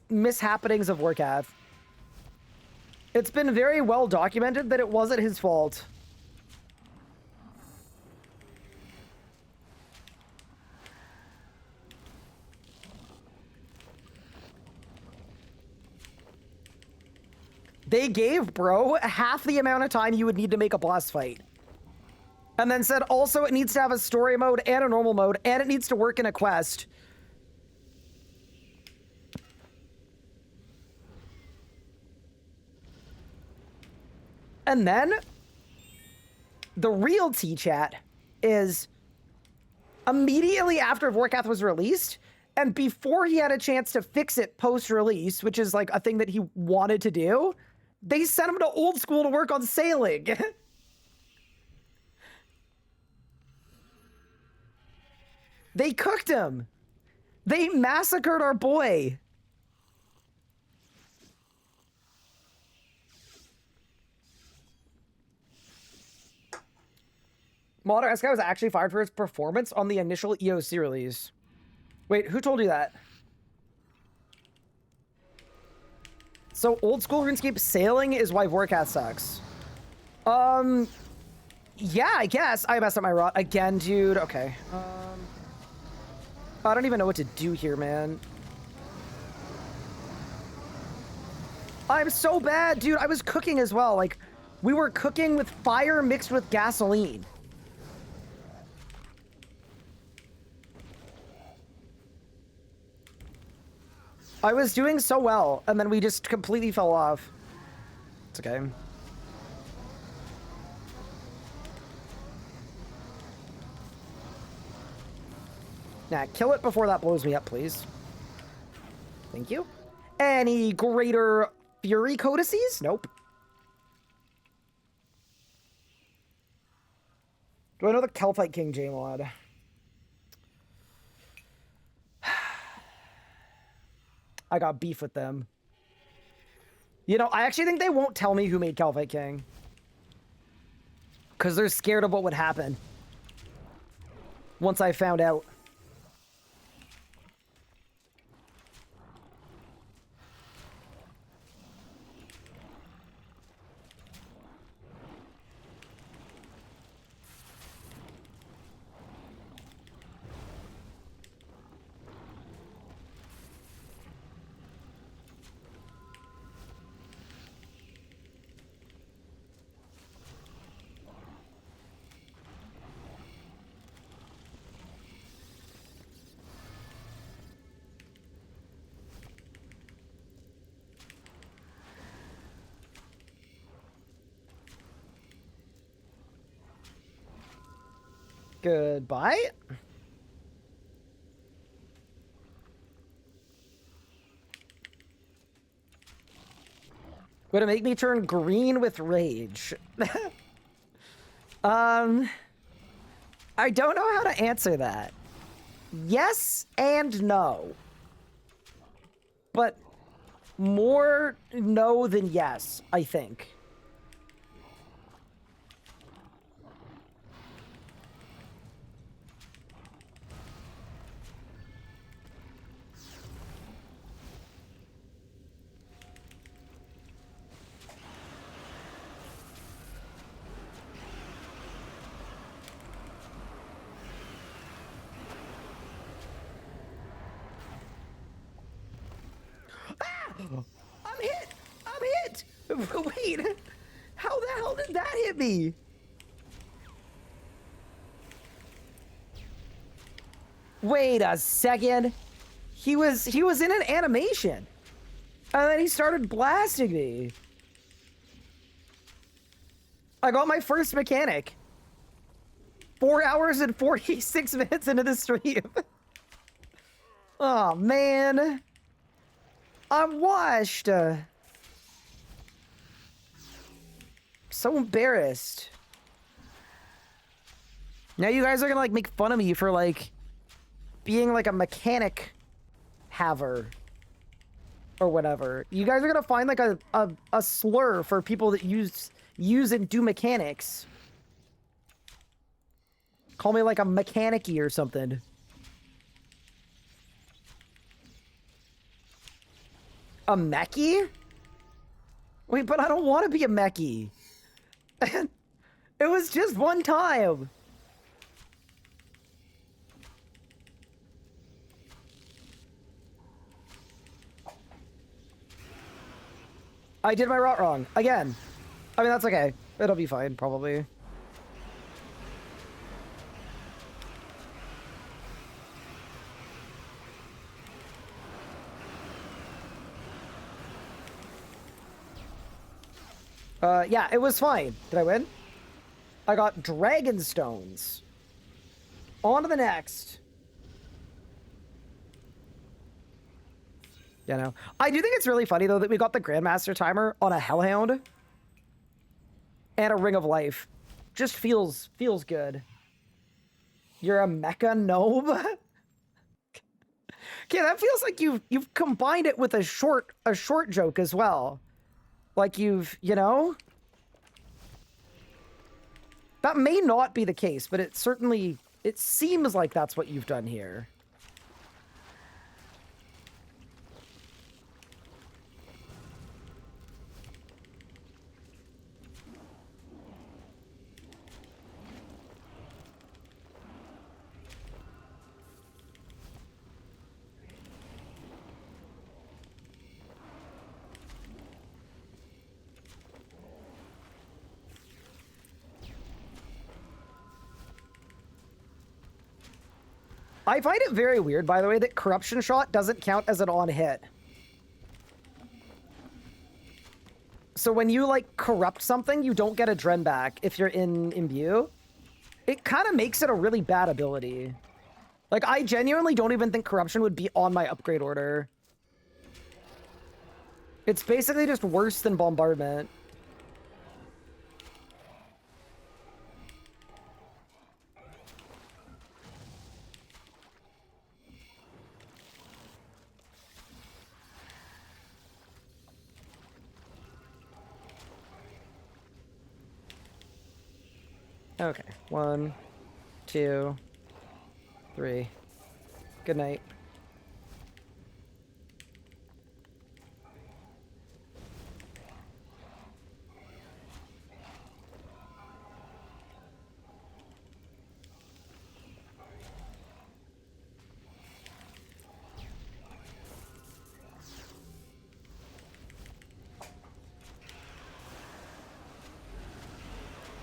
mishappenings of Vorkath. It's been very well documented that it wasn't his fault. They gave bro half the amount of time you would need to make a boss fight. And then said also it needs to have a story mode and a normal mode, and it needs to work in a quest. And then the real T-chat is immediately after Vorkath was released, and before he had a chance to fix it post-release, which is like a thing that he wanted to do, they sent him to old school to work on sailing. They cooked him. They massacred our boy. Modern SK was actually fired for his performance on the initial EOC release. Wait, who told you that? So old school RuneScape sailing is why Vorkath sucks. Yeah, I guess. I messed up my rot again, dude. Okay. I don't even know what to do here, man. I'm so bad, dude. I was cooking as well. Like, we were cooking with fire mixed with gasoline. I was doing so well, and then we just completely fell off. It's okay. Nah, kill it before that blows me up, please. Thank you. Any greater fury codices? Nope. Do I know the Kelphite King J-mod? I got beef with them. You know, I actually think they won't tell me who made Kelphite King. Because they're scared of what would happen once I found out. Goodbye. Gonna make me turn green with rage. I don't know how to answer that. Yes and no. But more no than yes, I think. I'm hit! I'm hit! Wait, how the hell did that hit me? Wait a second. He was in an animation. And then he started blasting me. I got my first mechanic. 4 hours and 46 minutes into the stream. Oh, man. I'm washed. So embarrassed. Now you guys are gonna like make fun of me for like being like a mechanic haver or whatever. You guys are gonna find like a slur for people that use and do mechanics. Call me like a mechanic-y or something. A mechie? Wait, but I don't want to be a mechie. It was just one time. I did my route wrong. Again. I mean, that's okay. It'll be fine, probably. Yeah, it was fine. Did I win? I got dragon stones. On to the next. You know, I do think it's really funny though that we got the Grandmaster timer on a Hellhound and a Ring of Life. Just feels good. You're a mecha gnome. Okay, that feels like you've combined it with a short joke as well. Like you know? That may not be the case, but it certainly, it seems like that's what you've done here. I find it very weird, by the way, that Corruption Shot doesn't count as an on-hit. So when you, like, corrupt something, you don't get a Dren back if you're in Imbue. It kind of makes it a really bad ability. Like, I genuinely don't even think Corruption would be on my upgrade order. It's basically just worse than Bombardment. Okay, 1, 2, 3. Good night.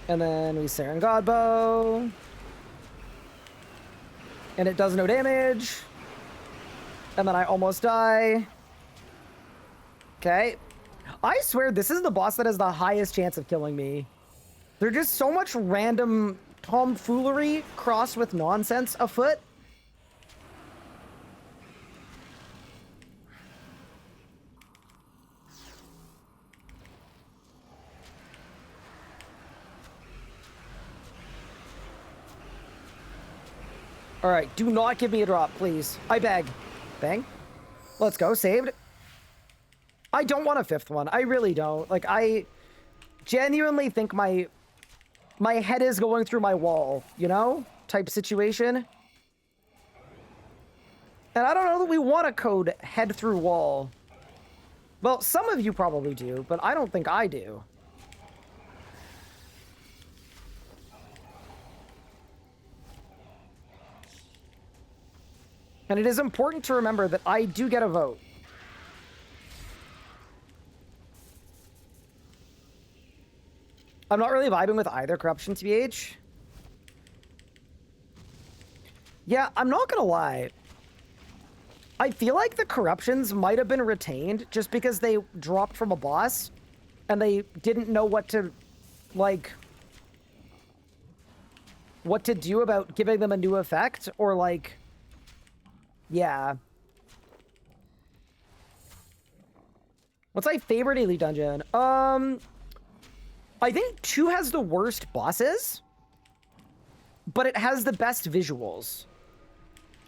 And then we Saren Godbow. And it does no damage. And then I almost die. Okay. I swear this is the boss that has the highest chance of killing me. There's just so much random tomfoolery crossed with nonsense afoot. All right, do not give me a drop, please. I beg. Bang. Let's go, saved. I don't want a 5th one. I really don't. Like, I genuinely think my head is going through my wall, you know? Type situation. And I don't know that we want a code head through wall. Well, some of you probably do, but I don't think I do. And it is important to remember that I do get a vote. I'm not really vibing with either Corruption, TBH. Yeah, I'm not gonna lie. I feel like the Corruptions might have been retained just because they dropped from a boss and they didn't know what to, like, what to do about giving them a new effect, or, like, yeah. What's my favorite Elite Dungeon? I think 2 has the worst bosses, but it has the best visuals.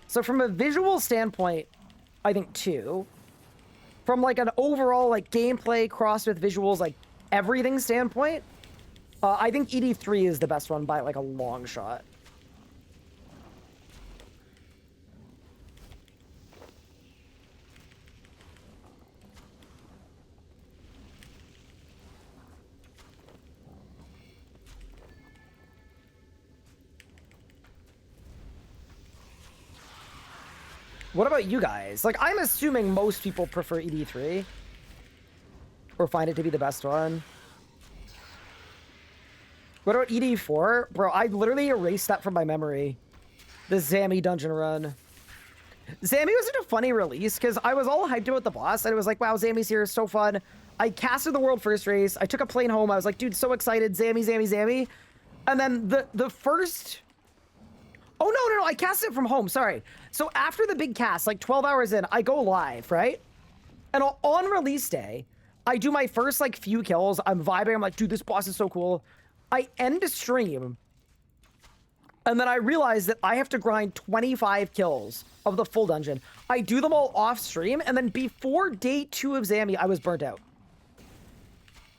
So from a visual standpoint, I think 2. From, like, an overall, like, gameplay crossed with visuals, like, everything standpoint, I think ED3 is the best one by, like, a long shot. What about you guys? Like, I'm assuming most people prefer ED3. Or find it to be the best one. What about ED4? Bro, I literally erased that from my memory. The Zammy dungeon run. Zammy was such a funny release, because I was all hyped about the boss, and it was like, wow, Zammy's here, so fun. I casted the world first race, I took a plane home, I was like, dude, so excited, Zammy, Zammy, Zammy. And then the first... Oh, no, I cast it from home, sorry. So after the big cast, like 12 hours in, I go live, right? And on release day, I do my first, like, few kills. I'm vibing, I'm like, dude, this boss is so cool. I end a stream, and then I realize that I have to grind 25 kills of the full dungeon. I do them all off stream, and then before day 2 of Zammy, I was burnt out.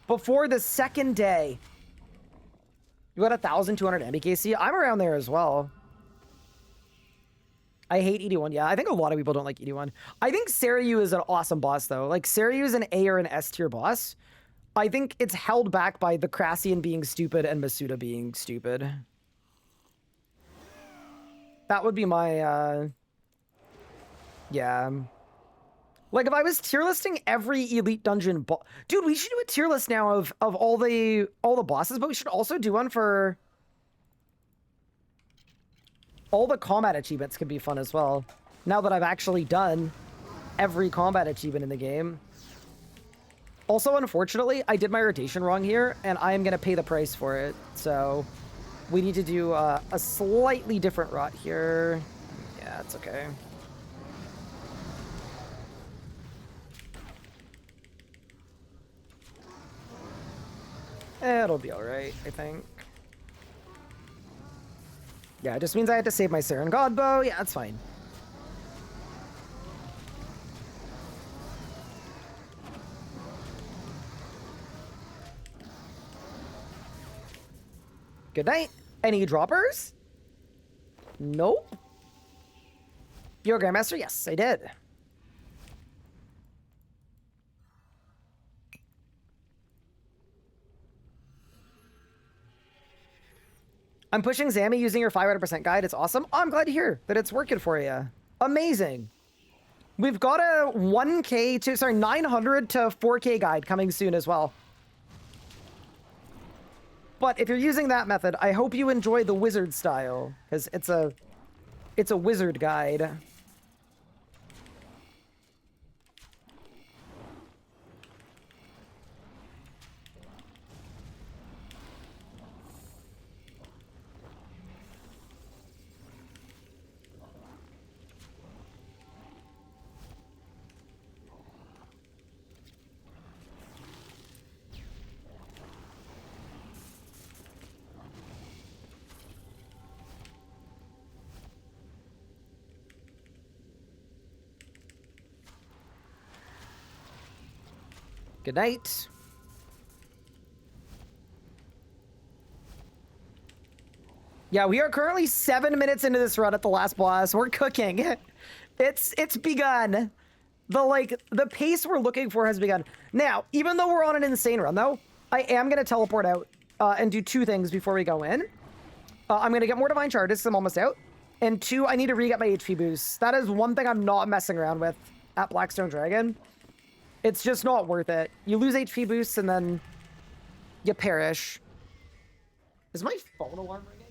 Before the second day You got 1,200 MBKC. I'm around there as well. I hate ED1. Yeah, I think a lot of people don't like ED1. I think Seiryu is an awesome boss, though. Like, Seiryu is an A or an S tier boss. I think it's held back by the Crassian being stupid and Masuda being stupid. That would be my, yeah. Like, if I was tier listing every elite dungeon dude, we should do a tier list now of all the bosses, but we should also do one for all the combat achievements. Could be fun as well. Now that I've actually done every combat achievement in the game. Also, unfortunately, I did my rotation wrong here, and I am going to pay the price for it. So, we need to do a slightly different route here. Yeah, it's okay. It'll be alright, I think. Yeah, it just means I had to save my Saren Godbow. Yeah, that's fine. Good night. Any droppers? Nope. You're a Grandmaster? Yes, I did. I'm pushing Zammy using your 500% guide. It's awesome. Oh, I'm glad to hear that it's working for you. Amazing. We've got a 1K to, sorry, 900 to 4K guide coming soon as well. But if you're using that method, I hope you enjoy the wizard style, because it's a wizard guide. Good night. Yeah, we are currently 7 minutes into this run at the last boss. We're cooking. It's begun. The pace we're looking for has begun. Now, even though we're on an insane run, though, I am going to teleport out and do 2 things before we go in. I'm going to get more Divine Charges because I'm almost out. And 2, I need to re-get my HP boosts. That is one thing I'm not messing around with at Blackstone Dragon. It's just not worth it. You lose HP boosts and then you perish. Is my phone alarm ringing?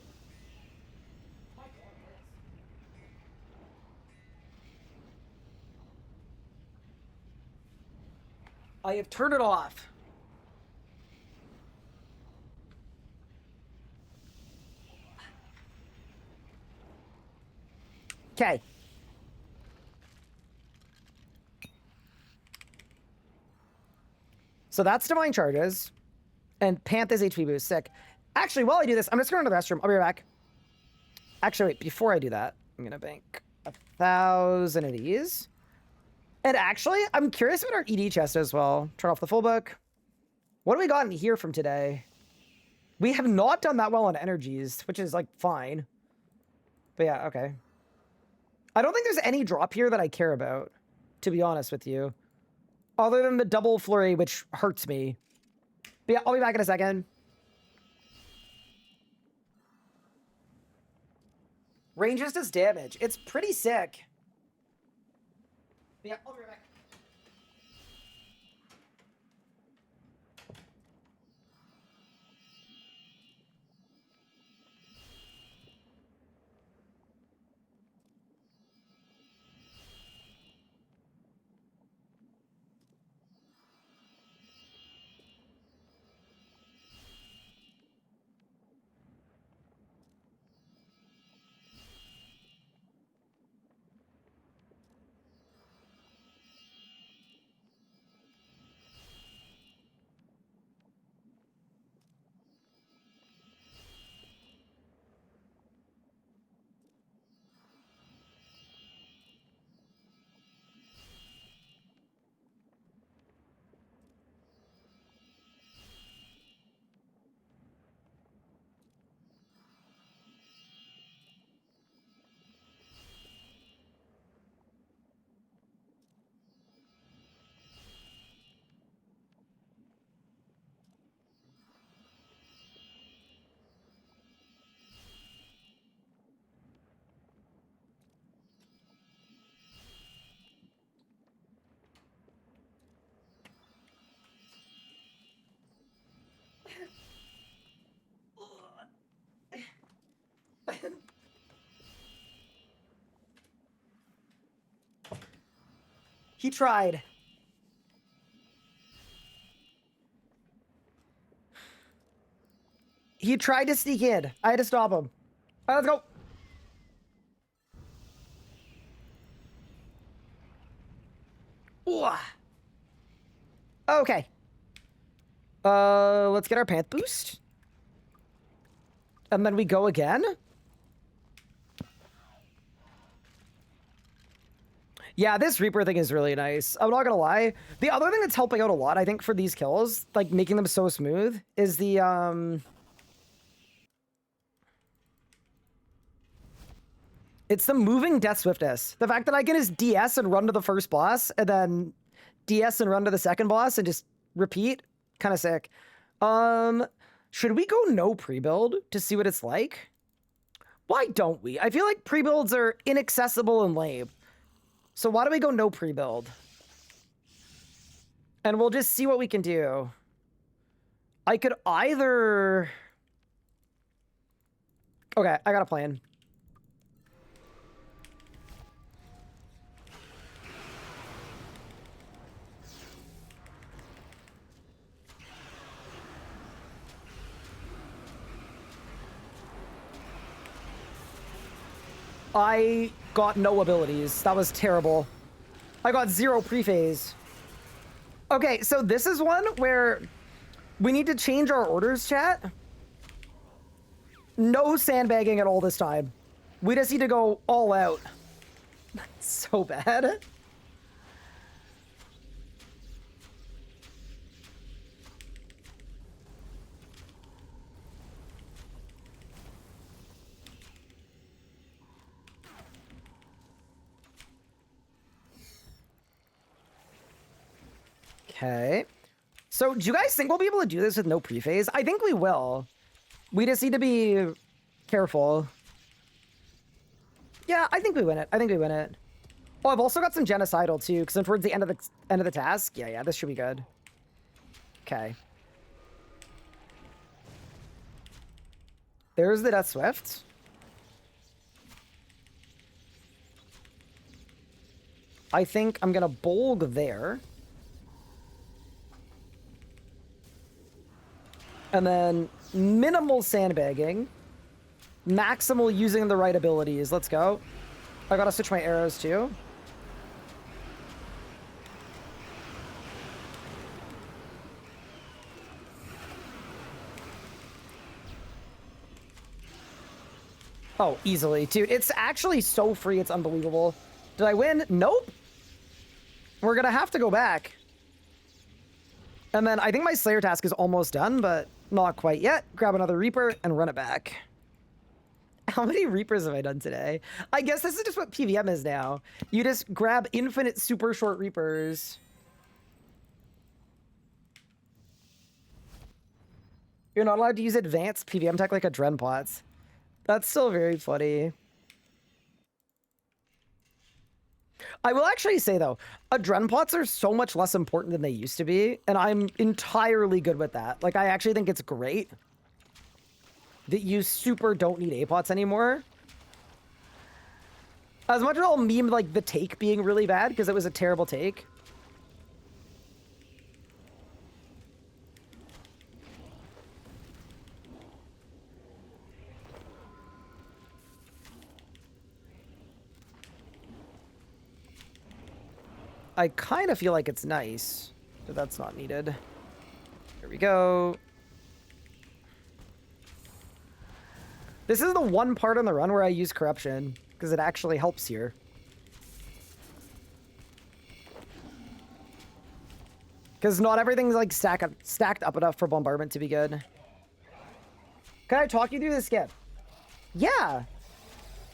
I have turned it off. Okay. So that's Divine Charges. And Panth is HP boost. Sick. Actually, while I do this, I'm just going to the restroom. I'll be right back. Actually, wait. Before I do that, I'm going to bank 1,000 of these. And actually, I'm curious about our ED chest as well. Turn off the full book. What do we got in here from today? We have not done that well on energies, which is, like, fine. But yeah, okay. I don't think there's any drop here that I care about, to be honest with you. Other than the double flurry, which hurts me. But yeah, I'll be back in a second. Range just does damage. It's pretty sick. But yeah, I'll be right back. He tried. He tried to sneak in. I had to stop him. All right, let's go. Ooh. Okay. Let's get our Panth boost. And then we go again. Yeah, this Reaper thing is really nice. I'm not gonna lie. The other thing that's helping out a lot, I think, for these kills, like making them so smooth, is the it's the moving death swiftness. The fact that I can just DS and run to the first boss, and then DS and run to the second boss, and just repeat, kind of sick. Should we go no pre-build to see what it's like? Why don't we? I feel like pre-builds are inaccessible and lame. So why don't we go no pre-build? And we'll just see what we can do. I could either... Okay, I got a plan. I got no abilities. That was terrible. I got 0 pre-phase. Okay, so this is one where we need to change our orders, chat. No sandbagging at all this time. We just need to go all out. That's so bad. Okay. So do you guys think we'll be able to do this with no pre-phase? I think we will. We just need to be careful. Yeah, I think we win it. I think we win it. Oh, I've also got some genocidal too, because I'm towards the end of the task. Yeah, this should be good. Okay. There's the Death Swift. I think I'm gonna bulg there. And then minimal sandbagging. Maximal using the right abilities. Let's go. I gotta switch my arrows too. Oh, easily. Dude, it's actually so free, it's unbelievable. Did I win? Nope. We're gonna have to go back. And then I think my Slayer task is almost done, but not quite yet. Grab another Reaper and run it back. How many Reapers have I done today? I guess this is just what PVM is now. You just grab infinite super short Reapers. You're not allowed to use advanced PVM tech like a Dren Pots. That's still very funny. I will actually say, though, Adren pots are so much less important than they used to be, and I'm entirely good with that. Like, I actually think it's great that you super don't need A-pots anymore. As much as I'll meme, like, the take being really bad, because it was a terrible take. I kind of feel like it's nice, but that's not needed. Here we go. This is the one part on the run where I use corruption, because it actually helps here. Because not everything's like stacked up enough for bombardment to be good. Can I talk you through the skip? Yeah.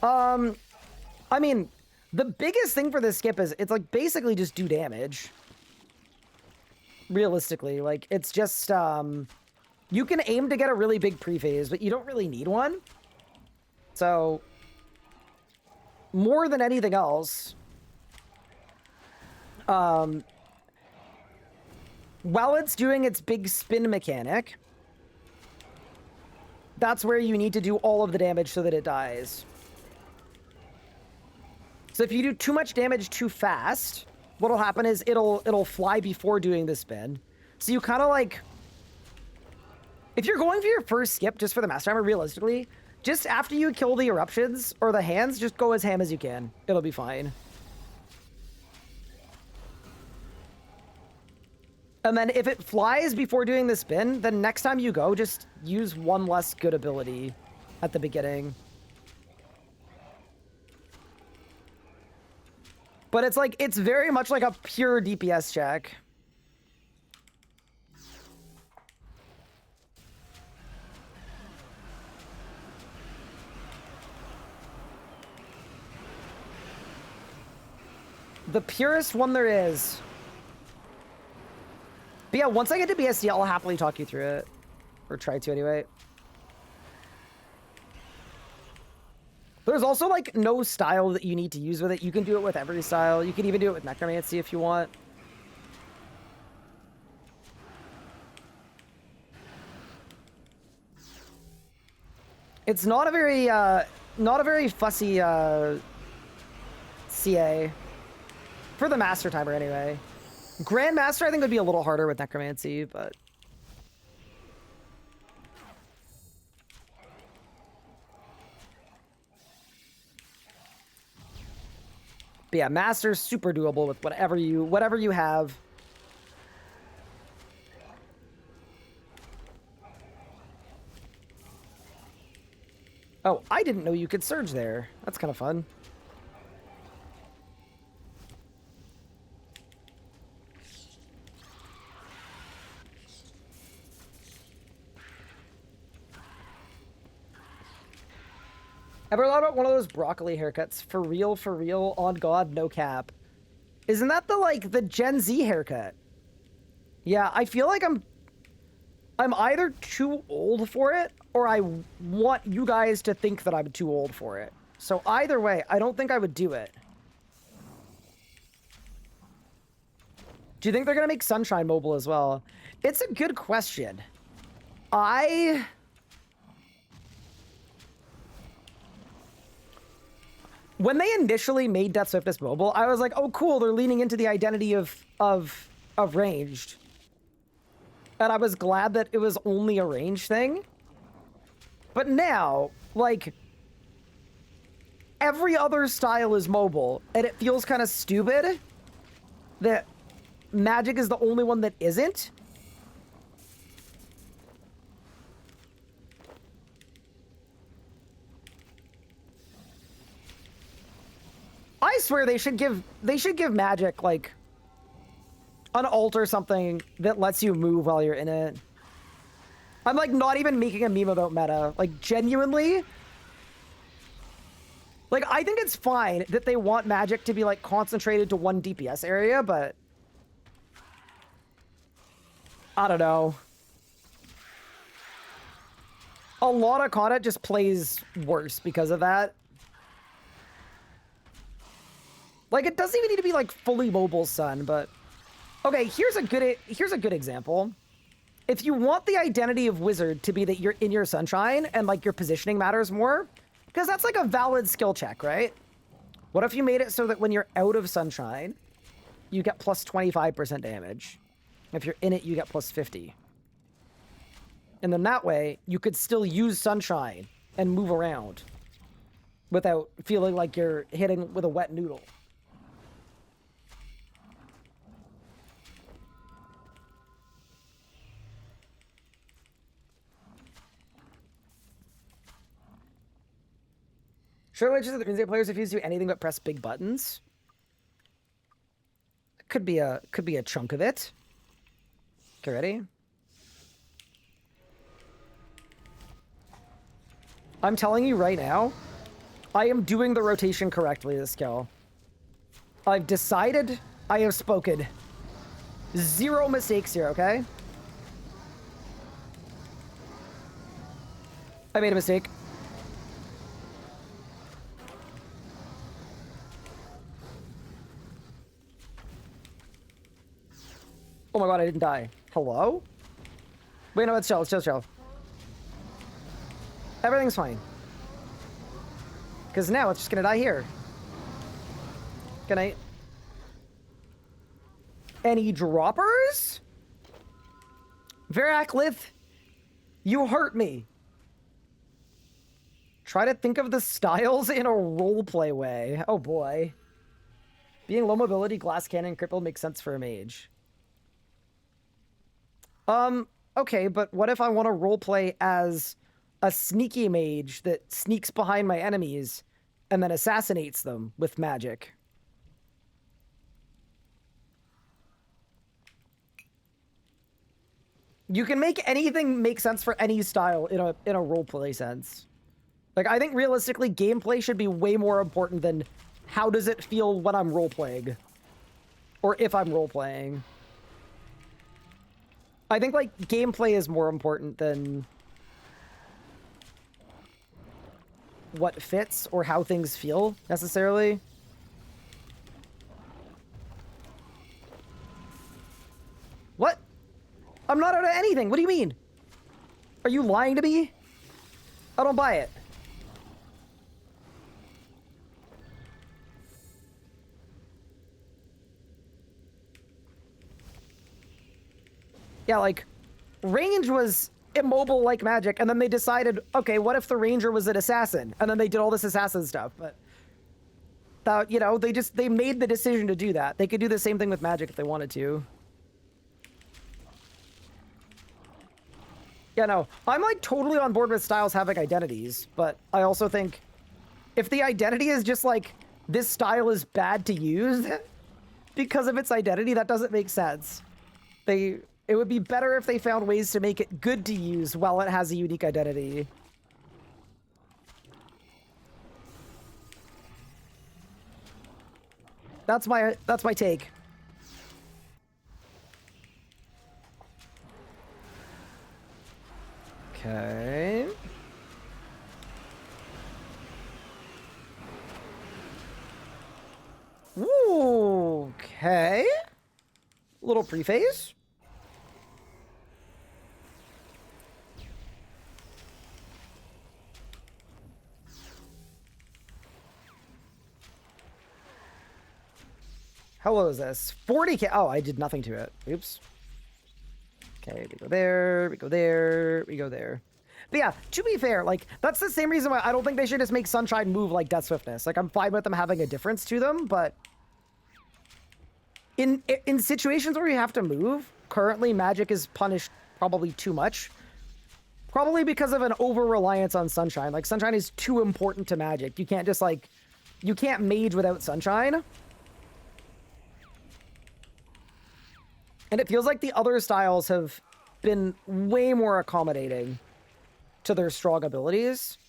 I mean, the biggest thing for this skip is it's like basically just do damage. Realistically, like it's just you can aim to get a really big pre-phase, but you don't really need one. So more than anything else, while it's doing its big spin mechanic, that's where you need to do all of the damage so that it dies. So if you do too much damage too fast, what'll happen is it'll fly before doing the spin. So you kind of like, if you're going for your first skip just for the master timer, realistically, just after you kill the eruptions or the hands, just go as ham as you can. It'll be fine. And then if it flies before doing the spin, then next time you go, just use one less good ability at the beginning. But it's like, it's very much like a pure DPS check. The purest one there is. But yeah, once I get to BSD, I'll happily talk you through it. Or try to anyway. There's also like no style that you need to use with it. You can do it with every style. You can even do it with Necromancy if you want. It's not a very fussy CA. For the Master Timer, anyway. Grandmaster, I think, would be a little harder with Necromancy, but... But yeah, Master's super doable with whatever you have. Oh, I didn't know you could surge there. That's kind of fun. Ever thought about one of those broccoli haircuts? For real, on God, no cap. Isn't that the Gen Z haircut? Yeah, I feel like I'm either too old for it, or I want you guys to think that I'm too old for it. So either way, I don't think I would do it. Do you think they're gonna make Sunshine mobile as well? It's a good question. When they initially made Death Swiftness mobile, I was like, oh cool, they're leaning into the identity of ranged. And I was glad that it was only a range thing. But now, like, every other style is mobile, and it feels kind of stupid that Magic is the only one that isn't. I swear they should give Magic like an ult or something that lets you move while you're in it. I'm like not even making a meme about meta. Like genuinely. Like I think it's fine that they want Magic to be like concentrated to one DPS area, but I don't know. A lot of content just plays worse because of that. Like, it doesn't even need to be, like, fully mobile, son, but... Okay, here's a good example. If you want the identity of Wizard to be that you're in your Sunshine and, like, your positioning matters more, because that's, like, a valid skill check, right? What if you made it so that when you're out of Sunshine, you get plus 25% damage? If you're in it, you get plus 50. And then that way, you could still use Sunshine and move around without feeling like you're hitting with a wet noodle. Sure, which is that the players refuse to do anything but press big buttons. Could be a chunk of it. Okay, ready? I'm telling you right now, I am doing the rotation correctly this skill. I've decided, I have spoken. Zero mistakes here, okay? I made a mistake. Oh my god, I didn't die. Hello? Wait, no, it's chill, it's chill. Everything's fine. Because now it's just gonna die here. Good night. Any droppers? Veraklith, you hurt me. Try to think of the styles in a roleplay way. Oh boy. Being low mobility, glass cannon, crippled makes sense for a mage. Okay, but what if I want to roleplay as a sneaky mage that sneaks behind my enemies and then assassinates them with magic? You can make anything make sense for any style in a roleplay sense. Like, I think realistically, gameplay should be way more important than how does it feel when I'm roleplaying. Or if I'm roleplaying. I think, like, gameplay is more important than what fits or how things feel, necessarily. What? I'm not out of anything. What do you mean? Are you lying to me? I don't buy it. Yeah, like, range was immobile like magic, and then they decided, okay, what if the ranger was an assassin? And then they did all this assassin stuff, but... you know, they made the decision to do that. They could do the same thing with magic if they wanted to. Yeah, no, I'm, like, totally on board with styles having identities, but I also think if the identity is just, like, this style is bad to use because of its identity, that doesn't make sense. It would be better if they found ways to make it good to use while it has a unique identity. That's my take. Okay. Ooh, okay. Little preface. How low is this? 40k. Oh, I did nothing to it. Oops. Okay, we go there, we go there, we go there. But yeah, to be fair, like, that's the same reason why I don't think they should just make Sunshine move like Death Swiftness. Like, I'm fine with them having a difference to them, but... In situations where you have to move, currently magic is punished probably too much. Probably because of an over-reliance on Sunshine. Like, Sunshine is too important to magic. You can't just, like... You can't mage without Sunshine. And it feels like the other styles have been way more accommodating to their strong abilities.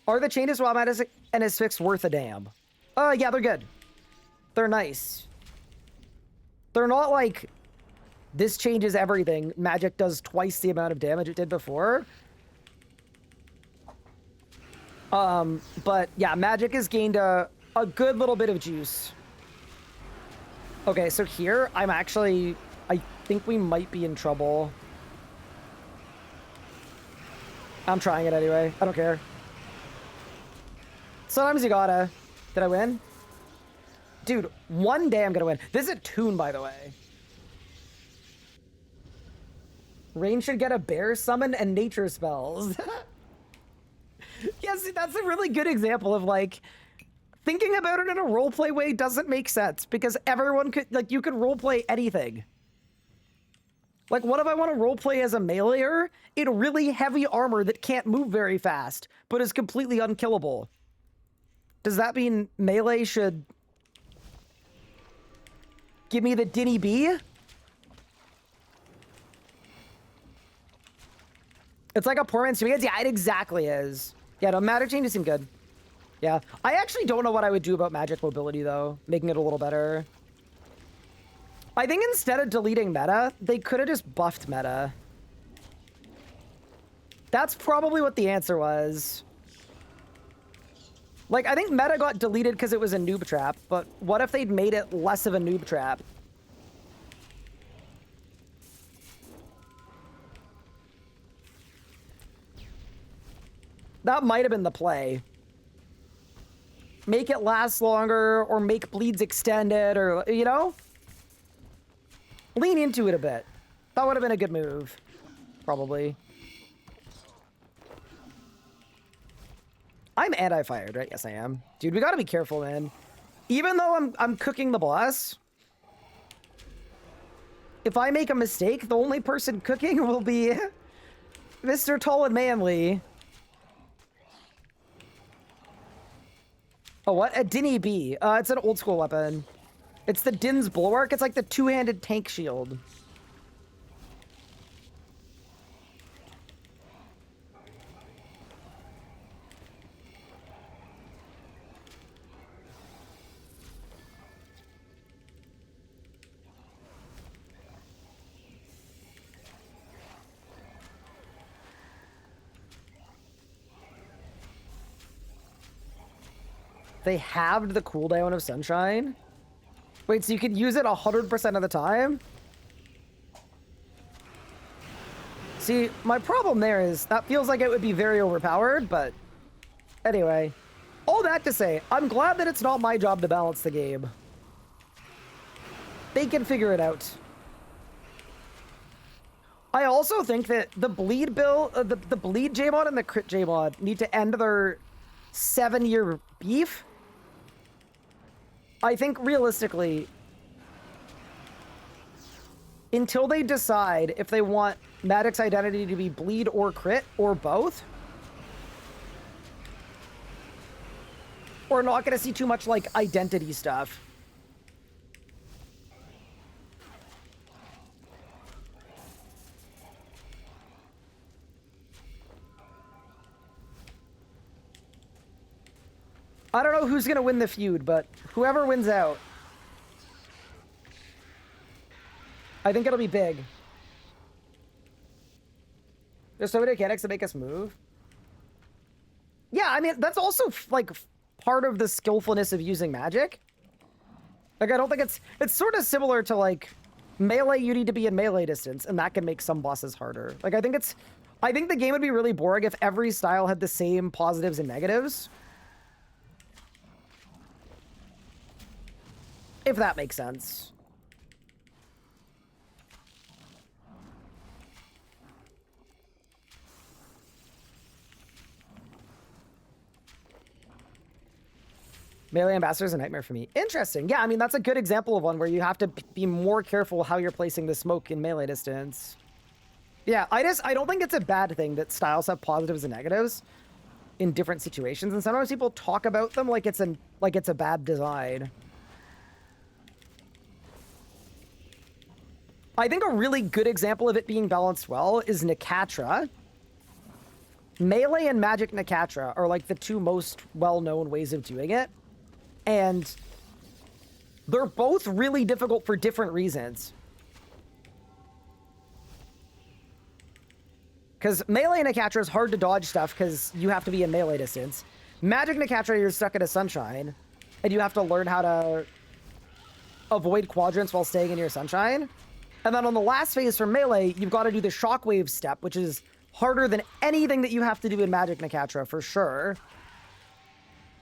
Are the changes while Magic and his fix worth a damn? Yeah, they're good. They're nice. They're not like, this changes everything. Magic does twice the amount of damage it did before. But yeah, Magic has gained a good little bit of juice. Okay, so here, I think we might be in trouble. I'm trying it anyway. I don't care. Sometimes you gotta. Did I win? Dude, one day I'm gonna win. This is a tune, by the way. Rain should get a bear summon and nature spells. Yes, that's a really good example of, like... Thinking about it in a roleplay way doesn't make sense, because everyone could, like, you could roleplay anything. Like, what if I want to roleplay as a meleeer in really heavy armor that can't move very fast, but is completely unkillable? Does that mean melee should give me the Dinny B? It's like a poor man's Smeagol. Yeah, it exactly is. Yeah, no, matter changes seem good. Yeah, I actually don't know what I would do about magic mobility, though, making it a little better. I think instead of deleting meta, they could have just buffed meta. That's probably what the answer was. Like, I think meta got deleted because it was a noob trap, but what if they'd made it less of a noob trap? That might have been the play. make it last longer or make bleeds extended or, you know? Lean into it a bit. That would have been a good move. Probably. I'm anti-fired, right? Yes, I am. Dude, we gotta be careful, man. Even though I'm cooking the boss, if I make a mistake, the only person cooking will be Mr. Tall and Manly. Oh, what? A Dinny B. It's an old school weapon. It's the Din's Bulwark. It's like the two-handed tank shield. They halved the cooldown of Sunshine? Wait, so you could use it 100% of the time? See, my problem there is that feels like it would be very overpowered, but anyway. All that to say, I'm glad that it's not my job to balance the game. They can figure it out. I also think that the bleed build, the bleed J-mod and the crit J-mod need to end their 7-year beef. I think realistically, until they decide if they want Magic's identity to be bleed or crit or both, we're not going to see too much like identity stuff. I don't know who's going to win the feud, but whoever wins out, I think it'll be big. There's so many mechanics that make us move. Yeah, I mean, that's also, like, part of the skillfulness of using magic. Like, I don't think it's sort of similar to, like, melee, you need to be in melee distance, and that can make some bosses harder. Like, I think the game would be really boring if every style had the same positives and negatives. If that makes sense. Melee Ambassador is a nightmare for me. Interesting. Yeah, I mean, that's a good example of one where you have to be more careful how you're placing the smoke in melee distance. Yeah, I don't think it's a bad thing that styles have positives and negatives in different situations, and sometimes people talk about them like it's a bad design. I think a really good example of it being balanced well is Nakatra. Melee and Magic Nakatra are like the two most well-known ways of doing it. And they're both really difficult for different reasons. Because Melee Nakatra is hard to dodge stuff because you have to be in melee distance. Magic Nakatra, you're stuck at a Sunshine, and you have to learn how to avoid quadrants while staying in your Sunshine. And then on the last phase for Melee, you've got to do the Shockwave step, which is harder than anything that you have to do in Magic Nakatra, for sure.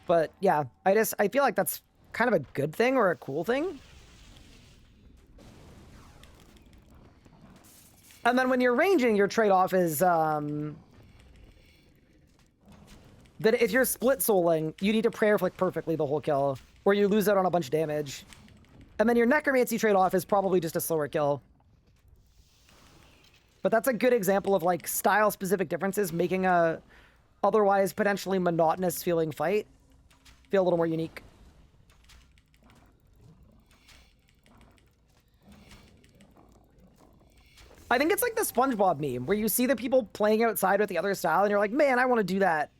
But yeah, I feel like that's kind of a good thing or a cool thing. And then when you're ranging, your trade-off is that if you're split souling, you need to prayer flick perfectly the whole kill, or you lose out on a bunch of damage. And then your necromancy trade-off is probably just a slower kill. But that's a good example of like style-specific differences making a otherwise potentially monotonous feeling fight feel a little more unique. I think it's like the SpongeBob meme where you see the people playing outside with the other style and you're like, man, I want to do that.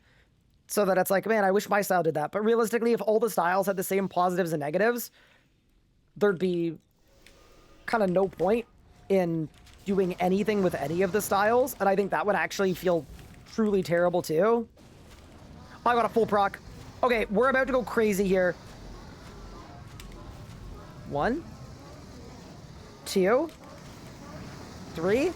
So that it's like, man, I wish my style did that. But realistically, if all the styles had the same positives and negatives, there'd be kind of no point in doing anything with any of the styles. And I think that would actually feel truly terrible too. I got a full proc. Okay, we're about to go crazy here. 1, 2, 3.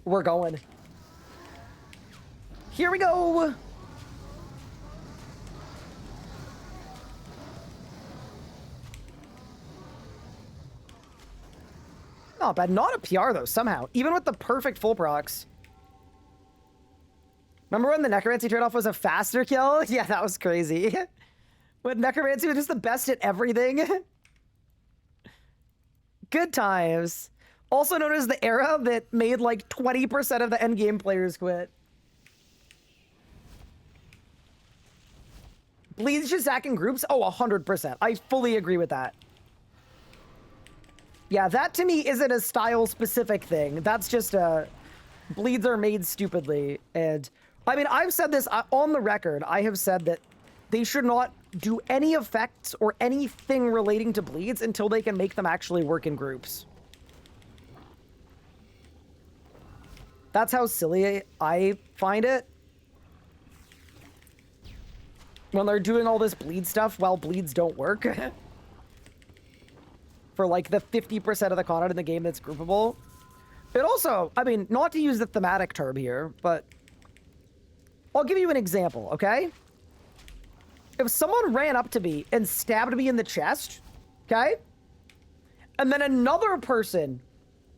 We're going. Here we go. Not bad. Not a PR, though, somehow. Even with the perfect full procs. Remember when the Necromancy trade-off was a faster kill? Yeah, that was crazy. When Necromancy was just the best at everything. Good times. Also known as the era that made like 20% of the endgame players quit. Bleeds Shazak in groups? Oh, 100%. I fully agree with that. Yeah, that to me isn't a style-specific thing. That's just bleeds are made stupidly. And, I mean, I've said this on the record. I have said that they should not do any effects or anything relating to bleeds until they can make them actually work in groups. That's how silly I find it. When they're doing all this bleed stuff while bleeds don't work. For like the 50% of the content in the game that's groupable. It also, I mean, not to use the thematic term here, but I'll give you an example, okay? If someone ran up to me and stabbed me in the chest, okay? And then another person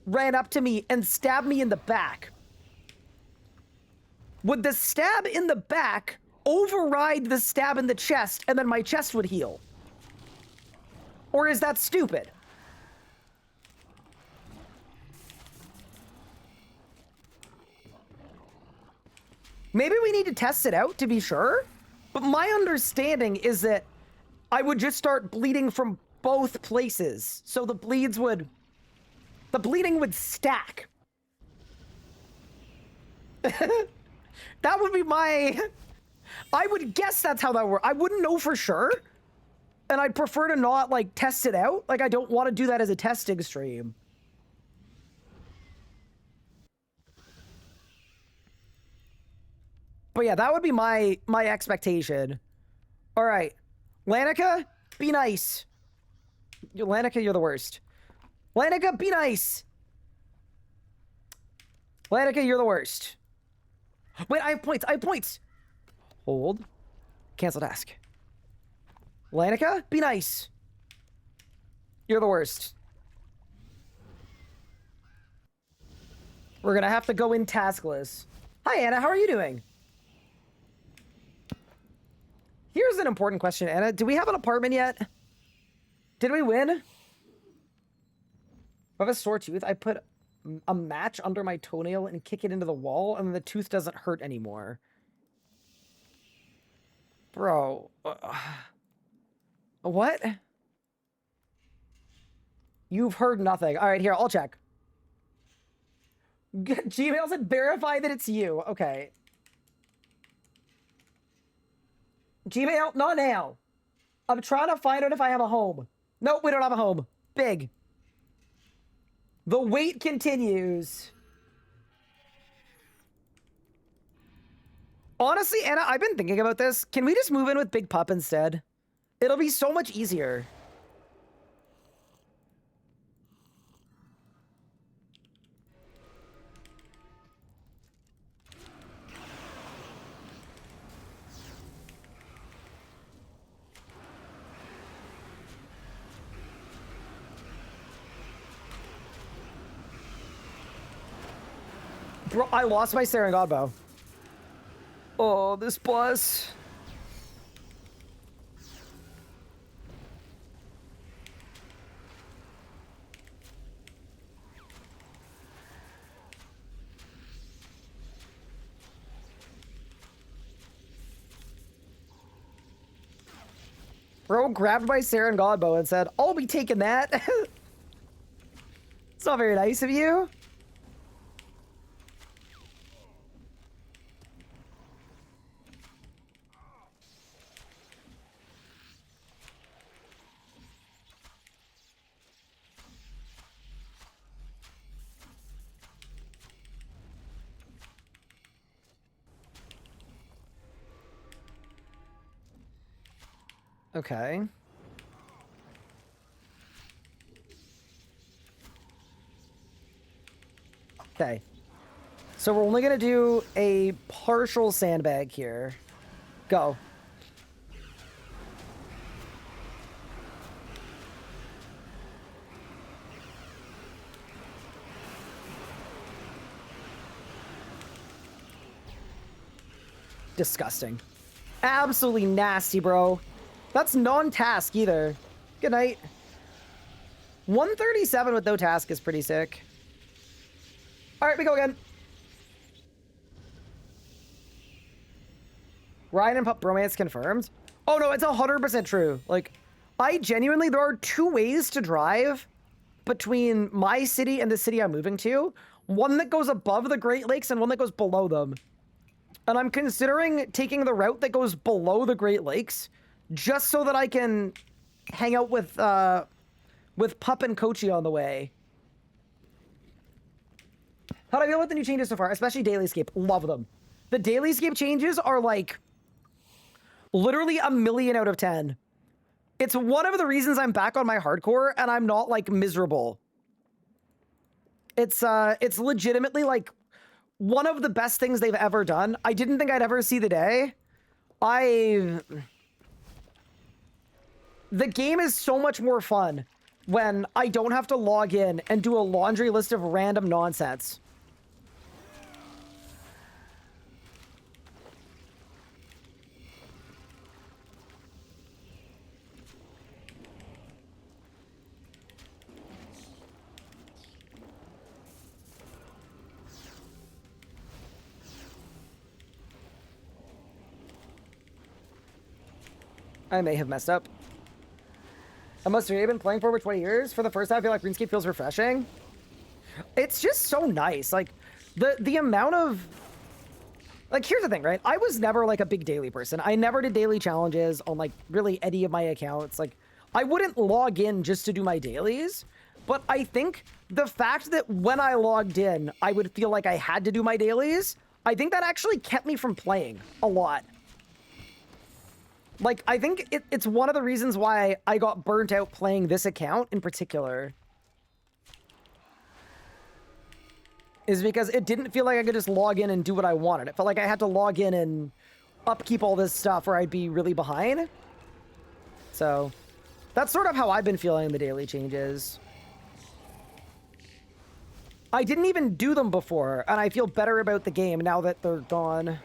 ran up to me and stabbed me in the back. Would the stab in the back override the stab in the chest and then my chest would heal? Or is that stupid? Maybe we need to test it out to be sure, but my understanding is that I would just start bleeding from both places. So the bleeding would stack. That would be I would guess that's how that works. I wouldn't know for sure, and I'd prefer to not, like, test it out. Like, I don't want to do that as a testing stream. But yeah, that would be my expectation. All right. Lanica, be nice. Lanica, you're the worst. Lanica, be nice. Lanica, you're the worst. Wait, I have points. I have points. Hold. Cancel task. Lanica, be nice. You're the worst. We're gonna have to go in taskless. Hi, Anna. How are you doing? Here's an important question, Anna. Do we have an apartment yet? Did we win? I have a sore tooth. I put a match under my toenail and kick it into the wall, and then the tooth doesn't hurt anymore. Bro. What? You've heard nothing. All right, here, I'll check. Gmail said verify that it's you. Okay. Gmail, not now. I'm trying to find out if I have a home. Nope, we don't have a home. Big. The wait continues. Honestly, Anna, I've been thinking about this. Can we just move in with Big Pup instead? It'll be so much easier. Bro, I lost my Saren Godbow. Oh, this bus. Bro grabbed my Saren Godbow and said, I'll be taking that. It's not very nice of you. Okay. Okay. So we're only going to do a partial sandbag here. Go. Disgusting. Absolutely nasty, bro. That's non-task either. Good night. 137 with no task is pretty sick. All right, we go again. Ryan and Pup bromance confirmed. Oh no, it's 100% true. Like, I genuinely, there are two ways to drive between my city and the city I'm moving to. One that goes above the Great Lakes and one that goes below them. And I'm considering taking the route that goes below the Great Lakes just so that I can hang out with Pup and Kochi on the way. How do I feel with the new changes so far? Especially Dailyscape. Love them. The Dailyscape changes are like literally a million out of 10. It's one of the reasons I'm back on my hardcore and I'm not like miserable. It's legitimately like one of the best things they've ever done. I didn't think I'd ever see the day. The game is so much more fun when I don't have to log in and do a laundry list of random nonsense. I may have messed up. I must have been playing for over 20 years. For the first time, I feel like RuneScape feels refreshing. It's just so nice. Like, the amount of... Like, here's the thing, right? I was never, like, a big daily person. I never did daily challenges on, like, really any of my accounts. Like, I wouldn't log in just to do my dailies. But I think the fact that when I logged in, I would feel like I had to do my dailies, I think that actually kept me from playing a lot. Like, I think it's one of the reasons why I got burnt out playing this account in particular. Is because it didn't feel like I could just log in and do what I wanted. It felt like I had to log in and upkeep all this stuff or I'd be really behind. So, that's sort of how I've been feeling the daily changes. I didn't even do them before, and I feel better about the game now that they're gone.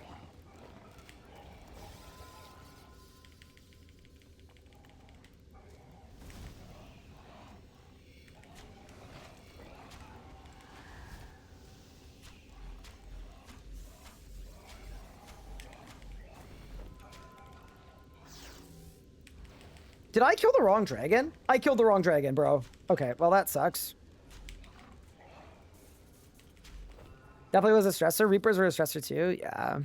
Did I kill the wrong dragon? I killed the wrong dragon, bro. Okay, well, that sucks. Definitely was a stressor. Reapers were a stressor too, yeah.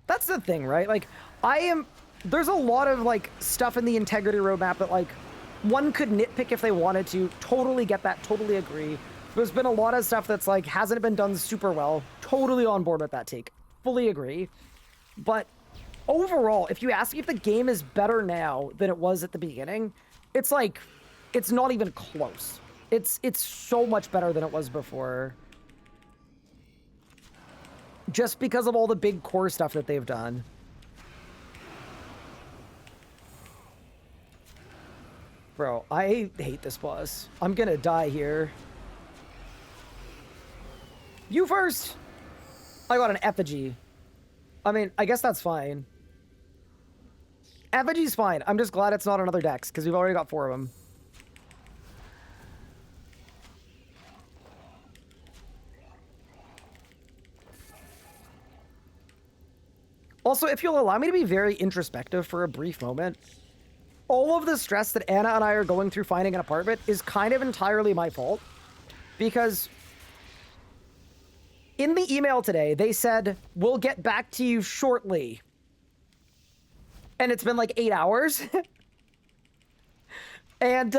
That's the thing, right? Like, there's a lot of, like, stuff in the integrity roadmap that, like, one could nitpick if they wanted to. Totally get that, totally agree. There's been a lot of stuff that's, like, hasn't been done super well. Totally on board with that take. Fully agree. But overall, if you ask me if the game is better now than it was at the beginning, it's like, it's not even close. It's so much better than it was before. Just because of all the big core stuff that they've done. Bro, I hate this boss. I'm gonna die here. You first! I got an effigy. I mean, I guess that's fine. Effigy's fine. I'm just glad it's not another dex, because we've already got 4 of them. Also, if you'll allow me to be very introspective for a brief moment, all of the stress that Anna and I are going through finding an apartment is kind of entirely my fault. Because in the email today, they said, we'll get back to you shortly. And it's been like 8 hours. And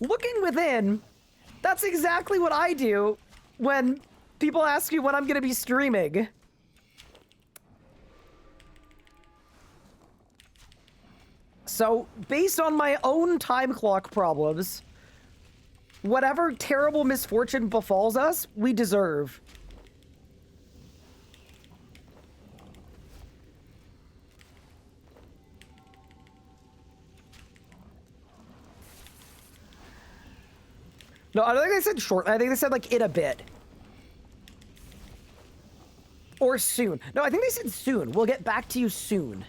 looking within, that's exactly what I do when people ask me when I'm going to be streaming. So, based on my own time clock problems, whatever terrible misfortune befalls us, we deserve. No, I don't think they said short. I think they said, like, in a bit. Or soon. No, I think they said soon. We'll get back to you soon.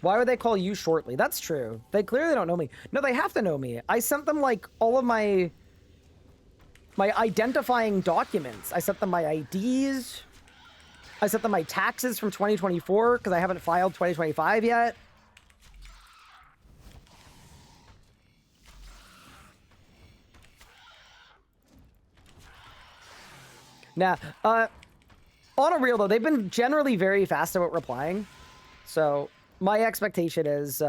Why would they call you shortly? That's true. They clearly don't know me. No, they have to know me. I sent them, like, all of my identifying documents. I sent them my IDs. I sent them my taxes from 2024 because I haven't filed 2025 yet. Nah, on a real though, they've been generally very fast about replying. So my expectation is,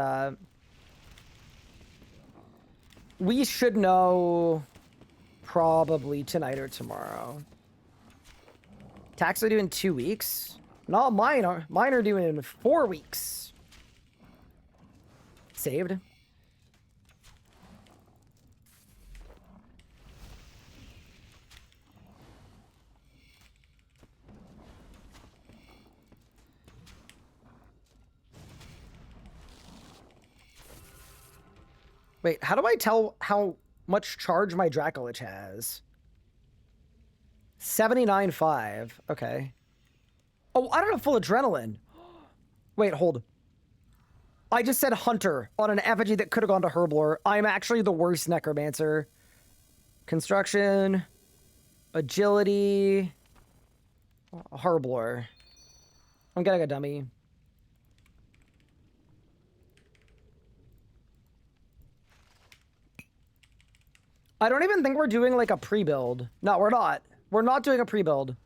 we should know probably tonight or tomorrow. Tax are due in 2 weeks. Not mine are. Mine are due in 4 weeks. Saved. Wait, how do I tell how much charge my Dracolich has? 79.5. Okay. Oh, I don't have full adrenaline. Wait, hold. I just said Hunter on an effigy that could have gone to Herblore. I'm actually the worst Necromancer. Construction. Agility. Herblore. I'm getting a dummy. I don't even think we're doing, like, a pre-build. No, we're not. We're not doing a pre-build.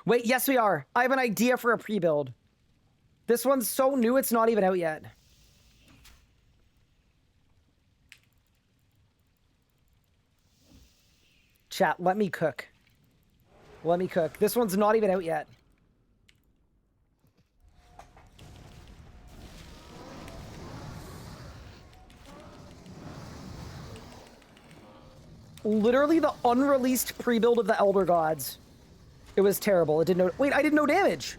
Wait, yes, we are. I have an idea for a pre-build. This one's so new, it's not even out yet. Chat, let me cook. Let me cook. This one's not even out yet. Literally the unreleased pre-build of the Elder Gods. It was terrible. It did no... Wait, I did no damage.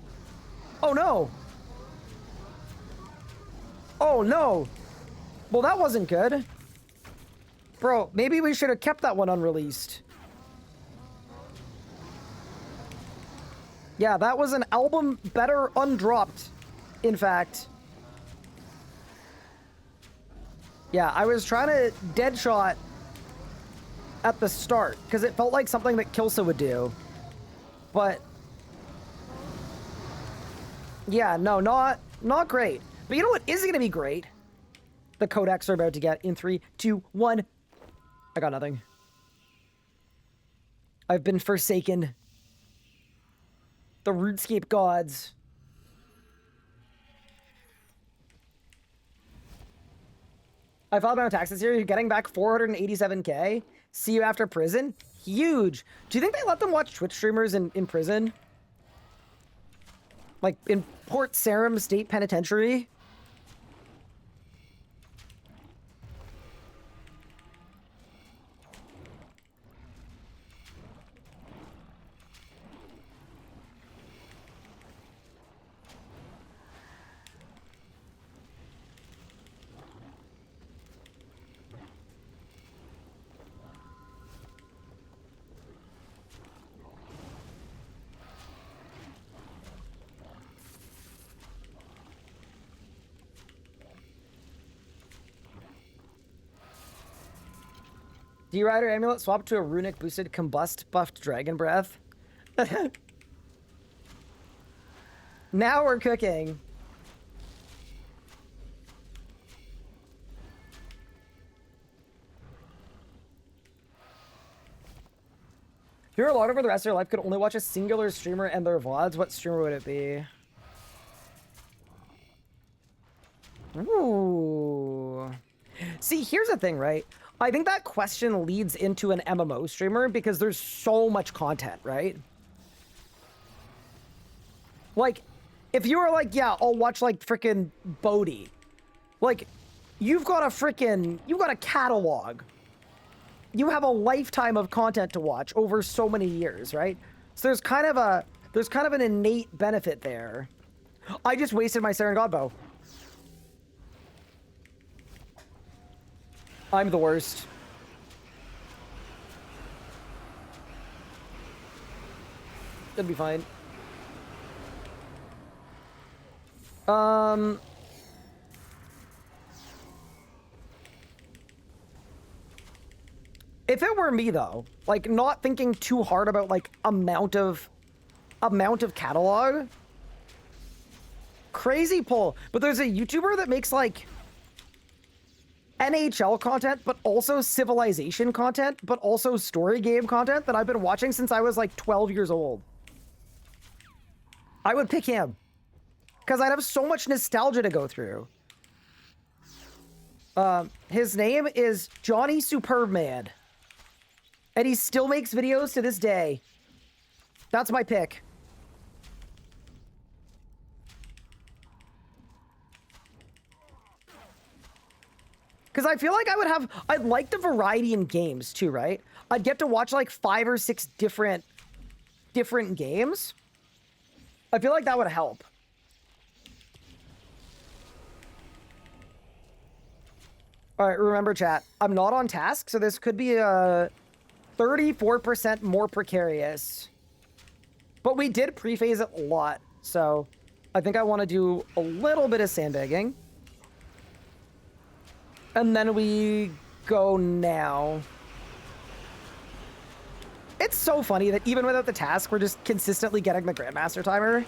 Oh, no. Oh, no. Well, that wasn't good. Bro, maybe we should have kept that one unreleased. Yeah, that was an album better undropped, in fact. Yeah, I was trying to deadshot at the start, because it felt like something that Kilsa would do. But yeah, no, not great. But you know what is going to be great? The codex are about to get in 3, 2, 1. I got nothing. I've been forsaken. The RuneScape gods. I filed my own taxes here. You're getting back 487K. See you after prison? Huge. Do you think they let them watch Twitch streamers in prison? Like in Port Sarim State Penitentiary? D-Rider Amulet swapped to a runic boosted combust buffed dragon breath. Now we're cooking. If you're alone for the rest of your life, could only watch a singular streamer and their VODs, what streamer would it be? Ooh. See, here's the thing, right? I think that question leads into an MMO streamer because there's so much content, right? Like, If you were like, yeah, I'll watch like frickin' Bodhi. Like, you've got a catalog. You have a lifetime of content to watch over so many years, right? So there's kind of an innate benefit there. I just wasted my Saren God bow. I'm the worst. It'll be fine. If it were me though, like not thinking too hard about like amount of catalog, crazy pull. But there's a YouTuber that makes like NHL content, but also Civilization content, but also story game content that I've been watching since I was like 12 years old. I would pick him because I'd have so much nostalgia to go through. His name is Johnny Superbman, and he still makes videos to this day. That's my pick. Because I feel like I'd like the variety in games too, right? I'd get to watch like 5 or 6 different games. I feel like that would help. All right, remember chat, I'm not on task, so this could be a 34% more precarious. But we did pre-phase it a lot, so I think I want to do a little bit of sandbagging. And then we go now. It's so funny that even without the task, we're just consistently getting the Grandmaster timer.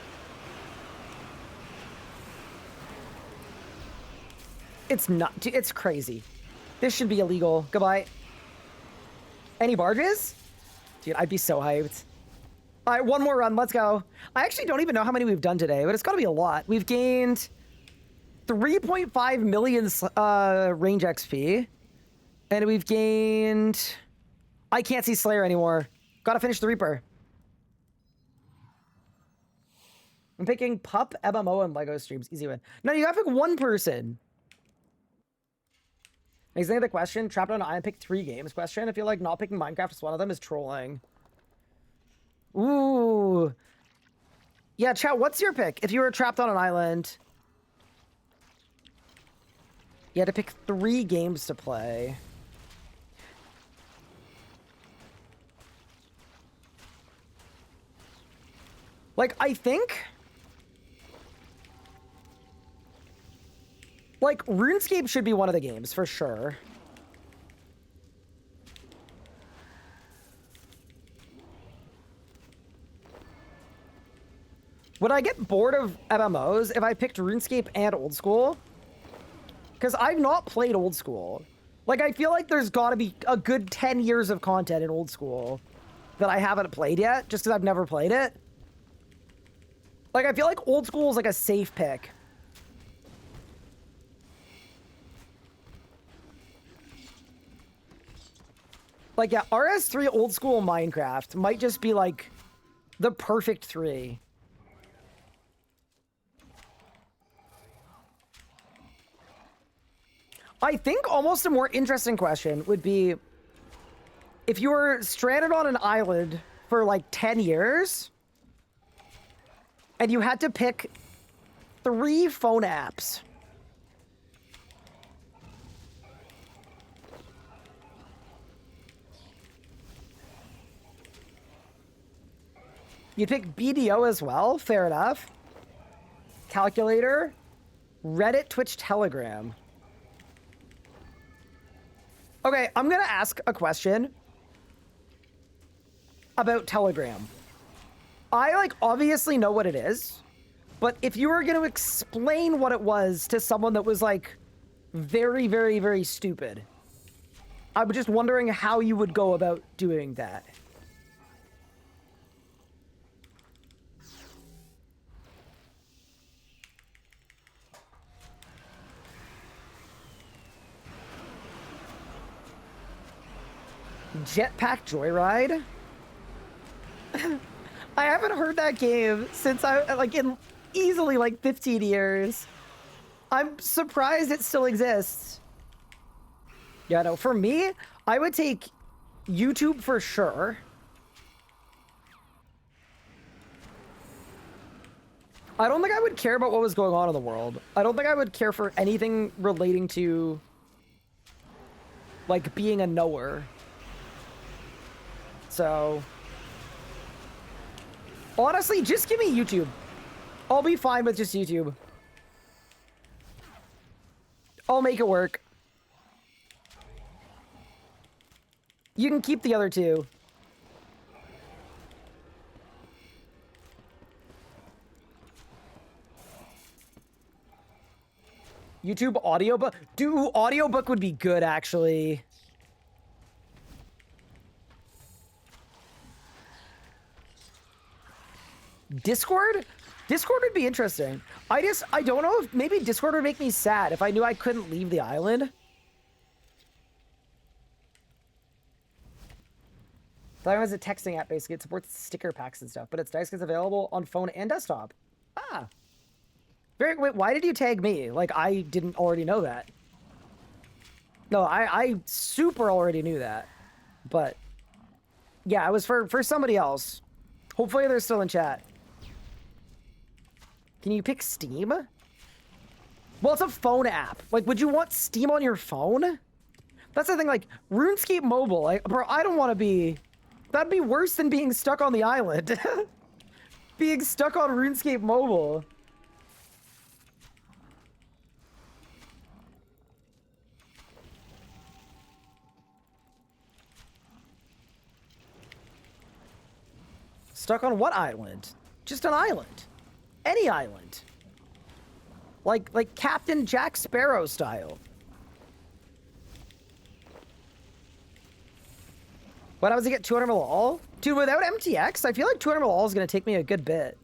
It's not, it's crazy. This should be illegal. Goodbye. Any barges? Dude, I'd be so hyped. All right, one more run, let's go. I actually don't even know how many we've done today, but it's gotta be a lot. We've gained 3.5 million range XP. And we've gained... I can't see Slayer anymore. Gotta finish the Reaper. I'm picking Pup, MMO, and Lego streams. Easy win. No, you gotta pick one person. Next thing, the question, trapped on an island, pick 3 games question. I feel like not picking Minecraft as one of them is trolling. Ooh. Yeah, chat, what's your pick? If you were trapped on an island... You had to pick 3 games to play. Like, I think... Like, RuneScape should be one of the games, for sure. Would I get bored of MMOs if I picked RuneScape and Old School? Because I've not played Old School. Like, I feel like there's got to be a good 10 years of content in Old School that I haven't played yet, just because I've never played it. Like, I feel like Old School is like a safe pick. Like, yeah, RS3 Old School Minecraft might just be like the perfect 3. I think almost a more interesting question would be if you were stranded on an island for like 10 years and you had to pick 3 phone apps. You'd pick BDO as well, fair enough. Calculator, Reddit, Twitch, Telegram. Okay, I'm gonna ask a question about Telegram. I, like, obviously know what it is, but if you were gonna explain what it was to someone that was, like, very, very, very stupid, I'm just wondering how you would go about doing that. Jetpack Joyride? I haven't heard that game since I, like, in easily like 15 years. I'm surprised it still exists. Yeah, no, for me, I would take YouTube for sure. I don't think I would care about what was going on in the world. I don't think I would care for anything relating to, like, being a knower. So, honestly, just give me YouTube. I'll be fine with just YouTube. I'll make it work. You can keep the other two. YouTube audiobook? Dude, audiobook would be good, actually. Discord? Discord would be interesting. I don't know if maybe Discord would make me sad if I knew I couldn't leave the island. That was a texting app, basically. It supports sticker packs and stuff, but it's nice because it's available on phone and desktop. Ah. Wait, why did you tag me? Like, I didn't already know that. No, I super already knew that. But, yeah, it was for somebody else. Hopefully they're still in chat. Can you pick Steam? Well, it's a phone app. Like, would you want Steam on your phone? That's the thing, like, RuneScape Mobile. Like, bro, I don't want to be... That'd be worse than being stuck on the island. Being stuck on RuneScape Mobile. Stuck on what island? Just an island. Any island. Like Captain Jack Sparrow style. What happens to get 200 mil all? Dude, without MTX, I feel like 200 mil all is going to take me a good bit.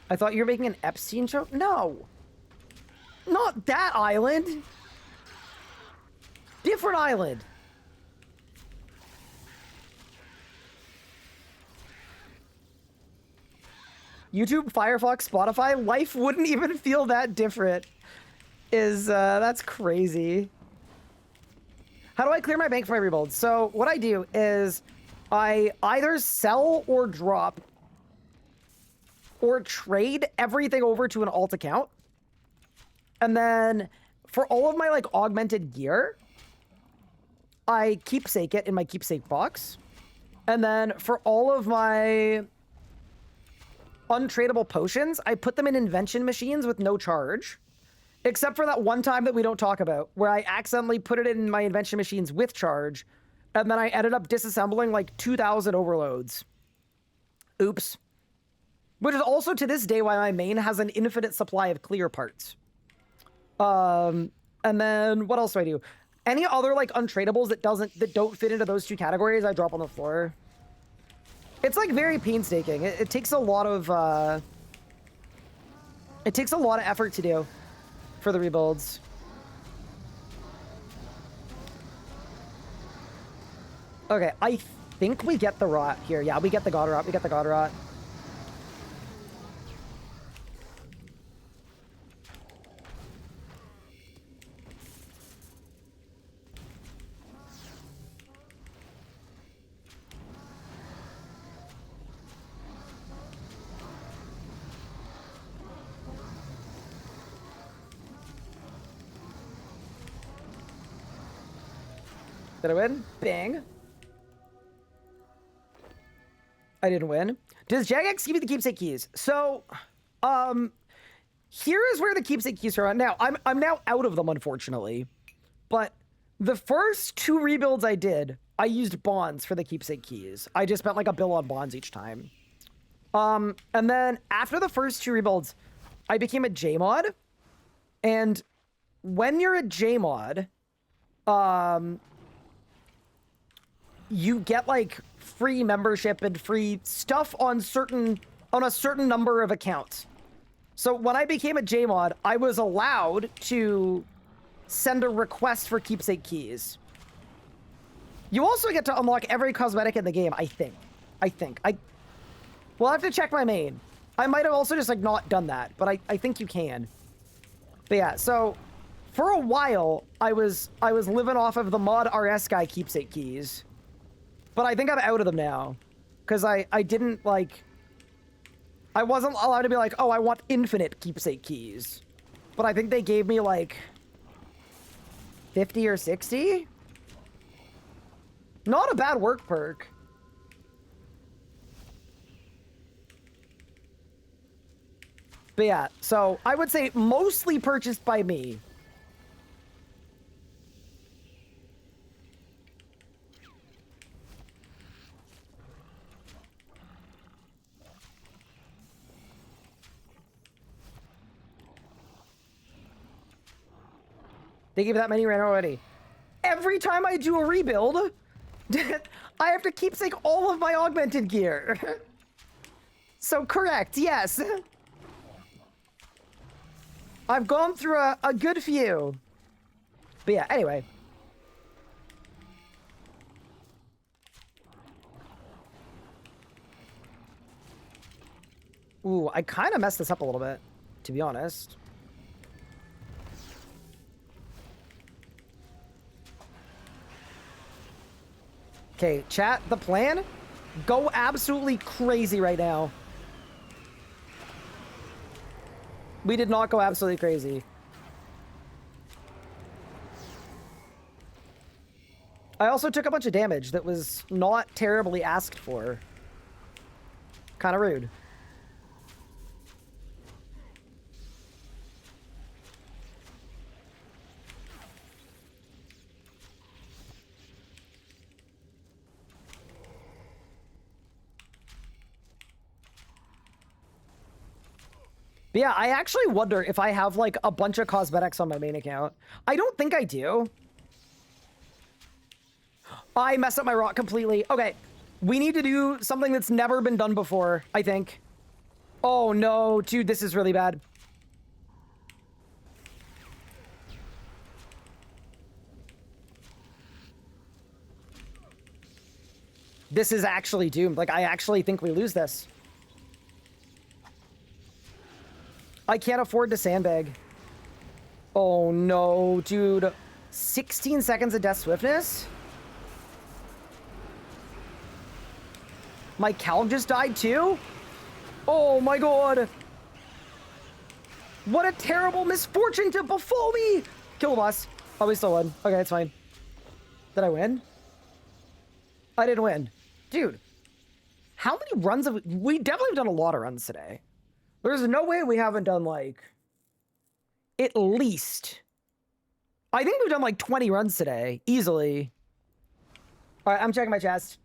I thought you were making an Epstein show? No. Not that island. Different island. YouTube, Firefox, Spotify, life wouldn't even feel that different. That's crazy. How do I clear my bank for my rebuild? So what I do is I either sell or drop or trade everything over to an alt account. And then for all of my like augmented gear, I keepsake it in my keepsake box. And then for all of my untradable potions, I put them in invention machines with no charge. Except for that one time that we don't talk about, where I accidentally put it in my invention machines with charge, and then I ended up disassembling like 2,000 overloads. Oops. Which is also to this day why my main has an infinite supply of clear parts. And then what else do I do? Any other like untradables that don't fit into those two categories, I drop on the floor. It's like very painstaking. It takes a lot of effort to do for the rebuilds. Okay, I think we get the rot here. Yeah, we get the god rot. We get the god rot. Did I win? Bang. I didn't win. Does Jagex give you the keepsake keys? So, here is where the keepsake keys are on. Now, I'm now out of them, unfortunately. But the first two rebuilds I did, I used bonds for the keepsake keys. I just spent like a bill on bonds each time. And then after the first two rebuilds, I became a JMod. And when you're a JMod, you get like free membership and free stuff on a certain number of accounts. So when I became a JMod, I was allowed to send a request for keepsake keys. You also get to unlock every cosmetic in the game, I think. We'll have to check my main. I might have also just, like, not done that, but I think you can. But yeah, so for a while, I was living off of the mod RS guy keepsake keys. But I think I'm out of them now. Because I didn't, like... I wasn't allowed to be like, oh, I want infinite keepsake keys. But I think they gave me, like... 50 or 60? Not a bad work perk. But yeah, so I would say mostly purchased by me. They gave that many ran already. Every time I do a rebuild, I have to keepsake all of my augmented gear. So correct, yes. I've gone through a good few. But yeah, anyway. Ooh, I kind of messed this up a little bit, to be honest. Okay, chat, the plan? Go absolutely crazy right now. We did not go absolutely crazy. I also took a bunch of damage that was not terribly asked for. Kind of rude. But yeah, I actually wonder if I have, like, a bunch of cosmetics on my main account. I don't think I do. I messed up my rock completely. Okay, we need to do something that's never been done before, I think. Oh, no. Dude, this is really bad. This is actually doomed. Like, I actually think we lose this. I can't afford to sandbag. Oh, no, dude. 16 seconds of death swiftness? My Calg just died too? Oh my god. What a terrible misfortune to befall me! Kill the boss. Oh, we still won. Okay, it's fine. Did I win? I didn't win. Dude, how many runs have we definitely have done a lot of runs today. There's no way we haven't done, like, at least... I think we've done, like, 20 runs today. Easily. Alright, I'm checking my chest.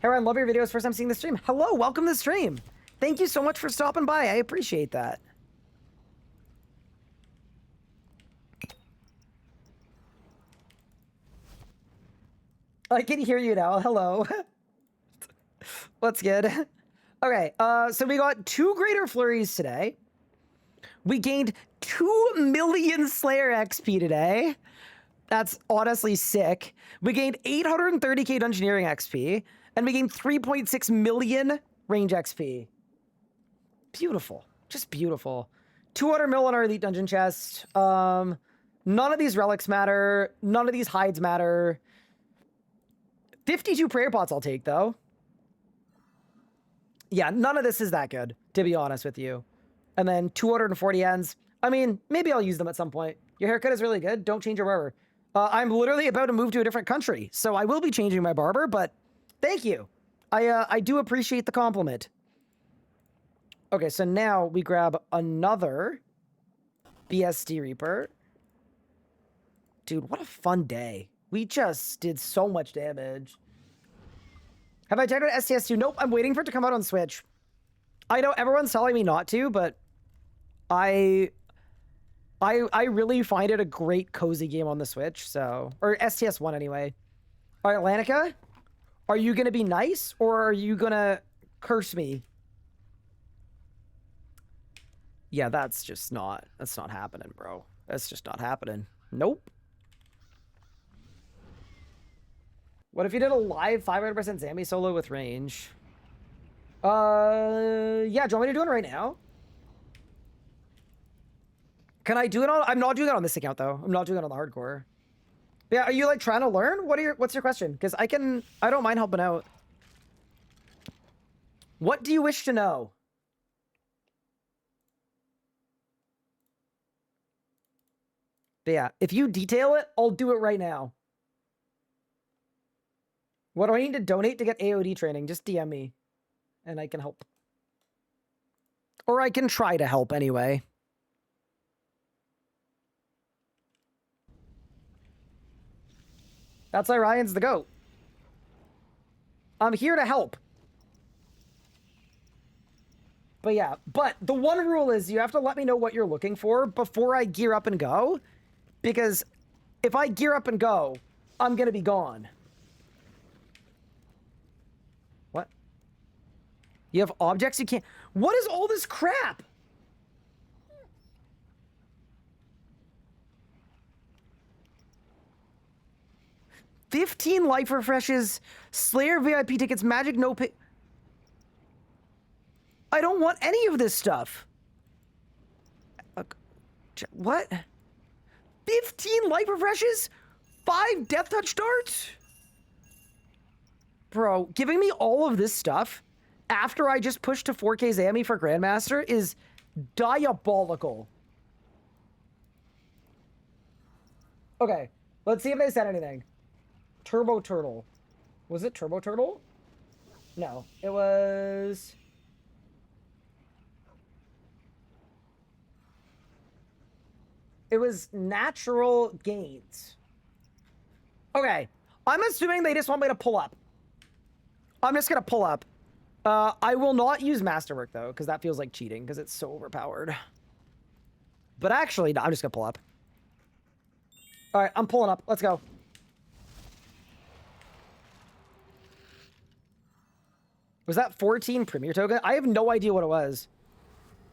Hey, Ryan, love your videos. First time seeing the stream. Hello, welcome to the stream. Thank you so much for stopping by. I appreciate that. I can hear you now. Hello. What's good? Okay, so we got 2 Greater Flurries today. We gained 2 million Slayer XP today. That's honestly sick. We gained 830k Dungeoneering XP, and we gained 3.6 million range XP. Beautiful. Just beautiful. 200 mil on our Elite Dungeon chest. None of these relics matter. None of these hides matter. 52 prayer pots I'll take, though. Yeah, none of this is that good, to be honest with you. And then 240 ends. I mean, maybe I'll use them at some point. Your haircut is really good. Don't change your barber. I'm literally about to move to a different country, so I will be changing my barber, but thank you. I do appreciate the compliment. Okay, so now we grab another BSD Reaper. Dude, what a fun day. We just did so much damage. Have I checked out STS2? Nope, I'm waiting for it to come out on Switch. I know everyone's telling me not to, but I really find it a great cozy game on the Switch, so... Or STS1 anyway. All right, Atlantica, are you gonna be nice, or are you gonna curse me? Yeah, that's not happening, bro. That's just not happening. Nope. What if you did a live 500% Zammy solo with range? Yeah, do you want me to do it right now? Can I do it on... I'm not doing it on this account, though. I'm not doing it on the hardcore. Yeah, are you, like, trying to learn? What's your question? Because I don't mind helping out. What do you wish to know? But yeah, if you detail it, I'll do it right now. What do I need to donate to get AOD training? Just DM me, and I can help. Or I can try to help anyway. That's why Ryan's the GOAT. I'm here to help. But yeah, but the one rule is you have to let me know what you're looking for before I gear up and go. Because if I gear up and go, I'm going to be gone. What? You have objects you can't... What is all this crap? $15 life refreshes, Slayer VIP tickets, magic no pay... I don't want any of this stuff. What? 15 life refreshes? 5 death touch darts? Bro, giving me all of this stuff after I just pushed to 4K Zammy for Grandmaster is diabolical. Okay, let's see if they said anything. Turbo Turtle. Was it Turbo Turtle? No, it was... It was natural gains. Okay, I'm assuming they just want me to pull up. I'm just gonna pull up. I will not use Masterwork though, because that feels like cheating, because it's so overpowered. But actually, no, I'm just gonna pull up. All right, I'm pulling up. Let's go. Was that 14 Premier token? I have no idea what it was.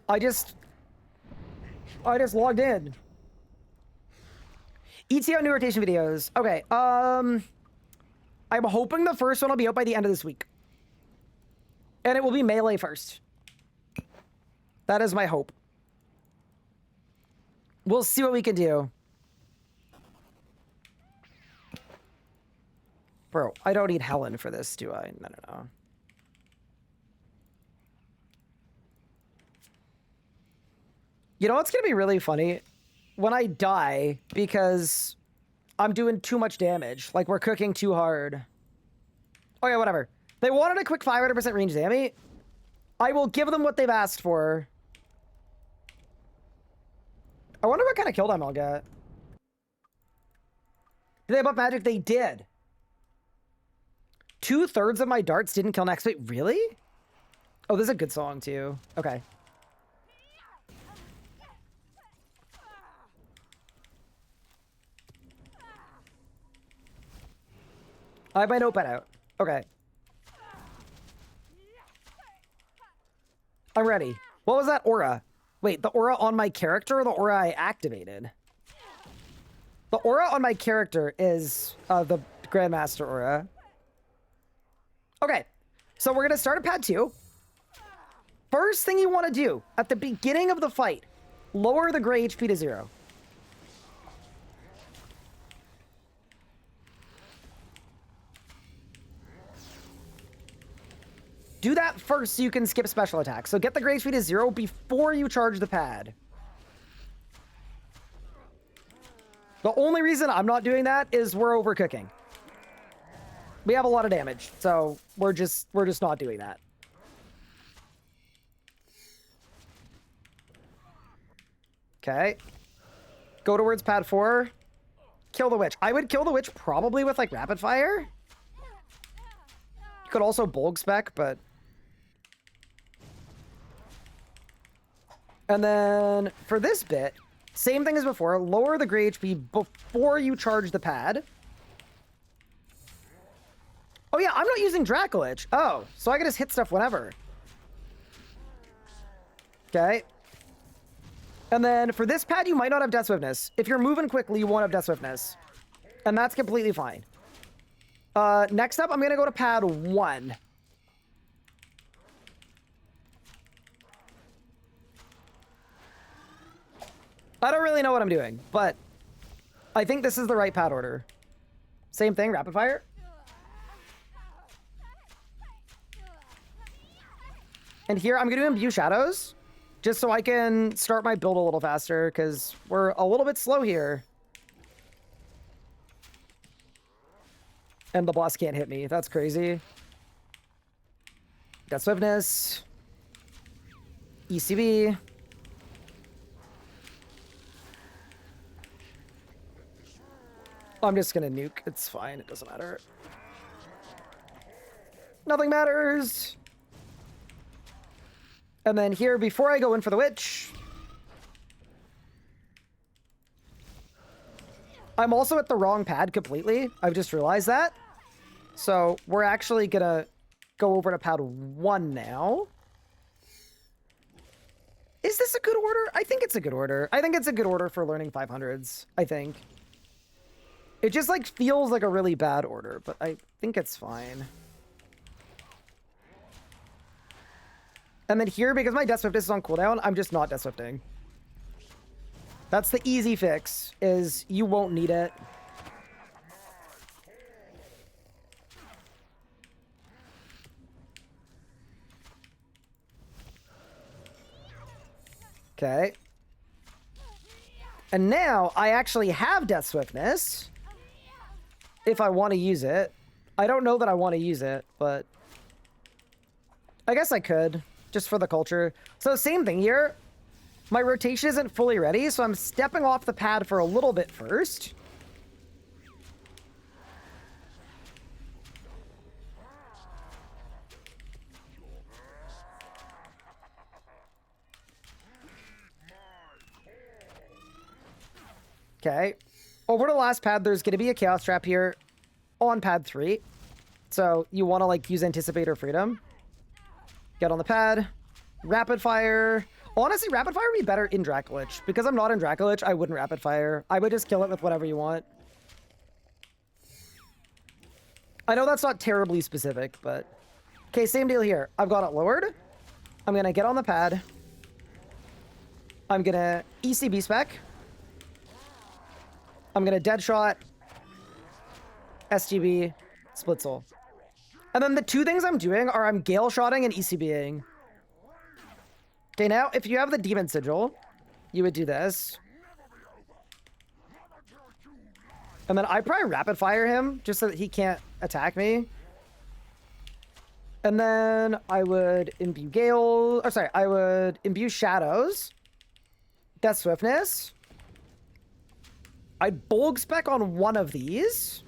I just logged in. ETO new rotation videos. Okay, I'm hoping the first one will be out by the end of this week. And it will be melee first. That is my hope. We'll see what we can do. Bro, I don't need Helen for this, do I? No. You know what's gonna be really funny? When I die, because I'm doing too much damage. Like, we're cooking too hard. Okay, whatever. They wanted a quick 500% range Zammy. I will give them what they've asked for. I wonder what kind of kill time I'll get. Did they buff magic? They did. 2/3 of my darts didn't kill next week. Really? Oh, this is a good song, too. Okay. I have my notepad out. Okay. I'm ready. What was that aura? Wait, the aura on my character or the aura I activated? The aura on my character is the Grandmaster aura. Okay, so we're gonna start at pad 2. First thing you want to do at the beginning of the fight, lower the gray HP to 0. Do that first so you can skip special attacks. So get the gray HP to 0 before you charge the pad. The only reason I'm not doing that is we're overcooking. We have a lot of damage, so we're just not doing that. Okay. Go towards pad 4. Kill the witch. I would kill the witch probably with, like, rapid fire. You could also bulk spec, but... And then for this bit, same thing as before. Lower the gray HP before you charge the pad. Oh yeah, I'm not using Dracolich. Oh, so I can just hit stuff whenever. Okay. And then for this pad, you might not have Death Swiftness. If you're moving quickly, you won't have Death Swiftness. And that's completely fine. Next up, I'm gonna go to pad 1. I don't really know what I'm doing, but I think this is the right pad order. Same thing, rapid fire. And here I'm going to imbue shadows just so I can start my build a little faster because we're a little bit slow here. And the boss can't hit me. That's crazy. Got swiftness. ECB. I'm just going to nuke. It's fine. It doesn't matter. Nothing matters. And then here, before I go in for the witch, I'm also at the wrong pad completely. I've just realized that. So we're actually going to go over to pad 1 now. Is this a good order? I think it's a good order. I think it's a good order for learning 500s, I think. It just like feels like a really bad order, but I think it's fine. And then here, because my Death Swiftness is on cooldown, I'm just not Death Swifting. That's the easy fix, is you won't need it. Okay. And now I actually have Death Swiftness. If I want to use it. I don't know that I want to use it, but I guess I could. Just for the culture. So same thing here. My rotation isn't fully ready, so I'm stepping off the pad for a little bit first. Okay. Over to the last pad, there's going to be a Chaos Trap here on pad 3. So you want to like use Anticipator Freedom. Get on the pad. Rapid fire. Honestly, rapid fire would be better in Dracolich. Because I'm not in Dracolich, I wouldn't rapid fire. I would just kill it with whatever you want. I know that's not terribly specific, but... Okay, same deal here. I've got it lowered. I'm going to get on the pad. I'm going to ECB spec. I'm going to Deadshot. SGB. Split Soul. And then the two things I'm doing are I'm Gale Shotting and ECBing. Okay, now, if you have the Demon Sigil, you would do this. And then I probably rapid fire him, just so that he can't attack me. And then I would imbue Gale... Or sorry, I would imbue Shadows. Death Swiftness. I'd Bulg Spec on one of these.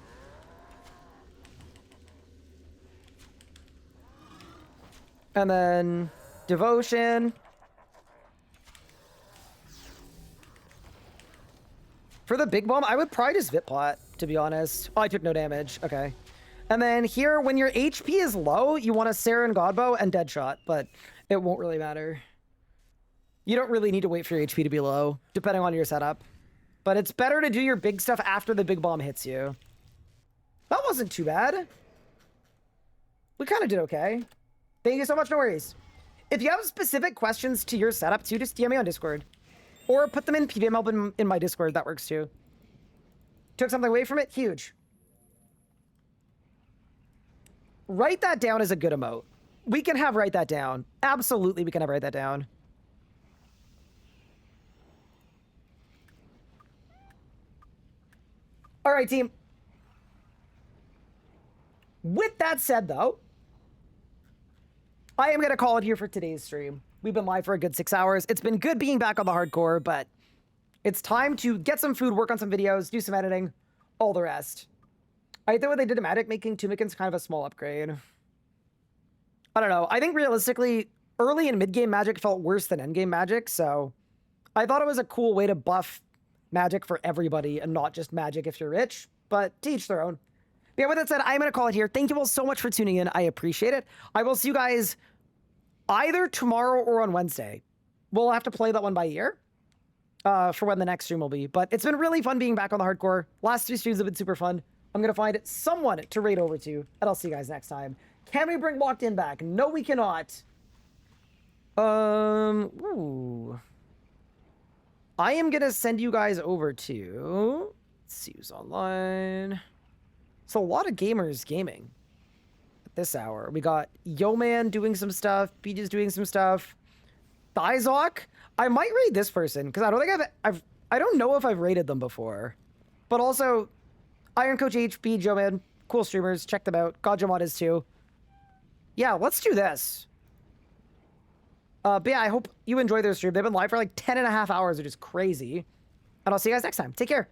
And then Devotion. For the big bomb, I would probably just Vit Pot, to be honest. Oh, I took no damage. Okay. And then here, when your HP is low, you want a Saren Godbow and Deadshot, but it won't really matter. You don't really need to wait for your HP to be low, depending on your setup. But it's better to do your big stuff after the big bomb hits you. That wasn't too bad. We kind of did okay. Thank you so much, no worries. If you have specific questions to your setup too, just DM me on Discord. Or put them in PVM help in my Discord, that works too. Took something away from it, huge. Write that down as a good emote. We can have write that down. Absolutely, we can have write that down. All right, team. With that said, though, I am going to call it here for today's stream. We've been live for a good 6 hours. It's been good being back on the hardcore, but it's time to get some food, work on some videos, do some editing, all the rest. I think what they did to Magic, making Tumikin's kind of a small upgrade. I don't know. I think realistically, early and mid-game Magic felt worse than end-game Magic, so I thought it was a cool way to buff Magic for everybody and not just Magic if you're rich, but to each their own. But yeah, with that said, I'm going to call it here. Thank you all so much for tuning in. I appreciate it. I will see you guys either tomorrow or on Wednesday. We'll have to play that one by ear for when the next stream will be. But it's been really fun being back on the hardcore. Last 2 streams have been super fun. I'm gonna find someone to raid over to, and I'll see you guys next time. Can we bring Locked In back? No, we cannot. Ooh. I am gonna send you guys over to... Let's see who's online. So a lot of gamers gaming at this hour. We got Yo-Man doing some stuff. Beach is doing some stuff. Thizok. I might raid this person because I don't think I don't know if I've raided them before. But also, Iron Coach HB, Yo-Man, cool streamers. Check them out. Godjamod is too. Yeah, let's do this. But yeah, I hope you enjoy their stream. They've been live for like 10.5 hours, which is crazy. And I'll see you guys next time. Take care.